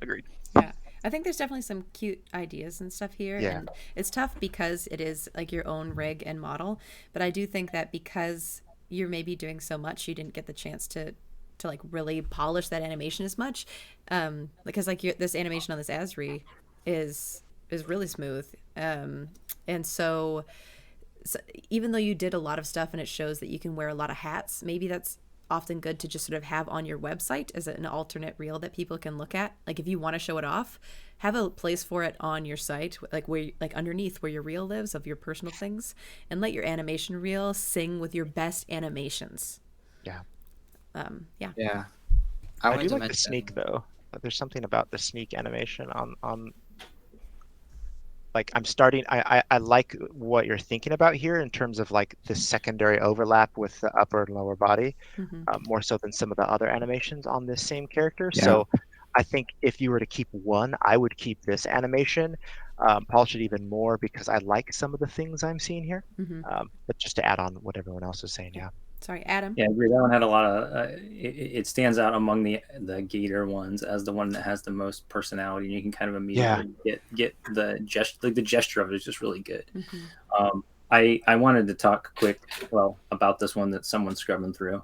agreed. Yeah. I think there's definitely some cute ideas and stuff here. Yeah. And it's tough because it is like your own rig and model. But I do think that because you're maybe doing so much, you didn't get the chance to like really polish that animation as much. Because like this animation on this Asri is really smooth. And so even though you did a lot of stuff and it shows that you can wear a lot of hats, maybe that's often good to just sort of have on your website as an alternate reel that people can look at. Like if you want to show it off, have a place for it on your site, like underneath where your reel lives of your personal things, and let your animation reel sing with your best animations. Yeah. Yeah. I do like the sneak though. There's something about the sneak animation on like I like what you're thinking about here in terms of like the secondary overlap with the upper and lower body, more so than some of the other animations on this same character. Yeah. So I think if you were to keep one, I would keep this animation, polish it even more because I like some of the things I'm seeing here. But just to add on what everyone else is saying, yeah. Sorry, Adam. Yeah, I agree. That one had a lot of. It stands out among the Gator ones as the one that has the most personality, and you can kind of immediately get the gesture. Like the gesture of it is just really good. I wanted to talk about this one that someone's scrubbing through.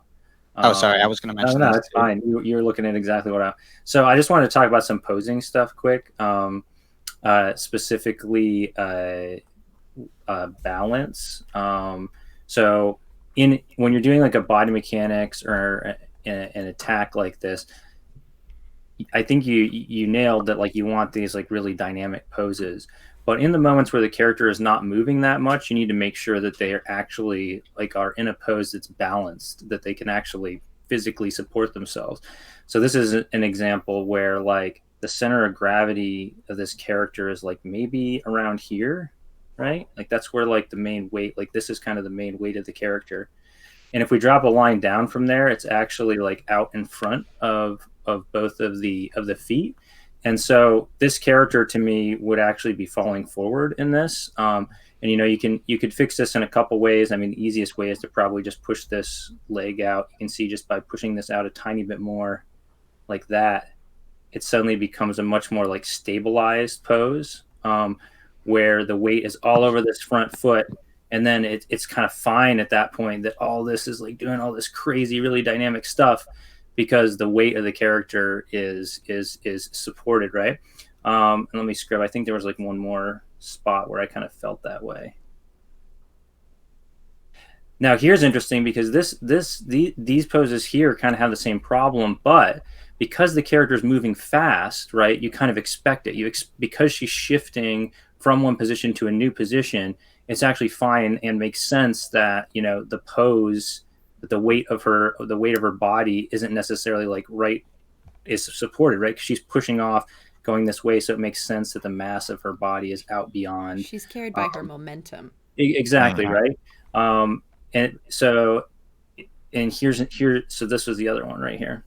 Sorry, I was going to mention. No, it's fine. You're looking at exactly what So I just wanted to talk about some posing stuff quick. Specifically, balance. So. When you're doing like a body mechanics or an attack like this, I think you nailed that. Like you want these like really dynamic poses, but in the moments where the character is not moving that much, you need to make sure that they are actually are in a pose that's balanced, that they can actually physically support themselves. So this is an example where like the center of gravity of this character is like maybe around here. Right? Like that's where like the main weight, like this is kind of the main weight of the character. And if we drop a line down from there, it's actually like out in front of both of the feet. And so this character to me would actually be falling forward in this. And you could fix this in a couple ways. I mean, the easiest way is to probably just push this leg out. You can see just by pushing this out a tiny bit more like that, it suddenly becomes a much more like stabilized pose. Where the weight is all over this front foot, and then it's kind of fine at that point that all this is like doing all this crazy, really dynamic stuff because the weight of the character is supported, right? And let me scrub. I think there was like one more spot where I kind of felt that way. Now here's interesting because these poses here kind of have the same problem, but because the character is moving fast, right? You kind of expect it. Because she's shifting from one position to a new position, it's actually fine and makes sense that, you know, the pose, the weight of her body isn't necessarily like is supported, right? 'Cause she's pushing off, going this way, so it makes sense that the mass of her body is out beyond. She's carried by her momentum. Exactly, right. And so this was the other one right here.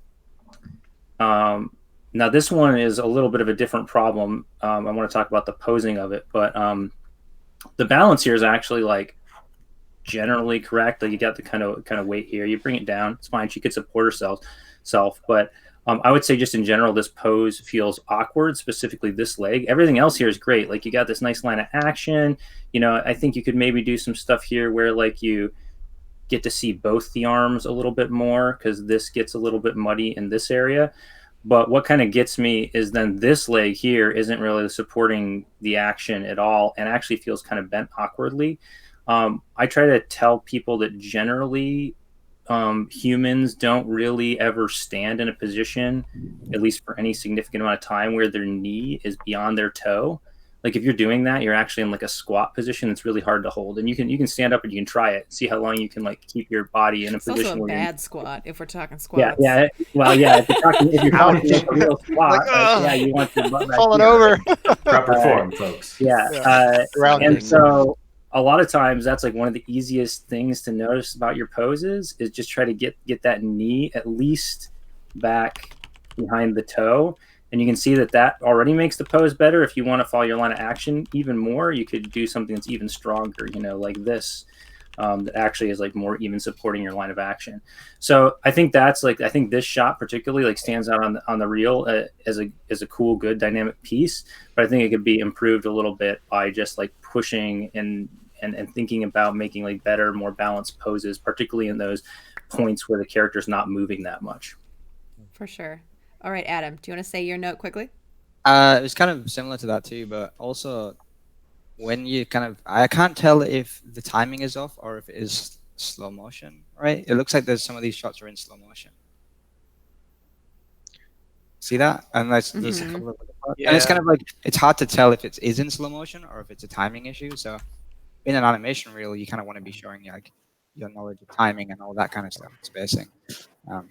Now this one is a little bit of a different problem. I want to talk about the posing of it, but the balance here is actually like generally correct. Like you got the kind of weight here. You bring it down, it's fine. She could support herself, but I would say just in general, this pose feels awkward, specifically this leg. Everything else here is great. Like you got this nice line of action. You know, I think you could maybe do some stuff here where like you get to see both the arms a little bit more, because this gets a little bit muddy in this area. But what kind of gets me is then this leg here isn't really supporting the action at all and actually feels kind of bent awkwardly. I try to tell people that generally humans don't really ever stand in a position, at least for any significant amount of time, where their knee is beyond their toe. Like if you're doing that, you're actually in like a squat position. It's really hard to hold, and you can stand up and you can try it, see how long you can like keep your body in a position. Also a where bad squat if we're talking squats. Yeah. Well, yeah. If you're talking like a real squat, yeah, you want your butt back falling here. over. Proper form, folks. Yeah. And so a lot of times that's like one of the easiest things to notice about your poses is just try to get that knee at least back behind the toe. And you can see that already makes the pose better. If you want to follow your line of action even more, you could do something that's even stronger, you know, like this, that actually is like more even supporting your line of action. So I think I think this shot particularly like stands out on the reel as a cool, good dynamic piece. But I think it could be improved a little bit by just like pushing and thinking about making like better, more balanced poses, particularly in those points where the character's not moving that much. For sure. All right, Adam, do you want to say your note quickly? It was kind of similar to that too, but also when you I can't tell if the timing is off or if it is slow motion, right? It looks like some of these shots are in slow motion. See that? And there's a couple of and it's kind of like, it's hard to tell if it is in slow motion or if it's a timing issue. So in an animation reel, you kind of want to be showing like your knowledge of timing and all that kind of stuff, spacing.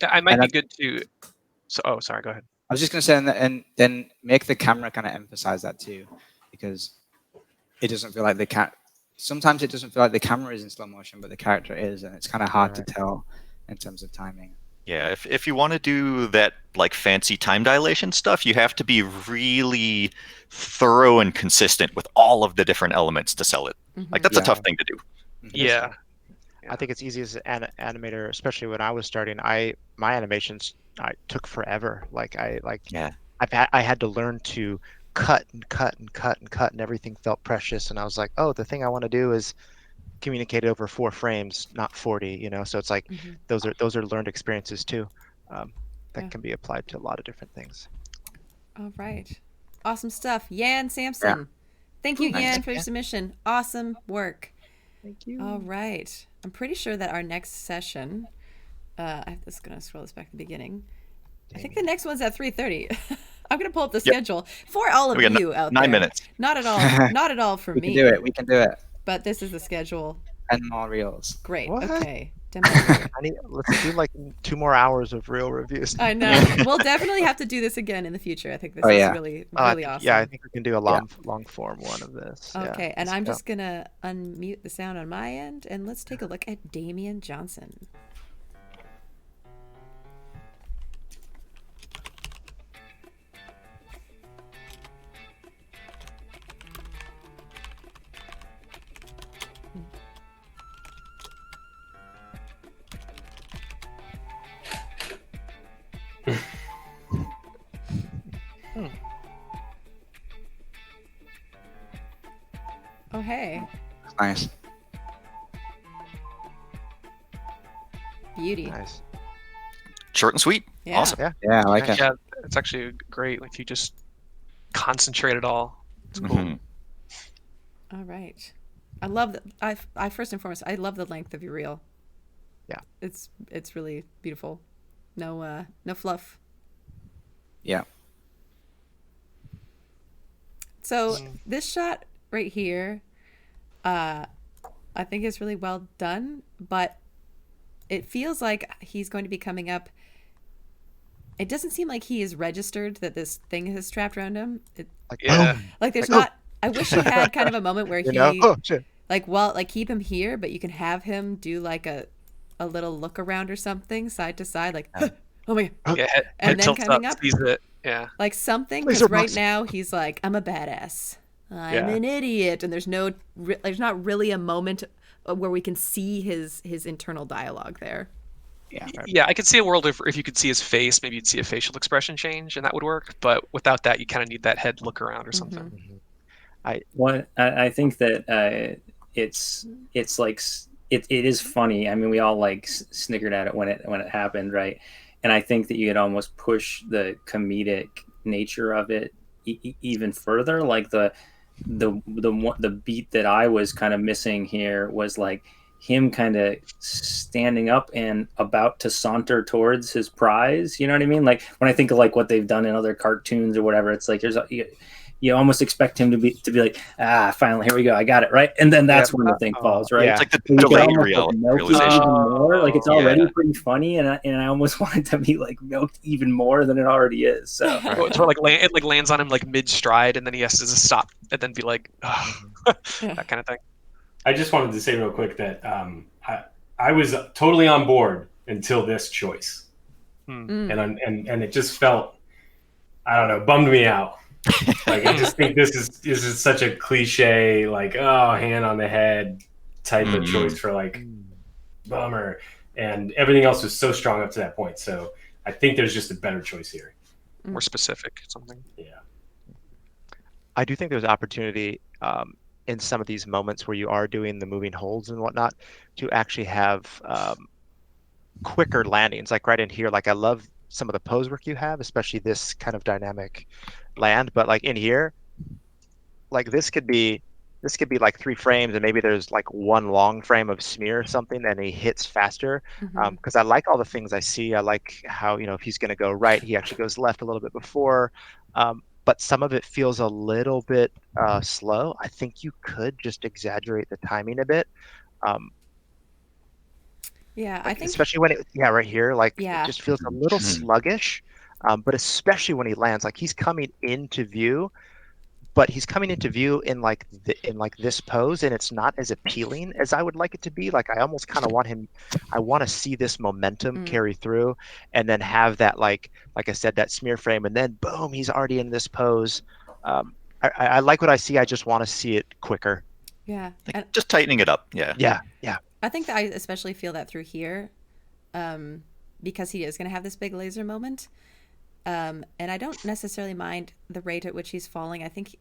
I might be good to. So, sorry, go ahead. I was just going to say, and then make the camera kind of emphasize that too, because it doesn't feel like sometimes it doesn't feel like the camera is in slow motion, but the character is, and it's kind of hard to tell in terms of timing. Yeah, if you want to do that like fancy time dilation stuff, you have to be really thorough and consistent with all of the different elements to sell it. Like that's a tough thing to do. Yeah. I think it's easy as an animator, especially when I was starting. My animations took forever. I had to learn to cut and cut and cut and cut, and everything felt precious. And I was like, oh, the thing I want to do is communicate over 4 frames, not 40. You know, so it's like those are learned experiences too, that can be applied to a lot of different things. All right, awesome stuff, Yan Sampson. Thank you, Yan, for your submission. Awesome work. Thank you. All right, I'm pretty sure that our next session. I'm just gonna scroll this back to the beginning. I think the next one's at 3:30. I'm gonna pull up the schedule for all of you out 9 there. minutes. Not at all for me. We can do it. But this is the schedule. And more reels. Great. What? Okay. Let's do like 2 more hours of reel reviews. I know. We'll definitely have to do this again in the future. I think this is really awesome. Yeah, I think we can do a long form one of this. Okay, and I'm just gonna unmute the sound on my end, and let's take a look at Damian Johnson. Oh, hey. Nice. Beauty. Nice. Short and sweet. Yeah. Awesome. Yeah, I like it. Yeah, it's actually great if you just concentrate it all. It's cool. All right. I love that. I first and foremost, I love the length of your reel. Yeah. It's really beautiful. No fluff. Yeah. So this shot right here, I think is really well done, but it feels like he's going to be coming up. It doesn't seem like he is registered that this thing is strapped around him. Like there's not. I wish he had kind of a moment where keep him here, but you can have him do like a little look around or something, side to side, like oh my god, Yeah, and then coming up, sees it. Yeah, like something. Because right now he's like, I'm a badass. I'm an idiot, and there's not really a moment where we can see his internal dialogue there. Yeah, I could see a world if you could see his face, maybe you'd see a facial expression change, and that would work. But without that, you kind of need that head look around or something. I think that it's like it is funny. I mean, we all like snickered at it when it happened, right? And I think that you could almost push the comedic nature of it even further. Like the beat that I was kind of missing here was like him kind of standing up and about to saunter towards his prize. You know what I mean? Like when I think of like what they've done in other cartoons or whatever, it's like you almost expect him to be like, finally, here we go, I got it, right? And then that's when the thing falls, right? It's like the delayed realization. Even more. Like it's already pretty funny, and I almost want it to be like milked even more than it already is. So it's where it lands on him like mid stride, and then he has to stop and then be like, that kind of thing. I just wanted to say real quick that I was totally on board until this choice, and it just felt, I don't know, bummed me out. Like I just think this is such a cliche, like hand on the head type of choice for like bummer, and everything else was so strong up to that point. So I think there's just a better choice here, more specific something. Yeah, I do think there's opportunity in some of these moments where you are doing the moving holds and whatnot to actually have quicker landings. Like right in here, like I love some of the pose work you have, especially this kind of dynamic land, but like in here, like this could be like 3 frames and maybe there's like 1 long frame of smear or something and he hits faster, because I like all the things I see. I like how, if he's going to go right, he actually goes left a little bit before, but some of it feels a little bit slow. I think you could just exaggerate the timing a bit. I think especially when right here, like it just feels a little sluggish. But especially when he lands, like he's coming into view, but he's coming into view in like this pose, and it's not as appealing as I would like it to be. Like I almost kind of want him. I want to see this momentum carry through, and then have that like I said, that smear frame, and then boom, he's already in this pose. I like what I see. I just want to see it quicker. Yeah, like just tightening it up. Yeah. I think that I especially feel that through here, because he is going to have this big laser moment. And I don't necessarily mind the rate at which he's falling. I think,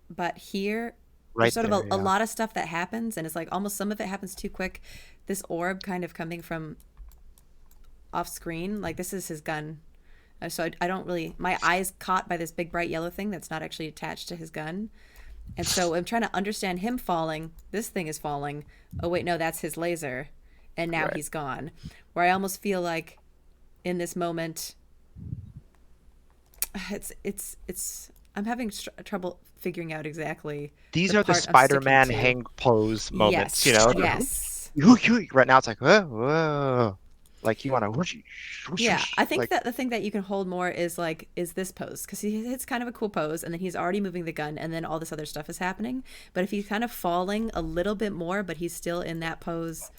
but here, there's sort of a lot of stuff that happens, and it's like almost some of it happens too quick. This orb kind of coming from off screen, like this is his gun. So I don't really, my eyes caught by this big bright yellow thing that's not actually attached to his gun. And so I'm trying to understand him falling. This thing is falling. Oh wait, no, that's his laser. And now he's gone. Where I almost feel like in this moment, it's I'm having trouble figuring out exactly. These are the Spider-Man hang pose moments, Yes. Right now it's like whoa. Like you want to whoosh. Yeah, I think that the thing that you can hold more is this pose, because it's kind of a cool pose, and then he's already moving the gun, and then all this other stuff is happening. But if he's kind of falling a little bit more, but he's still in that pose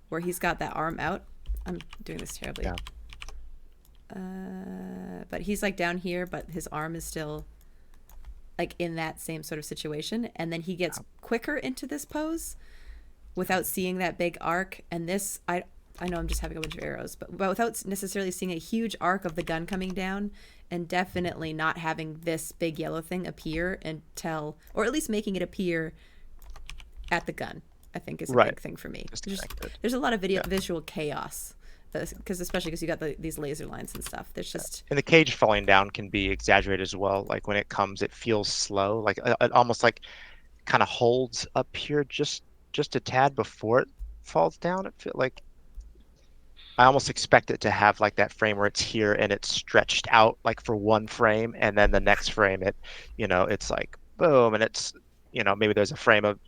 where he's got that arm out. I'm doing this terribly. Yeah. But he's like down here, but his arm is still like in that same sort of situation, and then he gets quicker into this pose without seeing that big arc. And this, I know I'm just having a bunch of arrows, but without necessarily seeing a huge arc of the gun coming down, and definitely not having this big yellow thing appear until, or at least making it appear at the gun, I think is a big thing for me. There's a lot of visual chaos, especially because you got these laser lines and stuff. There's just, and the cage falling down can be exaggerated as well. Like when it comes, it feels slow. Like it almost like kind of holds up here just a tad before it falls down. It feels like. I almost expect it to have like that frame where it's here and it's stretched out like for one frame, and then the next frame it's like boom, and it's maybe there's a frame of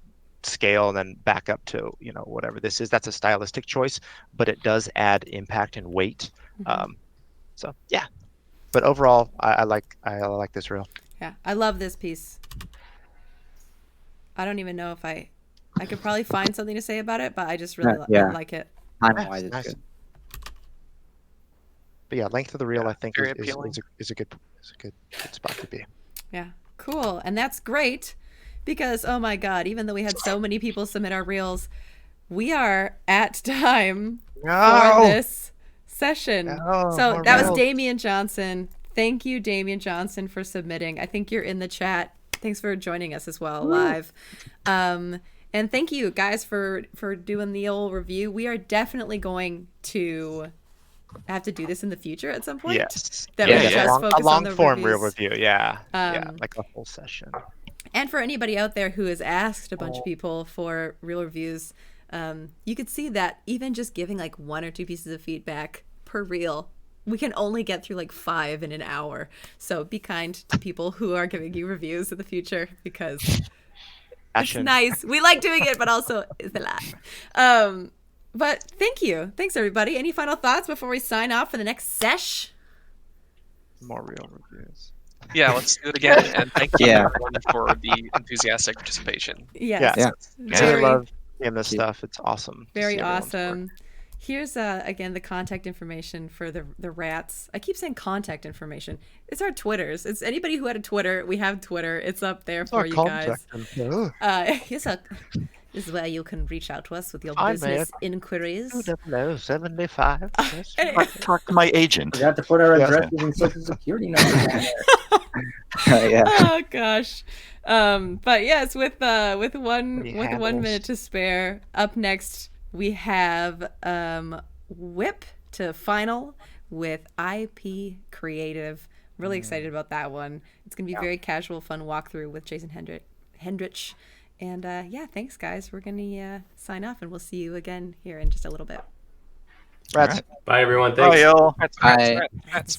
scale and then back up to whatever this is. That's a stylistic choice, but it does add impact and weight. So yeah, but overall, I like this reel. Yeah, I love this piece. I don't even know if I could probably find something to say about it, but I just really I like it. Time-wise, it's nice. good. But yeah, length of the reel I think very is appealing. a good spot to be. Yeah, cool. And that's great because, oh my God, even though we had so many people submit our reels, we are at time for this session. So that was Damian Johnson. Thank you, Damian Johnson, for submitting. I think you're in the chat. Thanks for joining us as well live. And thank you guys for doing the old review. We are definitely going to have to do this in the future at some point. Yes. That we just focus a long on the form reviews. real review. Yeah. Like a whole session. And for anybody out there who has asked a bunch of people for real reviews, you could see that even just giving like 1 or 2 pieces of feedback per reel, we can only get through like 5 in an hour. So be kind to people who are giving you reviews in the future because it's nice. We like doing it, but also it's a lot. But thank you. Thanks, everybody. Any final thoughts before we sign off for the next sesh? More real reviews. Yeah, let's do it again. And thank you everyone for the enthusiastic participation. Yes. I love seeing this stuff. It's awesome. Very awesome. Here's again the contact information for the rats. I keep saying contact information. It's our Twitters. It's anybody who had a Twitter. We have Twitter. It's up there for you guys. This is where you can reach out to us with your business inquiries. 75. Talk to my agent. We have to put our addresses and social security numbers. Oh gosh. But yes, with 1 minute to spare, up next we have Whip to final with IP Creative. Really excited about that one. It's gonna be a very casual, fun walkthrough with Jason Hendrich. And thanks guys. We're gonna sign off, and we'll see you again here in just a little bit. Rats. Bye everyone. Thanks. Bye, y'all. Rats.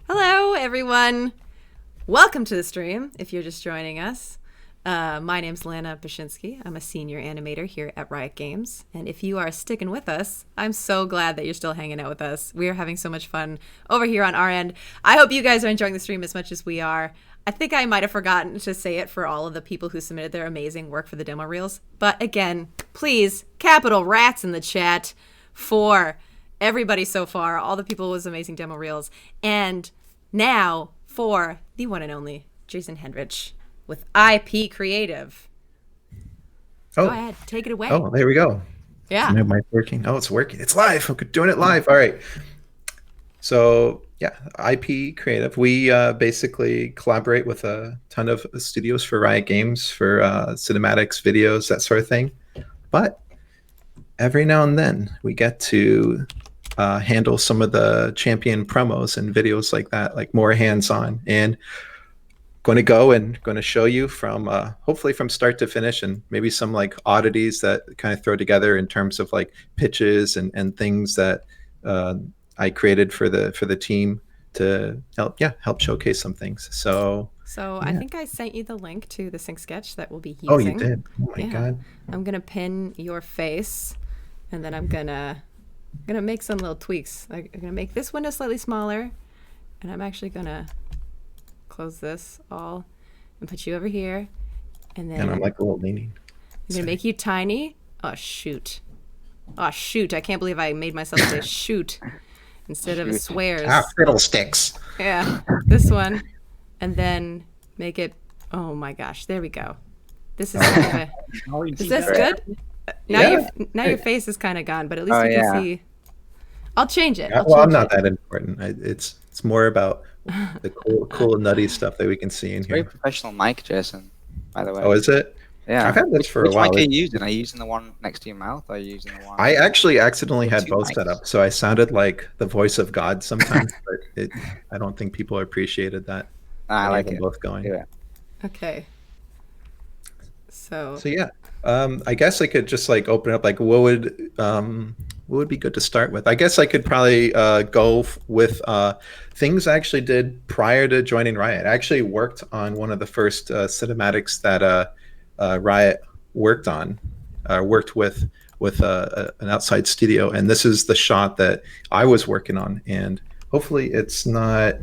Hello, everyone. Welcome to the stream, if you're just joining us. My name's Lana Bashinsky. I'm a senior animator here at Riot Games. And if you are sticking with us, I'm so glad that you're still hanging out with us. We are having so much fun over here on our end. I hope you guys are enjoying the stream as much as we are. I think I might have forgotten to say it for all of the people who submitted their amazing work for the demo reels. But again, please, capital rats in the chat for everybody so far, all the people with amazing demo reels. And now for the one and only Jason Hendrich with IP Creative. Go ahead, take it away. Oh, there we go. Yeah. Is my mic working? Oh, it's working. It's live. I'm doing it live. All right. So yeah, IP Creative. We basically collaborate with a ton of studios for Riot Games for cinematics, videos, that sort of thing. But every now and then we get to handle some of the champion promos and videos like that, like more hands-on. And going to go and going to show you from hopefully from start to finish, and maybe some like oddities that kind of throw together in terms of like pitches and things that I created for the team to help showcase some things. So yeah. I think I sent you the link to the sync sketch that we'll be using. Oh, you did? Oh my God. I'm gonna pin your face, and then I'm gonna make some little tweaks. I'm gonna make this window slightly smaller, and I'm actually gonna close this all and put you over here, and then I'm like a little leaning. I'm gonna make you tiny. Oh shoot! I can't believe I made myself say shoot instead of swears. Fiddlesticks. Yeah, this one, and then make it. Oh my gosh! There we go. This is kind of is this good? Now your face is kind of gone, but at least you can see. I'll change it. I'm not that important. It's more about the cool nutty stuff that we can see in here. Very professional mic, Jason, by the way. Oh, is it? Yeah. I've had this for a while. Which mic are you using? Are you using the one next to your mouth, or are you using the one? I actually accidentally had both set up, so I sounded like the voice of God sometimes, but I don't think people appreciated that. I like it. Both going. Yeah. Okay. So yeah, I guess I could just like open up like what would be good to start with. I guess I could probably go with things I actually did prior to joining Riot. I actually worked on one of the first cinematics that Riot worked on, worked with an outside studio, and this is the shot that I was working on. And hopefully it's not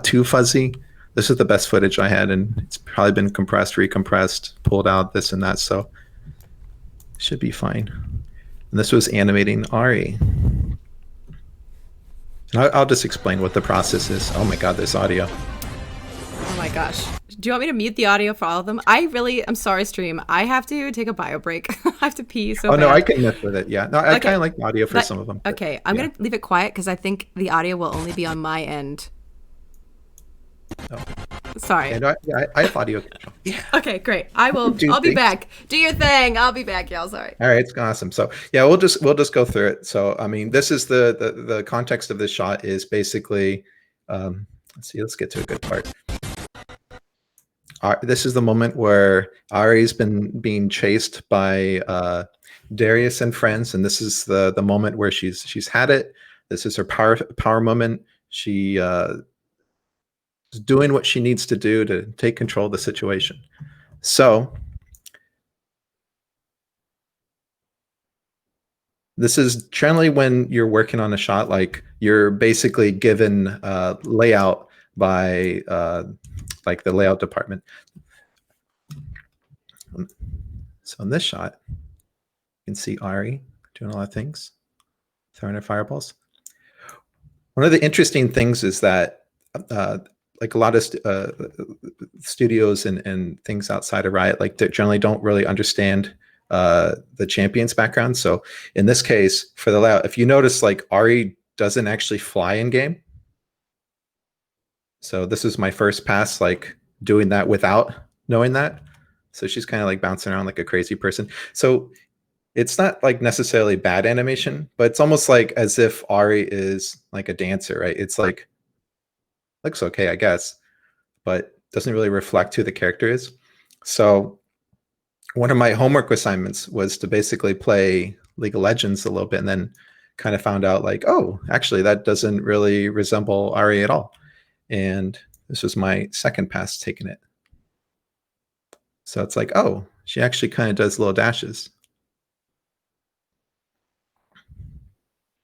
too fuzzy. This is the best footage I had, and it's probably been compressed, recompressed, pulled out, this and that, so it should be fine. And this was animating Ari. I'll just explain what the process is. Oh my God, there's audio. Oh my gosh. Do you want me to mute the audio for all of them? I'm sorry, stream. I have to take a bio break. I have to pee so bad. No, I can mess with it. Yeah. No, I kind of like the audio for some of them. Okay, I'm going to leave it quiet because I think the audio will only be on my end. Oh. Sorry. And I have audio. Yeah. Okay, great. I'll be back. Do your thing. I'll be back, y'all. Sorry. All right, it's awesome. So yeah, we'll just go through it. So I mean, this is the context of this shot is basically let's get to a good part. This is the moment where Ari's been being chased by Darius and friends, and this is the moment where she's had it. This is her power moment. She is doing what she needs to do to take control of the situation. So this is generally when you're working on a shot, like you're basically given layout by like the layout department. So in this shot, you can see Ari doing a lot of things, throwing her fireballs. One of the interesting things is that like a lot of studios and things outside of Riot, like they generally don't really understand the champion's background. So in this case, for the layout, if you notice, like Ari doesn't actually fly in game. So this is my first pass, like doing that without knowing that. So she's kind of like bouncing around like a crazy person. So it's not like necessarily bad animation, but it's almost like as if Ari is like a dancer, right? It's like, looks okay, I guess, but doesn't really reflect who the character is. So one of my homework assignments was to basically play League of Legends a little bit and then kind of found out like, oh, actually that doesn't really resemble Ari at all. And this was my second pass taking it. So it's like, oh, she actually kind of does little dashes.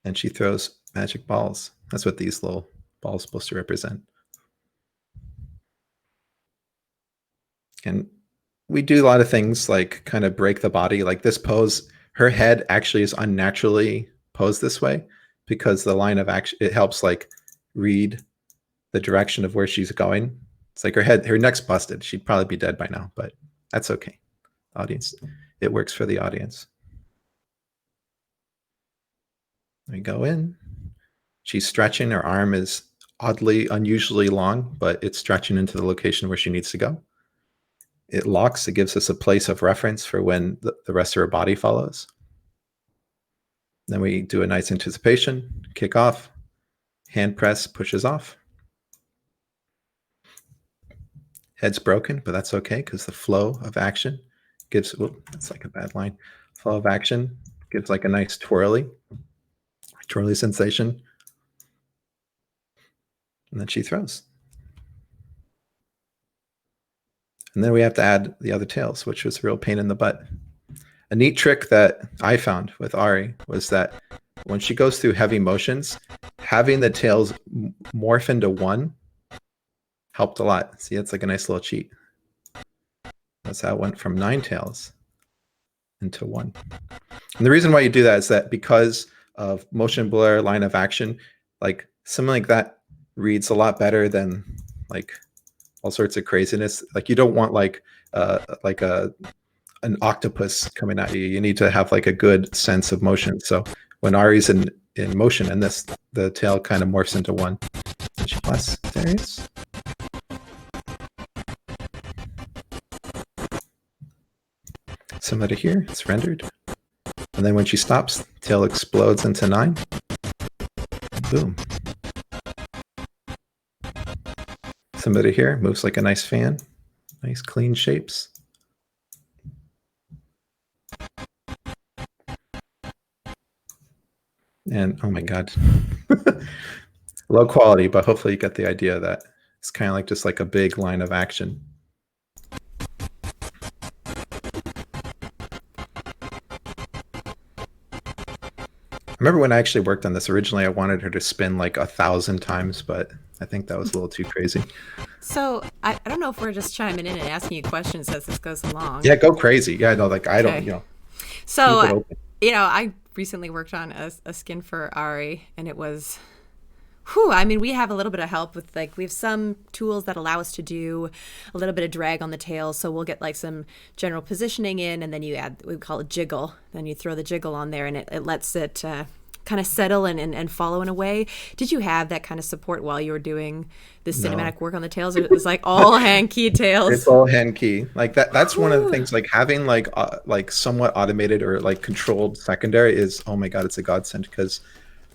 And she throws magic balls. That's what these little balls are supposed to represent. And we do a lot of things like kind of break the body. Like this pose, her head actually is unnaturally posed this way because the line of action, it helps like read the direction of where she's going. It's like her neck's busted. She'd probably be dead by now, but that's okay. Audience, it works for the audience. We go in. She's stretching. Her arm is oddly, unusually long, but it's stretching into the location where she needs to go. It locks. It gives us a place of reference for when the rest of her body follows. Then we do a nice anticipation, kick off, hand press pushes off. Head's broken, but that's okay because the flow of action gives, that's like a bad line. Flow of action gives like a nice twirly sensation. And then she throws. And then we have to add the other tails, which was a real pain in the butt. A neat trick that I found with Ari was that when she goes through heavy motions, having the tails morph into one helped a lot. See, it's like a nice little cheat. That's how it went from 9 tails into 1. And the reason why you do that is that because of motion blur, line of action, like something like that reads a lot better than like all sorts of craziness. Like you don't want like an octopus coming at you. You need to have like a good sense of motion. So when Ari's in motion and the tail kind of morphs into 1. Plus, there it is. Similar to here, it's rendered. And then when she stops, tail explodes into 9. Boom. Similar to here, moves like a nice fan. Nice clean shapes. And oh my God. Low quality, but hopefully you get the idea that it's kind of like just like a big line of action. I remember when I actually worked on this, originally I wanted her to spin like 1,000 times, but I think that was a little too crazy. So I don't know if we're just chiming in and asking you questions as this goes along. Yeah, go crazy. Yeah, no, like I don't, So, I recently worked on a skin for Ari, and it was, I mean, we have a little bit of help with we have some tools that allow us to do a little bit of drag on the tail. So we'll get like some general positioning in, and then you add, we call it jiggle. Then you throw the jiggle on there, and it lets it kind of settle and follow in a way. Did you have that kind of support while you were doing the cinematic work on the tails? It was like all hand key tails. It's all hand key. Like that's one of the things, like having like somewhat automated or like controlled secondary is, oh my God, it's a godsend, because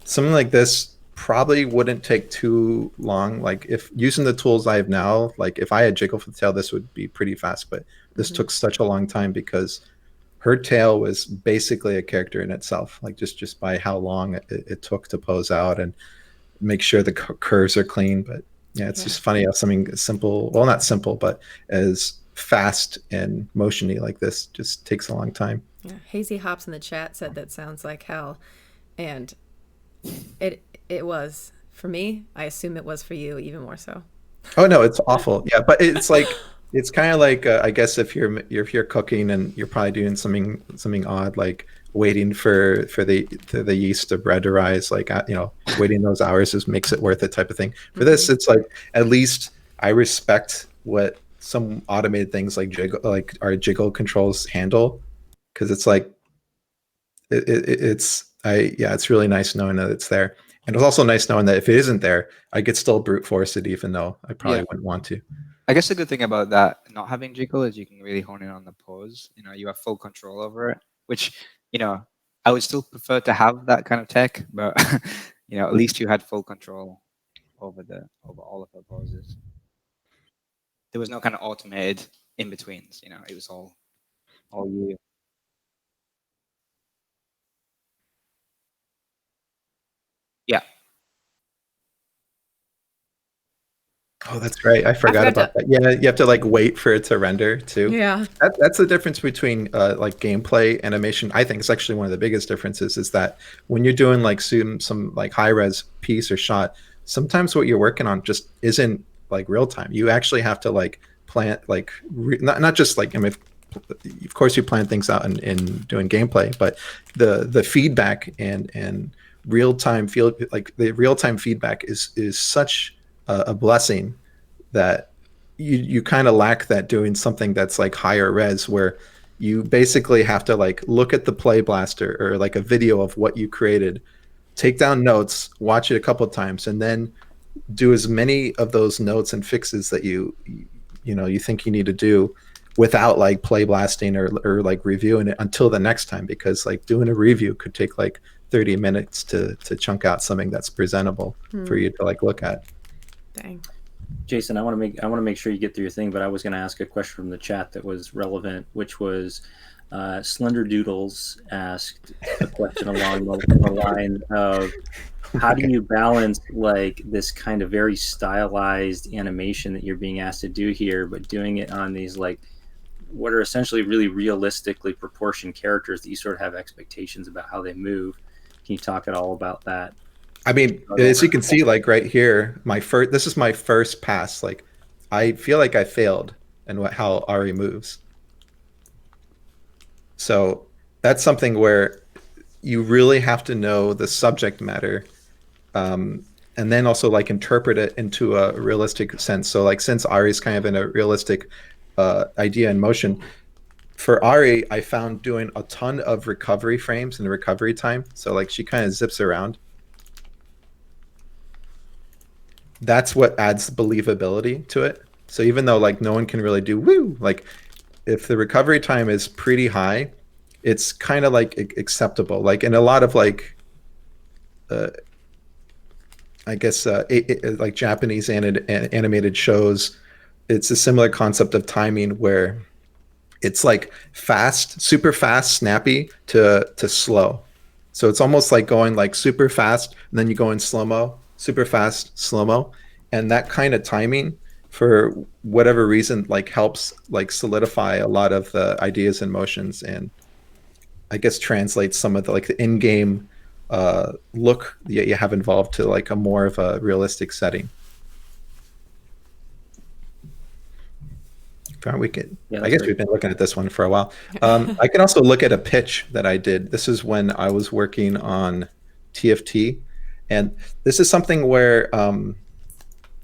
something like this probably wouldn't take too long. Like if using the tools I have now, like if I had jiggle for the tail, this would be pretty fast, but this took such a long time because her tail was basically a character in itself, like just by how long it took to pose out and make sure the curves are clean. But yeah, it's just funny how something simple, well, not simple, but as fast and motiony like this just takes a long time. Yeah, Hazy Hops in the chat said that sounds like hell, and it was for me. I assume it was for you even more so. Oh no, it's awful. Yeah, but it's like it's kind of like I guess if you're cooking and you're probably doing something odd, like waiting for the yeast of bread to rise, like waiting those hours just makes it worth it type of thing. For this, it's like at least I respect what some automated things like our jiggle controls handle, because it's like it's really nice knowing that it's there. And it was also nice knowing that if it isn't there, I could still brute force it, even though I probably wouldn't want to. I guess the good thing about that not having jiggle is you can really hone in on the pose. You have full control over it, which I would still prefer to have that kind of tech, but at least you had full control over all of the poses. There was no kind of automated in betweens. It was all you. Oh, that's right. I forgot about that. Yeah, you have to like wait for it to render too. Yeah. That's the difference between like gameplay animation. I think it's actually one of the biggest differences is that when you're doing like some like high res piece or shot, sometimes what you're working on just isn't like real time. You actually have to like plan like not just like, I mean, of course you plan things out in doing gameplay, but the feedback and real time feel like the real time feedback is such a blessing that you kind of lack that doing something that's like higher res, where you basically have to like look at the play blaster or like a video of what you created, take down notes, watch it a couple of times, and then do as many of those notes and fixes that you think you need to do without like play blasting or like reviewing it until the next time, because like doing a review could take like 30 minutes to chunk out something that's presentable for you to like look at. Dang. Jason, I want to make sure you get through your thing, but I was going to ask a question from the chat that was relevant, which was Slender Doodles asked a question along the line of how do you balance like this kind of very stylized animation that you're being asked to do here, but doing it on these like what are essentially really realistically proportioned characters that you sort of have expectations about how they move. Can you talk at all about that? I mean, as you can see, like right here, this is my first pass. Like, I feel like I failed in how Ari moves. So that's something where you really have to know the subject matter, and then also like interpret it into a realistic sense. So like, since Ari's kind of in a realistic idea in motion, for Ari, I found doing a ton of recovery frames and recovery time. So like, she kind of zips around. That's what adds believability to it. So even though like no one can really do woo, like if the recovery time is pretty high, it's kind of like acceptable. Like in a lot of like, I guess like Japanese animated shows, it's a similar concept of timing where it's like fast, super fast, snappy to slow. So it's almost like going like super fast and then you go in slow-mo, super fast, slow-mo. And that kind of timing, for whatever reason, like helps like solidify a lot of the ideas and motions, and I guess translates some of the like the in-game look that you have involved to like a more of a realistic setting. We could, yeah, I guess we've been looking at this one for a while. I can also look at a pitch that I did. This is when I was working on TFT, and this is something where I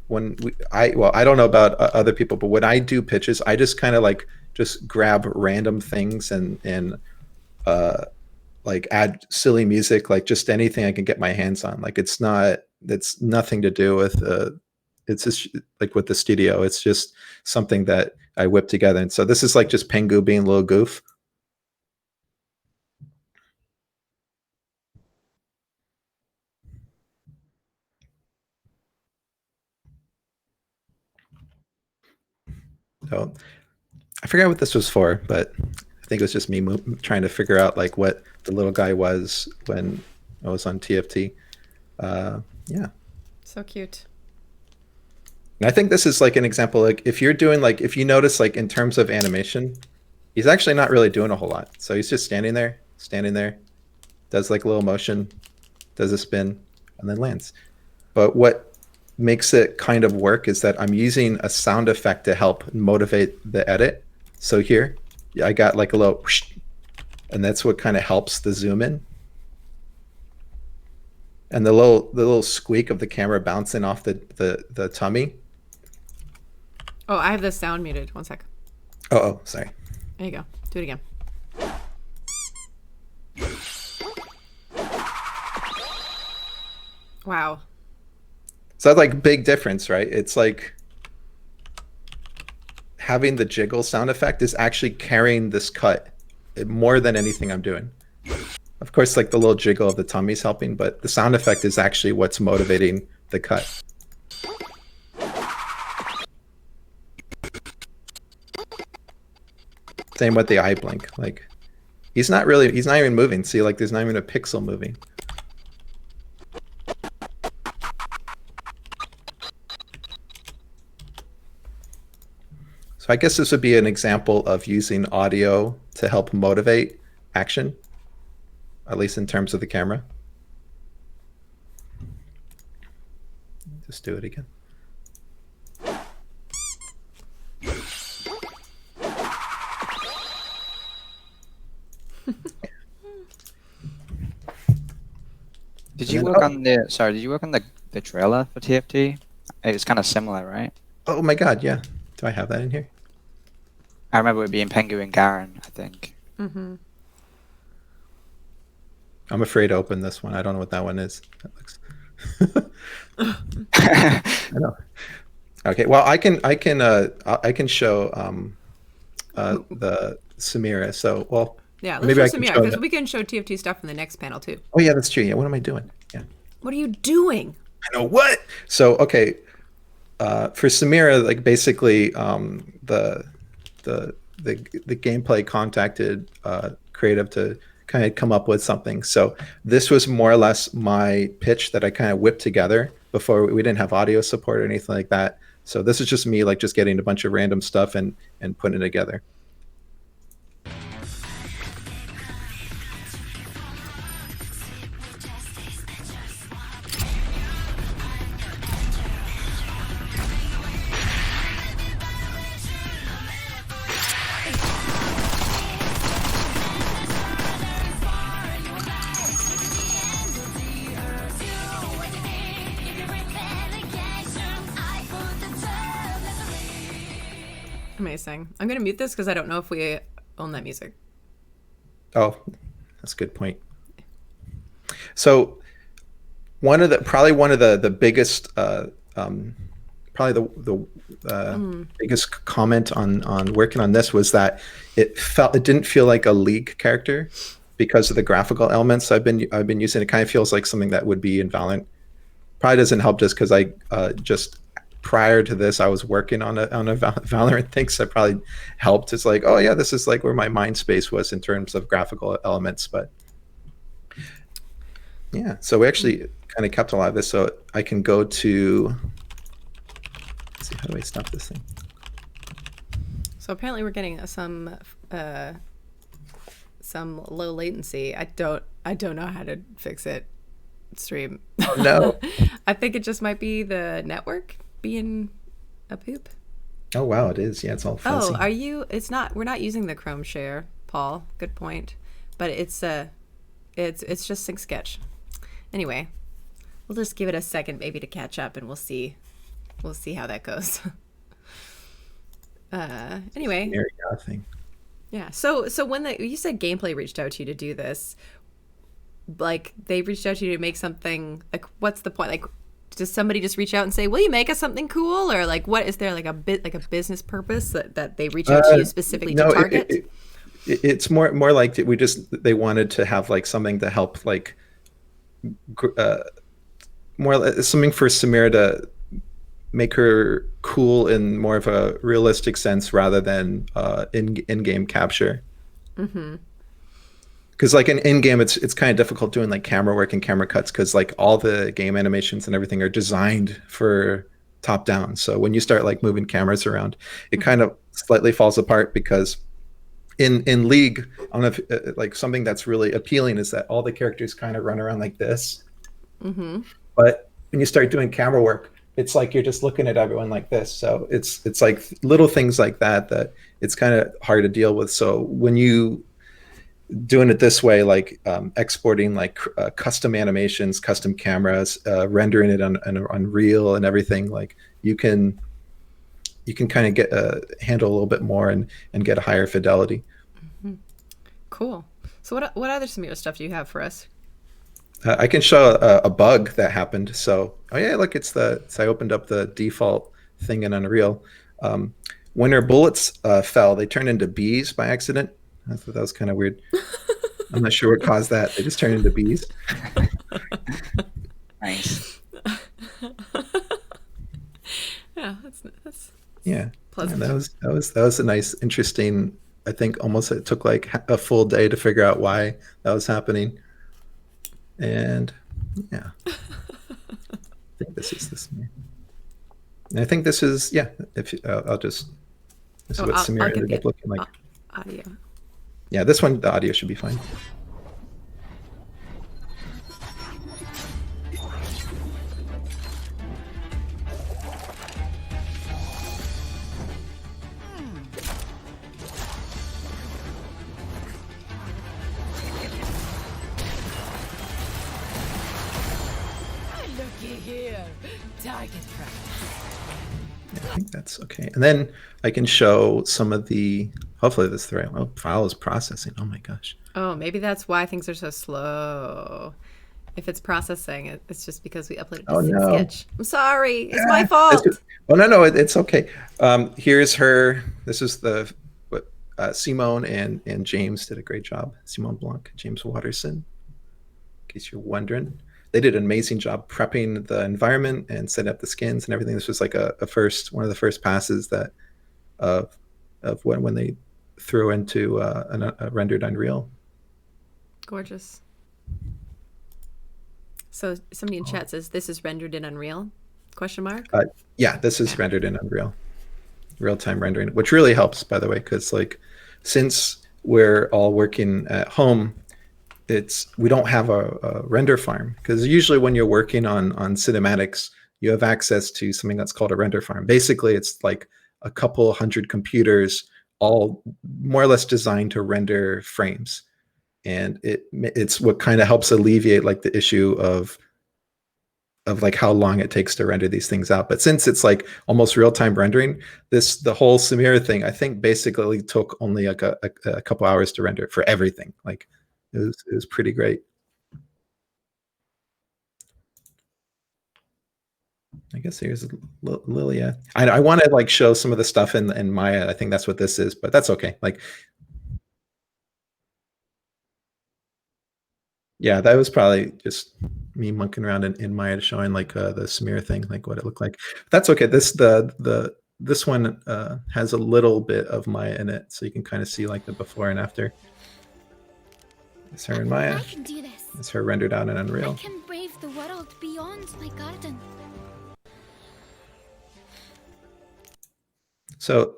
don't know about other people, but when I do pitches, I just kind of like just grab random things and like add silly music, like just anything I can get my hands on. Like it's nothing to do with it's just like with the studio. It's just something that I whipped together. And so this is like just Pengu being a little goof. So I forgot what this was for, but I think it was just me trying to figure out like what the little guy was when I was on TFT. Yeah. So cute. And I think this is like an example, like if you're doing like, if you notice like in terms of animation, he's actually not really doing a whole lot. So he's just standing there, does like a little motion, does a spin, and then lands. But what makes it kind of work is that I'm using a sound effect to help motivate the edit. So here, I got like a little whoosh, and that's what kind of helps the zoom in. And the little squeak of the camera bouncing off the tummy. Oh, I have this sound muted. One sec. Oh, sorry. There you go. Do it again. Wow. So that's like big difference, right? It's like having the jiggle sound effect is actually carrying this cut more than anything I'm doing. Of course, like the little jiggle of the tummy's helping, but the sound effect is actually what's motivating the cut. Same with the eye blink. Like he's not even moving. See, like there's not even a pixel moving. So I guess this would be an example of using audio to help motivate action, at least in terms of the camera. Just do it again. Did you work on the? Sorry, did you work on the trailer for TFT? It's kind of similar, right? Oh my God, yeah. Do I have that in here? I remember it being Pengu and Garen, I think. Mm-hmm. I'm afraid to open this one. I don't know what that one is. That looks... I know. Okay, well, I can show the Samira. So, well, Yeah, let's maybe show I can Samira, show because that. we can show TFT stuff in the next panel too. Oh yeah, that's true. Yeah, what am I doing? Yeah. What are you doing? I know what. So okay, for Samira, like basically, the gameplay contacted creative to kind of come up with something. So this was more or less my pitch that I kind of whipped together before. We didn't have audio support or anything like that. So this is just me like just getting a bunch of random stuff and putting it together. Amazing. I'm gonna mute this because I don't know if we own that music. Oh, that's a good point. So probably one of the biggest probably the biggest comment on working on this was that it didn't feel like a League character because of the graphical elements I've been using. It kind of feels like something that would be in Valorant. Probably doesn't help just because I just prior to this I was working on a Valorant thing, so it probably helped. It's like, oh yeah, this is like where my mind space was in terms of graphical elements. But yeah, so we actually kind of kept a lot of this. So I can go to, let's see, how do I stop this thing? So apparently we're getting some low latency. I don't know how to fix it. Stream. Oh no. I think it just might be the network being a poop. Oh wow, it is. Yeah, it's all fuzzy. Oh, are you? It's not. We're not using the Chrome share, Paul. Good point. But it's just Sync Sketch. Anyway, we'll just give it a second maybe to catch up, and we'll see how that goes. Anyway. Thing. Yeah. So when you said Gameplay reached out to you to do this, like they reached out to you to make something, like what's the point? Like, does somebody just reach out and say, will you make us something cool? Or like, what is there like a business purpose that they reach out to you specifically to target? It's more like they wanted to have like something to help, like more something for Samira to make her cool in more of a realistic sense rather than in-game capture. Mm-hmm. Because like in game, it's kind of difficult doing like camera work and camera cuts because like all the game animations and everything are designed for top down. So when you start like moving cameras around, it kind of slightly falls apart because in League, I don't know if like something that's really appealing is that all the characters kind of run around like this. Mm-hmm. But when you start doing camera work, it's like you're just looking at everyone like this. So it's like little things like that it's kind of hard to deal with. So when you doing it this way, like exporting like custom animations, custom cameras, rendering it on Unreal and everything, like you can kind of get handle a little bit more and get a higher fidelity. Mm-hmm. Cool. So what other Samira stuff do you have for us? I can show a bug that happened. So oh yeah, look, so I opened up the default thing in Unreal. When her bullets fell, they turned into bees by accident. I thought that was kind of weird. I'm not sure what caused that. They just turned into bees. Nice. Yeah, that's yeah. pleasant. Yeah, that was a nice, interesting. I think almost it took like a full day to figure out why that was happening. And yeah, I think this is this. And I think this is If I'll just This is what Samira ended up looking like. Audio. Yeah, this one, the audio should be fine. Looky here, target practice. Yeah, I think that's okay. And then I can show some of the, hopefully this is the right one. Oh, file is processing. Oh my gosh. Oh, maybe that's why things are so slow. If it's processing, it's just because we uploaded Oh, to no. Sketch. I'm sorry. It's my fault. Oh, no, it's okay. Here's her. This is the, Simone and James did a great job. Simone Blanc, James Watterson, in case you're wondering. They did an amazing job prepping the environment and setting up the skins and everything. This was like one of the first passes that of when they threw into a rendered Unreal. Gorgeous. So somebody in chat says this is rendered in Unreal? Question mark? Yeah, this is rendered in Unreal, real-time rendering, which really helps, by the way, because like since we're all working at home, we don't have a render farm, because usually when you're working on cinematics, you have access to something that's called a render farm. Basically, it's like a couple hundred computers all more or less designed to render frames, and it's what kind of helps alleviate like the issue of like how long it takes to render these things out. But since it's like almost real-time rendering, the whole Samira thing, I think basically took only like a couple hours to render for everything. Like it was pretty great. I guess here's Lilia. I want to like show some of the stuff in Maya. I think that's what this is, but that's okay. Like, yeah, that was probably just me monkeying around in Maya showing like the smear thing, like what it looked like. That's okay. This one has a little bit of Maya in it, so you can kind of see like the before and after. It's her in Maya. I can do this. It's her rendered out in Unreal. I can brave the world beyond my garden. So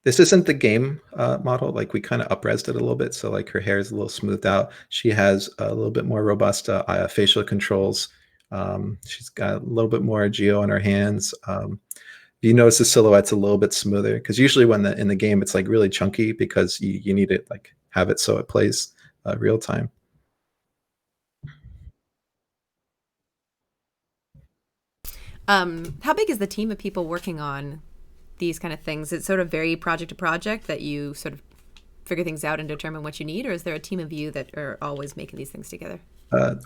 this isn't the game model. Like we kind of up-resed it a little bit. So like her hair is a little smoothed out. She has a little bit more robust facial controls. She's got a little bit more geo on her hands. You notice the silhouette's a little bit smoother, because usually when in the game it's like really chunky, because you need it like have it so it plays real time. How big is the team of people working on these kind of things? It's sort of very project to project that you sort of figure things out and determine what you need, or is there a team of you that are always making these things together?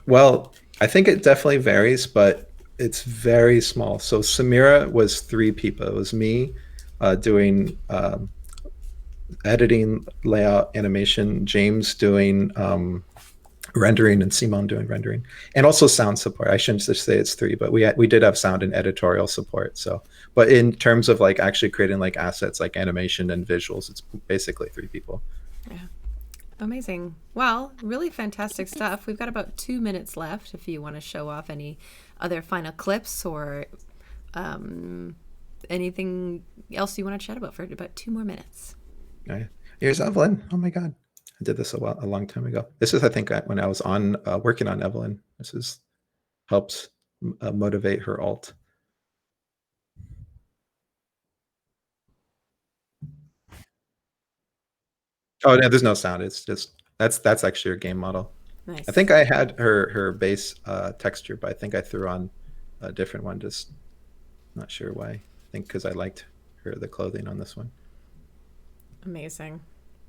Well, I think it definitely varies, but it's very small. So Samira was 3 people. It was me doing editing, layout, animation, James doing rendering, and Simone doing rendering, and also sound support. I shouldn't just say it's 3, but we did have sound and editorial support. So, but in terms of like actually creating like assets like animation and visuals, it's basically 3 people. Yeah. Amazing. Well, really fantastic stuff. We've got about 2 minutes left if you want to show off any other final clips or anything else you want to chat about for about 2 more minutes. Yeah. Here's Evelyn. Oh my God. I did this a long time ago. This is, I think, when I was working on Evelyn. This helps motivate her alt. Oh, no, there's no sound. It's just that's actually her game model. Nice. I think I had her base texture, but I think I threw on a different one. Just not sure why. I think because I liked the clothing on this one. Amazing.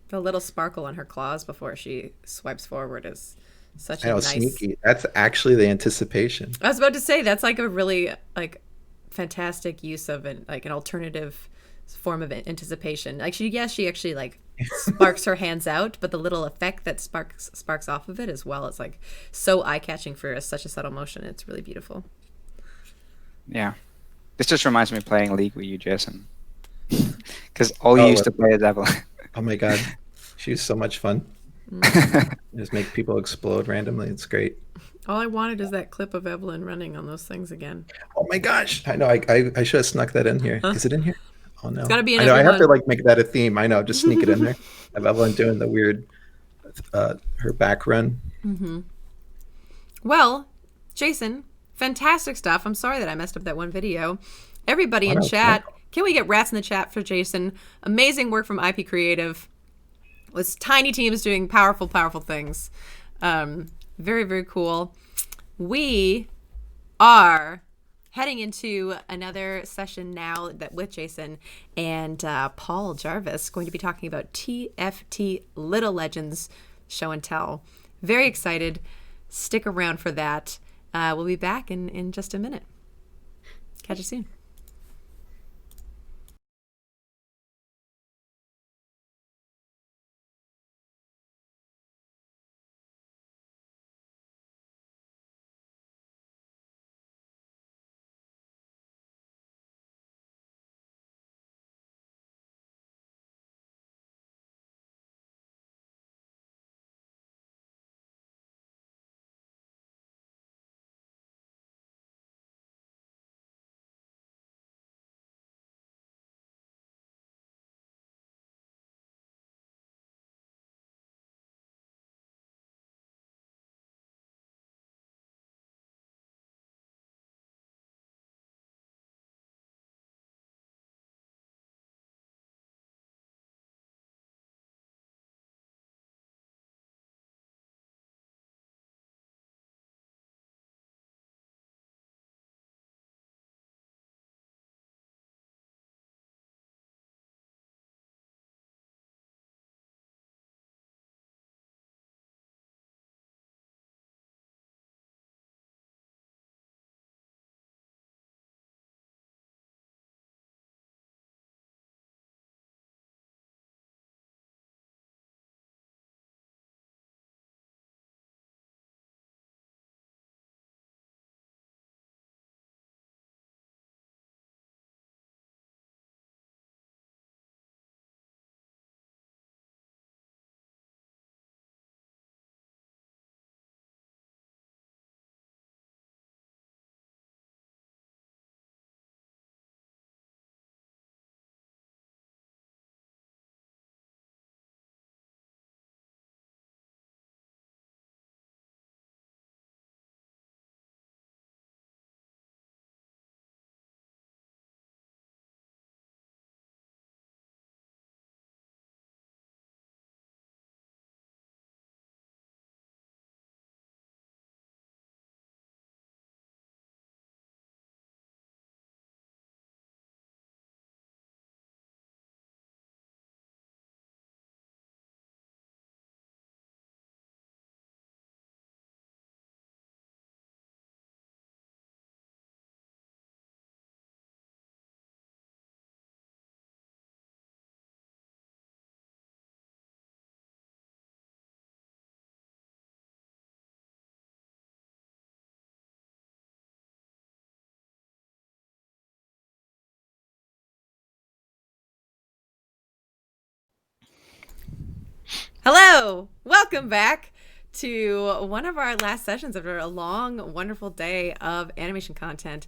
The little sparkle on her claws before she swipes forward is such I a know, nice. Sneaky. That's actually the anticipation. I was about to say that's like a really like fantastic use of an alternative form of anticipation. Like she actually like sparks her hands out, but the little effect that sparks off of it as well is like so eye-catching for such a subtle motion. It's really beautiful. Yeah, this just reminds me of playing League with you, Jason, because all you used to play is Evelyn. Oh my God, she's so much fun. Just make people explode randomly. It's great. All I wanted is that clip of Evelyn running on those things again. Oh my gosh, I know. I should have snuck that in here. Is it in here? Oh no! It's gotta be in I know. I have to everyone. like make that a theme. I know. Just sneak it in there. Have Evelyn doing the weird, her back run. Mm-hmm. Well, Jason, fantastic stuff. I'm sorry that I messed up that one video. Everybody in chat, can we get rats in the chat for Jason? Amazing work from IP Creative. With tiny teams doing powerful, powerful things. Very, very cool. We are heading into another session now that with Jason and Paul Jarvis going to be talking about TFT Little Legends show and tell. Very excited. Stick around for that. We'll be back in just a minute. Catch you soon. Hello, welcome back to one of our last sessions after a long, wonderful day of animation content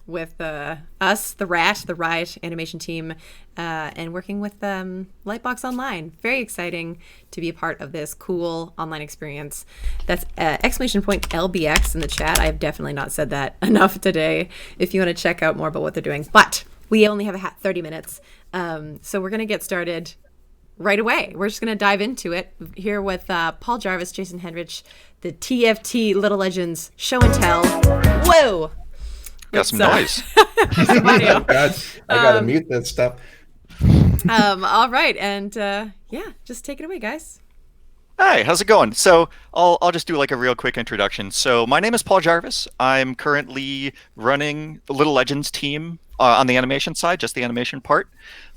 with us, the Riot animation team, and working with LightBox Online. Very exciting to be a part of this cool online experience. That's exclamation point LBX in the chat. I have definitely not said that enough today if you want to check out more about what they're doing. But we only have 30 minutes, so we're going to get started right away. We're just going to dive into it here with Paul Jarvis, Jason Henrich, the TFT Little Legends show and tell. Whoa! Got some noise. Oh God, I gotta mute that stuff. All right, and yeah, just take it away, guys. Hi, how's it going? So I'll just do like a real quick introduction. So my name is Paul Jarvis. I'm currently running the Little Legends team on the animation side, just the animation part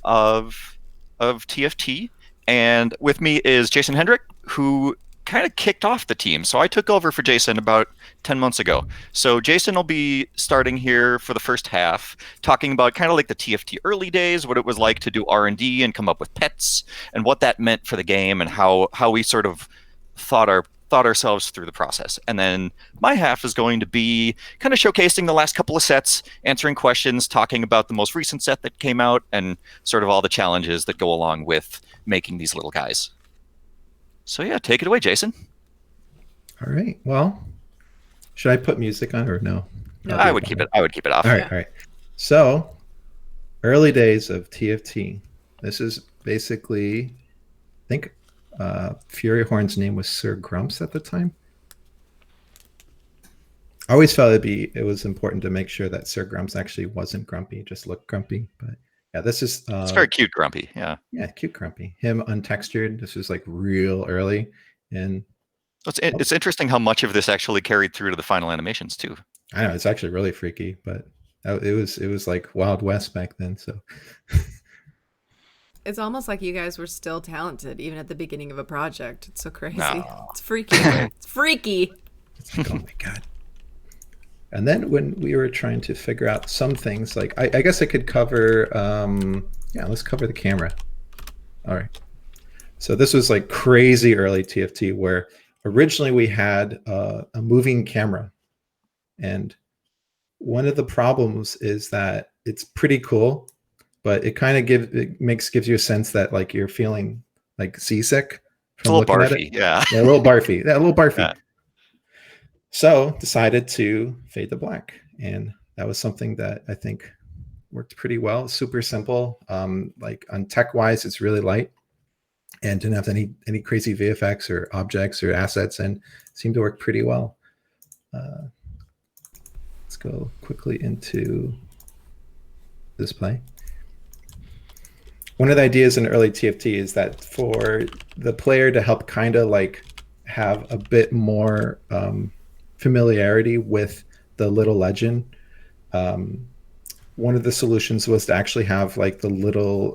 of TFT, and with me is Jason Hendrick, who kind of kicked off the team. So I took over for Jason about 10 months ago. So Jason will be starting here for the first half, talking about kind of like the TFT early days, what it was like to do R&D and come up with pets, and what that meant for the game, and how we sort of thought our thought ourselves through the process. And then my half is going to be kind of showcasing the last couple of sets, answering questions, talking about the most recent set that came out, and sort of all the challenges that go along with making these little guys. So yeah, take it away, Jason. All right. Well, should I put music on or no? No. I would keep it off. All right. All right. So, early days of TFT. This is basically, I think, Fury Horn's name was Sir Grumps at the time. I always felt it was important to make sure that Sir Grumps actually wasn't grumpy, just looked grumpy. But yeah, this is it's very cute grumpy. Yeah. Yeah, cute grumpy. Him untextured. This was like real early, and it's interesting how much of this actually carried through to the final animations too. I know it's actually really freaky, but it was like Wild West back then. So it's almost like you guys were still talented even at the beginning of a project. It's so crazy. No. It's freaky. It's freaky. It's like, oh my god. And then when we were trying to figure out some things, like I guess I could cover, let's cover the camera. All right. So this was like crazy early TFT where originally we had a moving camera. And one of the problems is that it's pretty cool, but it kind of gives you a sense that like you're feeling like seasick. It's a little barfy, yeah. Yeah, a little barfy. Yeah, a little barfy. Yeah. So decided to fade to black, and that was something that I think worked pretty well. Super simple. Like on tech wise, it's really light, and didn't have any crazy VFX or objects or assets, and seemed to work pretty well. Let's go quickly into display. One of the ideas in early TFT is that for the player to help kind of like have a bit more familiarity with the little legend, one of the solutions was to actually have like the little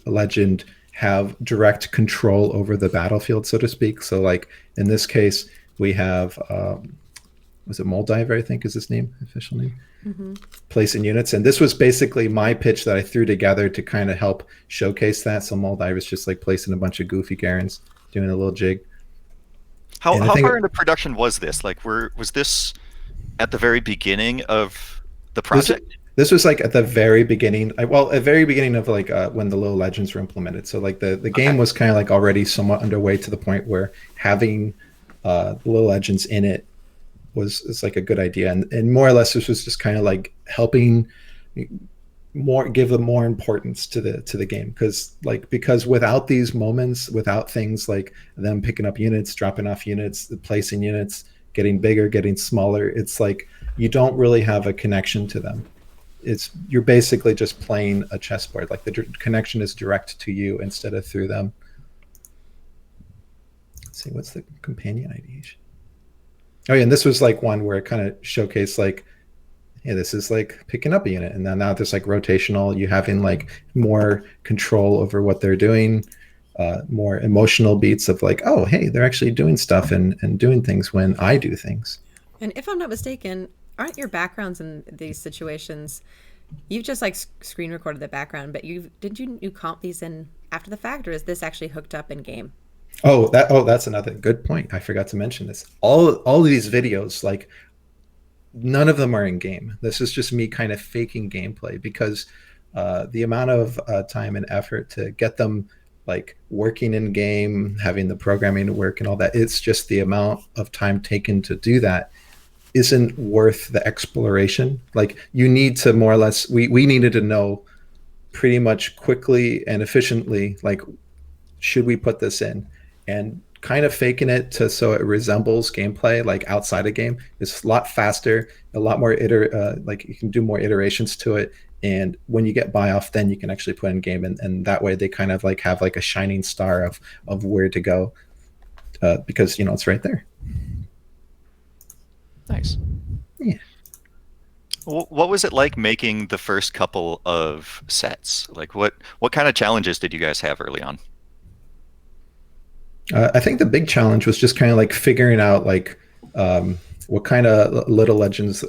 legend have direct control over the battlefield, so to speak. So like in this case, we have was it Moldiver, I think is his name, official name? Mm-hmm. Placing units. And this was basically my pitch that I threw together to kind of help showcase that. So Moldiver's just like placing a bunch of goofy Garens, doing a little jig. How far into production was this? Like, was this at the very beginning of the project? This was like at the very beginning. At very beginning of like when the Little Legends were implemented. So like the game was kind of like already somewhat underway to the point where having Little Legends in it was like a good idea, and more or less this was just kind of like helping give them more importance to the game, because without these moments, without things like them picking up units, dropping off units, placing units, getting bigger, getting smaller, it's like you don't really have a connection to them. You're basically just playing a chessboard. Like the connection is direct to you instead of through them. Let's see, what's the companion ideation? Oh yeah, and this was like one where it kind of showcased like, yeah, this is like picking up a unit, and then now there's like rotational, you having like more control over what they're doing, more emotional beats of like, oh hey, they're actually doing stuff and doing things when I do things. And if I'm not mistaken, aren't your backgrounds in these situations, you've just like screen recorded the background, but you comp these in after the fact, or is this actually hooked up in game? That's another good point. I forgot to mention this. All these videos, like none of them are in game. This is just me kind of faking gameplay, because the amount of time and effort to get them like working in game, having the programming work and all that, it's just the amount of time taken to do that isn't worth the exploration. Like you need to more or less, we needed to know pretty much quickly and efficiently, like, should we put this in? And kind of faking it so it resembles gameplay, like outside a game, is a lot faster, a lot more like you can do more iterations to it. And when you get buy off, then you can actually put in game, and that way they kind of like have like a shining star of where to go, because it's right there. Nice. Yeah. What was it like making the first couple of sets? Like what kind of challenges did you guys have early on? I think the big challenge was just kind of like figuring out like what kind of Little Legends,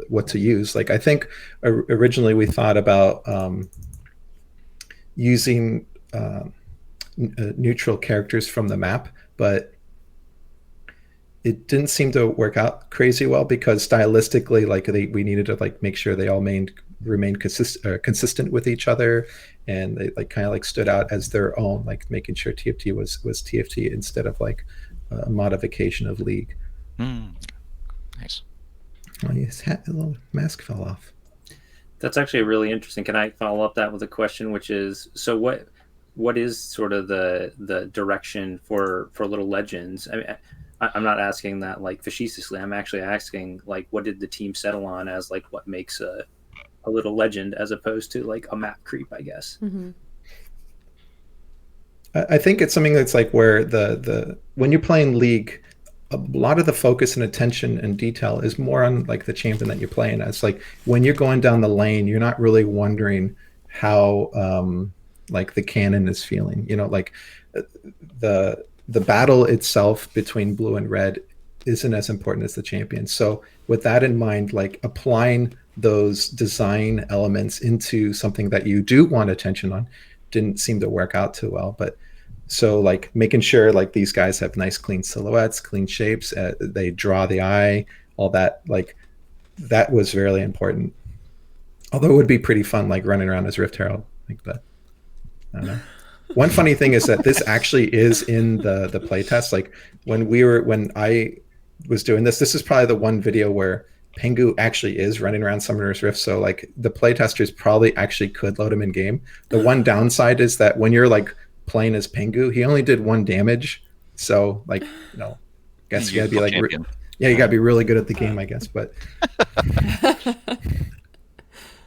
what to use. Like I think originally we thought about using neutral characters from the map, but it didn't seem to work out crazy well because stylistically, like we needed to like make sure they all remained consistent with each other, and they like kind of like stood out as their own, like making sure TFT was TFT instead of like a modification of League. Nice. Oh, his hat, a little mask fell off. That's actually really interesting. Can I follow up that with a question, which is, so what is sort of the direction for Little Legends? I mean, I'm not asking that like facetiously. I'm actually asking like, what did the team settle on as like what makes a Little Legend as opposed to like a map creep, I guess. Mm-hmm. I think it's something that's like where the when you're playing League, a lot of the focus and attention and detail is more on like the champion that you're playing as. Like when you're going down the lane, you're not really wondering how like the cannon is feeling. You know, like the battle itself between blue and red isn't as important as the champion. So with that in mind, like applying those design elements into something that you do want attention on didn't seem to work out too well. But so like making sure like these guys have nice clean silhouettes, clean shapes, they draw the eye, all that, like that was really important. Although it would be pretty fun like running around as Rift Herald like that. I don't know. One funny thing is that this actually is in the playtest. Like when I was doing this is probably the one video where Pengu actually is running around Summoner's Rift, so like the playtesters probably actually could load him in game. The one downside is that when you're like playing as Pengu, he only did 1 damage, so like guess you gotta be like you gotta be really good at the game, I guess. But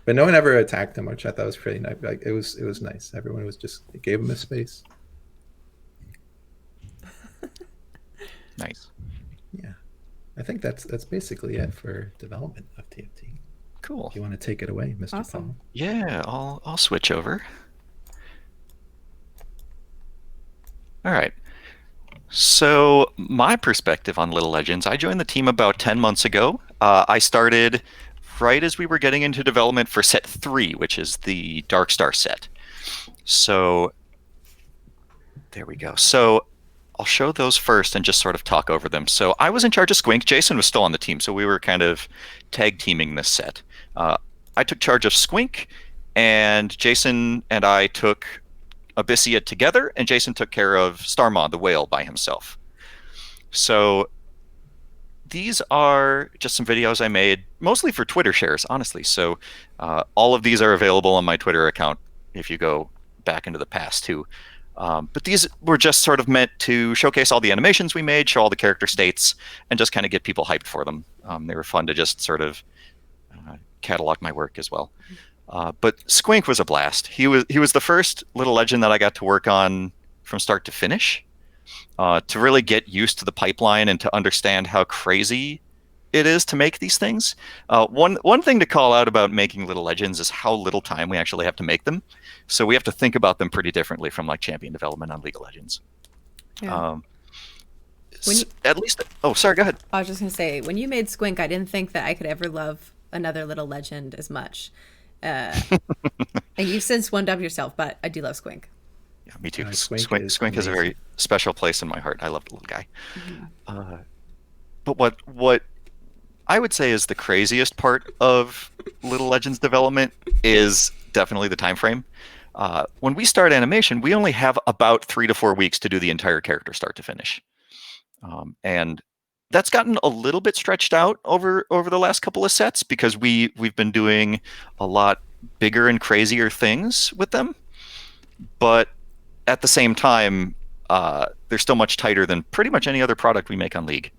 but no one ever attacked him, which I thought was pretty nice. Like it was nice. Everyone was just gave him his space. Nice. Yeah. I think that's basically it for development of TFT. Cool. If you want to take it away, Mr. Awesome. Paul. Yeah, I'll switch over. All right. So my perspective on Little Legends, I joined the team about 10 months ago. I started right as we were getting into development for set 3, which is the Dark Star set. So there we go. So I'll show those first and just sort of talk over them. So I was in charge of Squink. Jason was still on the team, so we were kind of tag teaming this set. I took charge of Squink, and Jason and I took Abyssia together, and Jason took care of Starmod, the whale, by himself. So these are just some videos I made, mostly for Twitter shares, honestly. So all of these are available on my Twitter account if you go back into the past, too. But these were just sort of meant to showcase all the animations we made, show all the character states, and just kind of get people hyped for them. They were fun to just sort of catalog my work as well. But Squink was a blast. He was the first Little Legend that I got to work on from start to finish, to really get used to the pipeline and to understand how crazy it is to make these things. One thing to call out about making Little Legends is how little time we actually have to make them. So we have to think about them pretty differently from like champion development on League of Legends. Yeah. At least, oh, sorry, go ahead. I was just gonna say, when you made Squink, I didn't think that I could ever love another Little Legend as much. And you've since one-upped yourself, but I do love Squink. Yeah, me too. Squink has a very special place in my heart. I love the little guy. Mm-hmm. But what I would say is the craziest part of Little Legends development is definitely the time frame. When we start animation, we only have about 3 to 4 weeks to do the entire character start to finish. And that's gotten a little bit stretched out over the last couple of sets because we've been doing a lot bigger and crazier things with them. But at the same time, they're still much tighter than pretty much any other product we make on League.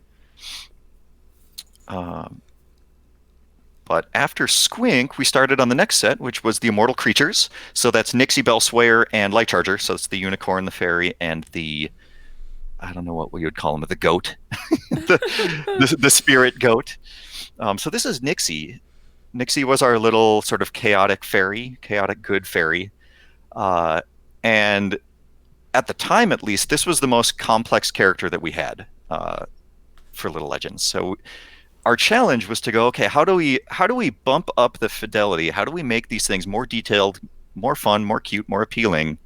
But after Squink, we started on the next set, which was the Immortal Creatures. So that's Nixie Bellswayer and Light Charger. So it's the Unicorn, the Fairy, and the, I don't know what we would call him, the goat, the spirit goat. So this is Nixie. Nixie was our little sort of chaotic fairy, chaotic good fairy. And at the time, at least, this was the most complex character that we had for Little Legends. So our challenge was to go, okay, how do we bump up the fidelity? How do we make these things more detailed, more fun, more cute, more appealing,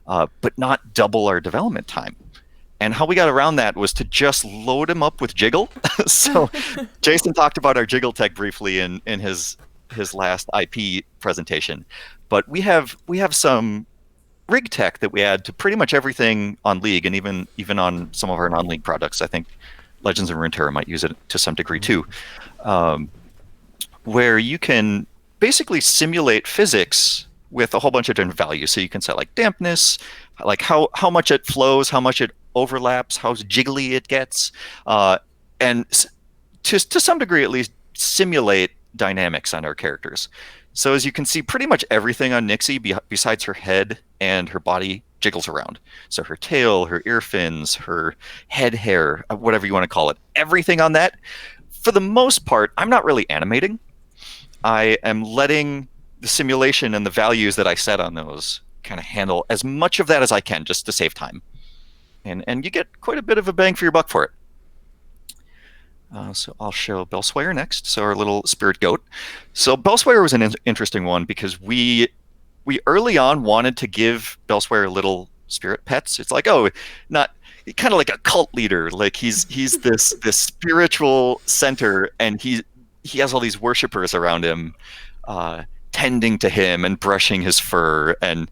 but not double our development time? And how we got around that was to just load him up with jiggle. So Jason talked about our jiggle tech briefly in his last IP presentation, but we have some rig tech that we add to pretty much everything on League, and even on some of our non-League products. I think Legends of Runeterra might use it to some degree too, where you can basically simulate physics with a whole bunch of different values. So you can set like dampness, like how much it flows, how much it overlaps, how jiggly it gets, and to some degree at least simulate dynamics on our characters. So as you can see, pretty much everything on Nixie besides her head and her body jiggles around. So her tail, her ear fins, her head hair, whatever you want to call it, everything on that, for the most part, I'm not really animating. I am letting the simulation and the values that I set on those kind of handle as much of that as I can, just to save time. And you get quite a bit of a bang for your buck for it. So I'll show Bellswire next. So our little spirit goat. So Bellswire was an interesting one because we early on wanted to give Bellswire little spirit pets. It's like, oh, not kind of like a cult leader. Like he's this spiritual center, and he has all these worshipers around him, tending to him and brushing his fur. And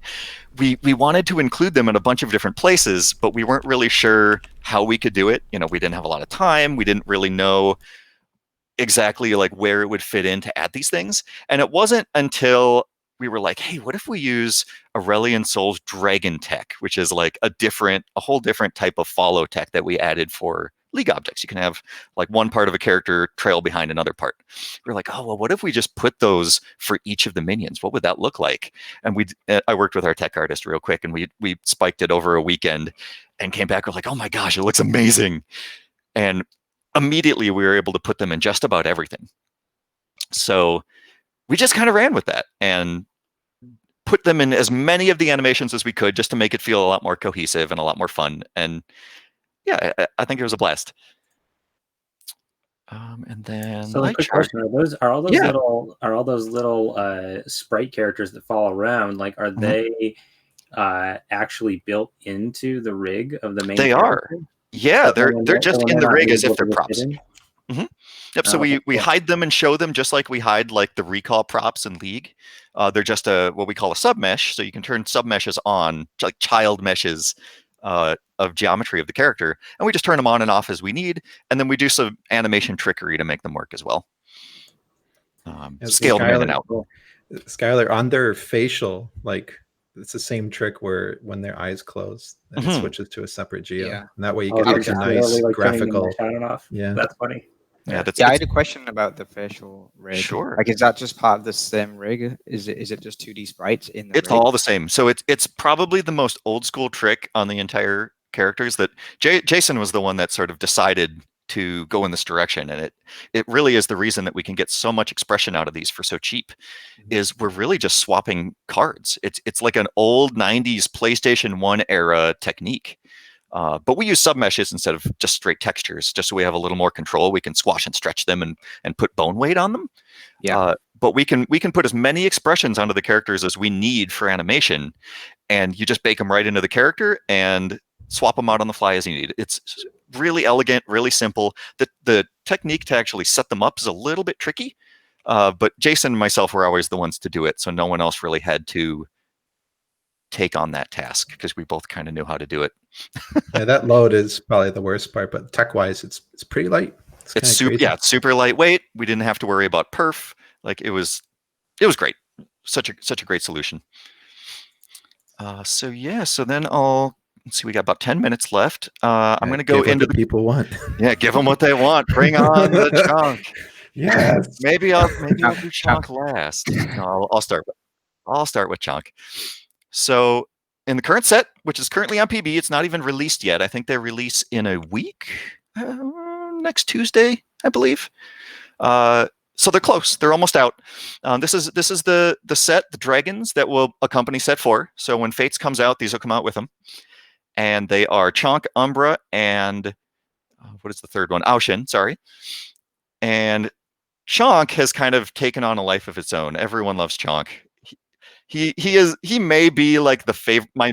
we wanted to include them in a bunch of different places, but we weren't really sure how we could do it. You know, we didn't have a lot of time. We didn't really know exactly like where it would fit in to add these things. And it wasn't until we were like, hey, what if we use Aurelian Soul's dragon tech, which is like a whole different type of follow tech that we added for League objects. You can have like one part of a character trail behind another part. We're like, oh, well, what if we just put those for each of the minions? What would that look like? And I worked with our tech artist real quick, and we spiked it over a weekend and came back. We're like, oh my gosh, it looks amazing. And immediately we were able to put them in just about everything. So we just kind of ran with that and put them in as many of the animations as we could, just to make it feel a lot more cohesive and a lot more fun. And yeah, I think it was a blast. And then So a quick question: are all those little sprite characters that fall around, like, are they actually built into the rig of the main? They character? are. Yeah, So they're just in the not rig as if able they're to props. fit in? Yep. So we hide them and show them just like we hide like the recall props in League. They're just what we call a submesh. So you can turn submeshes on, like child meshes of geometry of the character, and we just turn them on and off as we need, and then we do some animation trickery to make them work as well. Scale them in and out. Skylar, on their facial, like it's the same trick where when their eyes close, then it switches to a separate geo. Yeah. And that way you Oh, get okay. like a nice like turning graphical. the light on and off. Yeah, That's funny. Yeah, I had a question about the facial rig. Sure. Like, is that just part of the same rig? Is it just 2D sprites in the It's rig? all the same. So it's probably the most old school trick on the entire characters that Jason was the one that sort of decided to go in this direction, and it really is the reason that we can get so much expression out of these for so cheap. Is we're really just swapping cards. It's like an old 90s PlayStation 1 era technique. But we use submeshes instead of just straight textures, just so we have a little more control. We can squash and stretch them and put bone weight on them. Yeah. But we can put as many expressions onto the characters as we need for animation, and you just bake them right into the character and swap them out on the fly as you need. It's really elegant, really simple. The technique to actually set them up is a little bit tricky, but Jason and myself were always the ones to do it, so no one else really had to take on that task because we both kind of knew how to do it. Yeah, that load is probably the worst part, but tech-wise, it's pretty light. It's super, crazy. yeah, it's super lightweight. We didn't have to worry about perf. Like it was great. Such a great solution. So then let's see, we got about 10 minutes left. I'm going to go into the people want. Yeah, give them what they want. Bring on the chunk. Yes. Maybe I'll do chunk last. No, I'll start with chunk. So in the current set, which is currently on PB, it's not even released yet. I think they release in a week, next Tuesday, I believe. So they're close. They're almost out. This is the set, the dragons that will accompany set 4. So when Fates comes out, these will come out with them. And they are Chonk, Umbra, and what is the third one? Aushin, sorry. And Chonk has kind of taken on a life of its own. Everyone loves Chonk. He may be like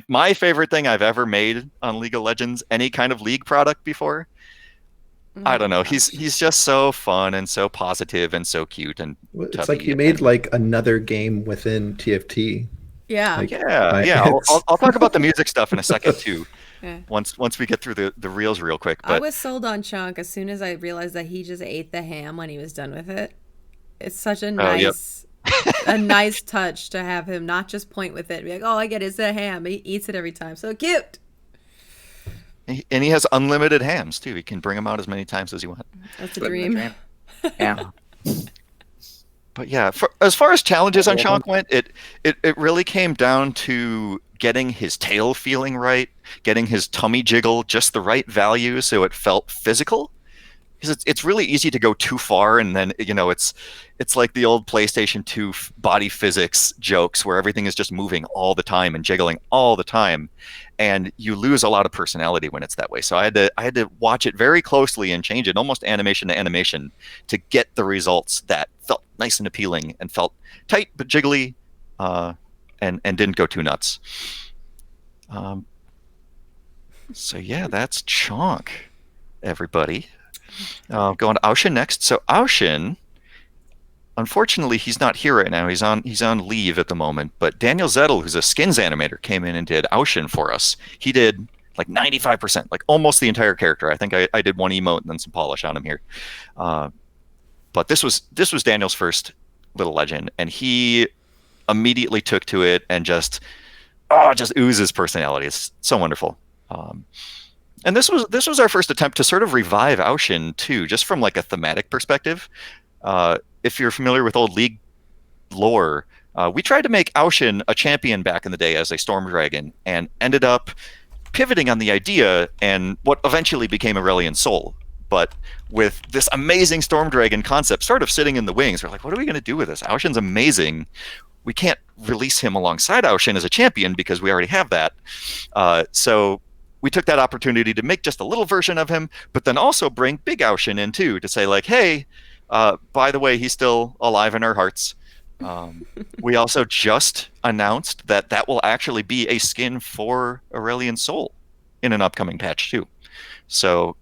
my favorite thing I've ever made on League of Legends, any kind of League product before. I don't know. He's just so fun and so positive and so cute and It's like tubby. you made like another game within TFT. Yeah. Like, Yeah. I'll talk about the music stuff in a second too. Yeah. Once we get through the reels real quick. I But was sold on Chunk as soon as I realized that he just ate the ham when he was done with it. It's such a nice a nice touch to have him not just point with it and be like, oh, I get it, it's a ham. He eats it every time. So cute. and he has unlimited hams too. He can bring them out as many times as you want. That's a dream. Yeah. But yeah, as far as challenges on Chonk went, it really came down to getting his tail feeling right, getting his tummy jiggle just the right value so it felt physical. Because it's really easy to go too far, and then it's like the old PlayStation 2 body physics jokes where everything is just moving all the time and jiggling all the time, and you lose a lot of personality when it's that way. So I had to watch it very closely and change it almost animation to animation to get the results that felt nice and appealing and felt tight but jiggly, and didn't go too nuts. So yeah, that's Chonk, everybody. Going to Aushin next. So Aushin, unfortunately, he's not here right now. He's on leave at the moment. But Daniel Zettel, who's a skins animator, came in and did Aushin for us. He did like 95%, like almost the entire character. I think I did one emote and then some polish on him here. But this was Daniel's first Little Legend, and he immediately took to it and just oozes personality. It's so wonderful. And this was our first attempt to sort of revive Aushin too, just from like a thematic perspective. If you're familiar with old League lore, we tried to make Aushin a champion back in the day as a Storm Dragon, and ended up pivoting on the idea and what eventually became Aurelion Sol. But with this amazing Storm Dragon concept sort of sitting in the wings, we're like, what are we going to do with this? Aushin's amazing. We can't release him alongside Aushin as a champion because we already have that. So we took that opportunity to make just a little version of him, but then also bring Big Aushin in too, to say like, hey, by the way, he's still alive in our hearts. We also just announced that will actually be a skin for Aurelion Sol in an upcoming patch too. So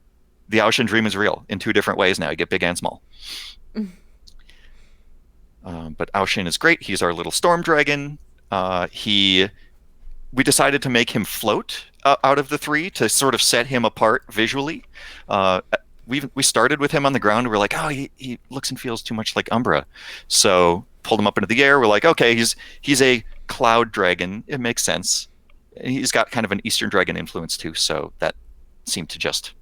the Aushin dream is real in two different ways now. You get big and small. But Aushin is great. He's our little storm dragon. We decided to make him float out of the three to sort of set him apart visually. We started with him on the ground. We're like, oh, he looks and feels too much like Umbra. So pulled him up into the air. We're like, okay, he's a cloud dragon. It makes sense. He's got kind of an Eastern dragon influence too. So that seemed to just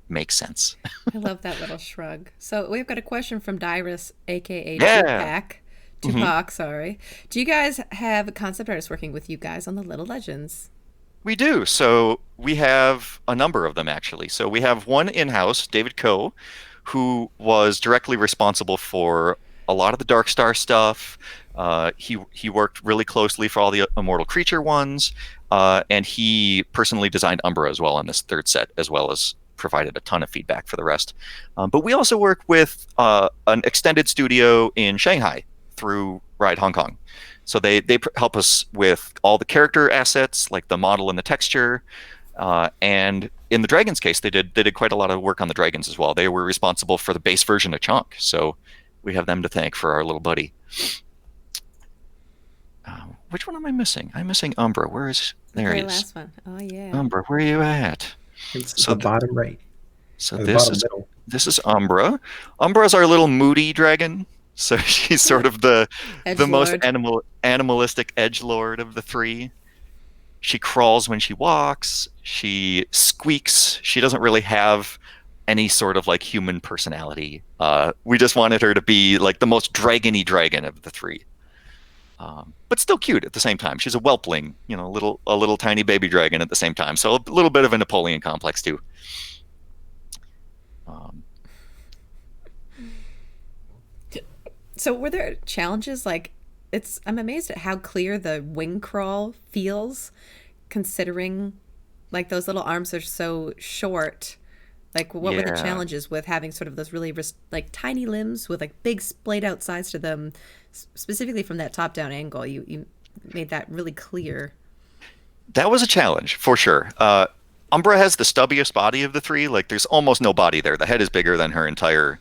make sense. I love that little shrug. So we've got a question from Dyrus, aka Tupac. Sorry. Do you guys have concept artists working with you guys on the Little Legends? We do. So we have a number of them, actually. So we have one in-house, David Coe, who was directly responsible for a lot of the Dark Star stuff. He worked really closely for all the Immortal Creature ones, and he personally designed Umbra as well on this third set, as well as provided a ton of feedback for the rest. But we also work with an extended studio in Shanghai through Ride Hong Kong. So they help us with all the character assets, like the model and the texture. And in the Dragons case, they did quite a lot of work on the Dragons as well. They were responsible for the base version of Chonk. So we have them to thank for our little buddy. Which one am I missing? I'm missing Umbra. Where is... There he is. Last one. Oh, yeah. Umbra, where are you at? It's the bottom right. So Or the this bottom is middle. this is Umbra. Umbra is our little moody dragon. So she's sort of the most animalistic edgelord of the three. She crawls when she walks. She squeaks. She doesn't really have any sort of like human personality. We just wanted her to be like the most dragony dragon of the three. But still cute at the same time. She's a whelpling, a little tiny baby dragon at the same time. So a little bit of a Napoleon complex too. So were there challenges? Like, I'm amazed at how clear the wing crawl feels, considering like those little arms are so short. Like, what were the challenges with having sort of those really like tiny limbs with like big splayed out sides to them, specifically from that top down angle? You made that really clear. That was a challenge for sure. Umbra has the stubbiest body of the three. Like, there's almost no body there. The head is bigger than her entire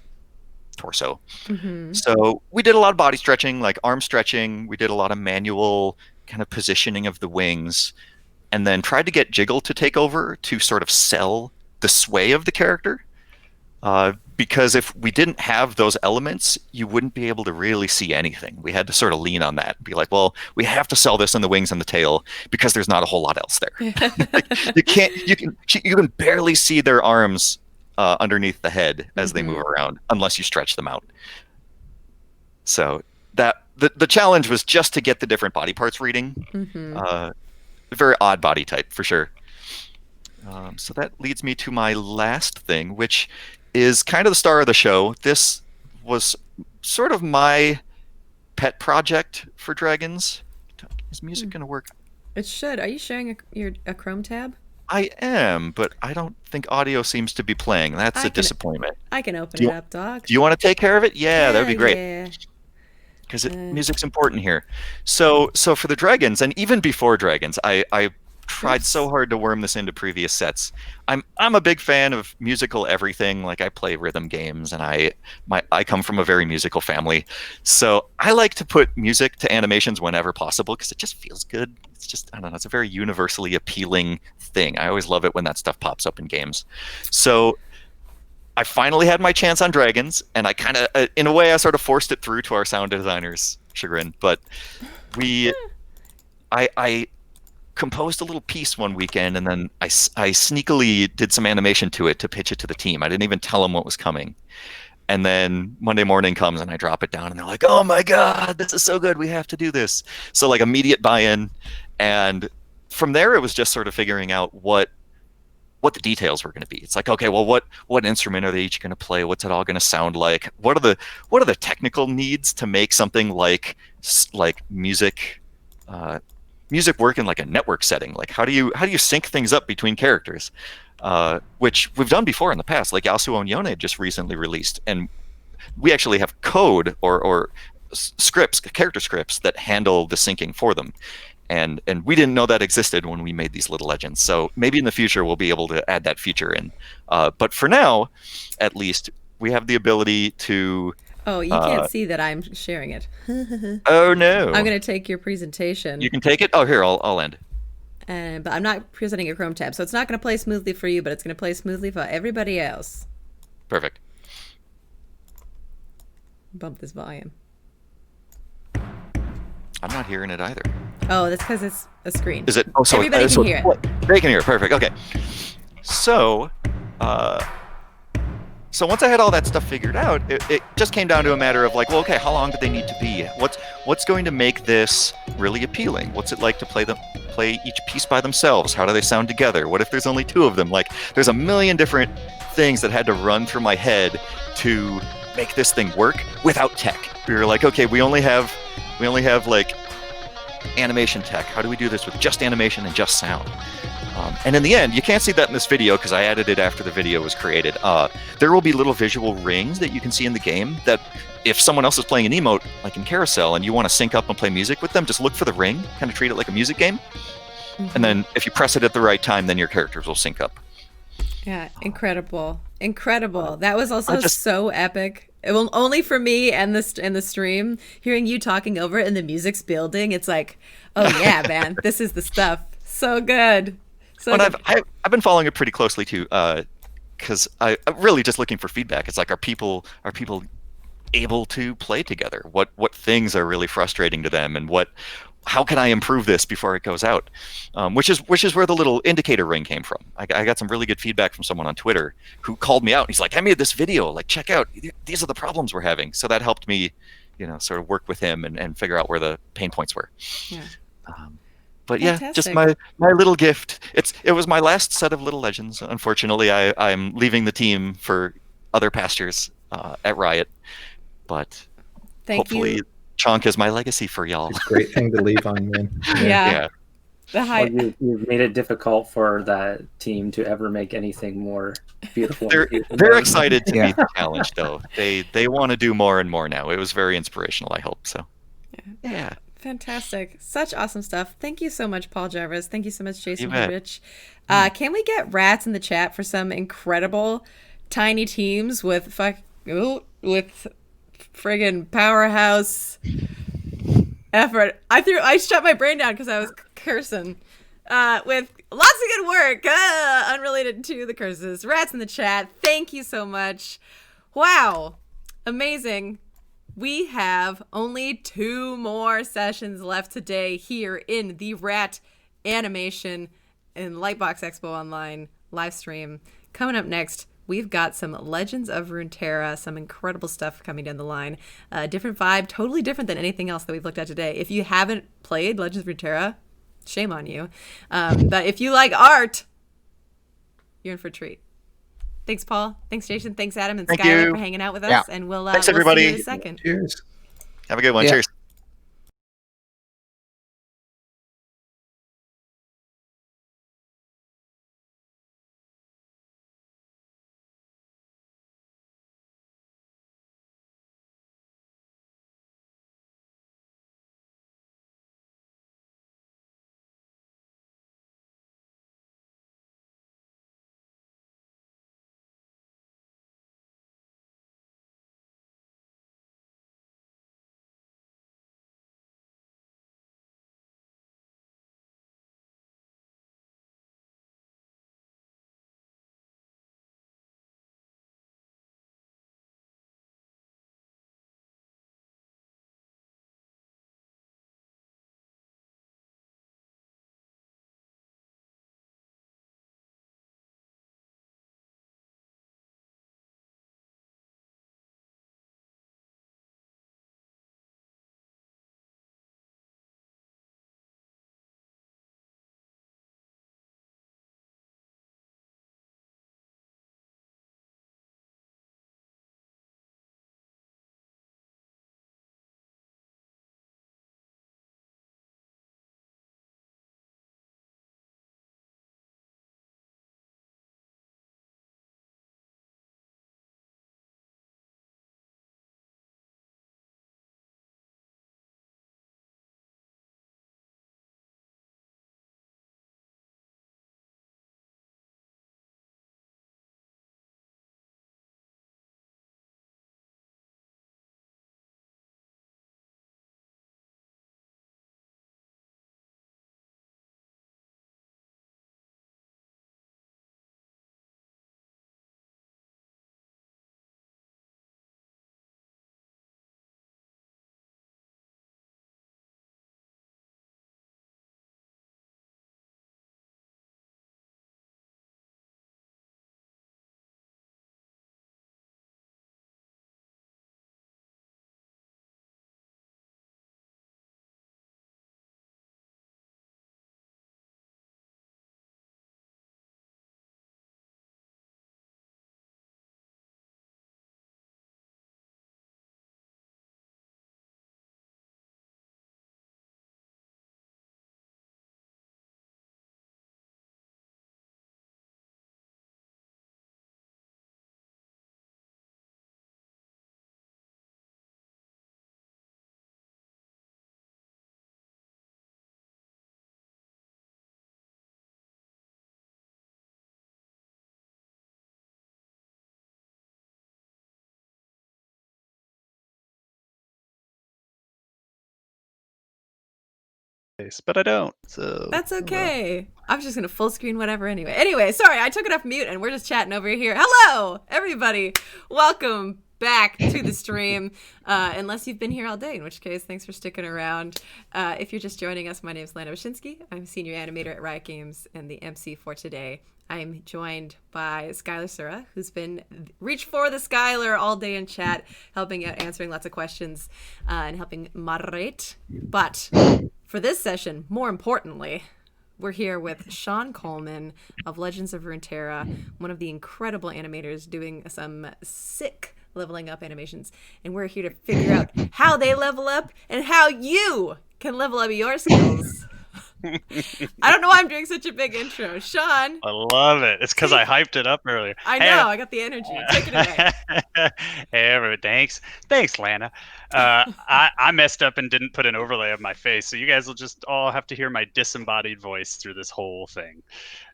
torso. Mm-hmm. So we did a lot of body stretching, like arm stretching. We did a lot of manual kind of positioning of the wings, and then tried to get Jiggle to take over to sort of sell the sway of the character. Because if we didn't have those elements, you wouldn't be able to really see anything. We had to sort of lean on that and be like, well, we have to sell this in the wings and the tail because there's not a whole lot else there. Like, you can barely see their arms underneath the head as they move around unless you stretch them out. So that the challenge was just to get the different body parts reading. A very odd body type for sure. So that leads me to my last thing, which is kind of the star of the show. This was sort of my pet project for Dragons. Is music going to work? It should. Are you sharing a Chrome tab? I am, but I don't think audio seems to be playing. That's a disappointment. I can open it up, dog. Do you want to take care of it? Yeah, that would be great. Yeah. Because music's important here. So for the Dragons, and even before Dragons, I tried so hard to worm this into previous sets. I'm a big fan of musical everything. Like, I play rhythm games, and I come from a very musical family. So I like to put music to animations whenever possible because it just feels good. It's just, I don't know, it's a very universally appealing thing. I always love it when that stuff pops up in games. So I finally had my chance on Dragons, and I kind of, in a way, I sort of forced it through to our sound designer's chagrin. But I composed a little piece one weekend, and then I sneakily did some animation to it to pitch it to the team. I didn't even tell them what was coming. And then Monday morning comes, and I drop it down, and they're like, oh my God, this is so good. We have to do this. So, like, immediate buy-in. And from there, it was just sort of figuring out what the details were going to be. It's like, okay, well, what instrument are they each going to play? What's it all going to sound like? What are the technical needs to make something like music work in like a network setting? Like, how do you sync things up between characters? Which we've done before in the past. Like, Yasuo and Yone just recently released, and we actually have code or scripts, character scripts that handle the syncing for them. And we didn't know that existed when we made these Little Legends. So maybe in the future we'll be able to add that feature in. But for now, at least, we have the ability to. Oh, you can't see that I'm sharing it. Oh no! I'm going to take your presentation. You can take it. Oh, here, I'll end. But I'm not presenting a Chrome tab, so it's not going to play smoothly for you, but it's going to play smoothly for everybody else. Perfect. Bump this volume. I'm not hearing it either. Oh, that's because it's a screen. Is it? Oh, so everybody can hear it. They can hear it. Perfect. Okay. So once I had all that stuff figured out, it just came down to a matter of like, well, okay, how long do they need to be? What's going to make this really appealing? What's it like to play each piece by themselves? How do they sound together? What if there's only two of them? Like, there's a million different things that had to run through my head to make this thing work without tech. We were like, okay, we only have like animation tech. How do we do this with just animation and just sound? And in the end, you can't see that in this video because I added it after the video was created. There will be little visual rings that you can see in the game that if someone else is playing an emote, like in Carousel, and you want to sync up and play music with them, just look for the ring, kind of treat it like a music game. And then if you press it at the right time, then your characters will sync up. Yeah, incredible. That was also so epic. Well, only for me and the stream, hearing you talking over it and the music's building, it's like, oh yeah, man, this is the stuff. So good. So good. I've been following it pretty closely too, because I'm really just looking for feedback. It's like, are people able to play together? What things are really frustrating to them, and how can I improve this before it goes out? Which is where the little indicator ring came from. I got some really good feedback from someone on Twitter who called me out. He's like, I made this video, like, check out, these are the problems we're having. So that helped me, sort of work with him and figure out where the pain points were. Yeah. But yeah, just my little gift. It was my last set of Little Legends. Unfortunately, I'm leaving the team for other pastures at Riot. But hopefully Chonk is my legacy for y'all. It's a great thing to leave on, man. Yeah. You've made it difficult for that team to ever make anything more beautiful. They're excited to meet the challenge, though. They want to do more and more now. It was very inspirational, I hope. So, yeah. Fantastic. Such awesome stuff. Thank you so much, Paul Jarvis. Thank you so much, Jason bet. Rich. Can we get rats in the chat for some incredible tiny teams with friggin' powerhouse effort? I shut my brain down because I was cursing. With lots of good work, unrelated to the curses. Rats in the chat. Thank you so much. Wow. Amazing. We have only 2 more sessions left today here in the Rat Animation and LightBox Expo Online live stream. Coming up next, we've got some Legends of Runeterra, some incredible stuff coming down the line. Different vibe, totally different than anything else that we've looked at today. If you haven't played Legends of Runeterra, shame on you. But if you like art, you're in for a treat. Thanks, Paul. Thanks, Jason. Thanks, Adam and Thank Skylar you. for hanging out with us. Yeah. And we'll Thanks, we'll everybody. see you in a second. Cheers. Have a good one. Yeah. Cheers. But I don't. So That's okay. I'm just gonna full screen whatever anyway. Anyway, sorry, I took it off mute and we're just chatting over here. Hello, everybody. Welcome back to the stream. Unless you've been here all day, in which case, thanks for sticking around. If you're just joining us, my name is Lana Wyszynski. I'm senior animator at Riot Games and the MC for today. I'm joined by Skylar Sura, who's been reach for the Skylar all day in chat, helping out, answering lots of questions, and helping moderate. But for this session, more importantly, we're here with Sean Coleman of Legends of Runeterra, one of the incredible animators doing some sick leveling up animations. And we're here to figure out how they level up and how you can level up your skills. I don't know why I'm doing such a big intro. Sean. I love it. It's because I hyped it up earlier. I know. I got the energy. Take it away. Hey, everybody. Thanks, Lana. I messed up and didn't put an overlay of my face, so you guys will just all have to hear my disembodied voice through this whole thing.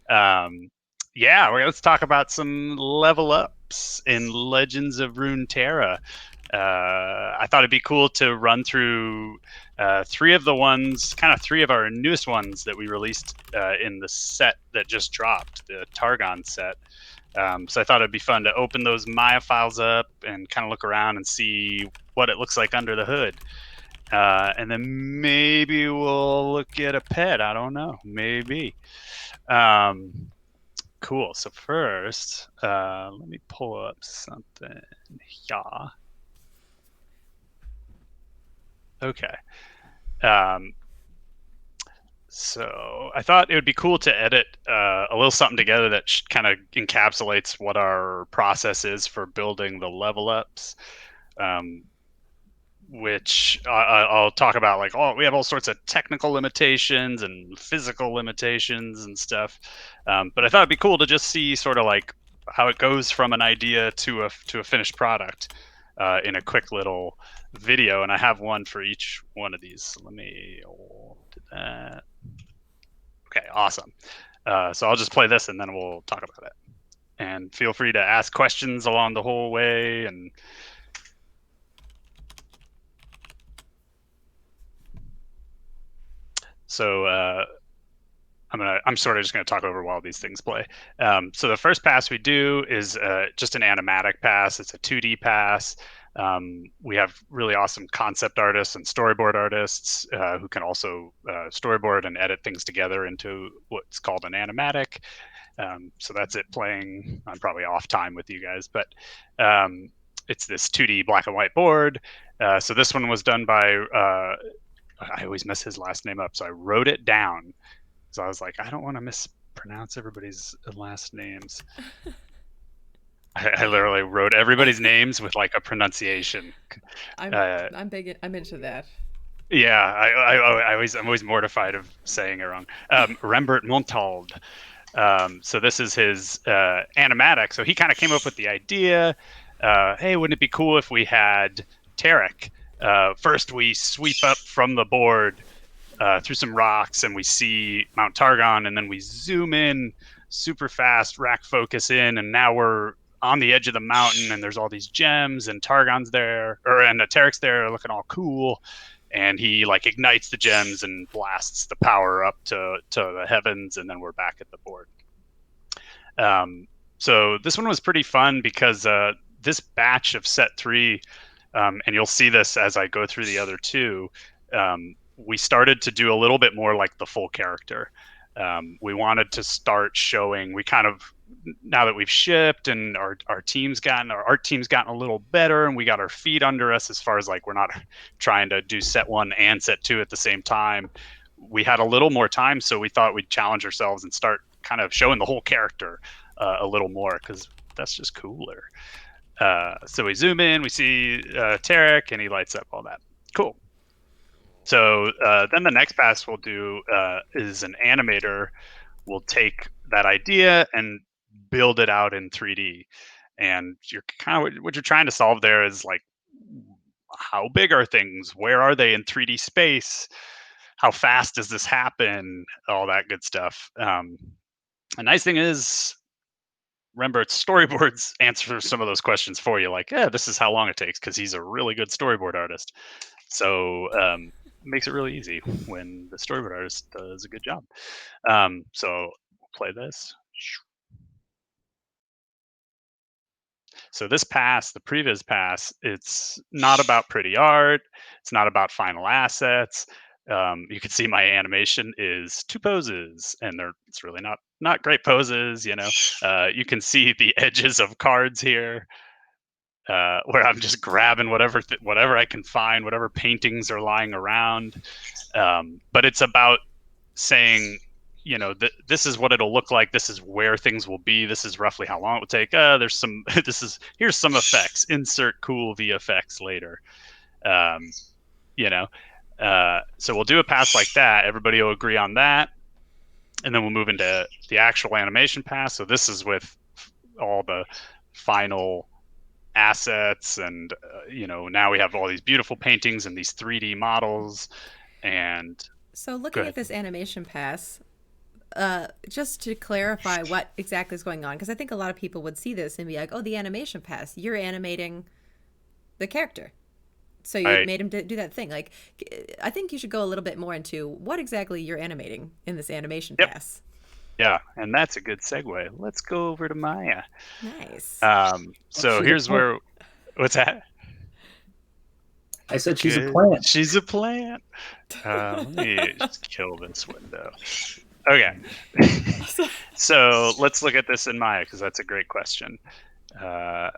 Yeah, let's talk about some level ups in Legends of Runeterra. I thought it'd be cool to run through three of our newest ones that we released in the set that just dropped, the Targon set. So I thought it'd be fun to open those Maya files up and kind of look around and see what it looks like under the hood. And then maybe we'll look at a pet. I don't know. Maybe. Cool. So first, let me pull up something. Yeah. Okay. So I thought it would be cool to edit a little something together that kind of encapsulates what our process is for building the level ups, which I'll talk about. Like, we have all sorts of technical limitations and physical limitations and stuff. But I thought it'd be cool to just see sort of like how it goes from an idea to a finished product in a quick little video. And I have one for each one of these. So let me do that. Okay, awesome. So I'll just play this and then we'll talk about it. And feel free to ask questions along the whole way. And so I'm sort of just going to talk over while these things play. So the first pass we do is just an animatic pass. It's a 2D pass. We have really awesome concept artists and storyboard artists who can also storyboard and edit things together into what's called an animatic. So that's it playing. I'm probably off time with you guys, but it's this 2D black and white board. So this one was done by, I always mess his last name up, so I wrote it down. So I was like, I don't want to mispronounce everybody's last names. I literally wrote everybody's names with like a pronunciation. I'm into that. Yeah, I'm always mortified of saying it wrong. Rembert Montalde. So this is his animatic. So he kind of came up with the idea. Hey, wouldn't it be cool if we had Tarek? First, we sweep up from the board through some rocks, and we see Mount Targon, and then we zoom in super fast, rack focus in, and now we're on the edge of the mountain, and there's all these gems, and Targon's there, and Tarek's there, looking all cool, and he like ignites the gems and blasts the power up to the heavens, and then we're back at the board. So this one was pretty fun because this batch of set 3, and you'll see this as I go through the other 2. We started to do a little bit more like the full character. We wanted to start showing, now that we've shipped and our art team's gotten a little better, and we got our feet under us as far as like we're not trying to do set 1 and set 2 at the same time. We had a little more time, so we thought we'd challenge ourselves and start kind of showing the whole character a little more, because that's just cooler. So we zoom in, we see Tarek, and he lights up all that. Cool. So then the next pass we'll do is an animator will take that idea and build it out in 3D. And what you're trying to solve there is like, how big are things? Where are they in 3D space? How fast does this happen? All that good stuff. The nice thing is, remember, storyboards answer some of those questions for you. Like, this is how long it takes, because he's a really good storyboard artist. So makes it really easy when the storyboard artist does a good job. So we'll play this. So this pass, the previous pass, it's not about pretty art. It's not about final assets. You can see my animation is 2 poses, and it's really not great poses. You can see the edges of cards here. Where I'm just grabbing whatever I can find, whatever paintings are lying around. But it's about saying, this is what it'll look like. This is where things will be. This is roughly how long it will take. Here's some effects. Insert cool VFX later. So we'll do a pass like that. Everybody will agree on that. And then we'll move into the actual animation pass. So this is with all the final assets, and now we have all these beautiful paintings and these 3D models. And so looking at this animation pass, just to clarify what exactly is going on, because I think a lot of people would see this and be like, oh, the animation pass, you're animating the character. So you made him do that thing. Like, I think you should go a little bit more into what exactly you're animating in this animation pass. Yeah, and that's a good segue. Let's go over to Maya. Nice. So here's where, what's that? I said she's a plant. She's a plant. Let me just kill this window. Okay. So let's look at this in Maya, because that's a great question. Do I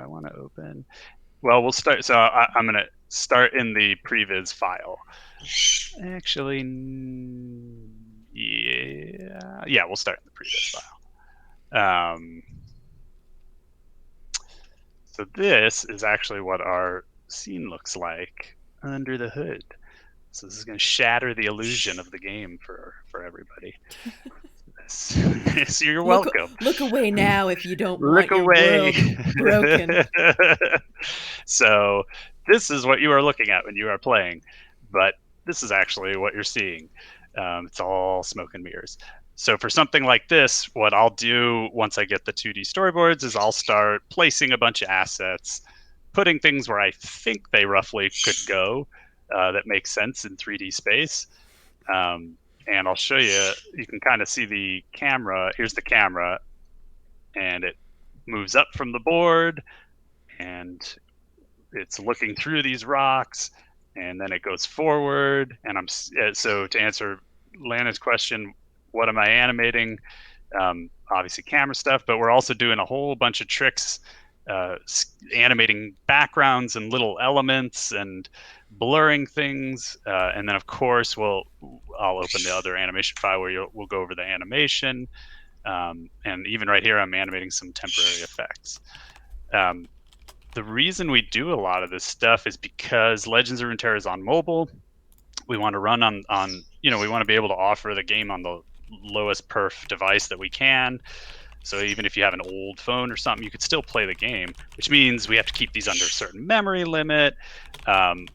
want to open? Well, we'll start. So I'm going to start in the previs file. Actually, yeah, we'll start in the previs file. So this is actually what our scene looks like under the hood. So this is going to shatter the illusion of the game for everybody. So you're welcome. Look away now if you don't want your world broken. So this is what you are looking at when you are playing, but this is actually what you're seeing. It's all smoke and mirrors. So for something like this, what I'll do once I get the 2D storyboards is I'll start placing a bunch of assets, putting things where I think they roughly could go that makes sense in 3D space. And I'll show you, you can kind of see the camera. Here's the camera, and it moves up from the board, and it's looking through these rocks, and then it goes forward. And so to answer Lana's question, what am I animating? Obviously camera stuff, but we're also doing a whole bunch of tricks, animating backgrounds and little elements and blurring things. And then of course I'll open the other animation file where we'll go over the animation. And even right here, I'm animating some temporary effects. The reason we do a lot of this stuff is because Legends of Runeterra is on mobile. We want to run on we want to be able to offer the game on the lowest perf device that we can. So even if you have an old phone or something, you could still play the game, which means we have to keep these under a certain memory limit.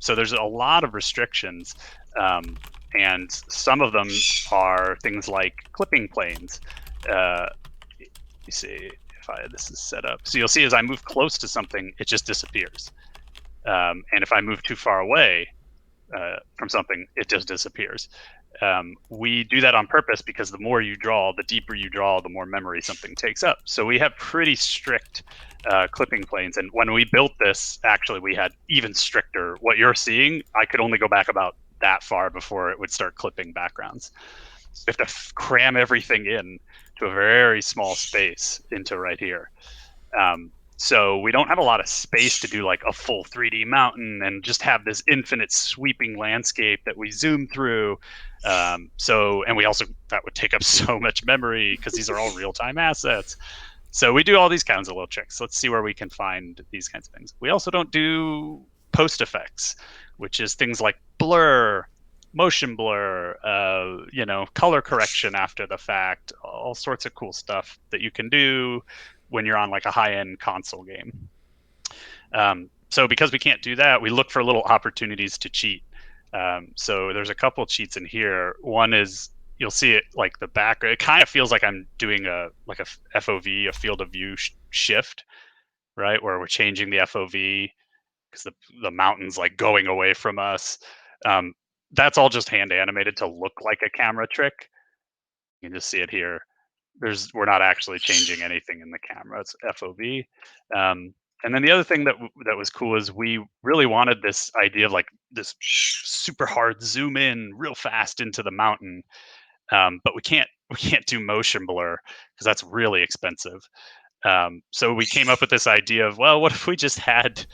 So there's a lot of restrictions. And some of them are things like clipping planes. You see if this is set up. So you'll see as I move close to something, it just disappears. And if I move too far away from something, it just disappears. We do that on purpose because the more you draw, the deeper you draw, the more memory something takes up. So we have pretty strict clipping planes. And when we built this, actually, we had even stricter. What you're seeing, I could only go back about that far before it would start clipping backgrounds. So you have to cram everything in to a very small space into right here. So we don't have a lot of space to do like a full 3D mountain and just have this infinite sweeping landscape that we zoom through. And we also, that would take up so much memory because these are all real-time assets. So we do all these kinds of little tricks. Let's see where we can find these kinds of things. We also don't do post effects, which is things like blur, motion blur, color correction after the fact, all sorts of cool stuff that you can do when you're on like a high-end console game. So because we can't do that, we look for little opportunities to cheat. So there's a couple of cheats in here. One is, you'll see it like the back, it kind of feels like I'm doing a FOV, a field of view shift, right? Where we're changing the FOV because the mountain's like going away from us. That's all just hand animated to look like a camera trick. You can just see it here. We're not actually changing anything in the camera. It's FOV. And then the other thing that was cool is we really wanted this idea of like this super hard zoom in real fast into the mountain, but we can't do motion blur because that's really expensive. So we came up with this idea of, well, what if we just had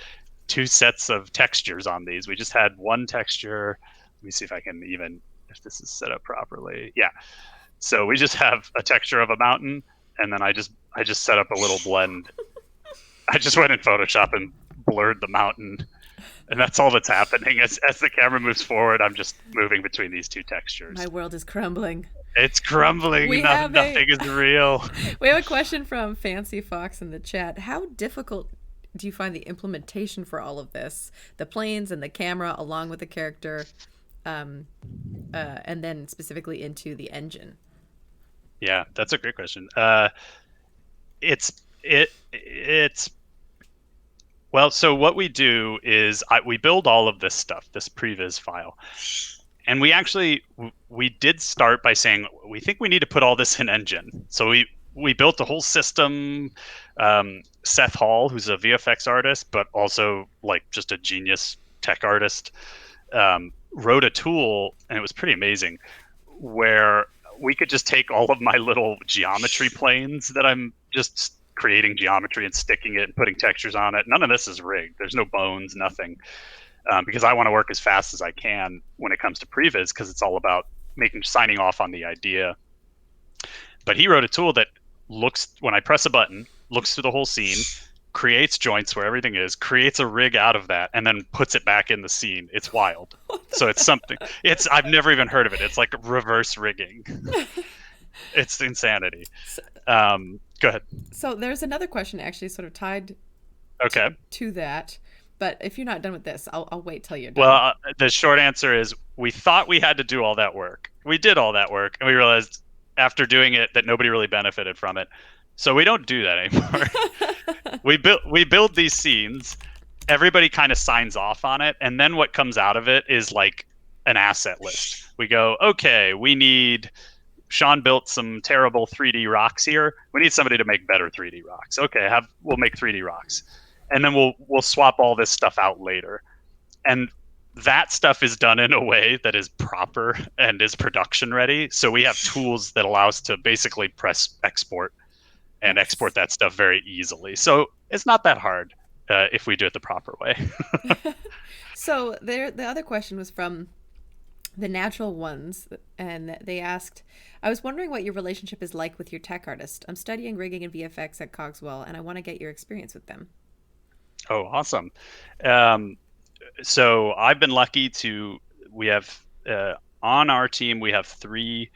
two sets of textures on these? We just had one texture. Let me see if I can if this is set up properly. Yeah. So we just have a texture of a mountain, and then I just set up a little blend. I just went in Photoshop and blurred the mountain, and that's all that's happening. As the camera moves forward, I'm just moving between these two textures. My world is crumbling. It's crumbling. We have Nothing is real. We have a question from Fancy Fox in the chat. How difficult do you find the implementation for all of this? The planes and the camera along with the character, and then specifically into the engine? Yeah, that's a great question. It's well, so what we do is we build all of this stuff, this previs file. And we did start by saying, we think we need to put all this in engine. So we built a whole system. Seth Hall, who's a VFX artist, but also like just a genius tech artist, wrote a tool, and it was pretty amazing, where we could just take all of my little geometry planes that I'm just creating geometry and sticking it and putting textures on it. None of this is rigged. There's no bones, nothing. Because I want to work as fast as I can when it comes to previs, because it's all about signing off on the idea. But he wrote a tool that looks, when I press a button, looks through the whole scene, creates joints where everything is, creates a rig out of that, and then puts it back in the scene. It's wild. So it's something. I've never even heard of it. It's like reverse rigging. It's insanity. Go ahead. So there's another question actually sort of tied to that. But if you're not done with this, I'll wait till you're done. Well, the short answer is we thought we had to do all that work. We did all that work, and we realized after doing it that nobody really benefited from it. So we don't do that anymore. we build these scenes. Everybody kind of signs off on it, and then what comes out of it is like an asset list. We go, okay, we need... Sean built some terrible 3D rocks here. We need somebody to make better 3D rocks. Okay, we'll make 3D rocks. And then we'll swap all this stuff out later. And that stuff is done in a way that is proper and is production ready. So we have tools that allow us to basically press export and export that stuff very easily. So it's not that hard if we do it the proper way. So the other question was from the Natural Ones, and they asked, I was wondering what your relationship is like with your tech artist. I'm studying rigging and VFX at Cogswell, and I want to get your experience with them. Oh, awesome. So I've been lucky we have on our team, we have 3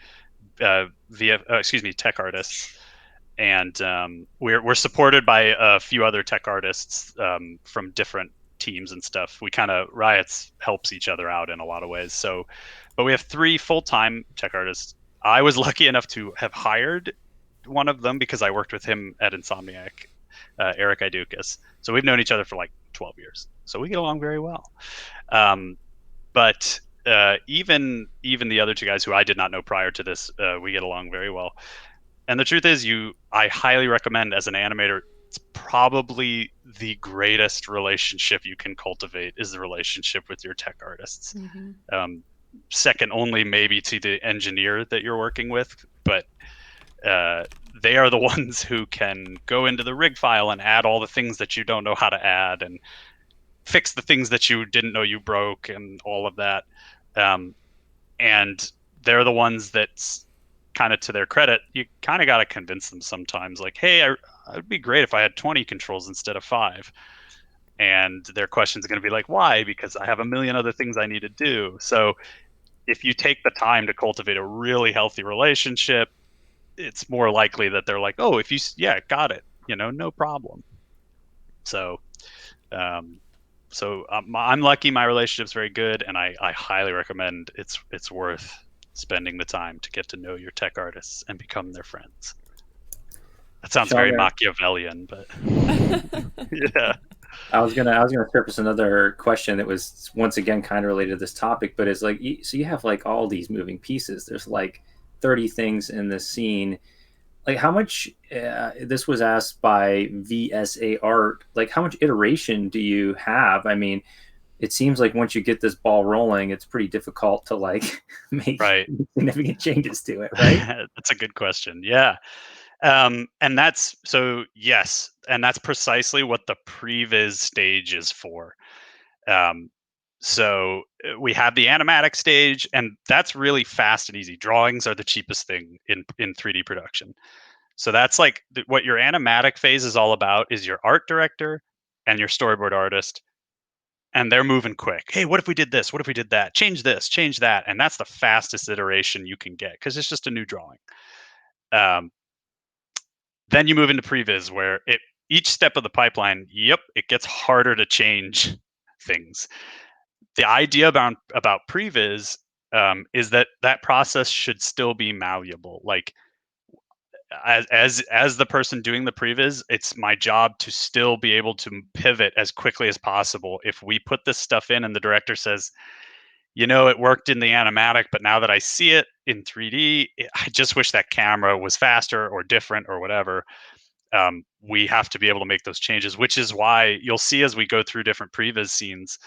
tech artists, and we're supported by a few other tech artists from different teams and stuff. We kind of, Riots helps each other out in a lot of ways. So, but we have 3 full-time tech artists. I was lucky enough to have hired one of them because I worked with him at Insomniac, Eric Idukas. So we've known each other for like 12 years. So we get along very well. But even the other 2 guys who I did not know prior to this, we get along very well. And the truth is, I highly recommend, as an animator, it's probably the greatest relationship you can cultivate is the relationship with your tech artists. Mm-hmm. Second only maybe to the engineer that you're working with, but they are the ones who can go into the rig file and add all the things that you don't know how to add and fix the things that you didn't know you broke and all of that. And they're the ones that's kind of, to their credit, you kind of got to convince them sometimes, like, hey, it'd be great if I had 20 controls instead of 5. And their question's going to be like, why? Because I have a million other things I need to do. So if you take the time to cultivate a really healthy relationship, it's more likely that they're like, oh, got it, no problem. So, I'm lucky. My relationship's very good, and I highly recommend it's worth spending the time to get to know your tech artists and become their friends. That sounds very Machiavellian, but yeah. I was gonna surface another question that was once again kind of related to this topic, but it's like, so you have like all these moving pieces. There's like 30 things in the scene. Like how much? This was asked by VSA Art. Like how much iteration do you have? I mean, it seems like once you get this ball rolling, it's pretty difficult to like make significant changes to it, right? That's a good question. Yeah. And that's yes, and that's precisely what the previs stage is for. So we have the animatic stage, and that's really fast and easy. Drawings are the cheapest thing in 3D production. So that's like what your animatic phase is all about is your art director and your storyboard artist and they're moving quick. Hey, what if we did this? What if we did that? Change this, change that. And that's the fastest iteration you can get because it's just a new drawing. Then you move into previs where each step of the pipeline, it gets harder to change things. The idea about previs is that process should still be malleable. Like as the person doing the previs, it's my job to still be able to pivot as quickly as possible. If we put this stuff in and the director says, it worked in the animatic, but now that I see it in 3D, I just wish that camera was faster or different or whatever. We have to be able to make those changes, which is why you'll see as we go through different previs scenes,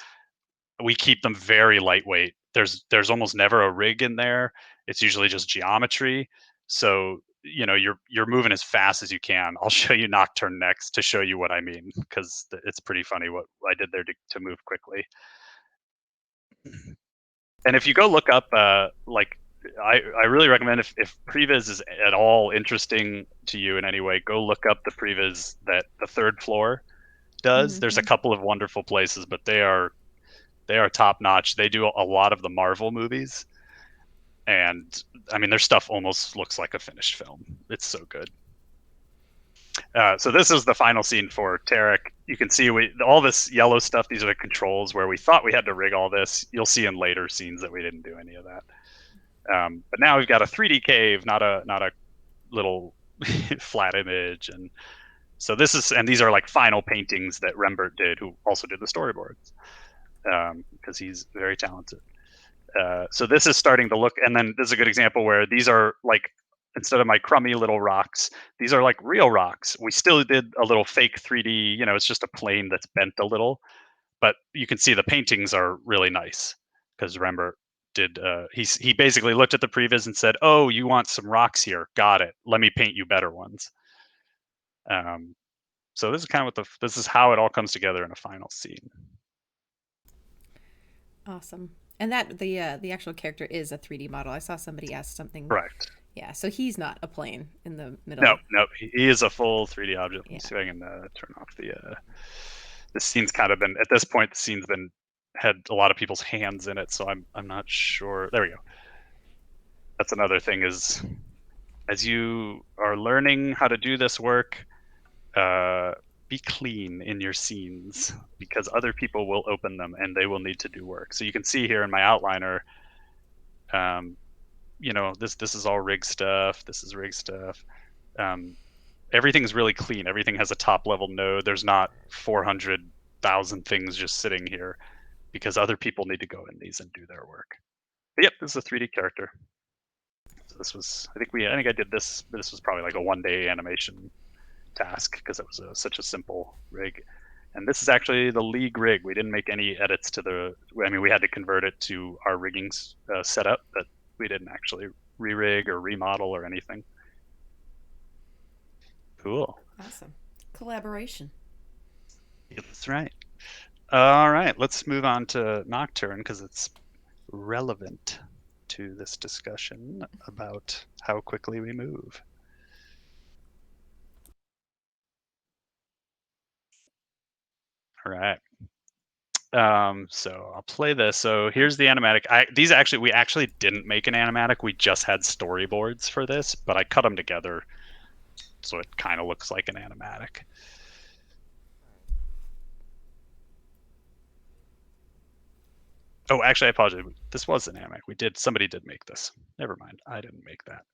we keep them very lightweight. There's almost never a rig in there. It's usually just geometry. So you're moving as fast as you can. I'll show you Nocturne next to show you what I mean, because it's pretty funny what I did there to move quickly. And if you go look up, like I really recommend if previs is at all interesting to you in any way, go look up the previs that the Third Floor does. There's a couple of wonderful places, but they are top notch. They do a lot of the Marvel movies, and I mean their stuff almost looks like a finished film. It's so good. So this is the final scene for Tarek. You can see all this yellow stuff. These are the controls where we thought we had to rig all this. You'll see in later scenes that we didn't do any of that. But now we've got a 3D cave, not a little flat image. And so these are like final paintings that Rembert did, who also did the storyboards, because he's very talented. So this is starting to look, and then this is a good example where these are like, instead of my crummy little rocks, these are like real rocks. We still did a little fake 3D, it's just a plane that's bent a little, but you can see the paintings are really nice because Rembert did, he basically looked at the previs and said, oh, you want some rocks here? Got it. Let me paint you better ones. So this is kind of this is how it all comes together in a final scene. Awesome. And that the actual character is a 3D model. I saw somebody ask something. Correct. Yeah, so he's not a plane in the middle. No, he is a full 3D object. Let me see if I can turn off the scene's kind of been, at this point, the scene's had a lot of people's hands in it, so I'm not sure. There we go. That's another thing is, as you are learning how to do this work, be clean in your scenes, because other people will open them and they will need to do work. So you can see here in my outliner, this is all rig stuff. This is rig stuff. Everything's really clean. Everything has a top level node. There's not 400,000 things just sitting here because other people need to go in these and do their work. But yep, this is a 3D character. So this was, I think I did this, but this was probably like a 1-day animation task because it was such a simple rig. And this is actually the League rig. We didn't make any edits to we had to convert it to our rigging setup, but we didn't actually re-rig or remodel or anything. Cool. Awesome. Collaboration. Yeah, that's right. All right, let's move on to Nocturne because it's relevant to this discussion about how quickly we move. All right. So I'll play this. So here's the animatic. We actually didn't make an animatic. We just had storyboards for this, but I cut them together so it kind of looks like an animatic. Oh, actually, I apologize. This was an animatic. Somebody did make this. Never mind. I didn't make that.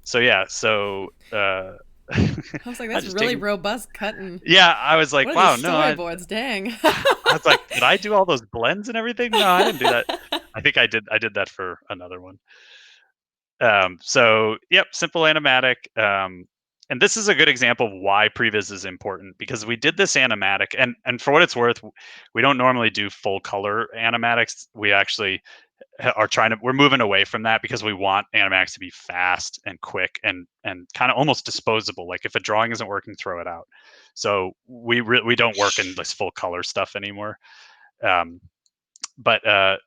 So yeah. So. I was like, that's really robust cutting. Yeah, I was like, wow, no. Storyboards, dang. I was like, did I do all those blends and everything? No, I didn't do that. I think I did that for another one. So yep, simple animatic. And this is a good example of why previs is important, because we did this animatic, and for what it's worth, we don't normally do full color animatics. We actually we're moving away from that because we want animatics to be fast and quick and kind of almost disposable. Like if a drawing isn't working, throw it out. So we don't work in this full color stuff anymore. But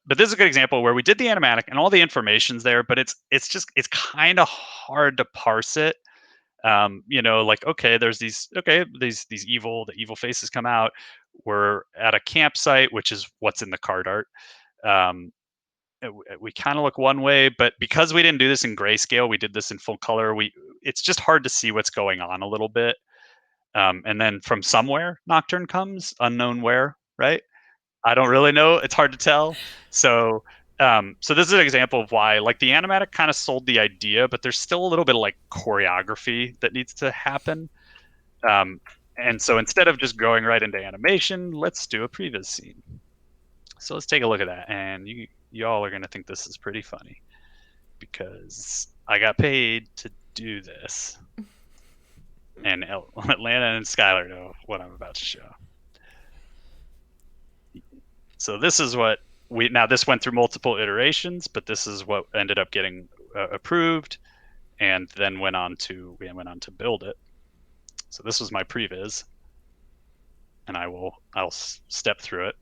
this is a good example where we did the animatic and all the information's there, but it's kind of hard to parse it. Like, okay, there's the evil faces come out. we're at a campsite, which is what's in the card art. We kind of look one way, but because we didn't do this in grayscale, we did this in full color. It's just hard to see what's going on a little bit. And then from somewhere, Nocturne comes, unknown where, right? I don't really know. It's hard to tell. So this is an example of why, like, the animatic kind of sold the idea, but there's still a little bit of like choreography that needs to happen. And so instead of just going right into animation, let's do a previs scene. So let's take a look at that, and y'all are gonna think this is pretty funny because I got paid to do this, and Atlanta and Skylar know what I'm about to show. So this is what now this went through multiple iterations, but this is what ended up getting approved, and then we went on to build it. So this was my previs, and I'll step through it.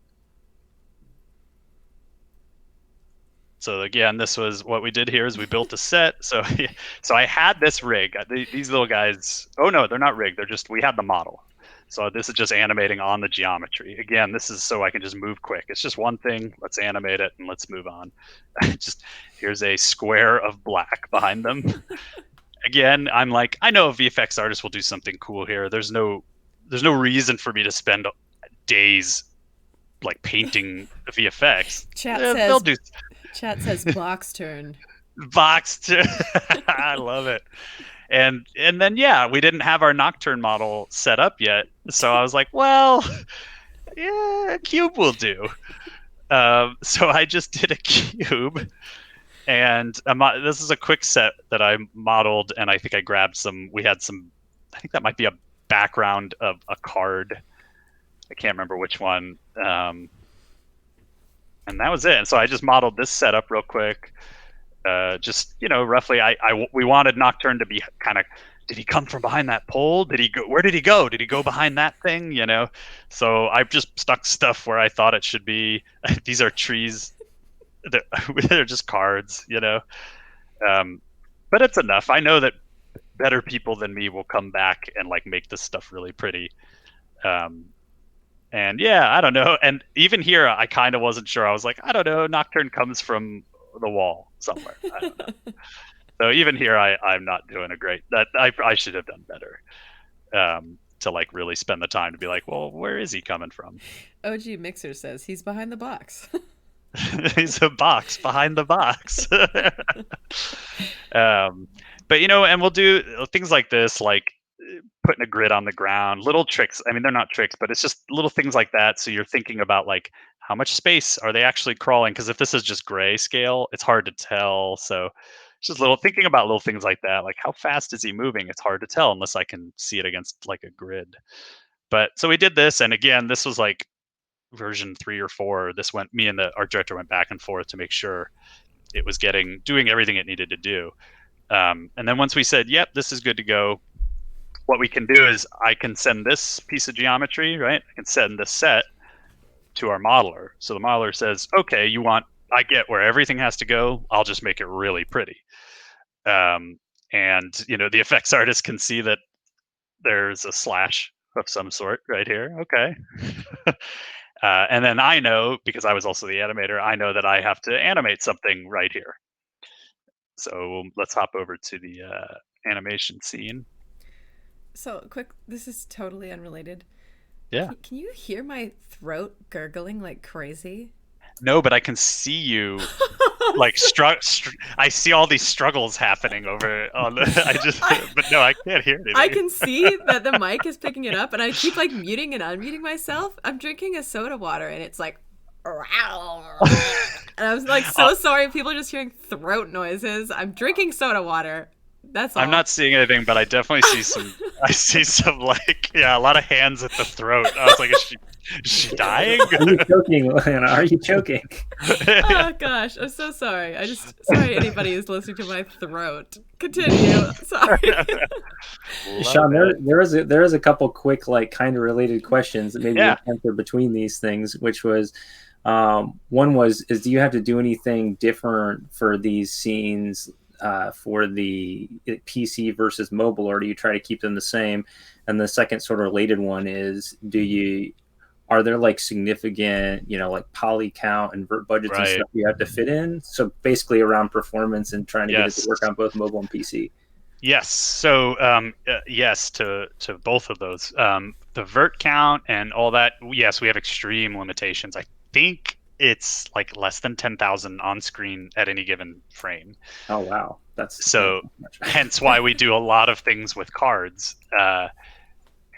So again, this was what we did here is we built a set. So I had this rig. These little guys, oh no, they're not rigged. We had the model. So this is just animating on the geometry. Again, this is so I can just move quick. It's just one thing. Let's animate it and let's move on. Here's a square of black behind them. Again, I'm like, I know a VFX artist will do something cool here. There's no reason for me to spend days like painting VFX. Chat says box turn. Box turn. I love it. And then yeah, we didn't have our Nocturne model set up yet, so I was like, well, yeah, a cube will do. So I just did a cube, and this is a quick set that I modeled, and I think I grabbed some. We had some. I think that might be a background of a card. I can't remember which one. And that was it. And so I just modeled this setup real quick. Just, roughly, we wanted Nocturne to be kind of, did he come from behind that pole? Where did he go? Did he go behind that thing? So I just stuck stuff where I thought it should be. These are trees. They're just cards, but it's enough. I know that better people than me will come back and like make this stuff really pretty. And yeah, I don't know. And even here, I kind of wasn't sure. I was like, I don't know. Nocturne comes from the wall somewhere. I don't know. So even here, I'm not doing a great. I should have done better to like really spend the time to be like, well, where is he coming from? OG Mixer says he's behind the box. He's a box behind the box. But and we'll do things like this, like putting a grid on the ground, little tricks. I mean, they're not tricks, but it's just little things like that. So you're thinking about like how much space are they actually crawling? Because if this is just grayscale, it's hard to tell. So just thinking about little things like that, like how fast is he moving? It's hard to tell unless I can see it against like a grid. But so we did this, and again, this was like version 3 or 4. Me and the art director went back and forth to make sure it was doing everything it needed to do. And then once we said, yep, this is good to go, what we can do is I can send this piece of geometry, right? I can send this set to our modeler. So the modeler says, okay, I get where everything has to go. I'll just make it really pretty. And, the effects artist can see that there's a slash of some sort right here. Okay. And then I know, because I was also the animator, I know that I have to animate something right here. So let's hop over to the animation scene. So quick, this is totally unrelated. Yeah. Can you hear my throat gurgling like crazy? No, but I can see you like I see all these struggles happening over on but no, I can't hear anything. I can see that the mic is picking it up, and I keep like muting and unmuting myself. I'm drinking a soda water, and it's like and I was like, so sorry if people are just hearing throat noises. I'm drinking soda water. That's all. I'm not seeing anything, but I definitely see some. I see some like a lot of hands at the throat. I was like, is she dying? Are you choking, Lana? Are you choking? Oh gosh, I'm so sorry. Sorry anybody who's listening to my throat. Continue. Sorry. Sean, there is a couple quick like kind of related questions that maybe we answer between these things, which was one was do you have to do anything different for these scenes for the PC versus mobile, or do you try to keep them the same? And the second sort of related one is are there like significant, like poly count and vert budgets and Right. stuff you have to fit in? So basically around performance and trying to get it Yes. to work on both mobile and PC. Yes. So yes to both of those. The vert count and all that. Yes, we have extreme limitations. I think it's like less than 10,000 on screen at any given frame. Oh wow, that's so. Hence why we do a lot of things with cards. Here,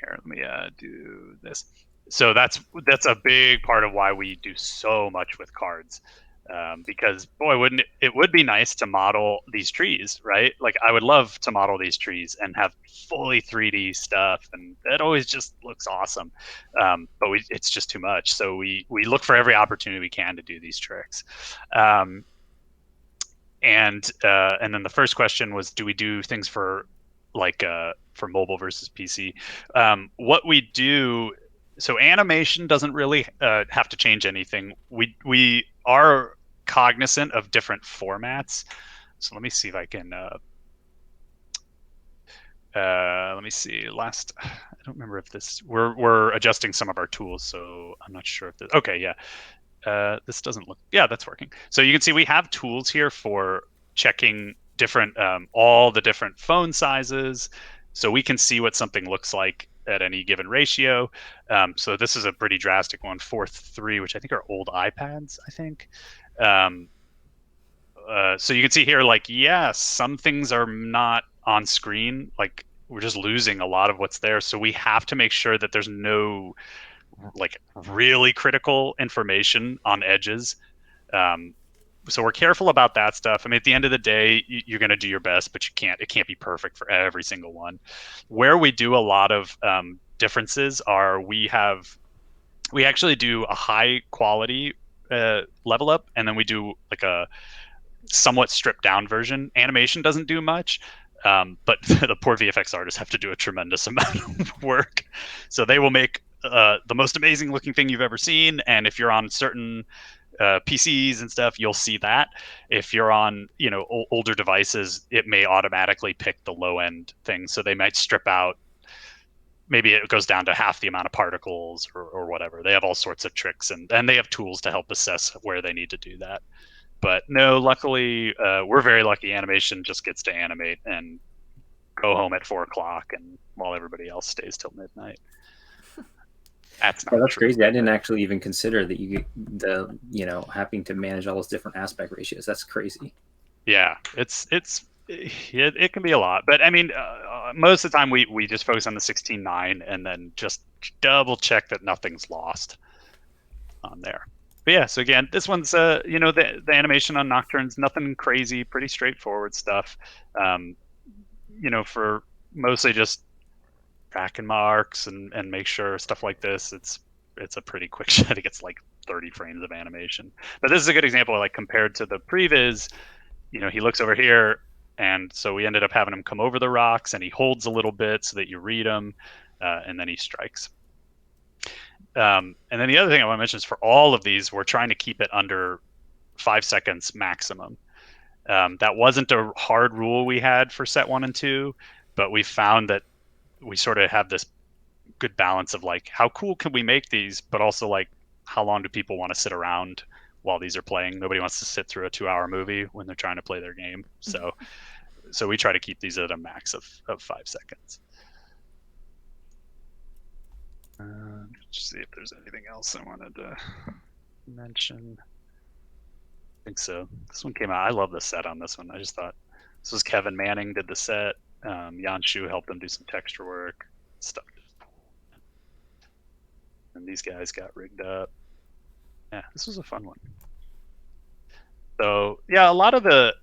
let me do this. So that's a big part of why we do so much with cards. Because boy, it would be nice to model these trees, right? Like I would love to model these trees and have fully 3D stuff, and that always just looks awesome. But it's just too much. So we look for every opportunity we can to do these tricks. And then the first question was, do we do things for for mobile versus PC? What we do, so animation doesn't really have to change anything. We are cognizant of different formats. So let me see if I can. Let me see. I don't remember if this. We're adjusting some of our tools, so I'm not sure if this. Okay, yeah. This doesn't look. Yeah, that's working. So you can see we have tools here for checking different all the different phone sizes, so we can see what something looks like at any given ratio. So this is a pretty drastic one, 4:3, which I think are old iPads, I think. So you can see here, like, yes, some things are not on screen. Like we're just losing a lot of what's there. So we have to make sure that there's no like really critical information on edges. So we're careful about that stuff. I mean, at the end of the day, you're going to do your best, but it can't be perfect for every single one. Where we do a lot of differences are we actually do a high quality level up, and then we do like a somewhat stripped down version. Animation doesn't do much, but the poor VFX artists have to do a tremendous amount of work. So they will make the most amazing looking thing you've ever seen, and if you're on certain PCs and stuff, you'll see that. If you're on older devices, it may automatically pick the low end things, so they might strip out, maybe it goes down to half the amount of particles or whatever. They have all sorts of tricks, and they have tools to help assess where they need to do that. But no, luckily we're very lucky. Animation just gets to animate and go home at 4 o'clock, and while everybody else stays till midnight. That's not that's true. crazy. I didn't actually even consider that you get having to manage all those different aspect ratios. That's crazy. Yeah, it can be a lot, but I mean, most of the time we just focus on the 16:9 and then just double check that nothing's lost on there. But yeah, so again, this one's the animation on Nocturne's nothing crazy, pretty straightforward stuff. For mostly just tracking marks and make sure stuff like this, it's a pretty quick shot. It gets like 30 frames of animation. But this is a good example, like compared to the previs, he looks over here, and so we ended up having him come over the rocks, and he holds a little bit so that you read him, and then he strikes. And then the other thing I want to mention is for all of these, we're trying to keep it under 5 seconds maximum. That wasn't a hard rule we had for set 1 and 2, but we found that we sort of have this good balance of like, how cool can we make these, but also like, how long do people want to sit around while these are playing? Nobody wants to sit through a 2-hour movie when they're trying to play their game. So we try to keep these at a max of 5 seconds. Let's see if there's anything else I wanted to mention. I think so. This one came out. I love the set on this one. I just thought this was Kevin Manning did the set. Yan Shu helped them do some texture work stuff. And these guys got rigged up. Yeah, this was a fun one. So yeah,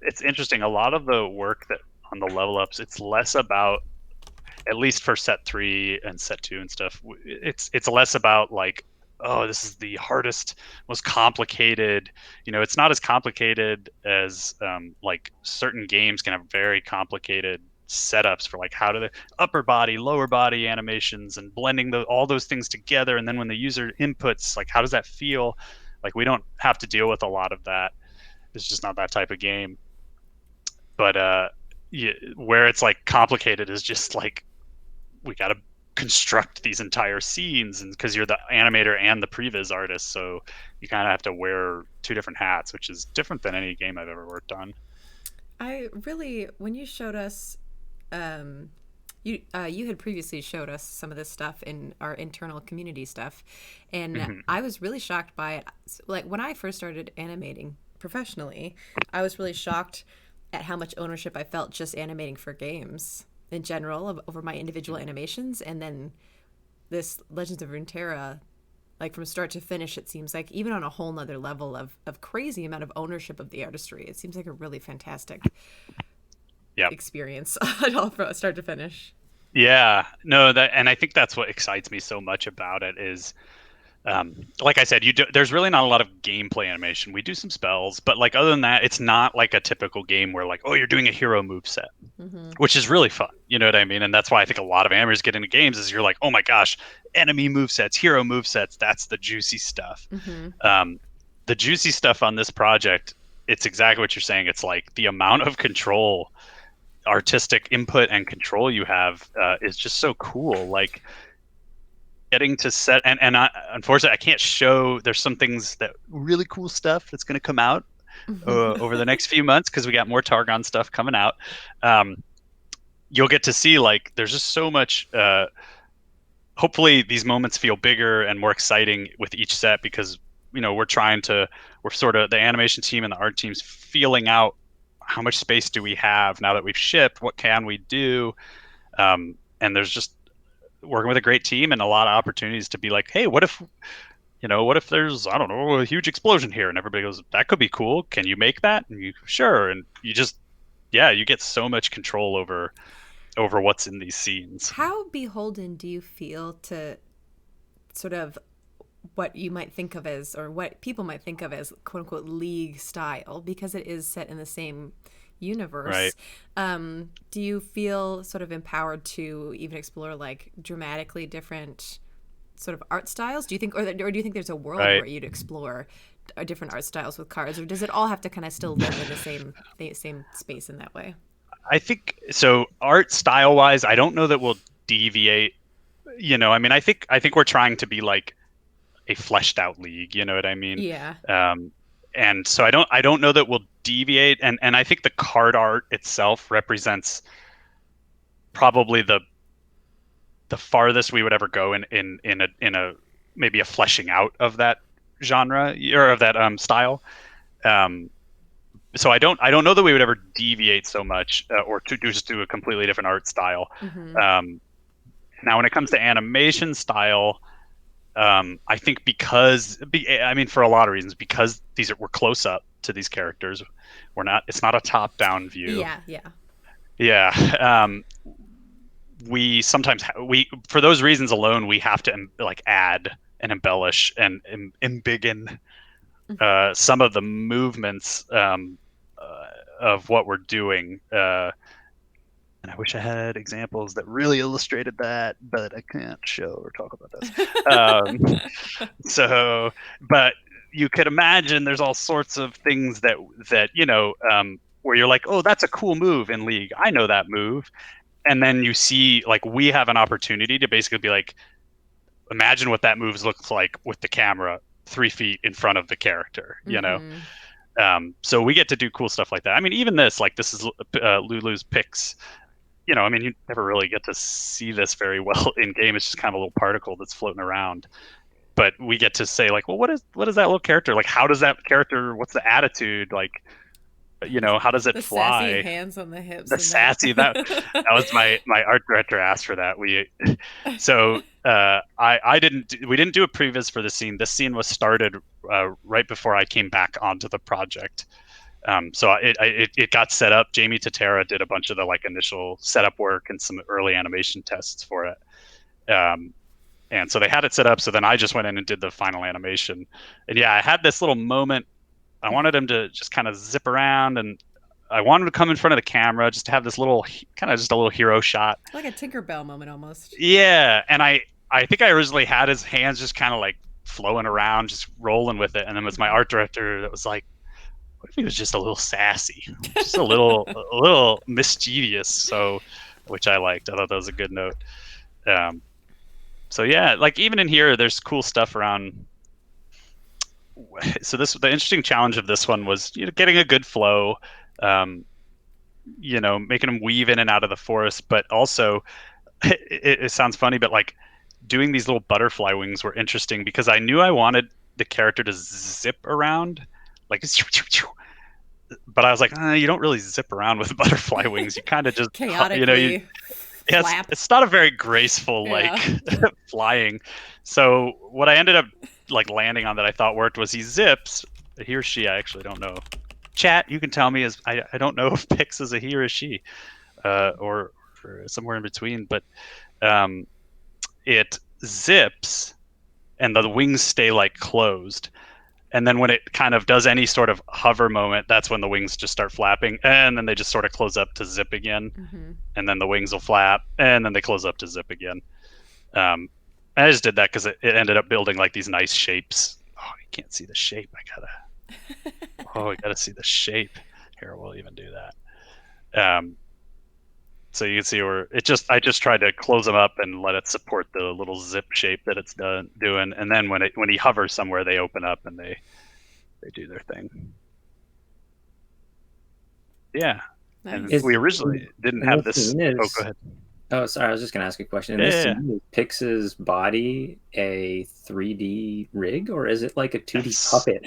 it's interesting. A lot of the work that on the level ups, it's less about, at least for set 3 and set 2 and stuff, it's less about like, oh, this is the hardest, most complicated. It's not as complicated as like certain games can have very complicated setups for like how do the upper body, lower body animations and blending all those things together, and then when the user inputs, like how does that feel? Like we don't have to deal with a lot of that. It's just not that type of game. But where it's like complicated is just like we got to construct these entire scenes, and because you're the animator and the previs artist, so you kind of have to wear two different hats, which is different than any game I've ever worked on. When you showed us, you had previously showed us some of this stuff in our internal community stuff, and I was really shocked by it. Like when I first started animating professionally, I was really shocked at how much ownership I felt just animating for games in general over my individual animations, and then this Legends of Runeterra, like from start to finish, it seems like even on a whole nother level of crazy amount of ownership of the artistry. It seems like a really fantastic experience all from start to finish. Yeah, no, and I think that's what excites me so much about it is, like I said, there's really not a lot of gameplay animation. We do some spells, but like other than that, it's not like a typical game where like, oh, you're doing a hero moveset, which is really fun. You know what I mean? And that's why I think a lot of animators get into games is you're like, oh my gosh, enemy movesets, hero movesets, that's the juicy stuff. The juicy stuff on this project, it's exactly what you're saying. It's like the amount of control, artistic input and control you have is just so cool. Like getting to set and unfortunately I can't show. There's some things that really cool stuff that's going to come out over the next few months because we got more Targon stuff coming out. You'll get to see like there's just so much. Hopefully these moments feel bigger and more exciting with each set because we're sort of the animation team and the art team's feeling out how much space do we have now that we've shipped, what can we do, and there's just working with a great team and a lot of opportunities to be like, hey, what if there's, I don't know, a huge explosion here, and everybody goes, that could be cool, can you make that? And you sure, and you just you get so much control over what's in these scenes. How beholden do you feel to sort of what you might think of as, or what people might think of as, quote unquote, League style, because it is set in the same universe? Right. Do you feel sort of empowered to even explore like dramatically different sort of art styles? Do you think, or do you think there's a world where you'd explore different art styles with cards, or does it all have to kind of still live in the same space in that way? I think so. Art style wise, I don't know that we'll deviate. I mean, I think we're trying to be like a fleshed out League. You know what I mean? Yeah. And so I don't know that we'll deviate. And I think the card art itself represents probably the farthest we would ever go in a maybe a fleshing out of that genre or of that style. So I don't know that we would ever deviate so much or to just do a completely different art style. Now, when it comes to animation style, I think for a lot of reasons, because we're close up to these characters, it's not a top down view. Yeah. We sometimes for those reasons alone, we have to like add and embellish and embiggen some of the movements of what we're doing. And I wish I had examples that really illustrated that, but I can't show or talk about this. But you could imagine there's all sorts of things that where you're like, oh, that's a cool move in League. I know that move. And then you see, like, we have an opportunity to basically be like, imagine what that move looks like with the camera 3 feet in front of the character, So we get to do cool stuff like that. I mean, even this is Lulu's picks. I mean, you never really get to see this very well in game. It's just kind of a little particle that's floating around. But we get to say, like, well, what is that little character? Like, how does that character, what's the attitude? Like, how does it fly? The sassy hands on the hips. The sassy, that was my art director asked for that. We didn't do a previs for the scene. This scene was started right before I came back onto the project. So it got set up. Jamie Tatera did a bunch of the like initial setup work and some early animation tests for it. And so they had it set up. So then I just went in and did the final animation. And yeah, I had this little moment. I wanted him to just kind of zip around, and I wanted him to come in front of the camera just to have this little kind of just a little hero shot. Like a Tinkerbell moment almost. Yeah. And I think I originally had his hands just kind of like flowing around, just rolling with it. And then it was my art director that was like, what if he was just a little sassy, just a little mischievous? So, which I liked. I thought that was a good note. So yeah, like even in here, there's cool stuff around. So the interesting challenge of this one was getting a good flow, making them weave in and out of the forest, but also it sounds funny, but like doing these little butterfly wings were interesting because I knew I wanted the character to zip around, like, but I was like, you don't really zip around with butterfly wings. You kind of just chaotically. It's not a very graceful like flying. So what I ended up like landing on that I thought worked was he zips. He or she, I actually don't know. Chat, you can tell me. I don't know if Pix is a he or a she, or somewhere in between. But it zips, and the wings stay like closed. And then when it kind of does any sort of hover moment, that's when the wings just start flapping, and then they just sort of close up to zip again, and then the wings will flap, and then they close up to zip again. I just did that because it ended up building like these nice shapes. Oh, you can't see the shape. I gotta see the shape. Here, we'll even do that. So you can see where I just tried to close them up and let it support the little zip shape that it's doing, and then when he hovers somewhere, they open up and they do their thing. Yeah, nice. And we originally didn't have this. Go ahead. Oh, sorry. I was just gonna ask a question. Is Pix's body a 3D rig, or is it like a 2D puppet?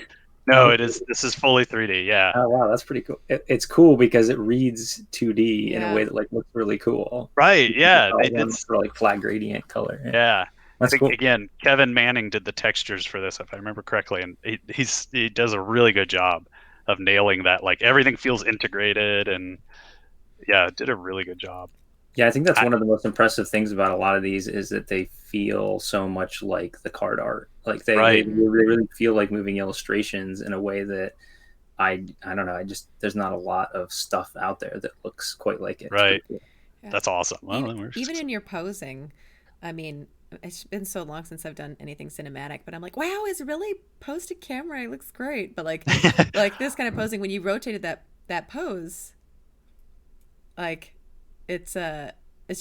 No, it is. This is fully 3D. Yeah. Oh wow, that's pretty cool. It's cool because it reads 2D in a way that like looks really cool. Right. Yeah. It's for like flat gradient color. Yeah. That's I think cool. Again, Kevin Manning did the textures for this, if I remember correctly, and he does a really good job of nailing that. Like everything feels integrated, and did a really good job. Yeah, I think that's one of the most impressive things about a lot of these is that they feel so much like the card art. Like they really feel like moving illustrations in a way that I don't know. There's not a lot of stuff out there that looks quite like it. Right. Cool. Yeah. That's awesome. Well, even in your posing, I mean, it's been so long since I've done anything cinematic, but I'm like, wow, it's really posed to camera. It looks great. But like this kind of posing, when you rotated that pose, like it's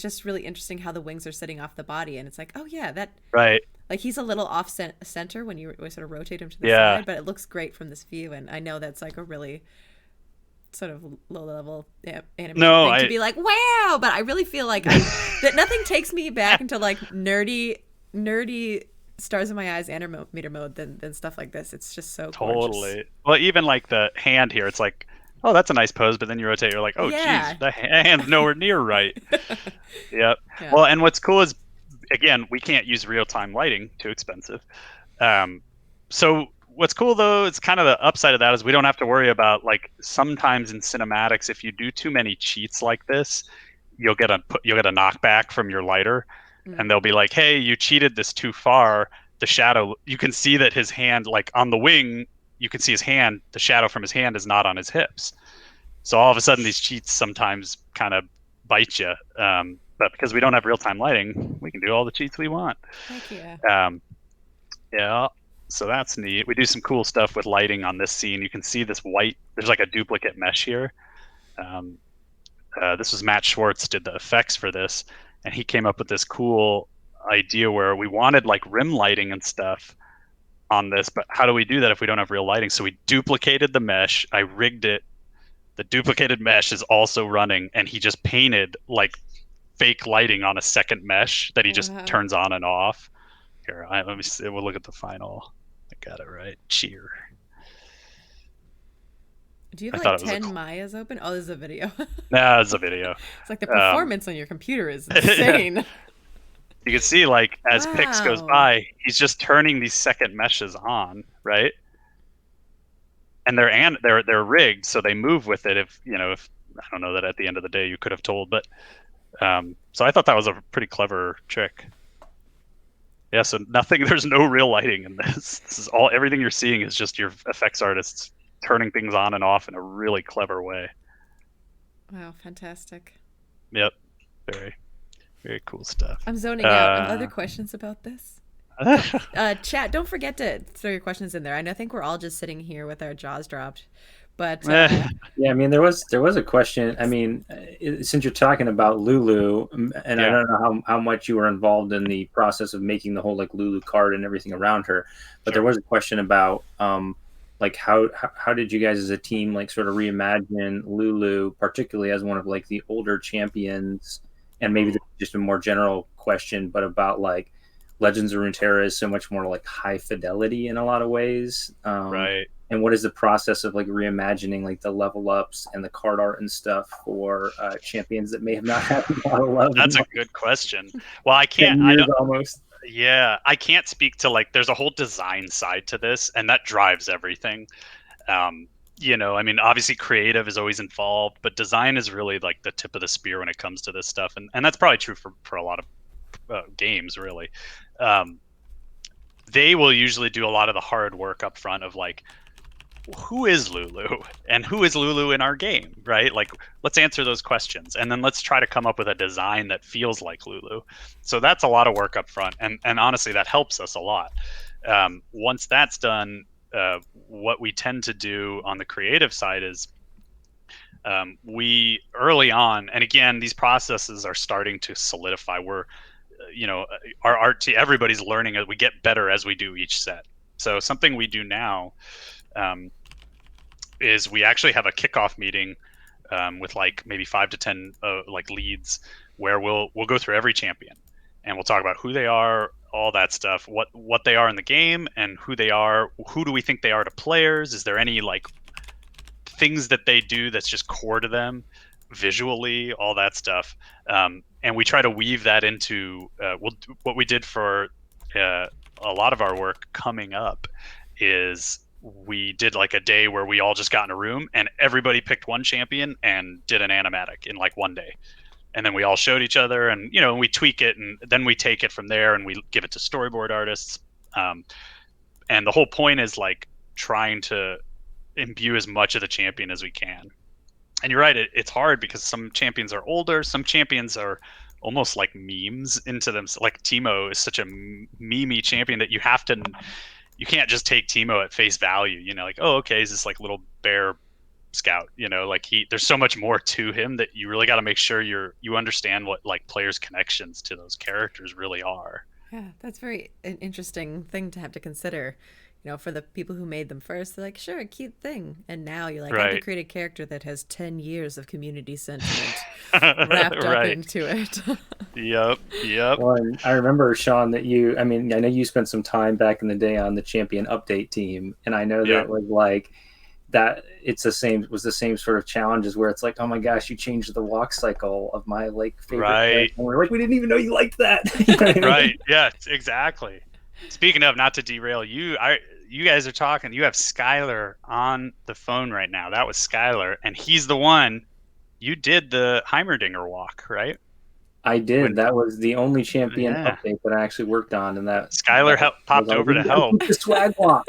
just really interesting how the wings are sitting off the body, and it's like, oh yeah, that right. Like he's a little off center when you sort of rotate him to the side, but it looks great from this view, and I know that's like a really sort of low level animation thing to be like, wow, but I really feel like that nothing takes me back into like nerdy stars in my eyes animator mode than stuff like this. It's just so gorgeous. Well, even like the hand here, it's like, oh, that's a nice pose, but then you rotate, you're like, oh, geez, the hand's nowhere near right. Yep. Yeah. Well, and what's cool is, again, we can't use real-time lighting, too expensive. So what's cool, though, it's kind of the upside of that is we don't have to worry about, like, sometimes in cinematics, if you do too many cheats like this, you'll get a knockback from your lighter, and they'll be like, hey, you cheated this too far. The shadow, you can see that his hand, like, on the wing, you can see his hand, the shadow from his hand is not on his hips. So all of a sudden these cheats sometimes kind of bite you. But because we don't have real-time lighting, we can do all the cheats we want. Heck yeah. Yeah, so that's neat. We do some cool stuff with lighting on this scene. You can see this white, there's like a duplicate mesh here. This was Matt Schwartz did the effects for this, and he came up with this cool idea where we wanted like rim lighting and stuff on this, but how do we do that if we don't have real lighting? So we duplicated the mesh. I rigged it. The duplicated mesh is also running, and he just painted like fake lighting on a second mesh that he just turns on and off. Here, let me see. We'll look at the final. I got it right. Cheer. Do you have like 10 Mayas open? Oh, this is a video. No, it's a video. It's like the performance on your computer is insane. You can see, like, as Pix goes by, he's just turning these second meshes on, right? And they're rigged, so they move with it. If I don't know that at the end of the day you could have told, but so I thought that was a pretty clever trick. Yeah, so there's no real lighting in this. This is everything you're seeing is just your effects artists turning things on and off in a really clever way. Wow, fantastic. Yep, very. Very cool stuff. I'm zoning out. Other questions about this? Chat, don't forget to throw your questions in there. I think we're all just sitting here with our jaws dropped. But Yeah, I mean, there was a question. I mean, since you're talking about Lulu, and I Yeah. don't know how much you were involved in the process of making the whole like Lulu card and everything around her, but there was a question about like how did you guys as a team like sort of reimagine Lulu, particularly as one of like the older champions, and maybe just a more general question, but about like Legends of Runeterra is so much more like high fidelity in a lot of ways. Right. And what is the process of like reimagining like the level ups and the card art and stuff for champions that may have not had a lot of love? That's a good question. Well, I 10 can't. I years don't. almost. Yeah, I can't speak to like. There's a whole design side to this, and that drives everything. You know, I mean, obviously creative is always involved, but design is really like the tip of the spear when it comes to this stuff, and that's probably true for a lot of games, really. They will usually do a lot of the hard work up front of like, who is Lulu and who is Lulu in our game, right? Like, let's answer those questions, and then let's try to come up with a design that feels like Lulu. So that's a lot of work up front, and honestly, that helps us a lot. Once that's done, what we tend to do on the creative side is we early on, and again, these processes are starting to solidify. We're you know, our art team, everybody's learning as we get better as we do each set. So something we do now is we actually have a kickoff meeting with like maybe 5 to 10 like leads, where we'll go through every champion and we'll talk about who they are, all that stuff, what they are in the game, and who they are. Who do we think they are to players? Is there any like things that they do that's just core to them visually, all that stuff. And we try to weave that into what we did for a lot of our work coming up is we did like a day where we all just got in a room and everybody picked one champion and did an animatic in like one day. And then we all showed each other, and you know, we tweak it, and then we take it from there and we give it to storyboard artists. And the whole point is like trying to imbue as much of the champion as we can. And you're right, it's hard because some champions are older, some champions are almost like memes into them. Like Teemo is such a memey champion that you can't just take Teemo at face value. You know, like, oh, okay, he's this like little bear scout. You know, like there's so much more to him that you really got to make sure you understand what like players' connections to those characters really are. Yeah, that's an interesting thing to have to consider. You know, for the people who made them first, they're like, sure, a cute thing. And now you're like, I have to create a character that has 10 years of community sentiment wrapped up into it. Yep. Well, I remember, Sean, that I know you spent some time back in the day on the champion update team. And I know that it was like, that was the same sort of challenges where it's like, oh my gosh, you changed the walk cycle of my like favorite character. And we're like, we didn't even know you liked that. You know what I mean? Right. Yeah, exactly. Speaking of, not to derail you, you guys are talking. You have Skylar on the phone right now. That was Skylar, and he's the one. You did the Heimerdinger walk, right? I did. That was the only champion update that I actually worked on, and that Skylar popped over to help. Keep the swag walk.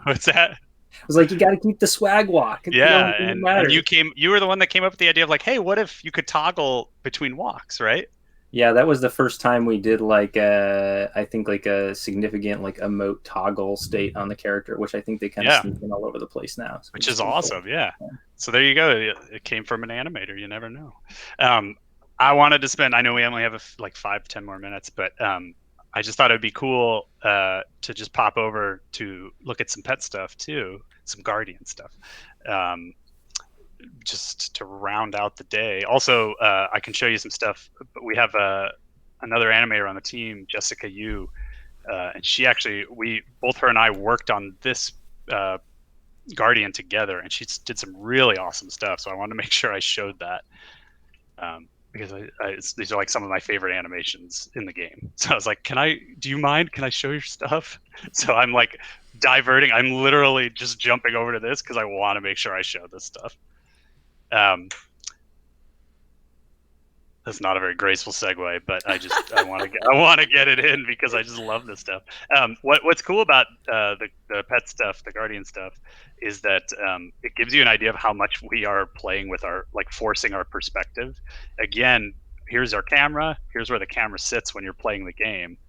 What's that? I was like, you got to keep the swag walk. Yeah, and you were the one that came up with the idea of like, hey, what if you could toggle between walks, right? Yeah, that was the first time we did like I think like a significant like emote toggle state on the character, which I think they kind of sneak in all over the place now. So which is awesome, yeah. So there you go. It came from an animator. You never know. I wanted to spend. I know we only have like 5-10 more minutes, but I just thought it'd be cool to just pop over to look at some pet stuff too, some Guardian stuff. Just to round out the day. Also, I can show you some stuff. But we have another animator on the team, Jessica Yu, and she actually, both her and I worked on this Guardian together, and she did some really awesome stuff. So I wanted to make sure I showed that because these are like some of my favorite animations in the game. So I was like, do you mind? Can I show your stuff? So I'm like diverting. I'm literally just jumping over to this because I want to make sure I show this stuff. That's not a very graceful segue, but I want to get it in because I just love this stuff. What's cool about the pet stuff, the Guardian stuff, is that it gives you an idea of how much we are playing with our forcing our perspective. Again, here's our camera. Here's where the camera sits when you're playing the game.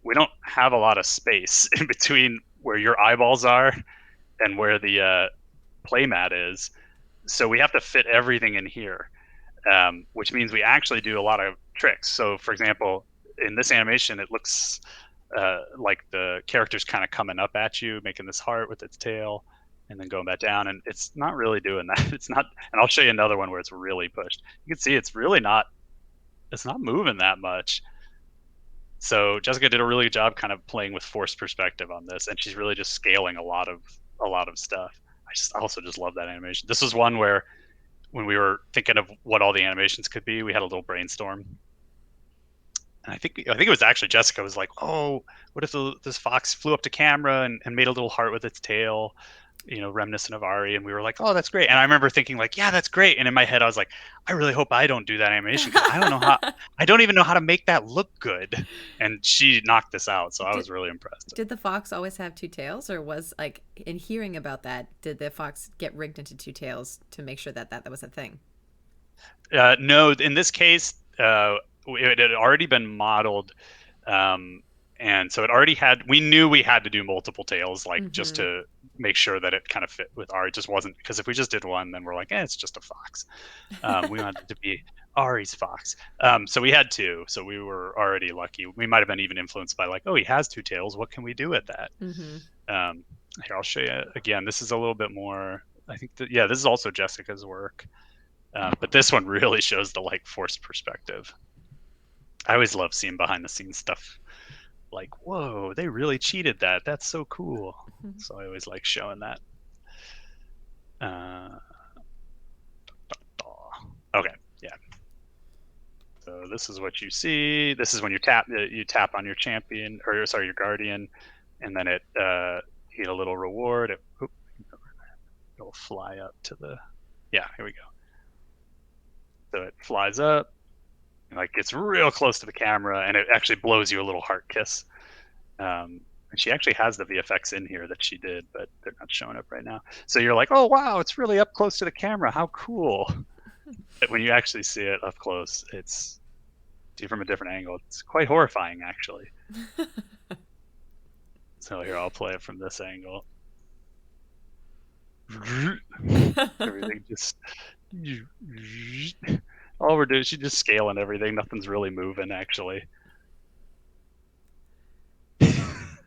We don't have a lot of space in between where your eyeballs are and where the playmat is. So we have to fit everything in here, which means we actually do a lot of tricks. So for example, in this animation, it looks like the character's kind of coming up at you, making this heart with its tail, and then going back down. And it's not really doing that. It's not. And I'll show you another one where it's really pushed. You can see it's really not. It's not moving that much. So Jessica did a really good job kind of playing with forced perspective on this, and she's really just scaling a lot of stuff. I also just love that animation. This was one where when we were thinking of what all the animations could be, we had a little brainstorm. And I think it was actually Jessica was like, "Oh, what if this fox flew up to camera and made a little heart with its tail, reminiscent of Ari?" And we were like, "Oh, that's great." And I remember thinking like, "Yeah, that's great." And in my head, I was like, "I really hope I don't do that animation because I don't even know how to make that look good." And she knocked this out, so I was really impressed. Did the fox always have two tails, or was like in hearing about that, did the fox get rigged into two tails to make sure that was a thing? No, in this case, it had already been modeled, and so it already had. We knew we had to do multiple tails, like just to make sure that it kind of fit with Ari. It just wasn't, because if we just did one, then we're like, it's just a fox. We wanted it to be Ari's fox. So we had two. So we were already lucky. We might have been even influenced by like, oh, he has two tails. What can we do with that? Here, I'll show you again. This is a little bit more. I think that this is also Jessica's work, but this one really shows the like forced perspective. I always love seeing behind the scenes stuff. Like, whoa, they really cheated that. That's so cool. So I always like showing that. Okay, yeah. So this is what you see. This is when you tap on your champion, or sorry, your guardian, and then it you get a little reward. It'll fly up to the. Yeah, here we go. So it flies up. Like gets real close to the camera, and it actually blows you a little heart kiss. And she actually has the VFX in here that she did, but they're not showing up right now. So you're like, oh wow, it's really up close to the camera. How cool! But when you actually see it up close, it's from a different angle. It's quite horrifying, actually. So here, I'll play it from this angle. Everything just. All we're doing, she's just scaling everything. Nothing's really moving, actually.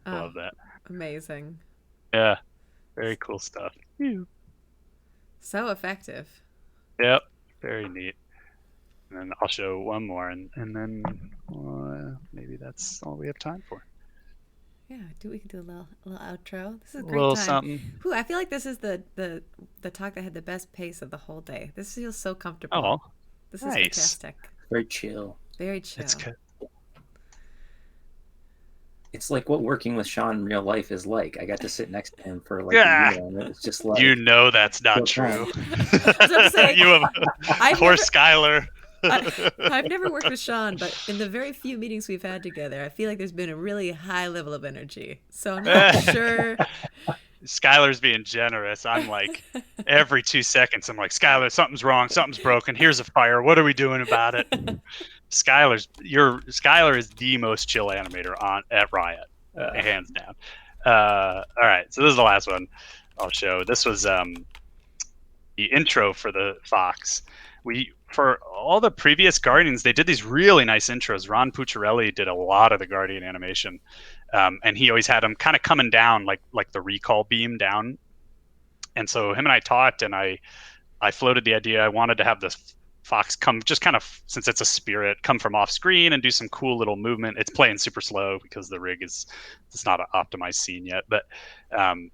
Love that. Amazing. Yeah, very cool stuff. So effective. Yep, very neat. And then I'll show one more, and then maybe that's all we have time for. Yeah, we can do a little outro. This is a great little time. Something. Ooh, I feel like this is the talk that had the best pace of the whole day. This feels so comfortable. Oh, this nice. is fantastic. Very chill. Very chill. It's good. It's like what working with Sean in real life is like. I got to sit next to him for like Yeah. a year, and it's just like That's not true. Say, You have poor Skylar. I've never worked with Sean, but in the very few meetings we've had together, I feel like there's been a really high level of energy. So I'm not sure. Skylar's being generous. I'm like, every 2 seconds, I'm like, Skylar, something's wrong. Something's broken. Here's a fire. What are we doing about it? Skylar is the most chill animator at Riot, hands down. All right, so this is the last one I'll show. This was the intro for the Fox. For all the previous Guardians, they did these really nice intros. Ron Pucciarelli did a lot of the Guardian animation, and he always had them kind of coming down like the recall beam down. And so him and I talked, and I floated the idea. I wanted to have this Fox come just kind of, since it's a spirit, come from off screen and do some cool little movement. It's playing super slow because the rig it's not an optimized scene yet, but and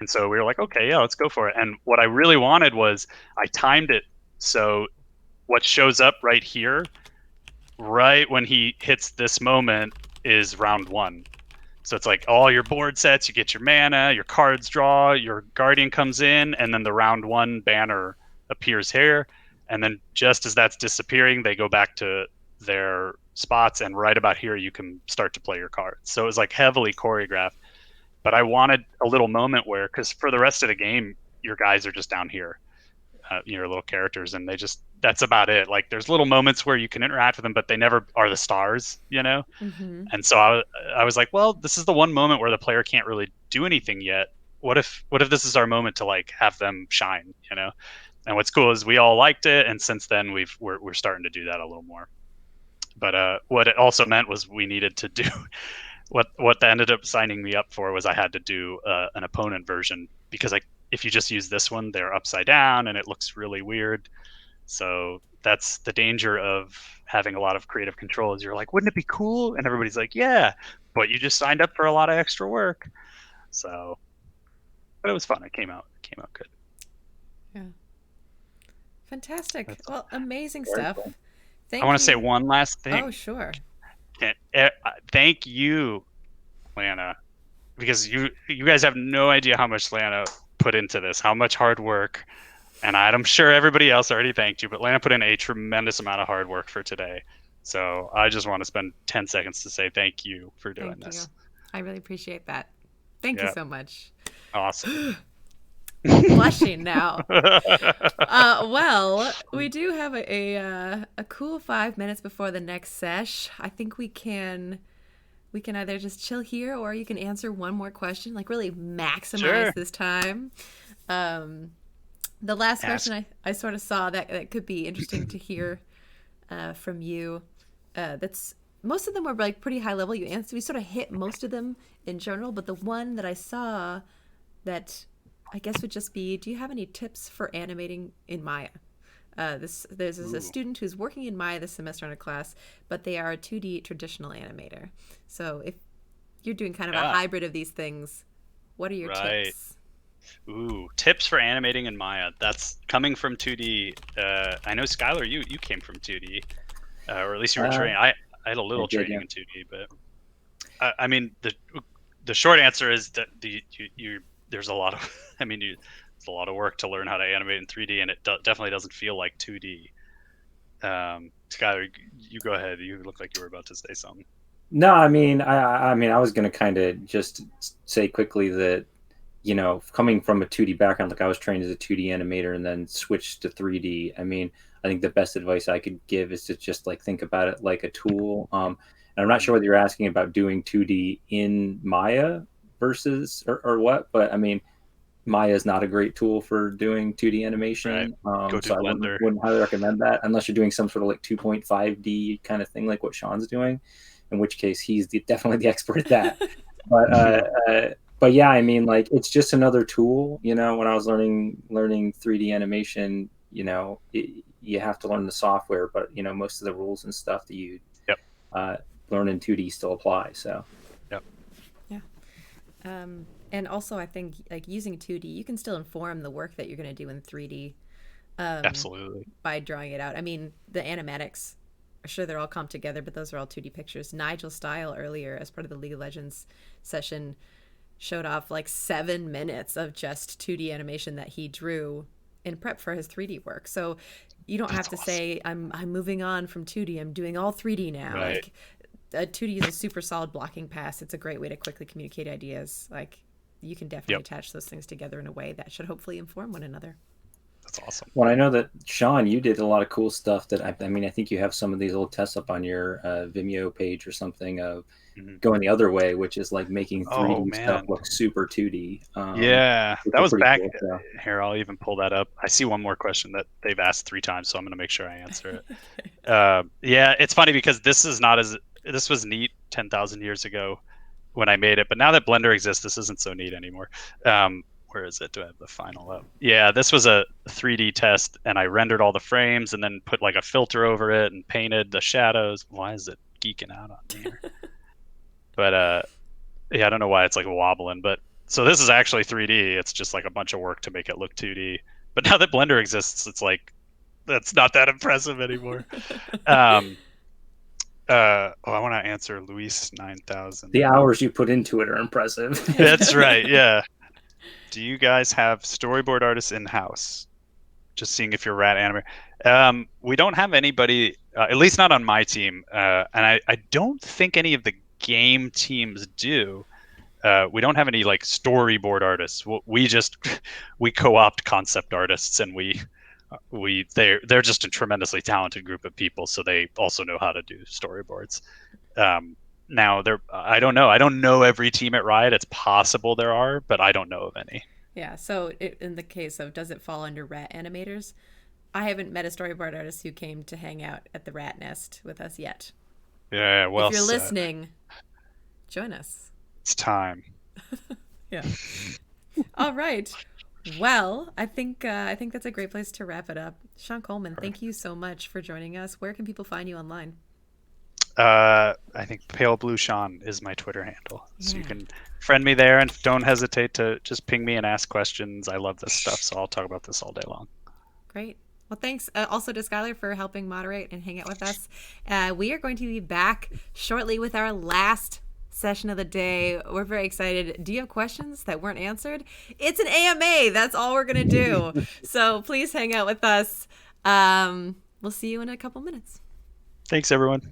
so we were like, okay, yeah, let's go for it. And what I really wanted was I timed it so what shows up right here, right when he hits this moment, is round one. So it's like all your board sets, you get your mana, your cards draw, your Guardian comes in, and then the round one banner appears here. And then just as that's disappearing, they go back to their spots, and right about here you can start to play your cards. So it was like heavily choreographed. But I wanted a little moment where, because for the rest of the game, your guys are just down here, your little characters, and that's about it. Like there's little moments where you can interact with them, but they never are the stars, Mm-hmm. And so I was like, well, this is the one moment where the player can't really do anything yet. what if this is our moment to like have them shine, you know? And what's cool is we all liked it, and since then we're starting to do that a little more. But what it also meant was we needed to do what that ended up signing me up for was I had to do an opponent version, because if you just use this one, they're upside down and it looks really weird. So that's the danger of having a lot of creative control, is you're like, wouldn't it be cool? And everybody's like, yeah, but you just signed up for a lot of extra work. So, but it was fun. It came out good. Yeah. Fantastic. Well, amazing Very stuff. cool. Thank I want to you. say one last thing. Oh, sure. Thank you, Lana, because you guys have no idea how much Lana put into this, how much hard work. And I'm sure everybody else already thanked you, but Lana put in a tremendous amount of hard work for today. So I just want to spend 10 seconds to say thank you for doing this. I really appreciate that. Thank you so much. Awesome. Blushing now. Well, we do have a cool 5 minutes before the next sesh. I think we can either just chill here, or you can answer one more question, like really maximize this time. The last question I sort of saw that could be interesting to hear from you. That's most of them were like pretty high level. You answered, we sort of hit most of them in general, but the one that I saw that I guess would just be, do you have any tips for animating in Maya? There's a student who's working in Maya this semester in a class, but they are a 2D traditional animator. So if you're doing kind of a hybrid of these things, what are your tips? Ooh, tips for animating in Maya. That's coming from 2D. I know, Skylar, you came from 2D, or at least you were trained. I had a little training in 2D, but I mean, the short answer is that there's a lot of, it's a lot of work to learn how to animate in 3D, and it definitely doesn't feel like 2D. Skylar, you go ahead. You look like you were about to say something. No, I mean, I was going to kind of just say quickly that, you know, coming from a 2D background, like I was trained as a 2D animator and then switched to 3D. I mean, I think the best advice I could give is to just like think about it like a tool. And I'm not sure whether you're asking about doing 2D in Maya versus or what, but I mean, Maya is not a great tool for doing 2D animation. Go to so Blender. I wouldn't highly recommend that unless you're doing some sort of like 2.5D kind of thing, like what Sean's doing, in which case he's definitely the expert at that. But yeah, I mean, like, it's just another tool. You know, when I was learning 3D animation, you know, you have to learn the software, but you know, most of the rules and stuff that you learn in 2D still apply. So. Yeah. And also, I think like using 2D, you can still inform the work that you're going to do in 3D. Absolutely. By drawing it out. I mean, the animatics, sure, they're all comped together, but those are all 2D pictures. Nigel Style earlier, as part of the League of Legends session, showed off like 7 minutes of just 2D animation that he drew in prep for his 3D work. So you don't have to say, I'm moving on from 2D, I'm doing all 3D now. Right. Like 2D is a super solid blocking pass. It's a great way to quickly communicate ideas. Like you can definitely attach those things together in a way that should hopefully inform one another. That's awesome. Well, I know that Sean, you did a lot of cool stuff that I mean, I think you have some of these old tests up on your Vimeo page or something of going the other way, which is like making 3D stuff look super 2D. Yeah, that was back cool, so. here. I'll even pull that up. I see one more question that they've asked 3 times, so I'm going to make sure I answer it. Yeah, it's funny because this was neat 10,000 years ago when I made it, but now that Blender exists, this isn't so neat anymore. Where is it? Do I have the final up? Yeah, this was a 3D test, and I rendered all the frames and then put like a filter over it and painted the shadows. Why is it geeking out on me here? But yeah, I don't know why it's like wobbling. But so this is actually 3D. It's just like a bunch of work to make it look 2D. But now that Blender exists, it's like that's not that impressive anymore. I want to answer Luis 9000. The hours you put into it are impressive. That's right. Yeah. Do you guys have storyboard artists in house? Just seeing if you're rat animator. We don't have anybody, at least not on my team, and I don't think any of the game teams do. We don't have any like storyboard artists. We co-opt concept artists, and they're just a tremendously talented group of people, so they also know how to do storyboards. Now I don't know. I don't know every team at Riot. It's possible there are, but I don't know of any. Yeah. So in the case of does it fall under rat animators? I haven't met a storyboard artist who came to hang out at the Rat Nest with us yet. Yeah, well if you're said. listening, join us. It's time. Yeah. All right. Well, I think that's a great place to wrap it up. Sean Coleman, thank you so much for joining us. Where can people find you online? I think Pale Blue Sean is my Twitter handle, so you can friend me there, and don't hesitate to just ping me and ask questions. I love this stuff, so I'll talk about this all day long. Great. Well, thanks also to Skylar for helping moderate and hang out with us. We are going to be back shortly with our last session of the day. We're very excited. Do you have questions that weren't answered? It's an AMA. That's all we're going to do. So please hang out with us. We'll see you in a couple minutes. Thanks, everyone.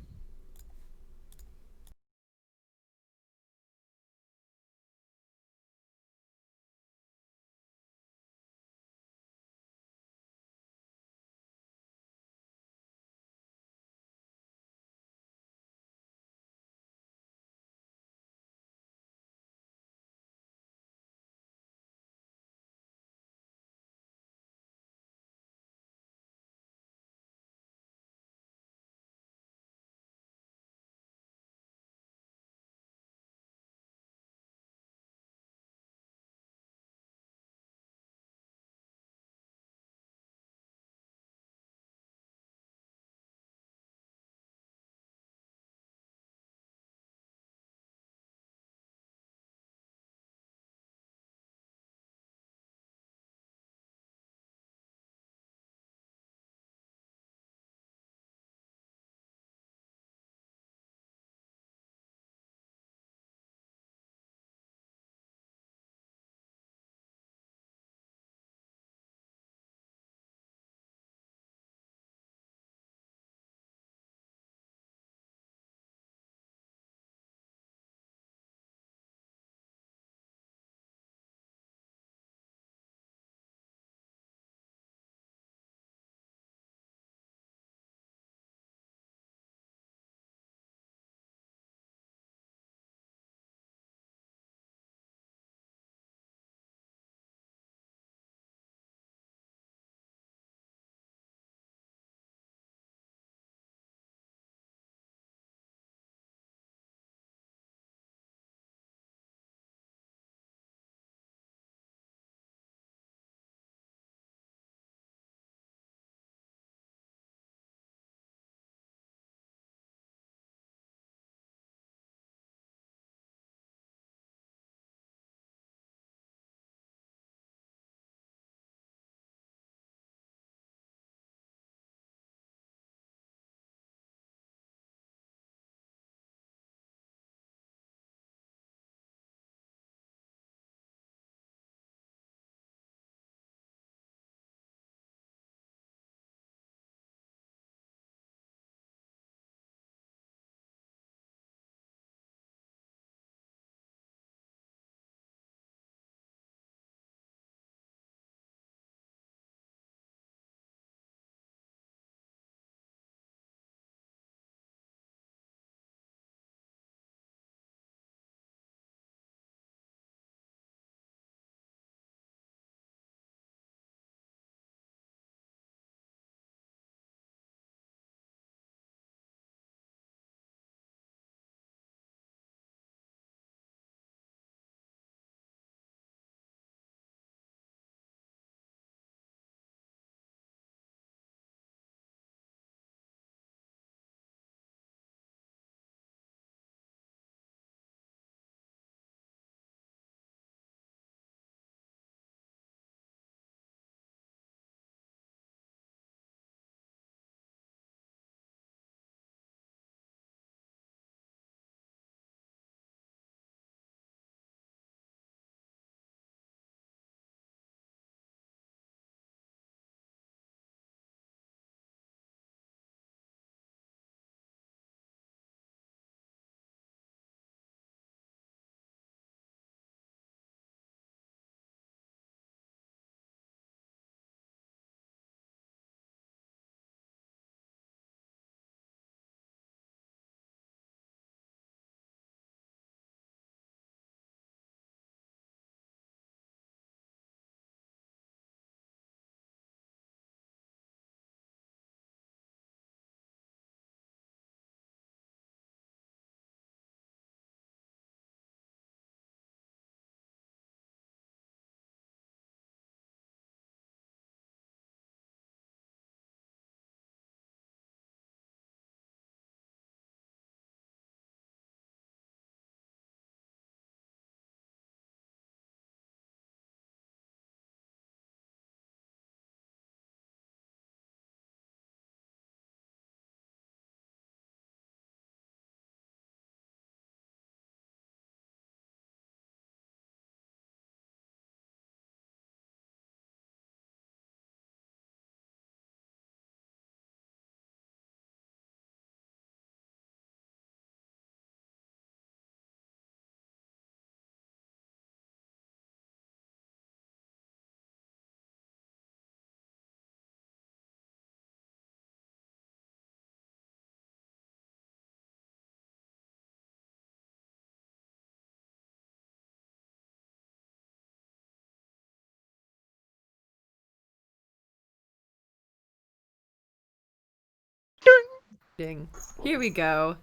Ding. Here we go.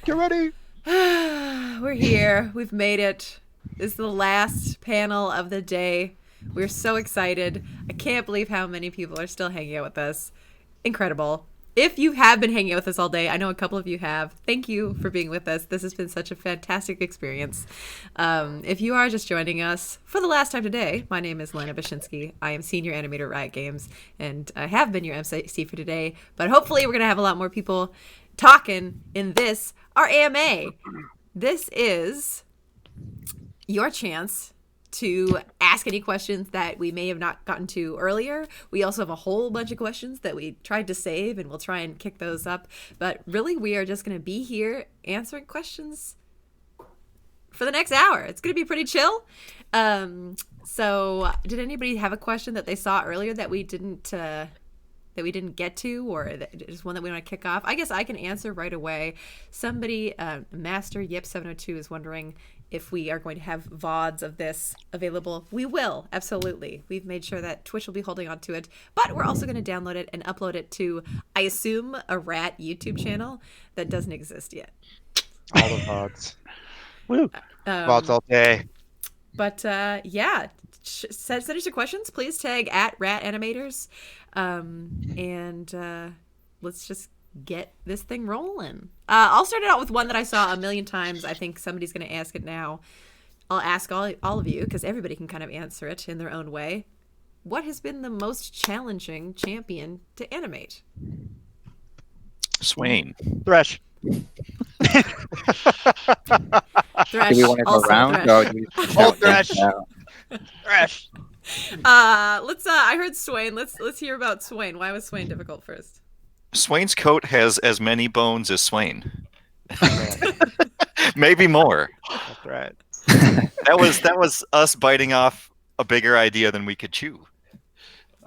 Get ready. We're here. We've made it. This is the last panel of the day. We're so excited. I can't believe how many people are still hanging out with us. Incredible. If you have been hanging out with us all day, I know a couple of you have. Thank you for being with us. This has been such a fantastic experience. If you are just joining us for the last time today, my name is Lena Bashinsky. I am Senior Animator at Riot Games, and I have been your MC for today. But hopefully we're going to have a lot more people talking in this, our AMA. This is your chance to ask any questions that we may have not gotten to earlier. We also have a whole bunch of questions that we tried to save, and we'll try and kick those up. But really, we are just going to be here answering questions for the next hour. It's going to be pretty chill. So did anybody have a question that they saw earlier that we didn't get to, or just one that we want to kick off? I guess I can answer right away. Somebody, Master Yip702, is wondering if we are going to have VODs of this available. We will, absolutely. We've made sure that Twitch will be holding on to it, but we're also going to download it and upload it to, I assume, a rat YouTube channel that doesn't exist yet. All the VODs. Woo. VODs all day. But yeah, send us your questions. Please tag at Rat Animators, and let's just get this thing rolling. I'll start it out with one that I saw a million times. I think somebody's going to ask it now. I'll ask all of you, because everybody can kind of answer it in their own way. What has been the most challenging champion to animate? Swain. Thresh. Thresh. Do we want to go Also around? Thresh. Or do we just Oh, shout Thresh. things out? Thresh. Let's I heard Swain. Let's hear about Swain. Why was Swain difficult first? Swain's coat has as many bones as Swain. Maybe more. That's right. That was us biting off a bigger idea than we could chew.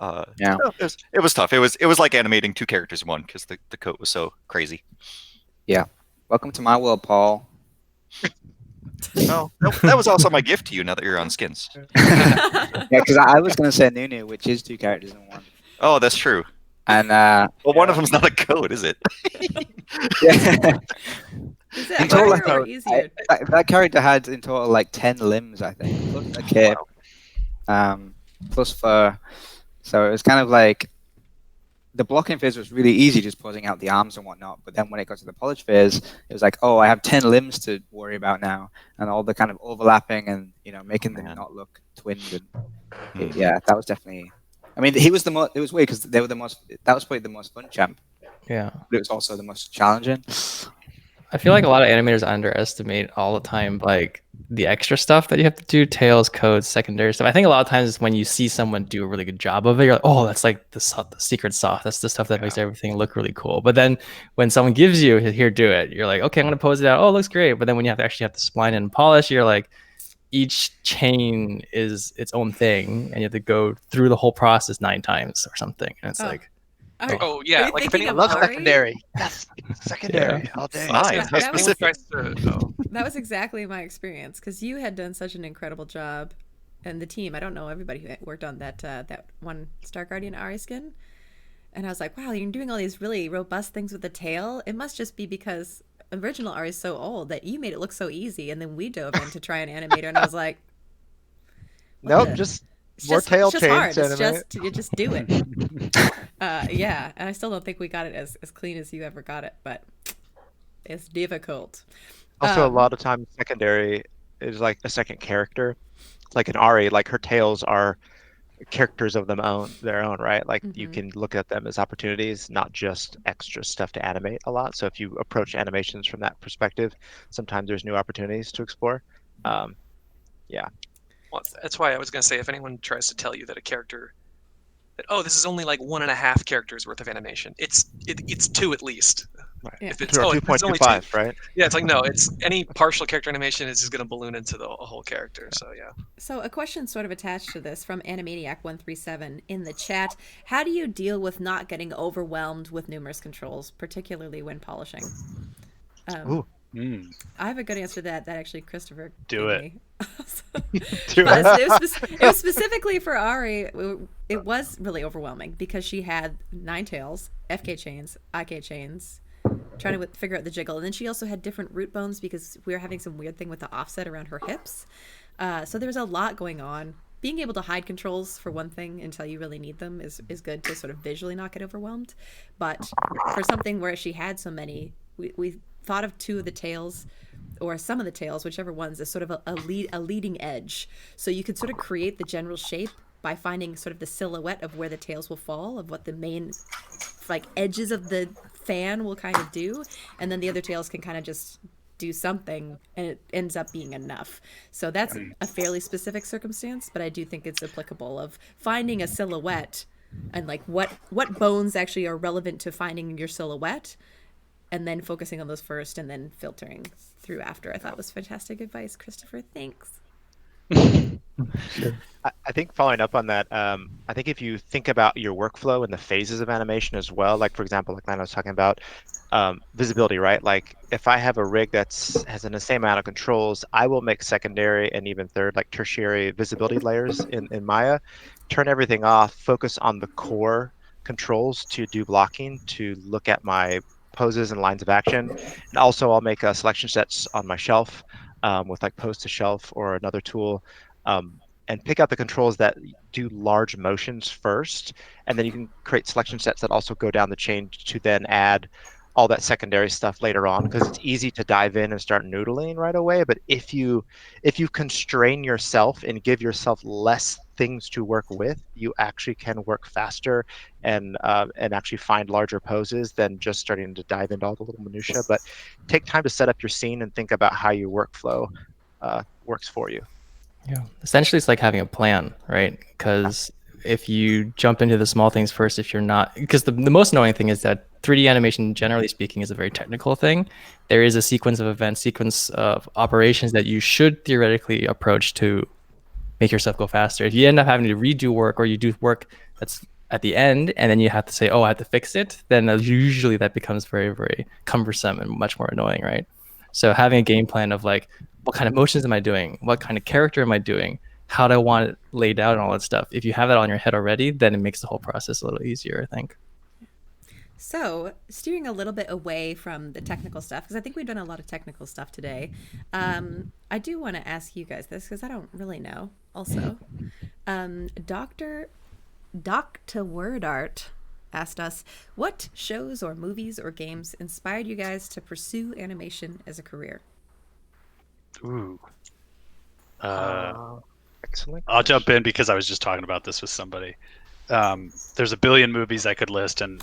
Yeah. It was tough. It was like animating two characters in one, because the coat was so crazy. Yeah. Welcome to my world, Paul. Oh, that was also my gift to you. Now that you're on skins. Yeah, because I was going to say Nunu, which is two characters in one. Oh, that's true. And well, one of them's not a coat, is it? yeah. Is it In total, harder or easier? that character had in total like 10 limbs, I think, plus a cape, plus fur. So it was kind of like the blocking phase was really easy, just posing out the arms and whatnot. But then when it got to the polish phase, it was like, oh, I have 10 limbs to worry about now, and all the kind of overlapping and making them not look twinned. And yeah, that was definitely. I mean, he was the most. It was weird because they were the most. That was probably the most fun champ. Yeah. But it was also the most challenging. I feel like a lot of animators underestimate all the time, like the extra stuff that you have to do, tails, codes, secondary stuff. I think a lot of times when you see someone do a really good job of it, you're like, oh, that's like the secret sauce. That's the stuff that makes everything look really cool. But then when someone gives you, here, do it, you're like, okay, I'm going to pose it out. Oh, it looks great. But then when you have to spline and polish, you're like, each chain is its own thing, and you have to go through the whole process 9 times or something. And it's like, Oh yeah, like if thinking anyone of love Ari? secondary. Yes, secondary all day. Nice. How specific. That was exactly my experience, because you had done such an incredible job, and the team. I don't know everybody who worked on that one Star Guardian Ari skin, and I was like, wow, you're doing all these really robust things with the tail. It must just be because original Ari is so old that you made it look so easy, and then we dove in to try an animator, and I was like, nope, just more tail it's chains. just hard. You just do it. Yeah, and I still don't think we got it as clean as you ever got it, but it's difficult. Also, a lot of times secondary is like a second character, like an Ari. Like her tails are characters of their own, right? Like you can look at them as opportunities, not just extra stuff to animate a lot. So if you approach animations from that perspective, sometimes there's new opportunities to explore. Yeah. Well, that's why I was going to say, if anyone tries to tell you that a character, that this is only like 1.5 characters worth of animation, it's 2 at least. Right. If it's 2.25, right? Yeah, it's like no, it's any partial character animation is just going to balloon into a whole character. So yeah. So a question sort of attached to this from Animaniac137 in the chat: how do you deal with not getting overwhelmed with numerous controls, particularly when polishing? I have a good answer to that actually Christopher Do gave it. me. It was specifically for Ari. It was really overwhelming because she had 9 tails, FK chains, IK chains, trying to figure out the jiggle. And then she also had different root bones because we were having some weird thing with the offset around her hips. So there's a lot going on. Being able to hide controls, for one thing, until you really need them is good to sort of visually not get overwhelmed. But for something where she had so many, we thought of two of the tails, or some of the tails, whichever ones, as sort of a leading edge. So you could sort of create the general shape by finding sort of the silhouette of where the tails will fall, of what the main like edges of the fan will kind of do, and then the other tails can kind of just do something, and it ends up being enough. So that's a fairly specific circumstance, but I do think it's applicable of finding a silhouette and like what bones actually are relevant to finding your silhouette, and then focusing on those first and then filtering through after. I thought was fantastic advice, Christopher. Thanks. I think following up on that, I think if you think about your workflow and the phases of animation as well, like for example, like Lana was talking about, visibility, right? Like if I have a rig has the same amount of controls, I will make secondary and even third, like tertiary visibility layers in Maya, turn everything off, focus on the core controls to do blocking, to look at my poses and lines of action. And also I'll make selection sets on my shelf with like pose to shelf or another tool. And pick out the controls that do large motions first, and then you can create selection sets that also go down the chain to then add all that secondary stuff later on, because it's easy to dive in and start noodling right away. But if you constrain yourself and give yourself less things to work with, you actually can work faster and actually find larger poses than just starting to dive into all the little minutia. But take time to set up your scene and think about how your workflow works for you. Yeah, essentially it's like having a plan, right? Because if you jump into the small things first, if you're not, because the most annoying thing is that 3D animation, generally speaking, is a very technical thing. There is a sequence of events, sequence of operations that you should theoretically approach to make yourself go faster. If you end up having to redo work, or you do work that's at the end, and then you have to say, oh, I have to fix it, then usually that becomes very, very cumbersome and much more annoying, right? So having a game plan of like, what kind of motions am I doing? What kind of character am I doing? How do I want it laid out and all that stuff? If you have that on your head already, then it makes the whole process a little easier, I think. So, steering a little bit away from the technical stuff, because I think we've done a lot of technical stuff today. I do want to ask you guys this, because I don't really know also. Dr. Word Art asked us, what shows or movies or games inspired you guys to pursue animation as a career? Ooh. Excellent. I'll jump in because I was just talking about this with somebody. There's a billion movies I could list, and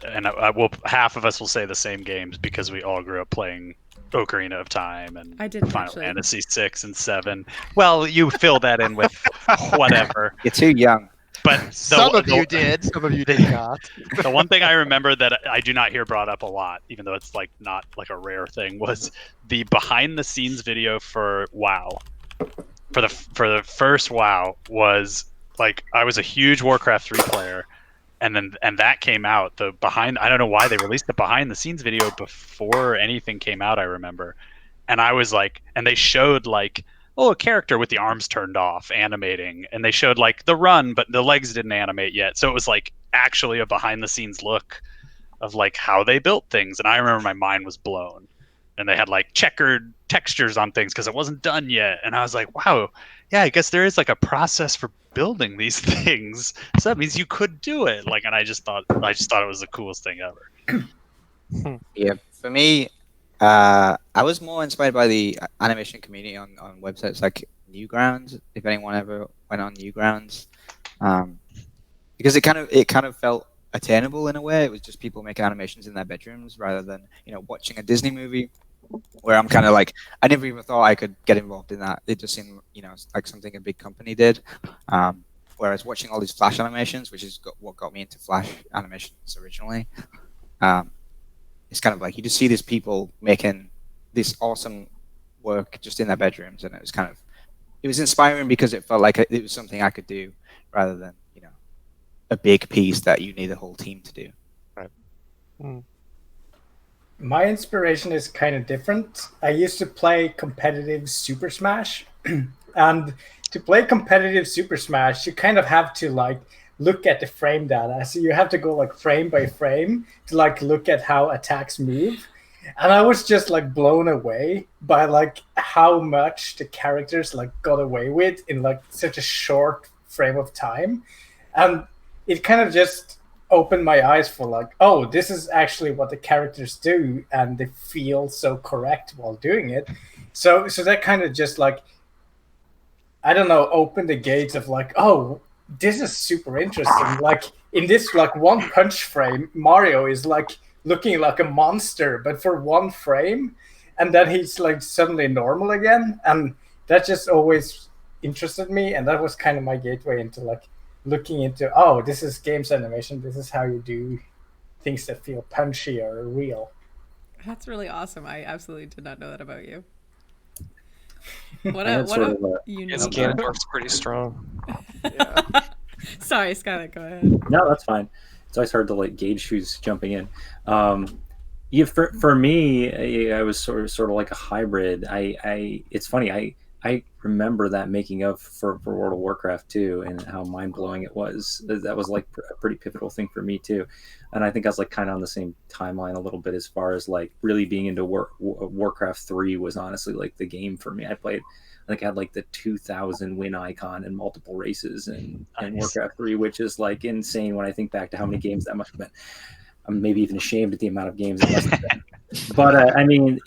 I will, half of us will say the same games because we all grew up playing Ocarina of Time and Final Fantasy 6 and 7. Well, you fill that in with whatever. You're too young. But Some of you did not. The one thing I remember that I do not hear brought up a lot, even though it's like not like a rare thing, was the behind the scenes video for WoW. For the first WoW was like, I was a huge Warcraft 3 player, and that came out. I don't know why they released the behind the scenes video before anything came out, I remember. And I was like, and they showed like, a character with the arms turned off animating, and they showed like the run, but the legs didn't animate yet. So it was like actually a behind the scenes look of like how they built things. And I remember my mind was blown, and they had like checkered textures on things because it wasn't done yet. And I was like, wow, yeah, I guess there is like a process for building these things. So that means you could do it. Like, and I just thought it was the coolest thing ever. Yeah, for me, I was more inspired by the animation community on websites like Newgrounds. If anyone ever went on Newgrounds, because it kind of felt attainable in a way. It was just people making animations in their bedrooms rather than watching a Disney movie. Where I'm kind of like, I never even thought I could get involved in that. It just seemed like something a big company did. Whereas watching all these Flash animations, which is what got me into Flash animations originally. It's kind of like you just see these people making this awesome work just in their bedrooms, and it was inspiring because it felt like it was something I could do rather than a big piece that you need a whole team to do. Right. My inspiration is kind of different. I used to play competitive Super Smash, and to play competitive Super Smash, you kind of have to like look at the frame data. So you have to go like frame by frame to like look at how attacks move. And I was just like blown away by like how much the characters like got away with in like such a short frame of time. And it kind of just opened my eyes for like, oh, this is actually what the characters do, and they feel so correct while doing it. So that kind of just like, I don't know, opened the gates of like, oh, this is super interesting. Like in this like one punch frame, Mario is like looking like a monster, but for one frame, and then he's like suddenly normal again. And that just always interested me, and that was kind of my gateway into like looking into, oh, this is games animation. This is how you do things that feel punchy or real. That's really awesome. I absolutely did not know that about you. Ganondorf's pretty strong. Sorry, Skylar, go ahead. No, that's fine. It's always hard to like gauge who's jumping in. Yeah, for me, I was sort of like a hybrid. It's funny. I remember that making of for World of Warcraft too, and how mind blowing it was. That was like a pretty pivotal thing for me too. And I think I was like kind of on the same timeline a little bit as far as like really being into Warcraft 3 was honestly like the game for me. I think I had like the 2000 win icon in multiple races and Warcraft 3, which is like insane when I think back to how many games that must have been. I'm maybe even ashamed at the amount of games it must have been. But I mean,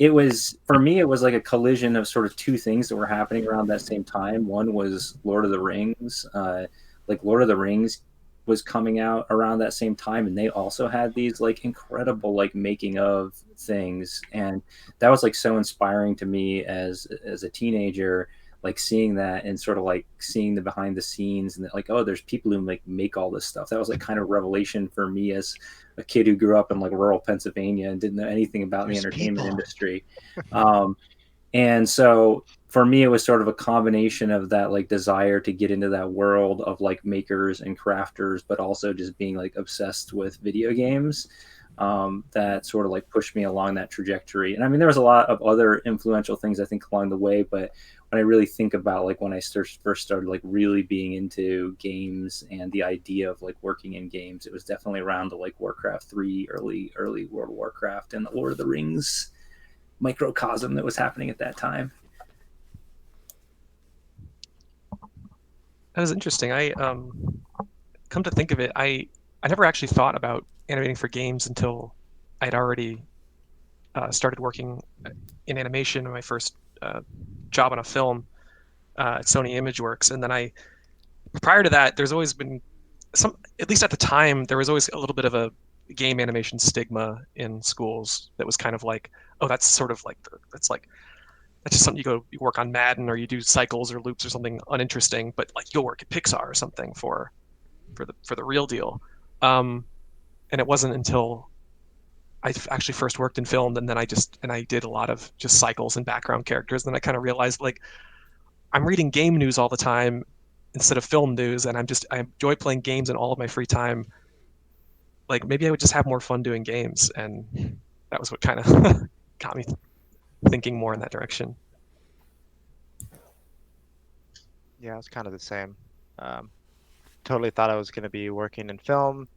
for me, it was like a collision of sort of two things that were happening around that same time. One was Lord of the Rings. Like Lord of the Rings was coming out around that same time, and they also had these like incredible like making of things, and that was like so inspiring to me as a teenager, like seeing that and sort of like seeing the behind the scenes and like, oh, there's people who like make all this stuff. That was like kind of revelation for me as a kid who grew up in like rural Pennsylvania and didn't know anything about the entertainment industry. And so for me, it was sort of a combination of that like desire to get into that world of like makers and crafters, but also just being like obsessed with video games that sort of like pushed me along that trajectory. And I mean, there was a lot of other influential things I think along the way, but when I really think about like when I first started like really being into games and the idea of like working in games, it was definitely around the like Warcraft 3, early World of Warcraft and the Lord of the Rings microcosm that was happening at that time. That was interesting. I come to think of it, I never actually thought about animating for games until I'd already started working in animation in my first job on a film at Sony ImageWorks. And then prior to that, there's always been some, at least at the time, there was always a little bit of a game animation stigma in schools that was kind of like, oh, that's sort of like, that's just something you work on Madden or you do cycles or loops or something uninteresting, but like you'll work at Pixar or something for the real deal. And it wasn't until I actually first worked in film, and then I did a lot of just cycles and background characters. And then I kind of realized like I'm reading game news all the time instead of film news, and I enjoy playing games in all of my free time. Like maybe I would just have more fun doing games, and that was what kind of got me thinking more in that direction. Yeah, it's kind of the same. Totally thought I was going to be working in film.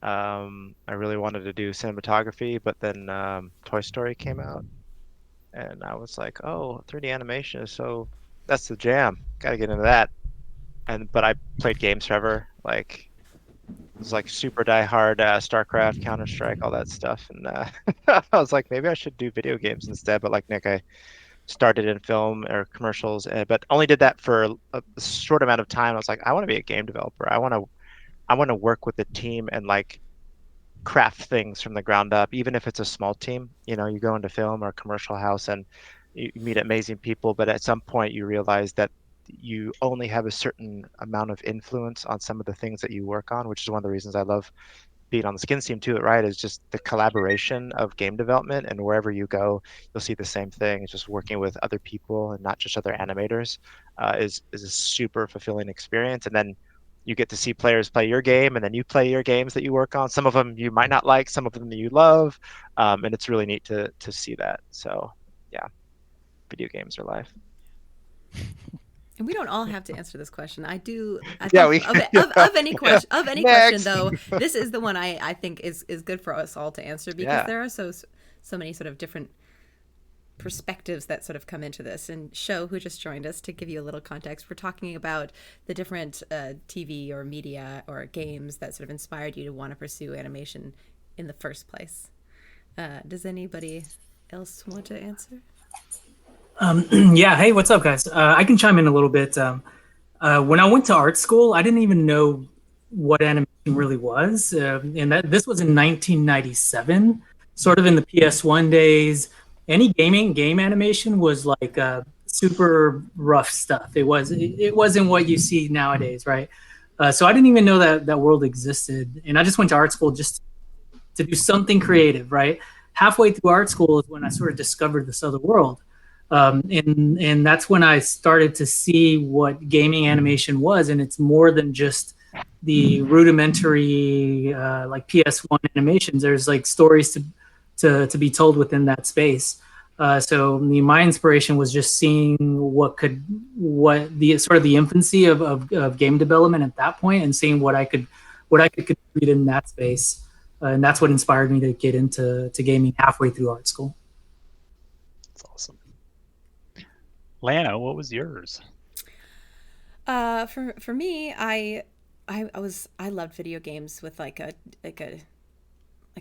I really wanted to do cinematography, but then Toy Story came out, and I was like, oh, 3D animation is that's the jam. Got to get into that. But I played games forever. Like, it was like super diehard StarCraft, Counter-Strike, all that stuff. And I was like, maybe I should do video games instead. But like Nick, I started in film or commercials, but only did that for a short amount of time. I was like, I want to be a game developer. I want to work with the team and like craft things from the ground up, even if it's a small team. You know, you go into film or a commercial house and you meet amazing people, but at some point you realize that you only have a certain amount of influence on some of the things that you work on, which is one of the reasons I love being on the Skins team too, right? Is just the collaboration of game development, and wherever you go, you'll see the same thing. It's just working with other people and not just other animators is a super fulfilling experience. And then you get to see players play your game, and then you play your games that you work on. Some of them you might not like, some of them you love, and it's really neat to see that. So yeah, video games are life. And we don't all have to answer this question. I do. I Yeah, think of any question, Next. though, this is the one I think is good for us all to answer, because Yeah. there are so many sort of different perspectives that sort of come into this. And Sho, who just joined us, to give you a little context, we're talking about the different TV or media or games that sort of inspired you to want to pursue animation in the first place. Does anybody else want to answer? Yeah, hey, what's up, guys? I can chime in a little bit. When I went to art school, I didn't even know what animation really was, and this was in 1997, sort of in the PS1 days. Any game animation was like super rough stuff. It wasn't what you see nowadays, right? So I didn't even know that world existed, and I just went to art school just to do something creative, right? Halfway through art school is when I sort of discovered this other world. And that's when I started to see what gaming animation was, and it's more than just the rudimentary like PS1 animations. There's like stories to be told within that space. So my inspiration was just seeing what the sort of the infancy of game development at that point, and seeing what I could contribute in that space. And that's what inspired me to get into gaming halfway through art school. That's awesome. Lana, what was yours? For me, I loved video games with like a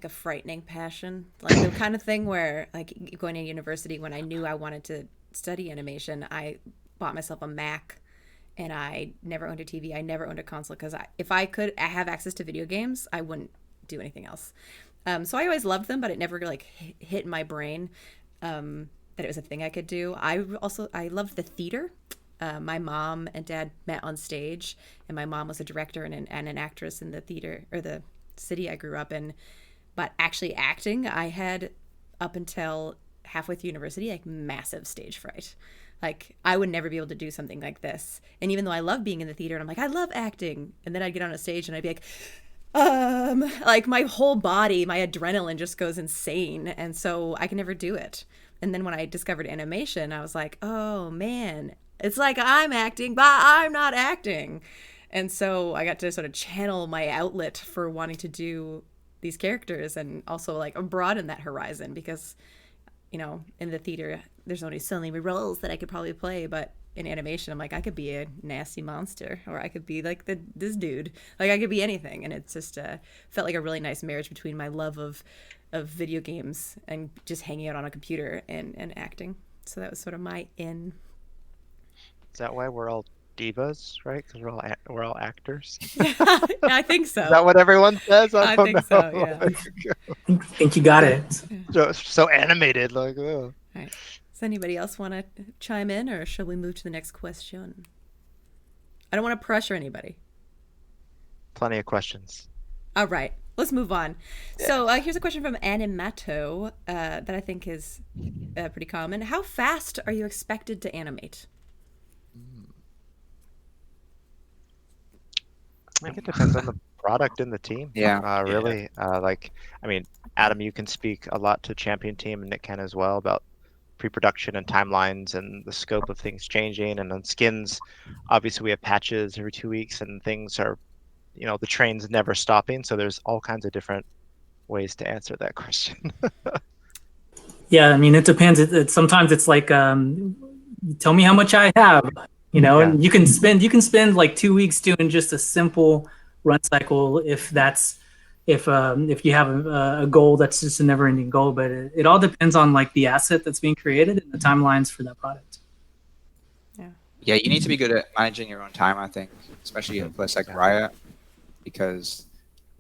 frightening passion, like the kind of thing where, like, going to university, when I knew I wanted to study animation, I bought myself a Mac, and I never owned a TV. I never owned a console, because if I could have access to video games, I wouldn't do anything else. So I always loved them, but it never like hit my brain that it was a thing I could do. I loved the theater. My mom and dad met on stage, and my mom was a director and an actress in the theater, or the city I grew up in. But actually acting, I had, up until halfway through university, like massive stage fright. Like, I would never be able to do something like this. And even though I love being in the theater, and I'm like, I love acting, and then I'd get on a stage and I'd be like my whole body, my adrenaline just goes insane, and so I can never do it. And then when I discovered animation, I was like, oh man, it's like I'm acting, but I'm not acting. And so I got to sort of channel my outlet for wanting to do these characters, and also like broaden that horizon, because, you know, in the theater there's only so many roles that I could probably play, but in animation I'm like, I could be a nasty monster, or I could be like this dude, like I could be anything. And it's just felt like a really nice marriage between my love of video games and just hanging out on a computer and acting. So that was sort of my in. Is that why we're all divas, right? Because we're all actors. I think so. Is that what everyone says? I don't think know. so. Yeah. I think you got it. So animated, like. Oh. All right. Does anybody else want to chime in, or shall we move to the next question? I don't want to pressure anybody. Plenty of questions. All right, let's move on. Yeah. So here's a question from Animator that I think is pretty common. How fast are you expected to animate? I think it depends on the product and the team. Yeah. Really. Like, I mean, Adam, you can speak a lot to Champion Team, and Nick can as well, about pre-production and timelines and the scope of things changing. And on skins, obviously we have patches every 2 weeks, and things are, you know, the train's never stopping. So there's all kinds of different ways to answer that question. Yeah, I mean, it depends. Sometimes it's like, tell me how much I have, you know, yeah. And you can spend like 2 weeks doing just a simple run cycle if you have a goal that's just a never-ending goal. But it all depends on like the asset that's being created and the timelines for that product. Yeah, you need to be good at managing your own time, I think, especially in a place like Riot, because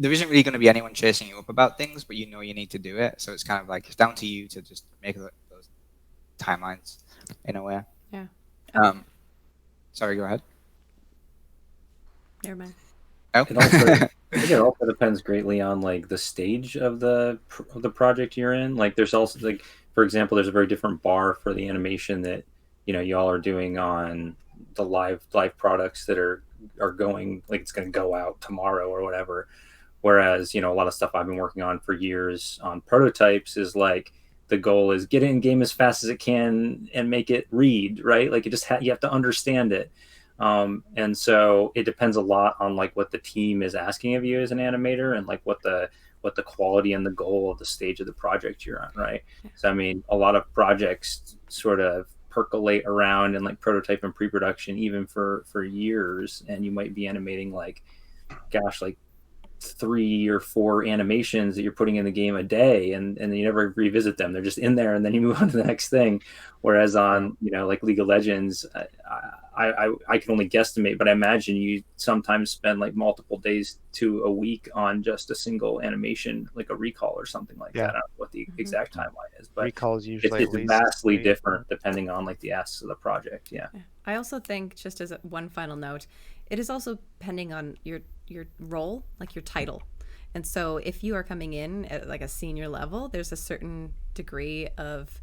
there isn't really going to be anyone chasing you up about things, but you know you need to do it. So it's kind of like, it's down to you to just make those timelines in a way. Yeah. Sorry, go ahead. Never mind. Oh. I think it also depends greatly on like the stage of the project you're in. Like there's also, like, for example, there's a very different bar for the animation that, you know, y'all are doing on the live products that are going, like, it's going to go out tomorrow or whatever. Whereas, you know, a lot of stuff I've been working on for years on prototypes is like the goal is get in game as fast as it can and make it read, right? Like, it just you have to understand it. And so it depends a lot on like what the team is asking of you as an animator, and like what the quality and the goal of the stage of the project you're on, right? So I mean, a lot of projects sort of percolate around in like prototype and pre-production even for years, and you might be animating like, gosh, like 3 or 4 animations that you're putting in the game a day, and then you never revisit them. They're just in there, and then you move on to the next thing. Whereas on, you know, like League of Legends, I can only guesstimate, but I imagine you sometimes spend like multiple days to a week on just a single animation, like a recall or something like that. I don't know what the exact timeline is, but recall is usually it's vastly different depending on like the asks of the project. Yeah. I also think, just as one final note, it is also depending on your role, like your title. And so if you are coming in at like a senior level, there's a certain degree of,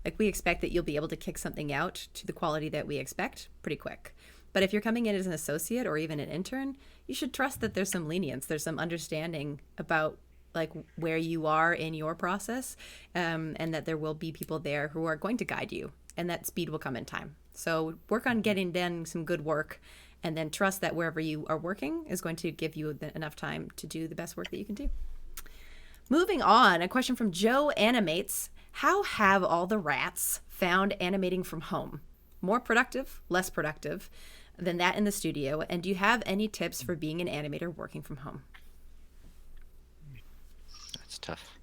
like, we expect that you'll be able to kick something out to the quality that we expect pretty quick. But if you're coming in as an associate or even an intern, you should trust that there's some lenience, there's some understanding about like where you are in your process, and that there will be people there who are going to guide you, and that speed will come in time. So work on getting done some good work, and then trust that wherever you are working is going to give you enough time to do the best work that you can do. Moving on, a question from Joe Animates. How have all the rats found animating from home? More productive, less productive than that in the studio? And do you have any tips for being an animator working from home? That's tough.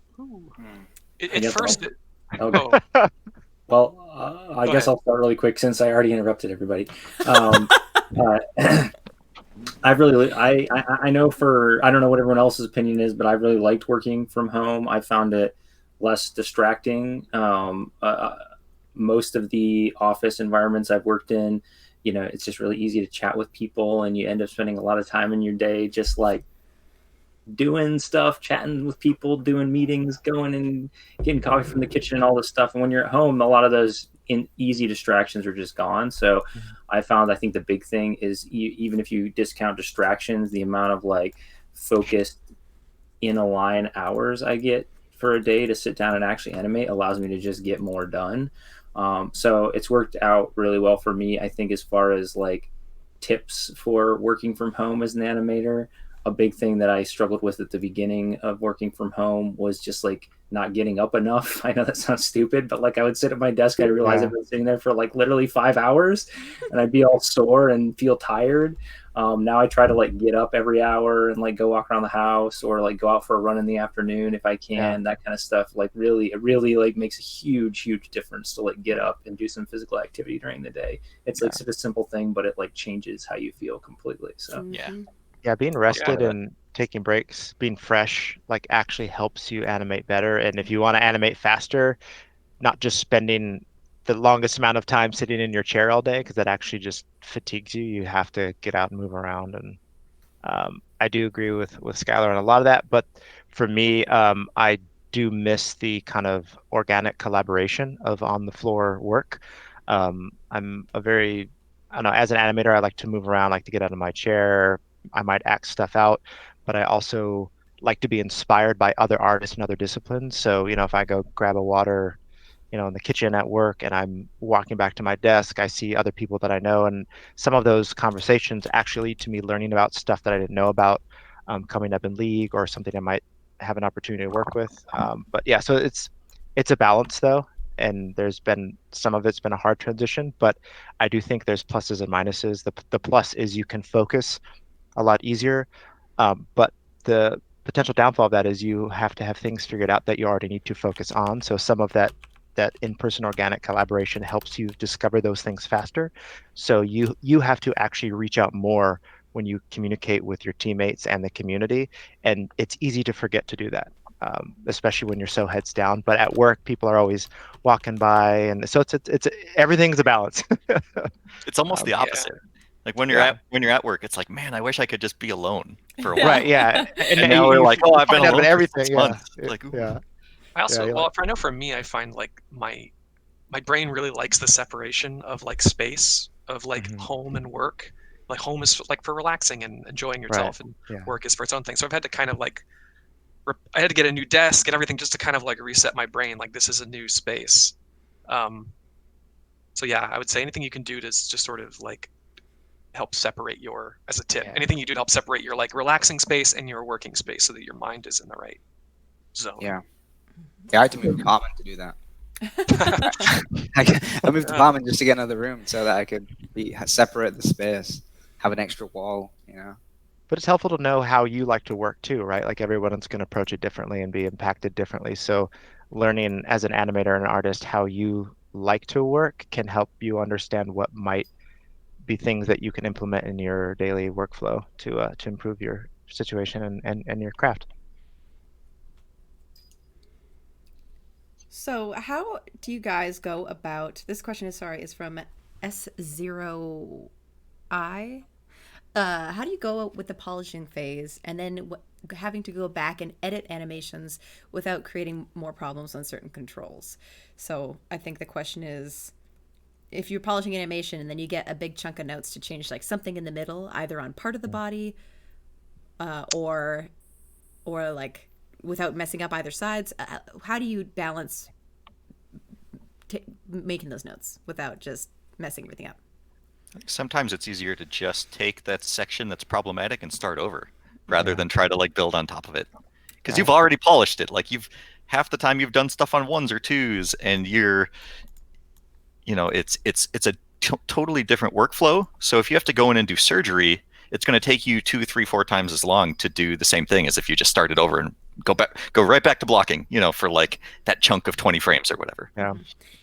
At first, Well, I guess I'll start really quick since I already interrupted everybody. I know I don't know what everyone else's opinion is, but I really liked working from home. I found it less distracting. Most of the office environments I've worked in, you know, it's just really easy to chat with people, and you end up spending a lot of time in your day just like doing stuff, chatting with people, doing meetings, going and getting coffee from the kitchen and all this stuff. And when you're at home, a lot of those easy distractions are just gone. So I think the big thing is even if you discount distractions, the amount of like focused in a line hours I get for a day to sit down and actually animate allows me to just get more done. So it's worked out really well for me. I think as far as like tips for working from home as an animator, a big thing that I struggled with at the beginning of working from home was just like not getting up enough. I know that sounds stupid, but like I would sit at my desk, I'd realize I've been sitting there for like literally 5 hours, and I'd be all sore and feel tired. Now I try to like get up every hour and like go walk around the house, or like go out for a run in the afternoon if I can, that kind of stuff. Like it really like makes a huge difference to like get up and do some physical activity during the day. It's like such a simple thing, but it like changes how you feel completely. So yeah, being rested and taking breaks, being fresh, like actually helps you animate better. And if you want to animate faster, not just spending the longest amount of time sitting in your chair all day, because that actually just fatigues you. You have to get out and move around. And I do agree with Skylar on a lot of that. But for me, I do miss the kind of organic collaboration of on the floor work. I'm a very, I don't know, as an animator, I like to move around, like to get out of my chair. I might act stuff out, but I also like to be inspired by other artists and other disciplines. So, you know, if I go grab a water, you know, in the kitchen at work, and I'm walking back to my desk, I see other people that I know, and some of those conversations actually lead to me learning about stuff that I didn't know about coming up in League, or something I might have an opportunity to work with. But yeah, so it's a balance though, and there's been some of it's been a hard transition, but I do think there's pluses and minuses. The plus is you can focus a lot easier, but the potential downfall of that is you have to have things figured out that you already need to focus on. So some of that in-person organic collaboration helps you discover those things faster. So you have to actually reach out more when you communicate with your teammates and the community, and it's easy to forget to do that, especially when you're so heads down. But at work, people are always walking by, and so it's everything's a balance. It's almost the opposite. Like when you're at work, it's like, man, I wish I could just be alone for a while. Right? Yeah. And now we're like, oh, I've been alone for everything. 6 months. Like, ooh. Yeah. I also, well, I know for me, I find like my brain really likes the separation of like space of like home and work. Like home is like for relaxing and enjoying yourself, and work is for its own thing. So I've had to kind of like I had to get a new desk and everything just to kind of like reset my brain. Like this is a new space. So yeah, I would say anything you can do to just sort of like help separate your, as a tip, anything you do to help separate your like relaxing space and your working space so that your mind is in the right zone. Yeah. Yeah, I had to move common to do that. I moved to common just to get another room so that I could separate the space, have an extra wall, you know. But it's helpful to know how you like to work too, right? Like everyone's going to approach it differently and be impacted differently. So learning as an animator and an artist how you like to work can help you understand what might be things that you can implement in your daily workflow to improve your situation and your craft. So how do you guys go about, this question is from S0I. How do you go with the polishing phase and then having to go back and edit animations without creating more problems on certain controls? So I think the question is, if you're polishing animation and then you get a big chunk of notes to change like something in the middle, either on part of the body or like without messing up either sides, how do you balance making those notes without just messing everything up? Sometimes it's easier to just take that section that's problematic and start over rather than try to like build on top of it, because you've already polished it. Like half the time you've done stuff on 1s or 2s and it's a totally different workflow. So if you have to go in and do surgery, it's going to take you 2, 3, 4 times as long to do the same thing as if you just started over and go right back to blocking, for like that chunk of 20 frames or whatever.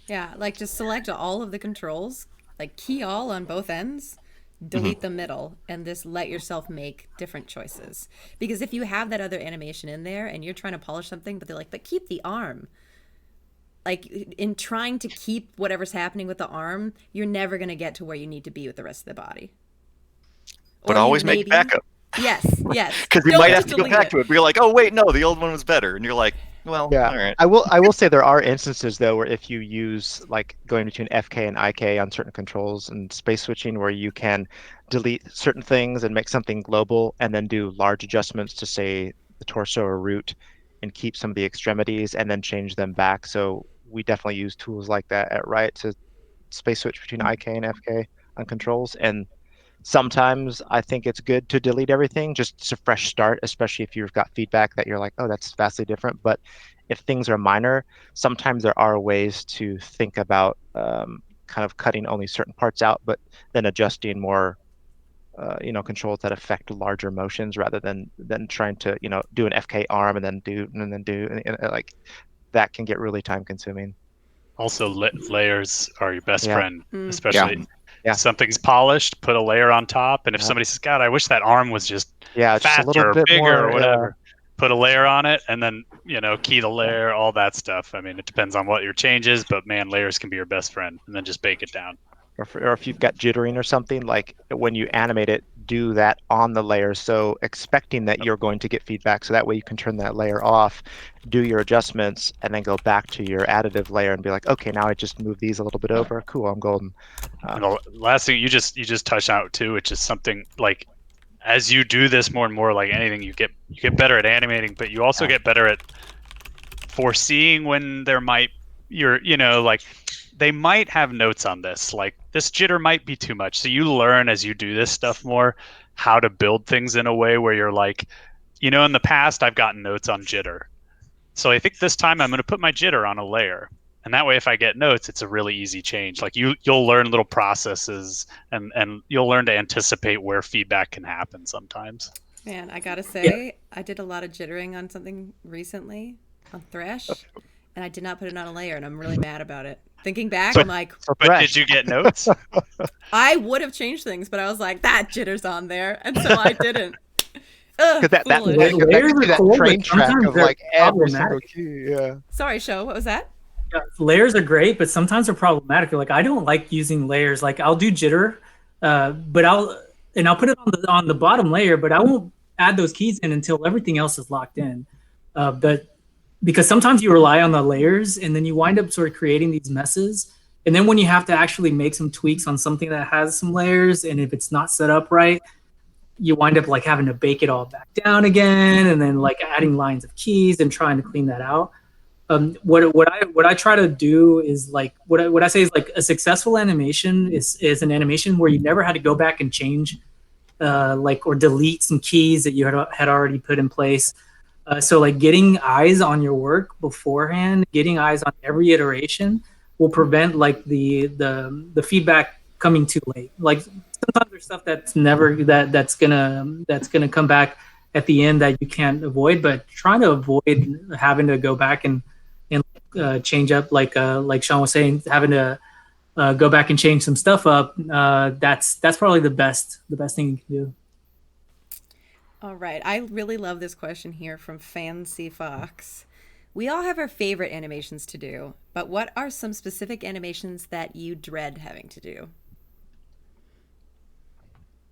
Yeah, like just select all of the controls, like key all on both ends, delete the middle, and just let yourself make different choices. Because if you have that other animation in there and you're trying to polish something, but they're like, but keep the arm. Like in trying to keep whatever's happening with the arm, you're never going to get to where you need to be with the rest of the body. But always make backup. Yes. Because you might have to go back to it. But you're like, oh wait, no, the old one was better, and you're like, well, yeah. All right. I will say there are instances though where if you use like going between FK and IK on certain controls and space switching, where you can delete certain things and make something global, and then do large adjustments to say the torso or root, and keep some of the extremities, and then change them back. So we definitely use tools like that at Riot to space switch between IK and FK on controls. And sometimes I think it's good to delete everything, just it's a fresh start, especially if you've got feedback that you're like, oh, that's vastly different. But if things are minor, sometimes there are ways to think about kind of cutting only certain parts out, but then adjusting more, controls that affect larger motions rather than trying to, do an FK arm and then do like that can get really time consuming. Also, layers are your best friend, Mm. especially Yeah. if something's polished, put a layer on top. And if somebody says, God, I wish that arm was just faster or bigger or whatever, put a layer on it and then, key the layer, all that stuff. I mean, it depends on what your change is, but man, layers can be your best friend, and then just bake it down. Or if you've got jittering or something, like when you animate it, do that on the layer. So expecting that you're going to get feedback, so that way you can turn that layer off, do your adjustments, and then go back to your additive layer and be like, okay, now I just move these a little bit over. Cool, I'm golden. And the last thing you just touched on too, which is something like, as you do this more and more, like anything, you get better at animating, but you also get better at foreseeing when there might they might have notes on this, like this jitter might be too much. So you learn as you do this stuff more how to build things in a way where you're like, in the past I've gotten notes on jitter, so I think this time I'm going to put my jitter on a layer, and that way if I get notes, it's a really easy change. Like you'll learn little processes and you'll learn to anticipate where feedback can happen sometimes. Man, I gotta say, I did a lot of jittering on something recently on Thresh, and I did not put it on a layer, and I'm really mad about it. Thinking back, I'm like, but did you get notes? I would have changed things, but I was like, that jitter's on there, and so I didn't. Because that train track of like every single key. Yeah. Sorry, Sho, what was that? Yeah, layers are great, but sometimes they're problematic. Like I don't like using layers. Like I'll do jitter, but I'll put it on the bottom layer, but I won't add those keys in until everything else is locked in. But because sometimes you rely on the layers and then you wind up sort of creating these messes. And then when you have to actually make some tweaks on something that has some layers, and if it's not set up right, you wind up like having to bake it all back down again, and then like adding lines of keys and trying to clean that out. What I try to do is like what I say is like a successful animation is an animation where you never had to go back and change like or delete some keys that you had already put in place. So like getting eyes on your work beforehand, getting eyes on every iteration will prevent like the feedback coming too late. Like sometimes there's stuff that's never that's gonna come back at the end that you can't avoid, but trying to avoid having to go back and change up like Sean was saying, having to go back and change some stuff up. That's probably the best thing you can do. All right. I really love this question here from Fancy Fox. We all have our favorite animations to do, but what are some specific animations that you dread having to do?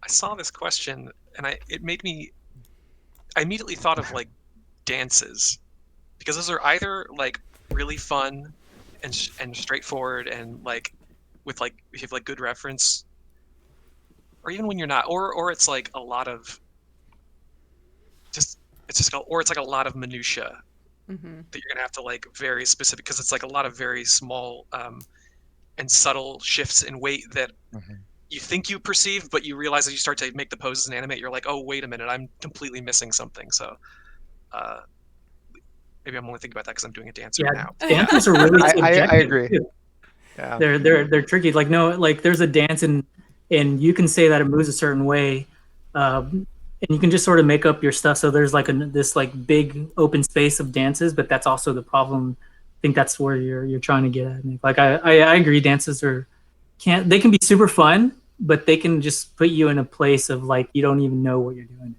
I saw this question and I immediately thought of like dances, because those are either like really fun and straightforward and like with like if you have like good reference, or even when you're not, or it's like a lot of or it's like a lot of minutia that you're gonna have to like very specific, because it's like a lot of very small and subtle shifts in weight that you think you perceive, but you realize as you start to make the poses and animate, you're like, oh wait a minute, I'm completely missing something. So maybe I'm only thinking about that because I'm doing a dance right now. Dances are really subjective. I agree. Too. Yeah. They're tricky. Like there's a dance and you can say that it moves a certain way, and you can just sort of make up your stuff. So there's like this like big open space of dances, but that's also the problem. I think that's where you're trying to get at. Like I agree, dances they can be super fun, but they can just put you in a place of like you don't even know what you're doing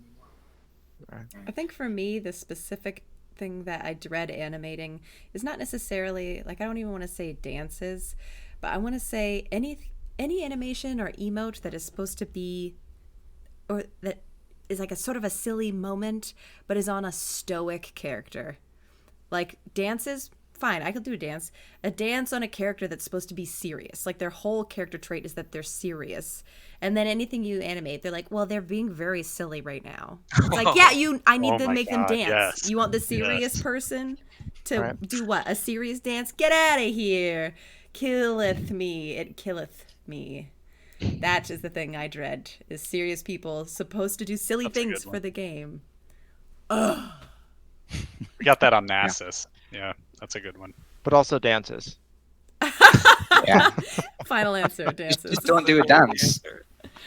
anymore. I think for me, the specific thing that I dread animating is not necessarily like, I don't even want to say dances, but I want to say any animation or emote that is supposed to be, or that is like a sort of a silly moment, but is on a stoic character. Like dances, fine, I could do a dance on a character that's supposed to be serious. Like their whole character trait is that they're serious. And then anything you animate, they're like, well, they're being very silly right now. It's like, yeah, I need to make them dance. Yes. You want the serious person to do what? A serious dance? Get out of here. Killeth me. It killeth me. That is the thing I dread, is serious people supposed to do silly things for the game. Ugh. We got that on Nasus. Yeah, that's a good one. But also dances. Yeah. Final answer, dances. Just don't do a dance.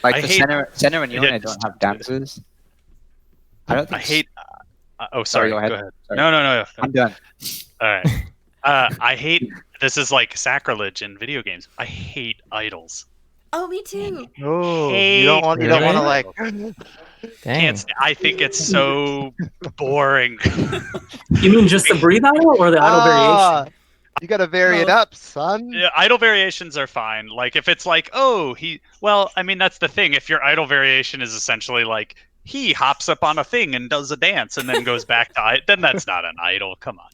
Like I the hate- center and Yone don't have dances. I don't think. I hate. Sorry. go ahead. Sorry. Sorry. No. I'm done. All right. I hate. This is like sacrilege in video games. I hate idols. Oh, me too. Oh, you don't want to like. I think it's so boring. You mean just the breathe idle or the idle variation? You gotta vary it up, son. Yeah, idle variations are fine. Like if it's like, well, I mean that's the thing. If your idle variation is essentially like he hops up on a thing and does a dance and then goes back to it, then that's not an idle. Come on.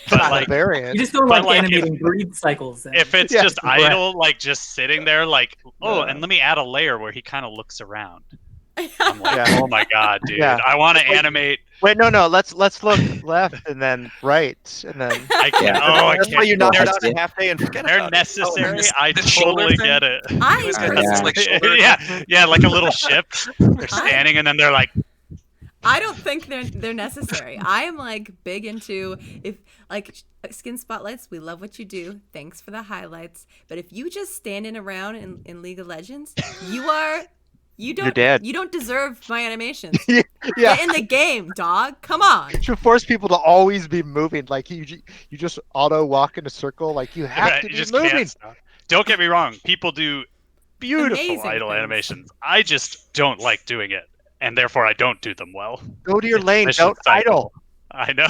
But like, you just don't like animating breathe cycles. Then. If it's just idle, like just sitting there, like and let me add a layer where he kind of looks around. I'm like, oh my god, dude! Yeah. I want to animate. Wait, no. Let's look left and then right and then. I can't. Yeah. Oh, I That's can't. why you knock it out in half day and forget They're about necessary. it. I totally get it. I yeah, like a little ship. They're standing and then they're like. I don't think they're necessary. I am like big into, if like skin spotlights, we love what you do. Thanks for the highlights. But if you just standing around in League of Legends, you don't deserve my animations. Yeah. Get in the game, dog. Come on. You should force people to always be moving. Like you just auto walk in a circle. Like you have to You be just moving. can't stop. Don't get me wrong. People do beautiful Amazing idle things. animations. I just don't like doing it, and therefore I don't do them well. Go to your lane. Mission Don't cycle. idle. I know.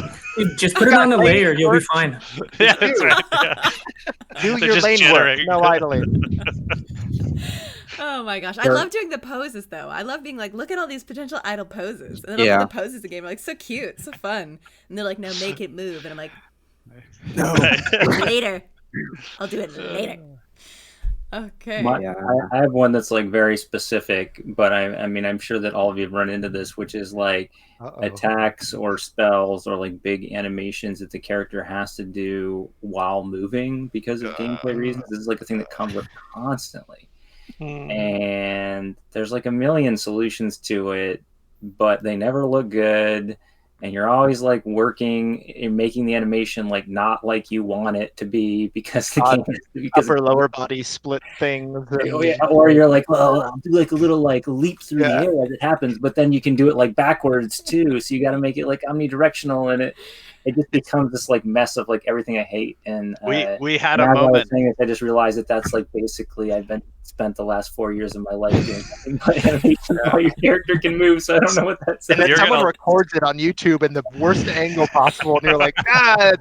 Just put it on the layer. You'll be fine. Yeah, that's right. Yeah. Do They're your just lane jittering. work. No idling. Oh my gosh. I love doing the poses though. I love being like, look at all these potential idle poses. And then I'll do the poses in the game. I'm like, so cute, so fun. And they're like, no, make it move. And I'm like, no. Later. I'll do it later. Okay. Yeah, I have one that's like very specific, but I mean, I'm sure that all of you have run into this, which is like attacks or spells or like big animations that the character has to do while moving because of gameplay reasons. This is like a thing that comes up constantly. And there's like a million solutions to it, but they never look good. And you're always like working and making the animation like not like you want it to be because the game because upper lower body split things. oh, yeah, or you're like, well, I'll do like a little like leap through the air as it happens, but then you can do it like backwards too. So you got to make it like omnidirectional, and it just becomes this like mess of like everything I hate. And we had and a as I was moment. saying this, I just realized that that's like basically I've spent the last 4 years of my life doing nothing but animation while your character can move. So I don't know what that says. And then someone records it on YouTube in the worst angle possible, and you're like, God,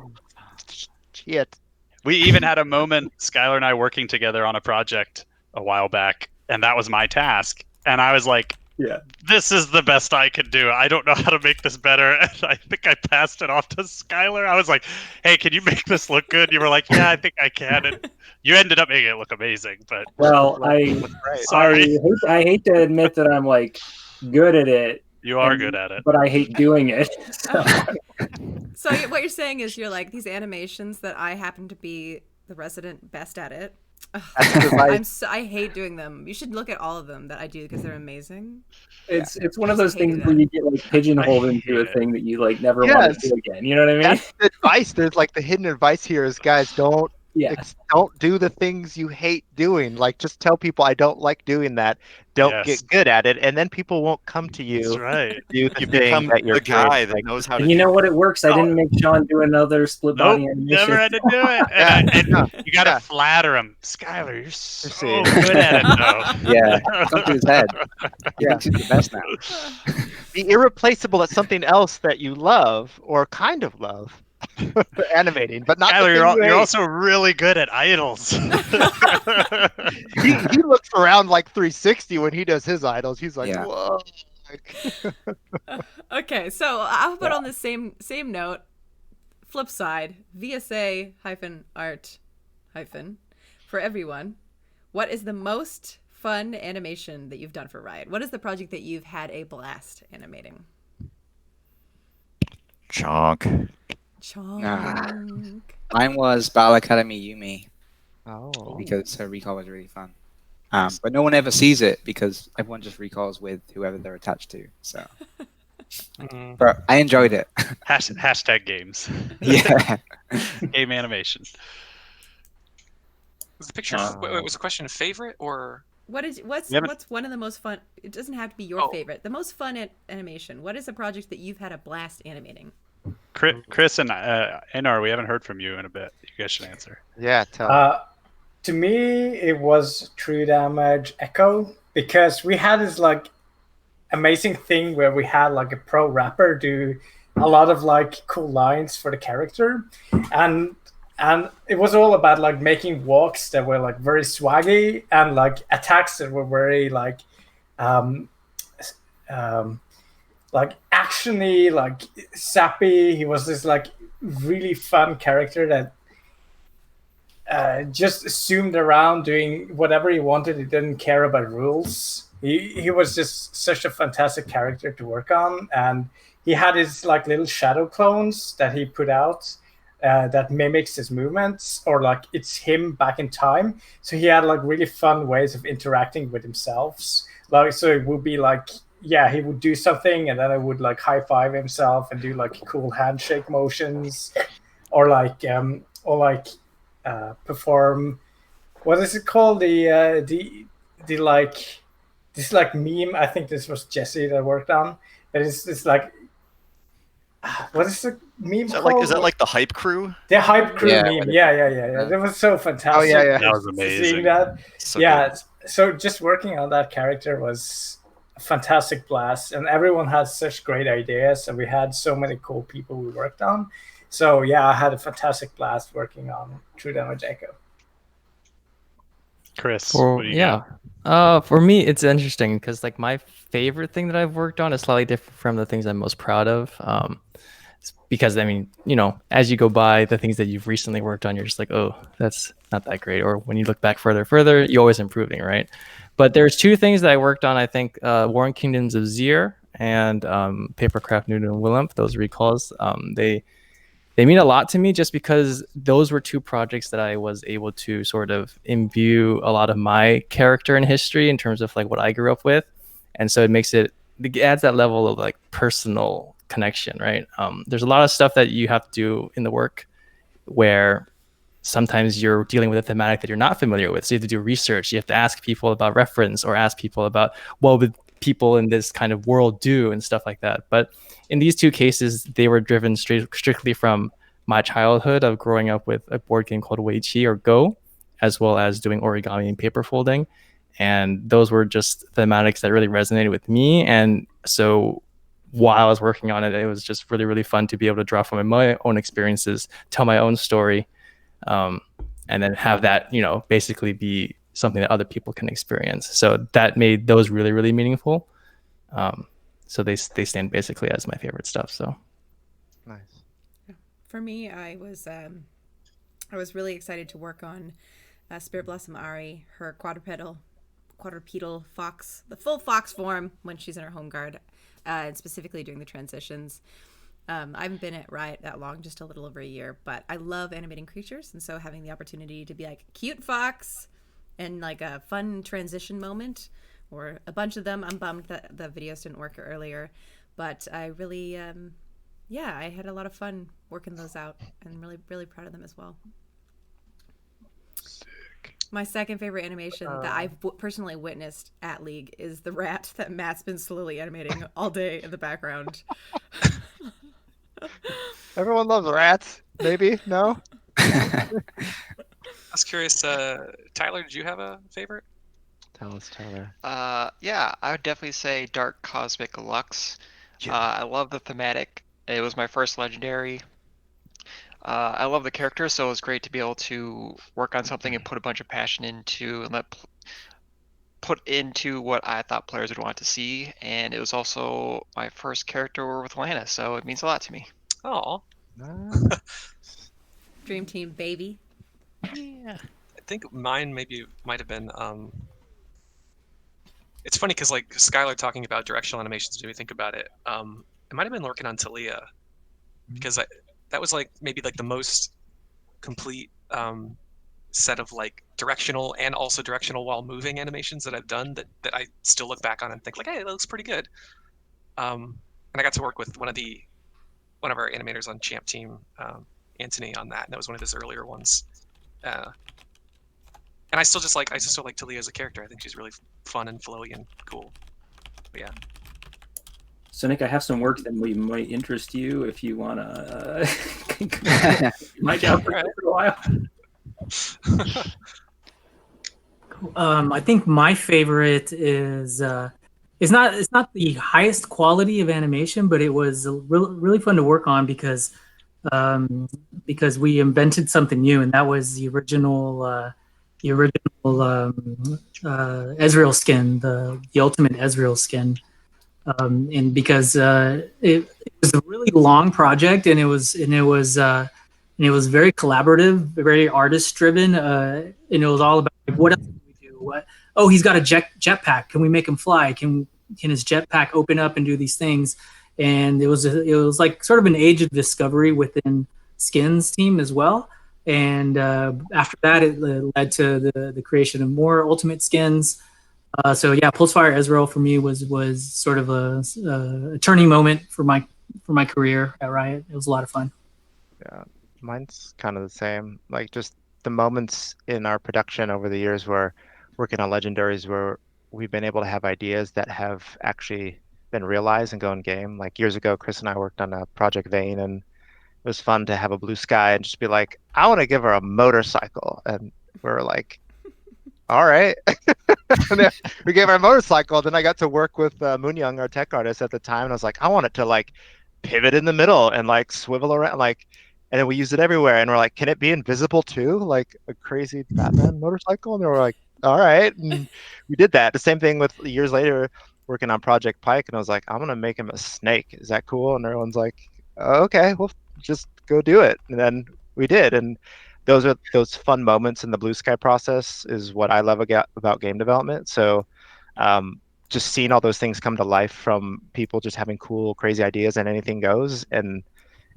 shit. We even had a moment, Skylar and I working together on a project a while back, and that was my task. And I was like, yeah, this is the best I can do. I don't know how to make this better. And I think I passed it off to Skylar. I was like, hey, can you make this look good? You were like, yeah, I think I can. And you ended up making it look amazing. But well, sorry. I hate to admit that I'm like good at it. You are good at it. But I hate doing it. So. So what you're saying is you're like, these animations that I happen to be the resident best at it. I hate doing them. You should look at all of them that I do because they're amazing. It's one of those things where you get like pigeonholed into a thing that you like never want to do again. You know what I mean? That's the advice. There's like the hidden advice here is, guys, don't do the things you hate doing. Like, just tell people I don't like doing that. Don't get good at it, and then people won't come to you. That's right. To do the You thing become that you're the guy good. that knows how to. And you know what? It works. I didn't make Sean do another split body animation. Never had to do it. And you got to flatter him. Skylar, you're so good at it, though. Yeah, it's up to his head. He thinks he's the best now. Be irreplaceable at something else that you love or kind of love. Animating, but not. Skylar, you're also really good at idols. he looks around like 360 when he does his idols. He's like, whoa. Okay, so how about on the same note, flip side, VSA art for everyone. What is the most fun animation that you've done for Riot? What is the project that you've had a blast animating? Chonk. Mine was Battle Academy Yumi. Oh. Because her recall was really fun. But no one ever sees it because everyone just recalls with whoever they're attached to. So, but I enjoyed it. Hashtag games. Yeah. Game animation. Was the picture? Was the question favorite or? What's one of the most fun? It doesn't have to be your favorite. The most fun animation. What is a project that you've had a blast animating? Chris and Enar, we haven't heard from you in a bit. You guys should answer. Yeah, tell. To me, it was True Damage Echo because we had this like amazing thing where we had like a pro rapper do a lot of like cool lines for the character, and it was all about like making walks that were like very swaggy and like attacks that were very like actiony, like sappy. He was this like really fun character that just zoomed around doing whatever he wanted. He didn't care about rules. He was just such a fantastic character to work on, and he had his like little shadow clones that he put out that mimics his movements, or like it's him back in time. So he had like really fun ways of interacting with himself. Like, so it would be like, yeah, he would do something and then it would like high five himself and do like cool handshake motions, or perform, what is it called? The like, this like meme. I think this was Jesse that worked on. But it's like, what is the meme called? Is that like the hype crew? The hype crew meme. Yeah. That was so fantastic. Oh yeah. That was amazing. Seeing that. So yeah. good. So just working on that character was a fantastic blast, and everyone had such great ideas, and we had so many cool people we worked on. So yeah, I had a fantastic blast working on True Damage Echo. Chris, for me, it's interesting because like my favorite thing that I've worked on is slightly different from the things I'm most proud of. because I mean, you know, as you go by the things that you've recently worked on, you're just like, oh, that's not that great. Or when you look back further, you're always improving, right? But there's two things that I worked on. I think Warring Kingdoms of Zier and Papercraft Newton and Willem, those recalls, they mean a lot to me just because those were two projects that I was able to sort of imbue a lot of my character and history in terms of like what I grew up with. And so it adds that level of like personal connection, right? There's a lot of stuff that you have to do in the work where sometimes you're dealing with a thematic that you're not familiar with. So you have to do research. You have to ask people about reference or ask people about what would people in this kind of world do and stuff like that. But in these two cases, they were driven strictly from my childhood of growing up with a board game called Weiqi or Go, as well as doing origami and paper folding. And those were just thematics that really resonated with me. And so while I was working on it, it was just really, really fun to be able to draw from my own experiences, tell my own story, and then have that, you know, basically be something that other people can experience. So that made those really, really meaningful. So they stand basically as my favorite stuff. So nice. For me, I was really excited to work on Spirit Blossom Ari, her quadrupedal fox, the full fox form when she's in her home guard, and specifically during the transitions. I haven't been at Riot that long, just a little over a year, but I love animating creatures, and so having the opportunity to be like cute fox and like a fun transition moment, or a bunch of them. I'm bummed that the videos didn't work earlier, but I really, I had a lot of fun working those out, and really, really proud of them as well. My second favorite animation that I've personally witnessed at League is the rat that Matt's been slowly animating all day in the background. Everyone loves rats. Maybe no. I was curious, Tyler, did you have a favorite? Tell us, Tyler. Yeah, I would definitely say Dark Cosmic Lux. I love the thematic. It was my first legendary. I love the character, so it was great to be able to work on something and put a bunch of passion into and put into what I thought players would want to see. And it was also my first character with Lana, so it means a lot to me. Oh. Dream Team, baby. Yeah. I think mine might have been. It's funny because like Skylar talking about directional animations made me think about it. It might have been working on Talia, because that was like maybe like the most complete set of like directional and also directional while moving animations that I've done that I still look back on and think like, hey, that looks pretty good. And I got to work with one of our animators on Champ Team, Anthony, on that, and that was one of his earlier ones. And I still like Talia as a character. I think she's really fun and flowy and cool. But yeah. So Nick, I have some work that might interest you if you want to. Might out for a while. I think my favorite is it's not the highest quality of animation, but it was really fun to work on because we invented something new, and that was the original Ezreal skin, the ultimate Ezreal skin. And because it was a really long project, and it was very collaborative, very artist driven, and it was all about like, what else can we do? Oh, he's got a jetpack. Can we make him fly? Can his jetpack open up and do these things? And it was like sort of an age of discovery within Skins team as well. And after that, it led to the creation of more ultimate skins. So yeah, Pulsefire Ezreal for me was sort of a turning moment for my career at Riot. It was a lot of fun. Yeah, mine's kind of the same. Like just the moments in our production over the years where working on legendaries where we've been able to have ideas that have actually been realized and go in game. Like years ago, Chris and I worked on a Project Vane, and it was fun to have a blue sky and just be like, I want to give her a motorcycle. And we were like, all right. And then we gave her a motorcycle. Then I got to work with Moon Young, our tech artist at the time. And I was like, I want it to like pivot in the middle and like swivel around. Like, and then we used it everywhere. And we're like, can it be invisible too? Like a crazy Batman motorcycle? And they were like, all right. And we did that. The same thing with years later working on Project Pike. And I was like, I'm going to make him a snake. Is that cool? And everyone's like, okay, well, just go do it. And then we did. And those fun moments in the blue sky process is what I love about game development. So just seeing all those things come to life from people just having cool, crazy ideas and anything goes. And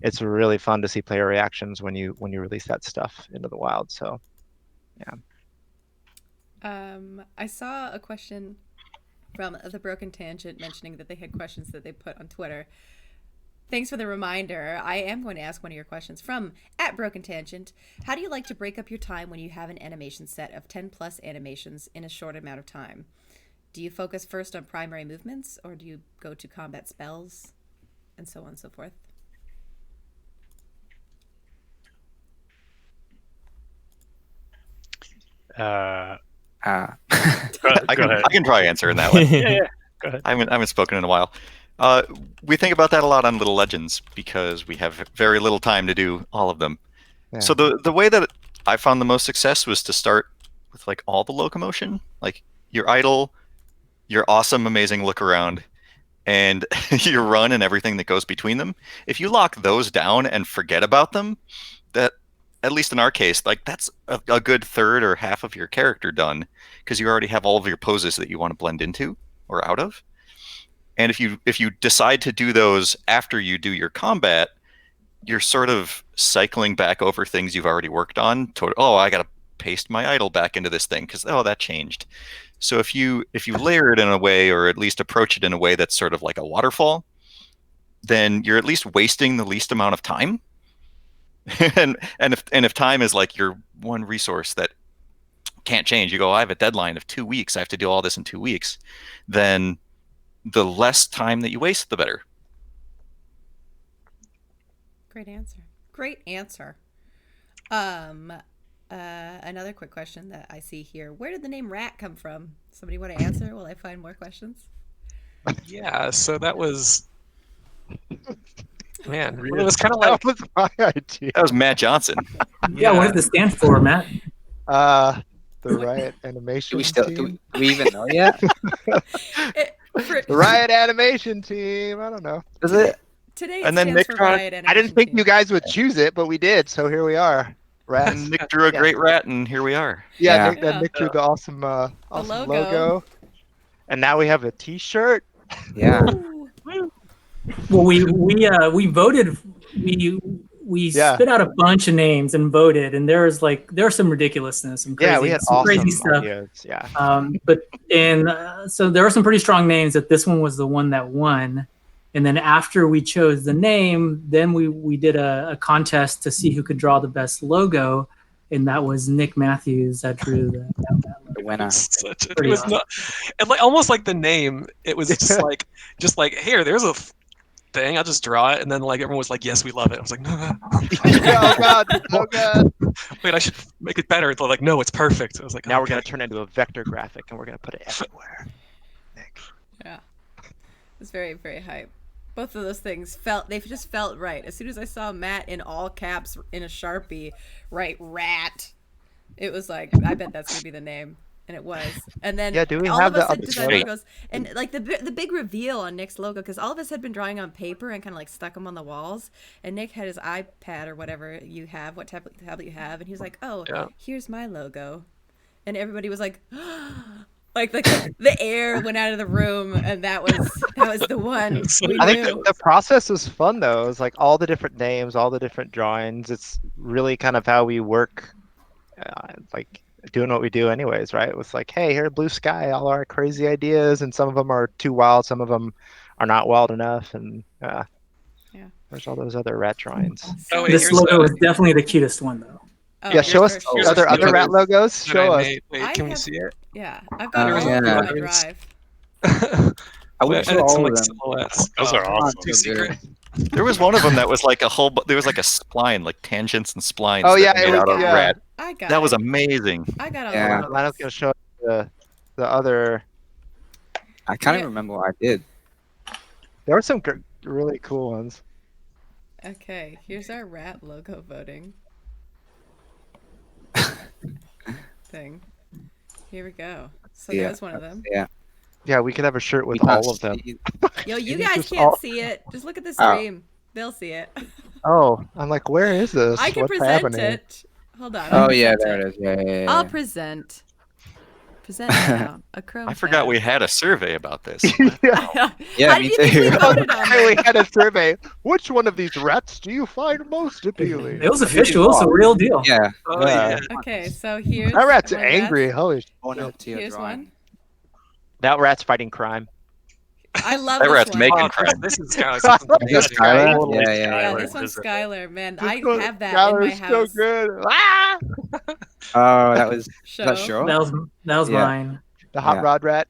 it's really fun to see player reactions when you release that stuff into the wild. So yeah. I saw a question from the Broken Tangent mentioning that they had questions that they put on Twitter. Thanks for the reminder. I am going to ask one of your questions from @BrokenTangent. How do you like to break up your time when you have an animation set of 10 plus animations in a short amount of time? Do you focus first on primary movements, or do you go to combat spells, and so on and so forth? I can try answering that one. Yeah, go ahead. I haven't spoken in a while. We think about that a lot on Little Legends because we have very little time to do all of them. Yeah. So the way that I found the most success was to start with like all the locomotion, like your idle, your awesome, amazing look around, and your run and everything that goes between them. If you lock those down and forget about them, that, at least in our case, like that's a good third or half of your character done, because you already have all of your poses that you want to blend into or out of. And if you decide to do those after you do your combat, you're sort of cycling back over things you've already worked on. Oh, I got to paste my idle back into this thing because that changed. So if you layer it in a way, or at least approach it in a way that's sort of like a waterfall, then you're at least wasting the least amount of time. and if time is like your one resource that can't change, you go, I have a deadline of 2 weeks, I have to do all this in 2 weeks, then the less time that you waste, the better. Great answer. Another quick question that I see here. Where did the name Rat come from? Somebody want to answer while I find more questions? Yeah, so that was... Man, it was kind of like... That was my idea. That was Matt Johnson. Yeah, what does it stand for, Matt? The Riot Animation Team. Do we even know yet? The Riot Animation Team. I don't know. Is it? Today and then Nick Riot I didn't think you guys would choose it, but we did. So here we are. Rat. And Nick drew a great rat, and here we are. Yeah, Nick drew the awesome logo. And now we have a T-shirt. Yeah. Well, we voted. We spit out a bunch of names and voted, and there was some ridiculousness, some crazy, we had some awesome crazy stuff. ideas. Yeah. So there were some pretty strong names. That this one was the one that won. And then after we chose the name, then we did a contest to see who could draw the best logo, and that was Nick Matthews that drew the winner. It was not, and like almost like the name. It was just like here, there's a thing. I'll just draw it, and then like everyone was like, "Yes, we love it." I was like, "No." Oh god. Wait, I should make it better. They're like, "No, it's perfect." I was like, Now okay. we're gonna turn it into a vector graphic, and we're gonna put it everywhere. Yeah, it's very, very hype. Both of those things just felt right. As soon as I saw Matt in all caps in a Sharpie, write Rat, it was like, I bet that's gonna be the name, and it was. And then do we all have of us the had design logos, and like the big reveal on Nick's logo, because all of us had been drawing on paper and kind of like stuck them on the walls, and Nick had his iPad or whatever you have, what tablet you have, and he was like, "Oh, here's my logo," and everybody was like. Like the air went out of the room, and that was the one. I think the process was fun though. It was like all the different names, all the different drawings. It's really kind of how we work, like doing what we do anyways, right? It was like, hey, here, blue sky, all our crazy ideas, and some of them are too wild, some of them are not wild enough, and there's all those other rat drawings. This logo is definitely the cutest one though. Yeah, show us other rat logos. Show us. Wait, can we see it? Yeah, I've got all of them on my drive. I went through all of them. Silhouettes. Those are awesome. Too secret. There was one of them that was like there was like a spline, like tangents and splines. Oh yeah, made out of rat. That was it. amazing. I got all Yeah, Lana's gonna show the other. I can't even remember what I did. There were some really cool ones. Okay, here's our rat logo voting thing. Here we go. So there's one of them. Yeah, we could have a shirt with all of them. Yo, you guys can't see it. Just look at the stream. They'll see it. Oh, I'm like, where is this? I can What's present happening? it. Hold on. I'll Oh yeah, present there it is. Yeah. I'll present. Present now. A Chrome I forgot tab. we had a survey about this. Yeah, How me do you think we too. voted on We that? had a survey. Which one of these rats do you find most appealing? It was official. It was a real deal. Yeah. Oh yeah. Okay, so here's That rat's one angry. rat. Holy Own shit. up to your Here's drawing. one. That rat's fighting crime. I love That this rat's one. making Oh, crime. this is Skylar. Is that Skylar? Totally Yeah. Yeah, Skylar, this one's isn't it? Skylar, man. This I one- have that in my Skylar's so house. good. Ah! Oh, that was Show. that show. That was Yeah. mine. The hot Yeah. rod rat.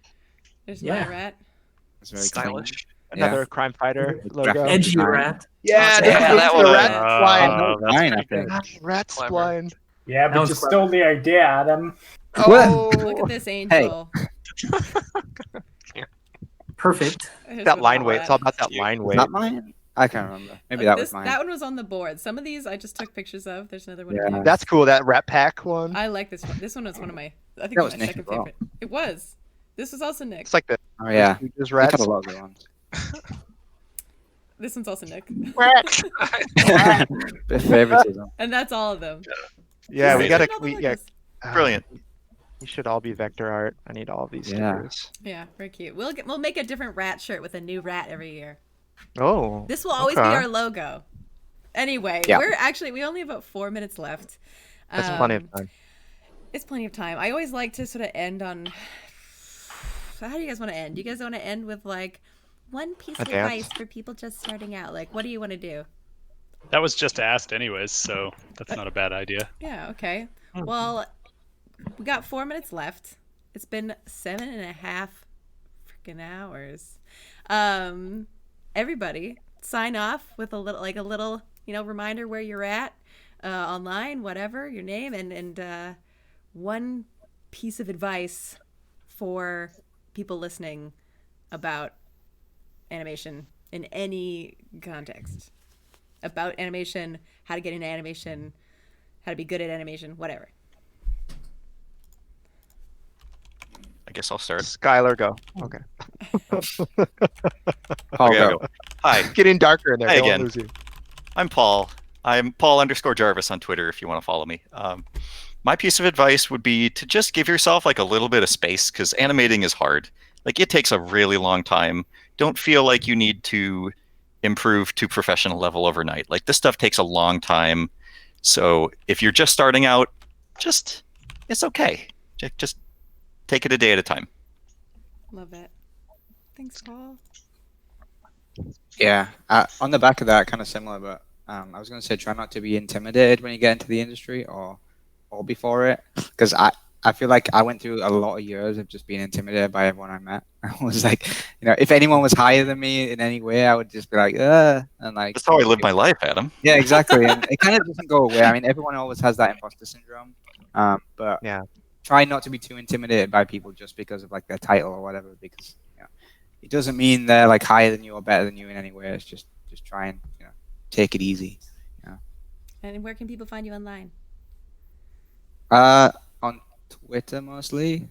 There's Yeah. my rat. That's very clean. Stylish. Another crime fighter With logo. graphic Edgy design. rat. Yeah, Oh, yeah, that that was was good. rat spline. That was that's mine, I pretty think. good. Rat Clever. spline. Yeah, That but was you clever. stole the idea, Adam. Oh, Look at this angel. Perfect. Here's that one line more weight. rat. It's all about that line Was weight. that mine? I can't remember. Maybe that was mine. That one was on the board. Some of these I just took pictures of. There's another one Yeah. here. That's cool. That rat pack one. I like this one. This one was one of my. I think That it was my Nick second as well. favorite. It was. This was also Nick. It's like the Oh yeah. Just We got rats. a lot of good ones. This one's also Nick. The favoritism. And that's all of them. Yeah, we Just gotta. look at all the We yeah. logos. Brilliant. We should all be vector art. I need all of these Yeah. stickers. Yeah, very cute. We'll make a different rat shirt with a new rat every year. Oh. This will always be okay. our logo. Anyway, Yeah. we only have about 4 minutes left. That's plenty of Um, time. It's plenty of time. I always like to sort of end on. So how do you guys want to end? Do you guys want to end with like one piece A of dance? advice for people just starting out? Like, what do you want to do? That was just asked anyways, so that's not a bad idea. Yeah. Okay. Well, we got 4 minutes left. It's been 7.5 freaking hours. Everybody, sign off with a little, reminder where you're at online, whatever your name, and one piece of advice for people listening about animation in any context, about animation, how to get into animation, how to be good at animation, whatever. I guess I'll start. Skylar, go. Okay. Paul, Okay, I'll go. go. Hi. Getting darker in there. Hi Don't again. lose you. I'm Paul. I'm Paul_Jarvis on Twitter if you want to follow me. My piece of advice would be to just give yourself like a little bit of space because animating is hard. Like it takes a really long time. Don't feel like you need to improve to professional level overnight. Like this stuff takes a long time. So if you're just starting out, it's okay. Just take it a day at a time. Love it. Thanks, Paul. Yeah. On the back of that, kind of similar, but I was going to say try not to be intimidated when you get into the industry or before it, because I feel like I went through a lot of years of just being intimidated by everyone I met. I was like, if anyone was higher than me in any way, I would just be like, and like. That's how I live my life, Adam. Yeah, exactly. And it kind of doesn't go away. I mean, everyone always has that imposter syndrome. But yeah, try not to be too intimidated by people just because of like their title or whatever, because it doesn't mean they're like higher than you or better than you in any way. It's just try and take it easy. And where can people find you online? On Twitter mostly.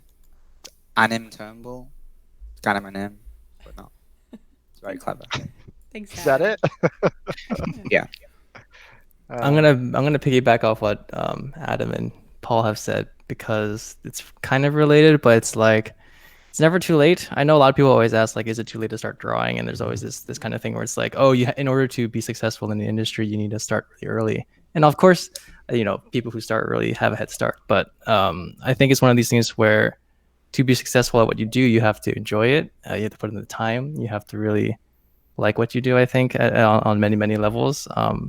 Anim Turnbull. It's kind of my name, but not. It's very clever. Thanks. Is that it? Yeah. I'm gonna piggyback off what Adam and Paul have said because it's kind of related, but it's like it's never too late. I know a lot of people always ask like, is it too late to start drawing? And there's always this kind of thing where it's like, oh, in order to be successful in the industry, you need to start really early. And of course, people who start early have a head start. But I think it's one of these things where to be successful at what you do, you have to enjoy it. You have to put in the time. You have to really like what you do, I think, on many, many levels,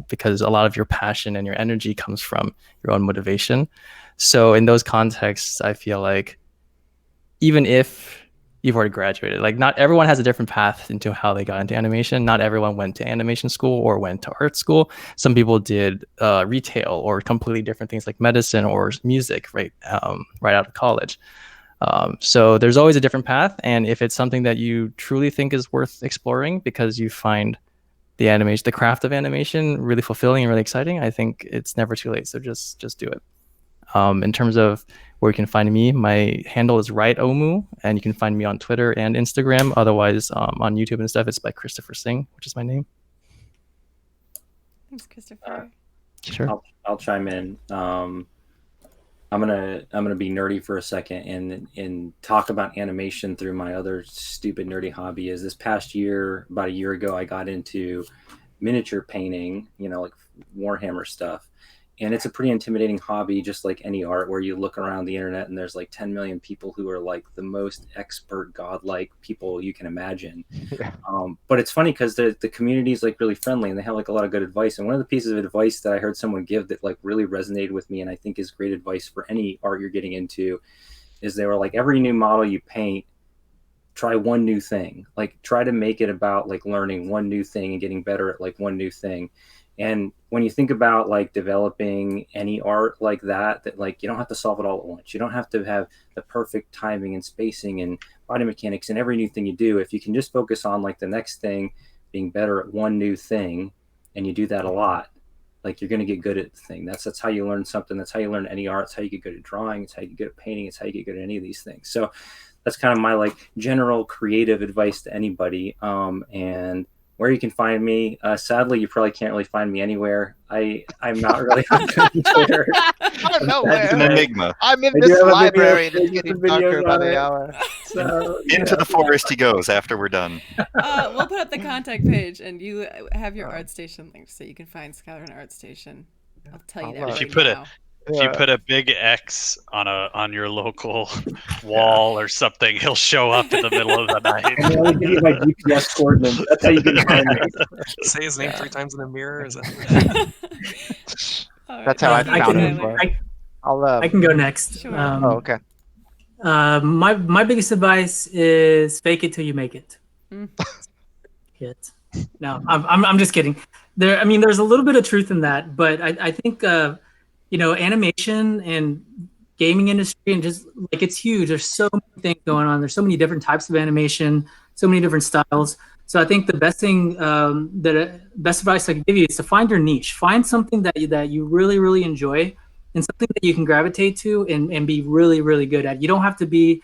because a lot of your passion and your energy comes from your own motivation. So in those contexts, I feel like even if you've already graduated, like not everyone has a different path into how they got into animation. Not everyone went to animation school or went to art school. Some people did retail or completely different things like medicine or music right out of college. So there's always a different path. And if it's something that you truly think is worth exploring because you find the craft of animation really fulfilling and really exciting, I think it's never too late. So just do it. In terms of where you can find me, my handle is WriteOmu, and you can find me on Twitter and Instagram. Otherwise, on YouTube and stuff, it's by Christopher Singh, which is my name. Thanks, Christopher. Sure. I'll chime in. I'm gonna be nerdy for a second and talk about animation through my other stupid nerdy hobby. Is this past year, about a year ago, I got into miniature painting, like Warhammer stuff. And it's a pretty intimidating hobby, just like any art, where you look around the internet and there's like 10 million people who are like the most expert, godlike people you can imagine. But it's funny because the community is like really friendly and they have like a lot of good advice. And one of the pieces of advice that I heard someone give that like really resonated with me, and I think is great advice for any art you're getting into, is they were like, every new model you paint, try one new thing. Like try to make it about like learning one new thing and getting better at like one new thing. And when you think about like developing any art like that like you don't have to solve it all at once. You don't have to have the perfect timing and spacing and body mechanics and every new thing you do. If you can just focus on like the next thing, being better at one new thing, and you do that a lot, like you're going to get good at the thing. That's how you learn something. That's how you learn any art. It's how you get good at drawing. It's how you get good at painting. It's how you get good at any of these things. So that's kind of my like general creative advice to anybody. And where you can find me, sadly, you probably can't really find me anywhere. I'm not really on Twitter. I'm nowhere. It's an enigma. I'm in I do this have a library and video- it's getting videos darker by on the it. hour. So, Into the forest he goes after we're done. We'll put up the contact page, and you have your ArtStation link, so you can find Skylar on ArtStation. I'll tell you that If right you put now. if you put a big X on your local wall or something, he'll show up in the middle of the night. And I'll give you my GPS coordinates. That's how you can find me. Say his name 3 times in a mirror. Is that... That's how I found it before. I can go next. Sure. Oh, okay. My biggest advice is fake it till you make it. Hit. No, I'm just kidding. There's a little bit of truth in that, but I think animation and gaming industry and just like it's huge. There's so many things going on. There's so many different types of animation, so many different styles. So I think the best thing best advice I can give you is to find your niche. Find something that you really, really enjoy and something that you can gravitate to and be really, really good at. You don't have to be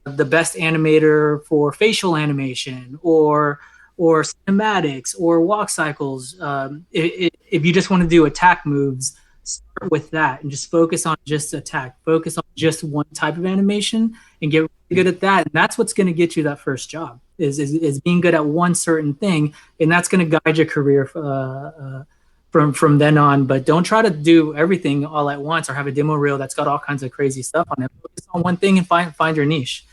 the best animator for facial animation or cinematics or walk cycles. If you just want to do attack moves, start with that and just focus on just attack. Focus on just one type of animation and get really good at that. And that's what's going to get you that first job is being good at one certain thing, and that's going to guide your career from then on. But don't try to do everything all at once or have a demo reel that's got all kinds of crazy stuff on it. Focus on one thing and find your niche.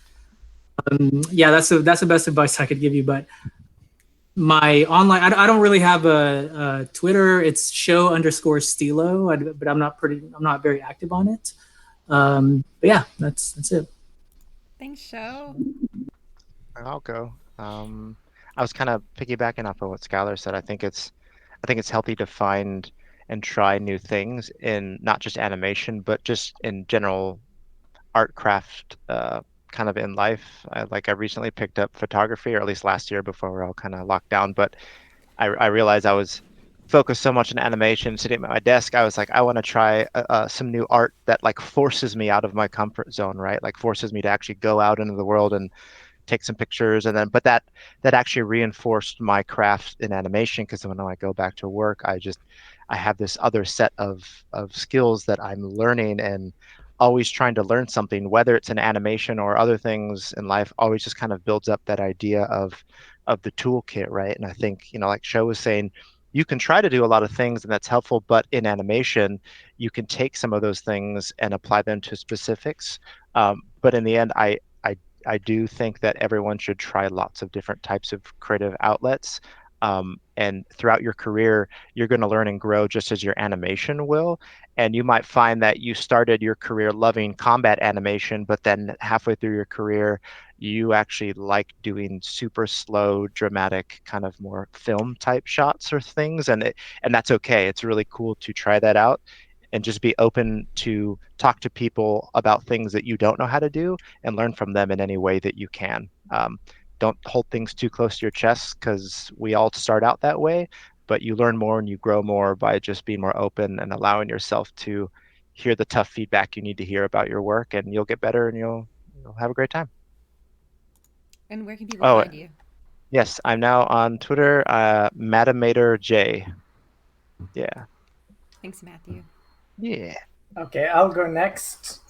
That's the best advice I could give you. But my online, I don't really have a Twitter. It's show_Stilo, but I'm not very active on it. But yeah, that's it. Thanks, Show. I'll go. I was kind of piggybacking off of what Skylar said. I think it's healthy to find and try new things in not just animation, but just in general art craft, kind of in life. I recently picked up photography, or at least last year before we're all kind of locked down. But I realized I was focused so much on animation, sitting at my desk. I was like, I want to try some new art that like forces me out of my comfort zone, right? Like forces me to actually go out into the world and take some pictures. And then, but that actually reinforced my craft in animation, because when I go back to work, I have this other set of skills that I'm learning, and always trying to learn something, whether it's in animation or other things in life, always just kind of builds up that idea of the toolkit, right? And I think, like Sho was saying, you can try to do a lot of things and that's helpful, but in animation, you can take some of those things and apply them to specifics. But in the end, I do think that everyone should try lots of different types of creative outlets. And throughout your career, you're going to learn and grow just as your animation will. And you might find that you started your career loving combat animation, but then halfway through your career, you actually like doing super slow, dramatic, kind of more film type shots or things. And that's okay. It's really cool to try that out and just be open to talk to people about things that you don't know how to do and learn from them in any way that you can. Don't hold things too close to your chest, because we all start out that way, but you learn more and you grow more by just being more open and allowing yourself to hear the tough feedback you need to hear about your work, and you'll get better and you'll have a great time. And where can people find you? Yes, I'm now on Twitter, Animator J. Yeah. Thanks, Matthew. Yeah. Okay, I'll go next.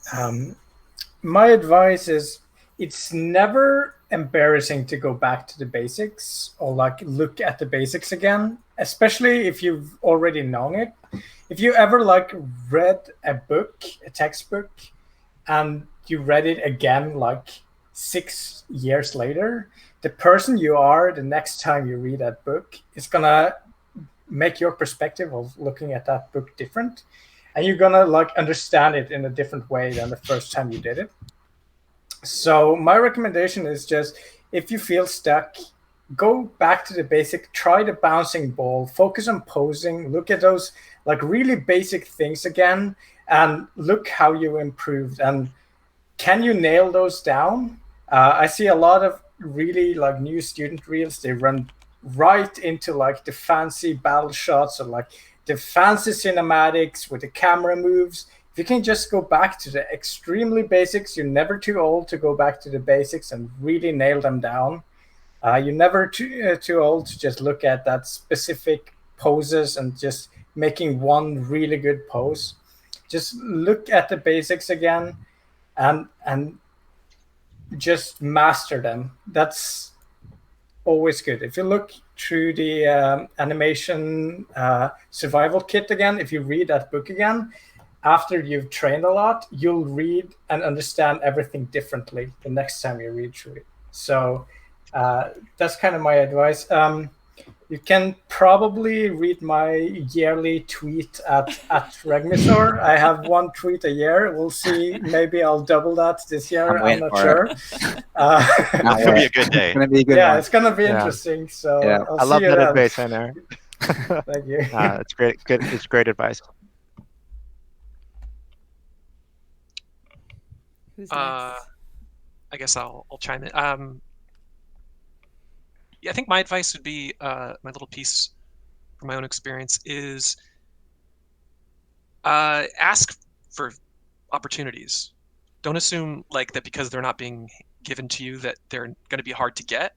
My advice is it's never embarrassing to go back to the basics or like look at the basics again, especially if you've already known it. If you ever like read a book, a textbook, and you read it again like 6 years later, the person you are the next time you read that book is gonna make your perspective of looking at that book different, and you're gonna like understand it in a different way than the first time you did it. So my recommendation is just if you feel stuck, go back to the basic, try the bouncing ball, focus on posing, look at those like really basic things again, and look how you improved. And can you nail those down? I see a lot of really like new student reels. They run right into like the fancy battle shots or like the fancy cinematics with the camera moves. If you can just go back to the extremely basics, you're never too old to go back to the basics and really nail them down. You're never too old to just look at that specific poses and just making one really good pose. Just look at the basics again and just master them. That's always good. If you look through the animation survival kit again, if you read that book again, after you've trained a lot, you'll read and understand everything differently the next time you read through it. So that's kind of my advice. You can probably read my yearly tweet at Regmisor. I have one tweet a year. We'll see. Maybe I'll double that this year. I'm not sure. It's gonna be a good day. It's gonna be a good Yeah, one. it's gonna be Yeah. interesting. So Yeah, I'll I love see you that then. advice, Anar. Thank you. It's great. Good. It's great advice. Who's I guess I'll chime in. Yeah, I think my advice would be my little piece from my own experience is ask for opportunities. Don't assume like that because they're not being given to you that they're going to be hard to get.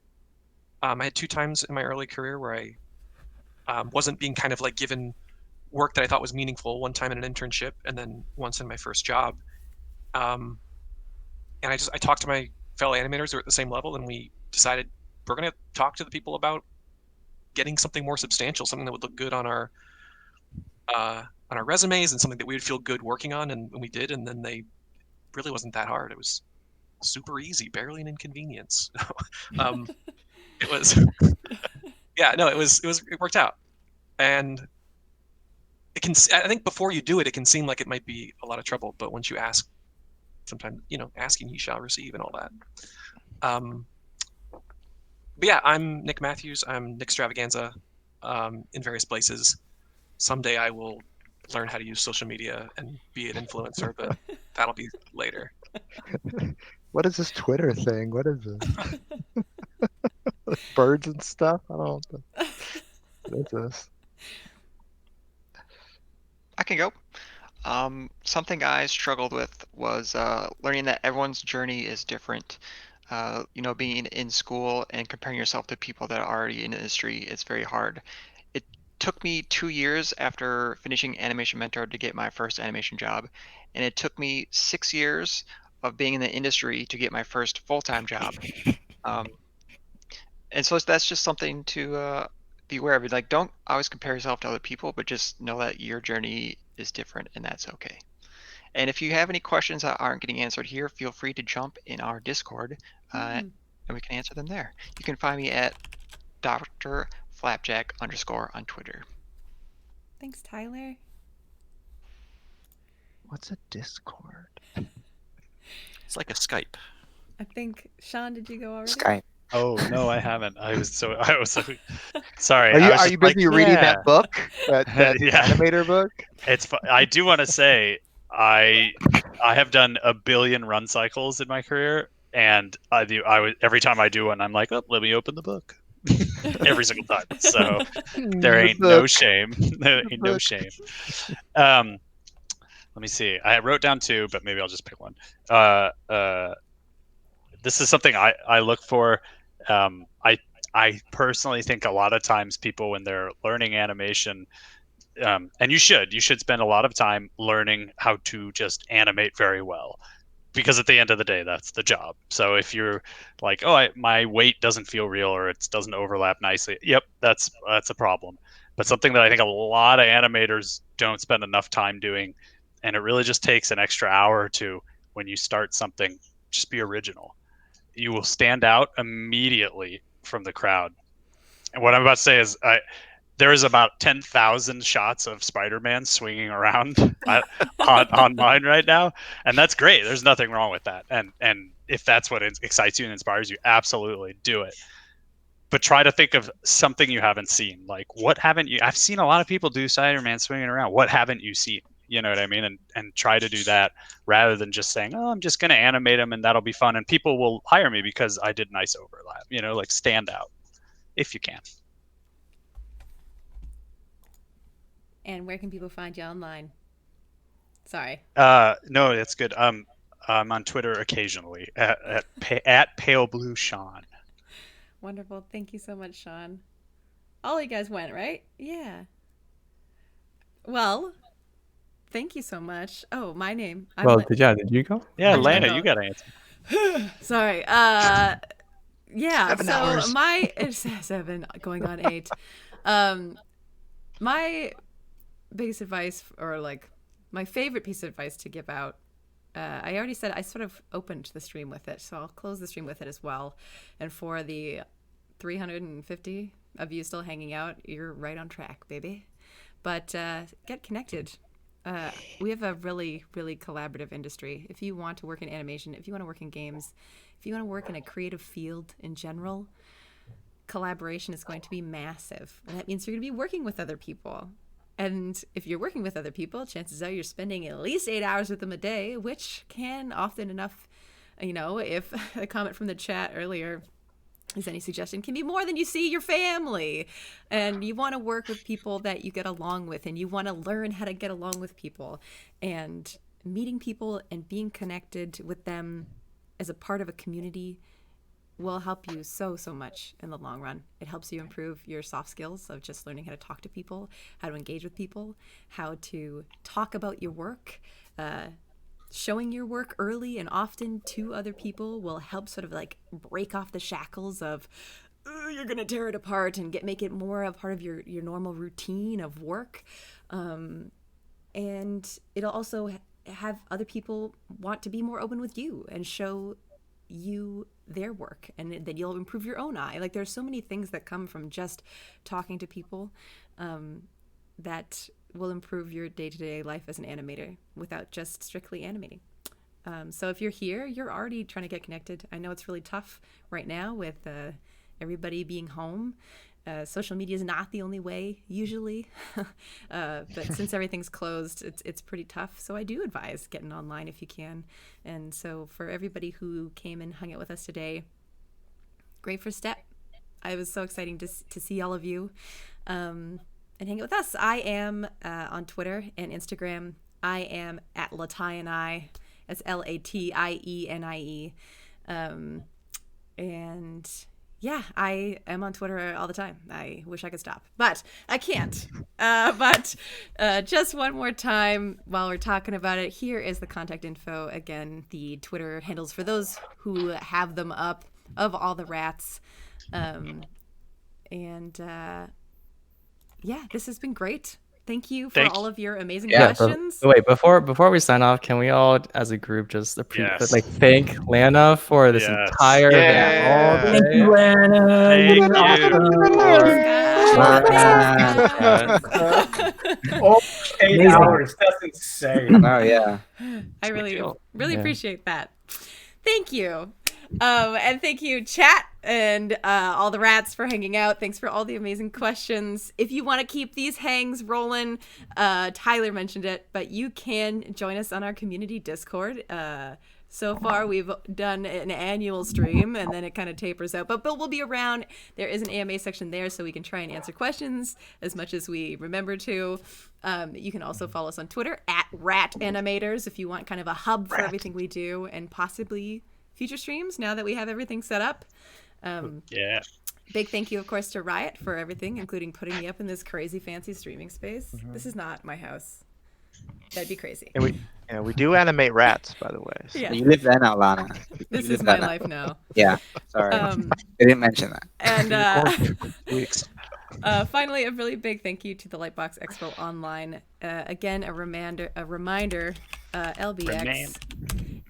I had 2 times in my early career where I wasn't being kind of like given work that I thought was meaningful. One time in an internship, and then once in my first job. And I talked to my fellow animators who are at the same level, and we decided we're going to talk to the people about getting something more substantial, something that would look good on our resumes, and something that we would feel good working on. And we did, and then they really wasn't that hard. It was super easy, barely an inconvenience. It was, yeah, no, it worked out, and it can. I think before you do it, it can seem like it might be a lot of trouble, but once you ask, sometimes asking you shall receive, and all that. But yeah, I'm Nick Matthews. I'm Nick Stravaganza in various places. Someday I will learn how to use social media and be an influencer, but that'll be later. What is this Twitter thing? What is this? Birds and stuff? I don't know. What is this? I can go. Something I struggled with was learning that everyone's journey is different. Being in school and comparing yourself to people that are already in the industry, it's very hard. It took me 2 years after finishing Animation Mentor to get my first animation job, and it took me 6 years of being in the industry to get my first full-time job. And so that's just something to be aware of. Like, don't always compare yourself to other people, but just know that your journey is different, and that's okay. And if you have any questions that aren't getting answered here, feel free to jump in our Discord, and we can answer them there. You can find me at Dr. Flapjack _ on Twitter. Thanks, Tyler. What's a Discord? It's like a Skype. I think Sean, did you go already? Skype. Oh no, I haven't. I was so sorry. Are you busy reading that book? That Yeah. animator book? It's I do want to say I have done a billion run cycles in my career, and every time I do one, I'm like, oh, let me open the book. Every single time. So there ain't no shame. There ain't no shame. Let me see. I wrote down 2, but maybe I'll just pick one. This is something I look for. I personally think a lot of times people, when they're learning animation, and you should spend a lot of time learning how to just animate very well, because at the end of the day, that's the job. So if you're like, oh, my weight doesn't feel real, or it doesn't overlap nicely, yep, that's a problem. But something that I think a lot of animators don't spend enough time doing, and it really just takes an extra hour or two when you start something, just be original. You will stand out immediately from the crowd. And what I'm about to say is, there is about 10,000 shots of Spider-Man swinging around on mine right now, and that's great. There's nothing wrong with that. And if that's what excites you and inspires you, absolutely do it. But try to think of something you haven't seen. Like, what haven't you? I've seen a lot of people do Spider-Man swinging around. What haven't you seen? You know what I mean? And try to do that rather than just saying, oh, I'm just going to animate them and that'll be fun. And people will hire me because I did nice overlap. You know, like, stand out if you can. And where can people find you online? Sorry. No, that's good. I'm on Twitter occasionally at Pale Blue Sean. Wonderful. Thank you so much, Sean. All you guys went, right? Yeah. Well, thank you so much. Oh, my name. Did you go? Yeah, Lana, you got to answer. Sorry. Yeah. 7 hours. It's 7 going on 8. My biggest advice, or like my favorite piece of advice to give out, I already said I sort of opened the stream with it, so I'll close the stream with it as well. And for the 350 of you still hanging out, you're right on track, baby. But get connected. We have a really, really collaborative industry. If you want to work in animation, if you want to work in games, if you want to work in a creative field in general, collaboration is going to be massive. And that means you're going to be working with other people. And if you're working with other people, chances are you're spending at least 8 hours with them a day, which can often enough, you know, if a comment from the chat earlier is any suggestion, can be more than you see your family. And you want to work with people that you get along with, and you want to learn how to get along with people. And meeting people and being connected with them as a part of a community will help you so much in the long run. It helps you improve your soft skills of just learning how to talk to people, how to engage with people, how to talk about your work. Showing your work early and often to other people will help sort of like break off the shackles of you're gonna tear it apart and make it more a part of your normal routine of work. And it'll also have other people want to be more open with you and show you their work, and then you'll improve your own eye. Like, there's so many things that come from just talking to people that will improve your day-to-day life as an animator without just strictly animating. So if you're here, you're already trying to get connected. I know it's really tough right now with everybody being home. Social media is not the only way usually, but since everything's closed, it's pretty tough. So I do advise getting online if you can. And so for everybody who came and hung out with us today, great first step. It was so exciting to see all of you and hang out with us. I am on Twitter and Instagram. I am at Latieni. That's Latienie. And yeah, I am on Twitter all the time. I wish I could stop, but I can't. But just one more time while we're talking about it, here is the contact info. Again, the Twitter handles for those who have them up of all the rats. Yeah, this has been great. Thank you for all of your amazing questions. Wait, before we sign off, can we all, as a group, just thank Lana for this entire Thank you, Lana. Thank you. Oh, 8 hours. That's insane. Oh yeah. I really appreciate that. Thank you. And thank you, chat, and all the rats for hanging out. Thanks for all the amazing questions. If you want to keep these hangs rolling, Tyler mentioned it, but you can join us on our community Discord. So far, we've done an annual stream, and then it kind of tapers out. But we'll be around. There is an AMA section there, so we can try and answer questions as much as we remember to. You can also follow us on Twitter at @RatAnimators if you want kind of a hub for everything we do, and possibly future streams now that we have everything set up. Big thank you, of course, to Riot for everything, including putting me up in this crazy fancy streaming space. This is not my house. That'd be crazy. And we do animate rats, by the way. So. Yeah. You live that out, Lana. This You is live my that out. life now. Yeah, sorry. I didn't mention that. And finally, a really big thank you to the LightBox Expo Online. Again, a reminder, LBX.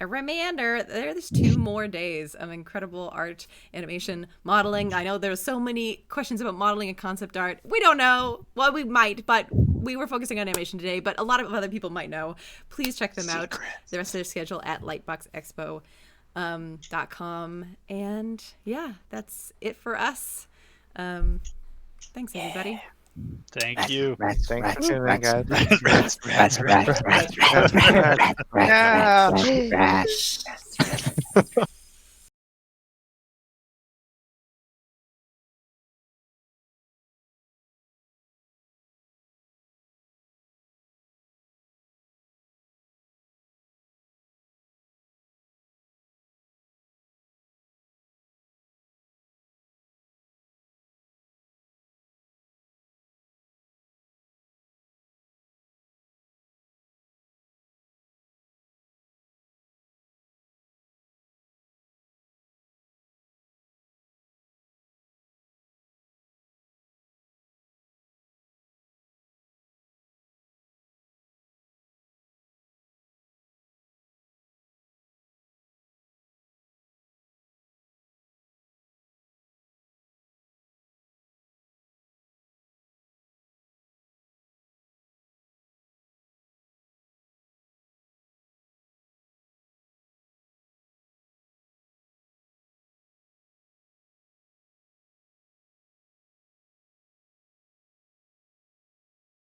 A reminder, there's 2 more days of incredible art, animation, modeling. I know there's so many questions about modeling and concept art. We don't know. Well, we might, but we were focusing on animation today, but a lot of other people might know. Please check them out. The rest of their schedule at lightboxexpo.com. And yeah, that's it for us. Thanks, everybody. Thank you. Thanks for tuning in, guys. Rats.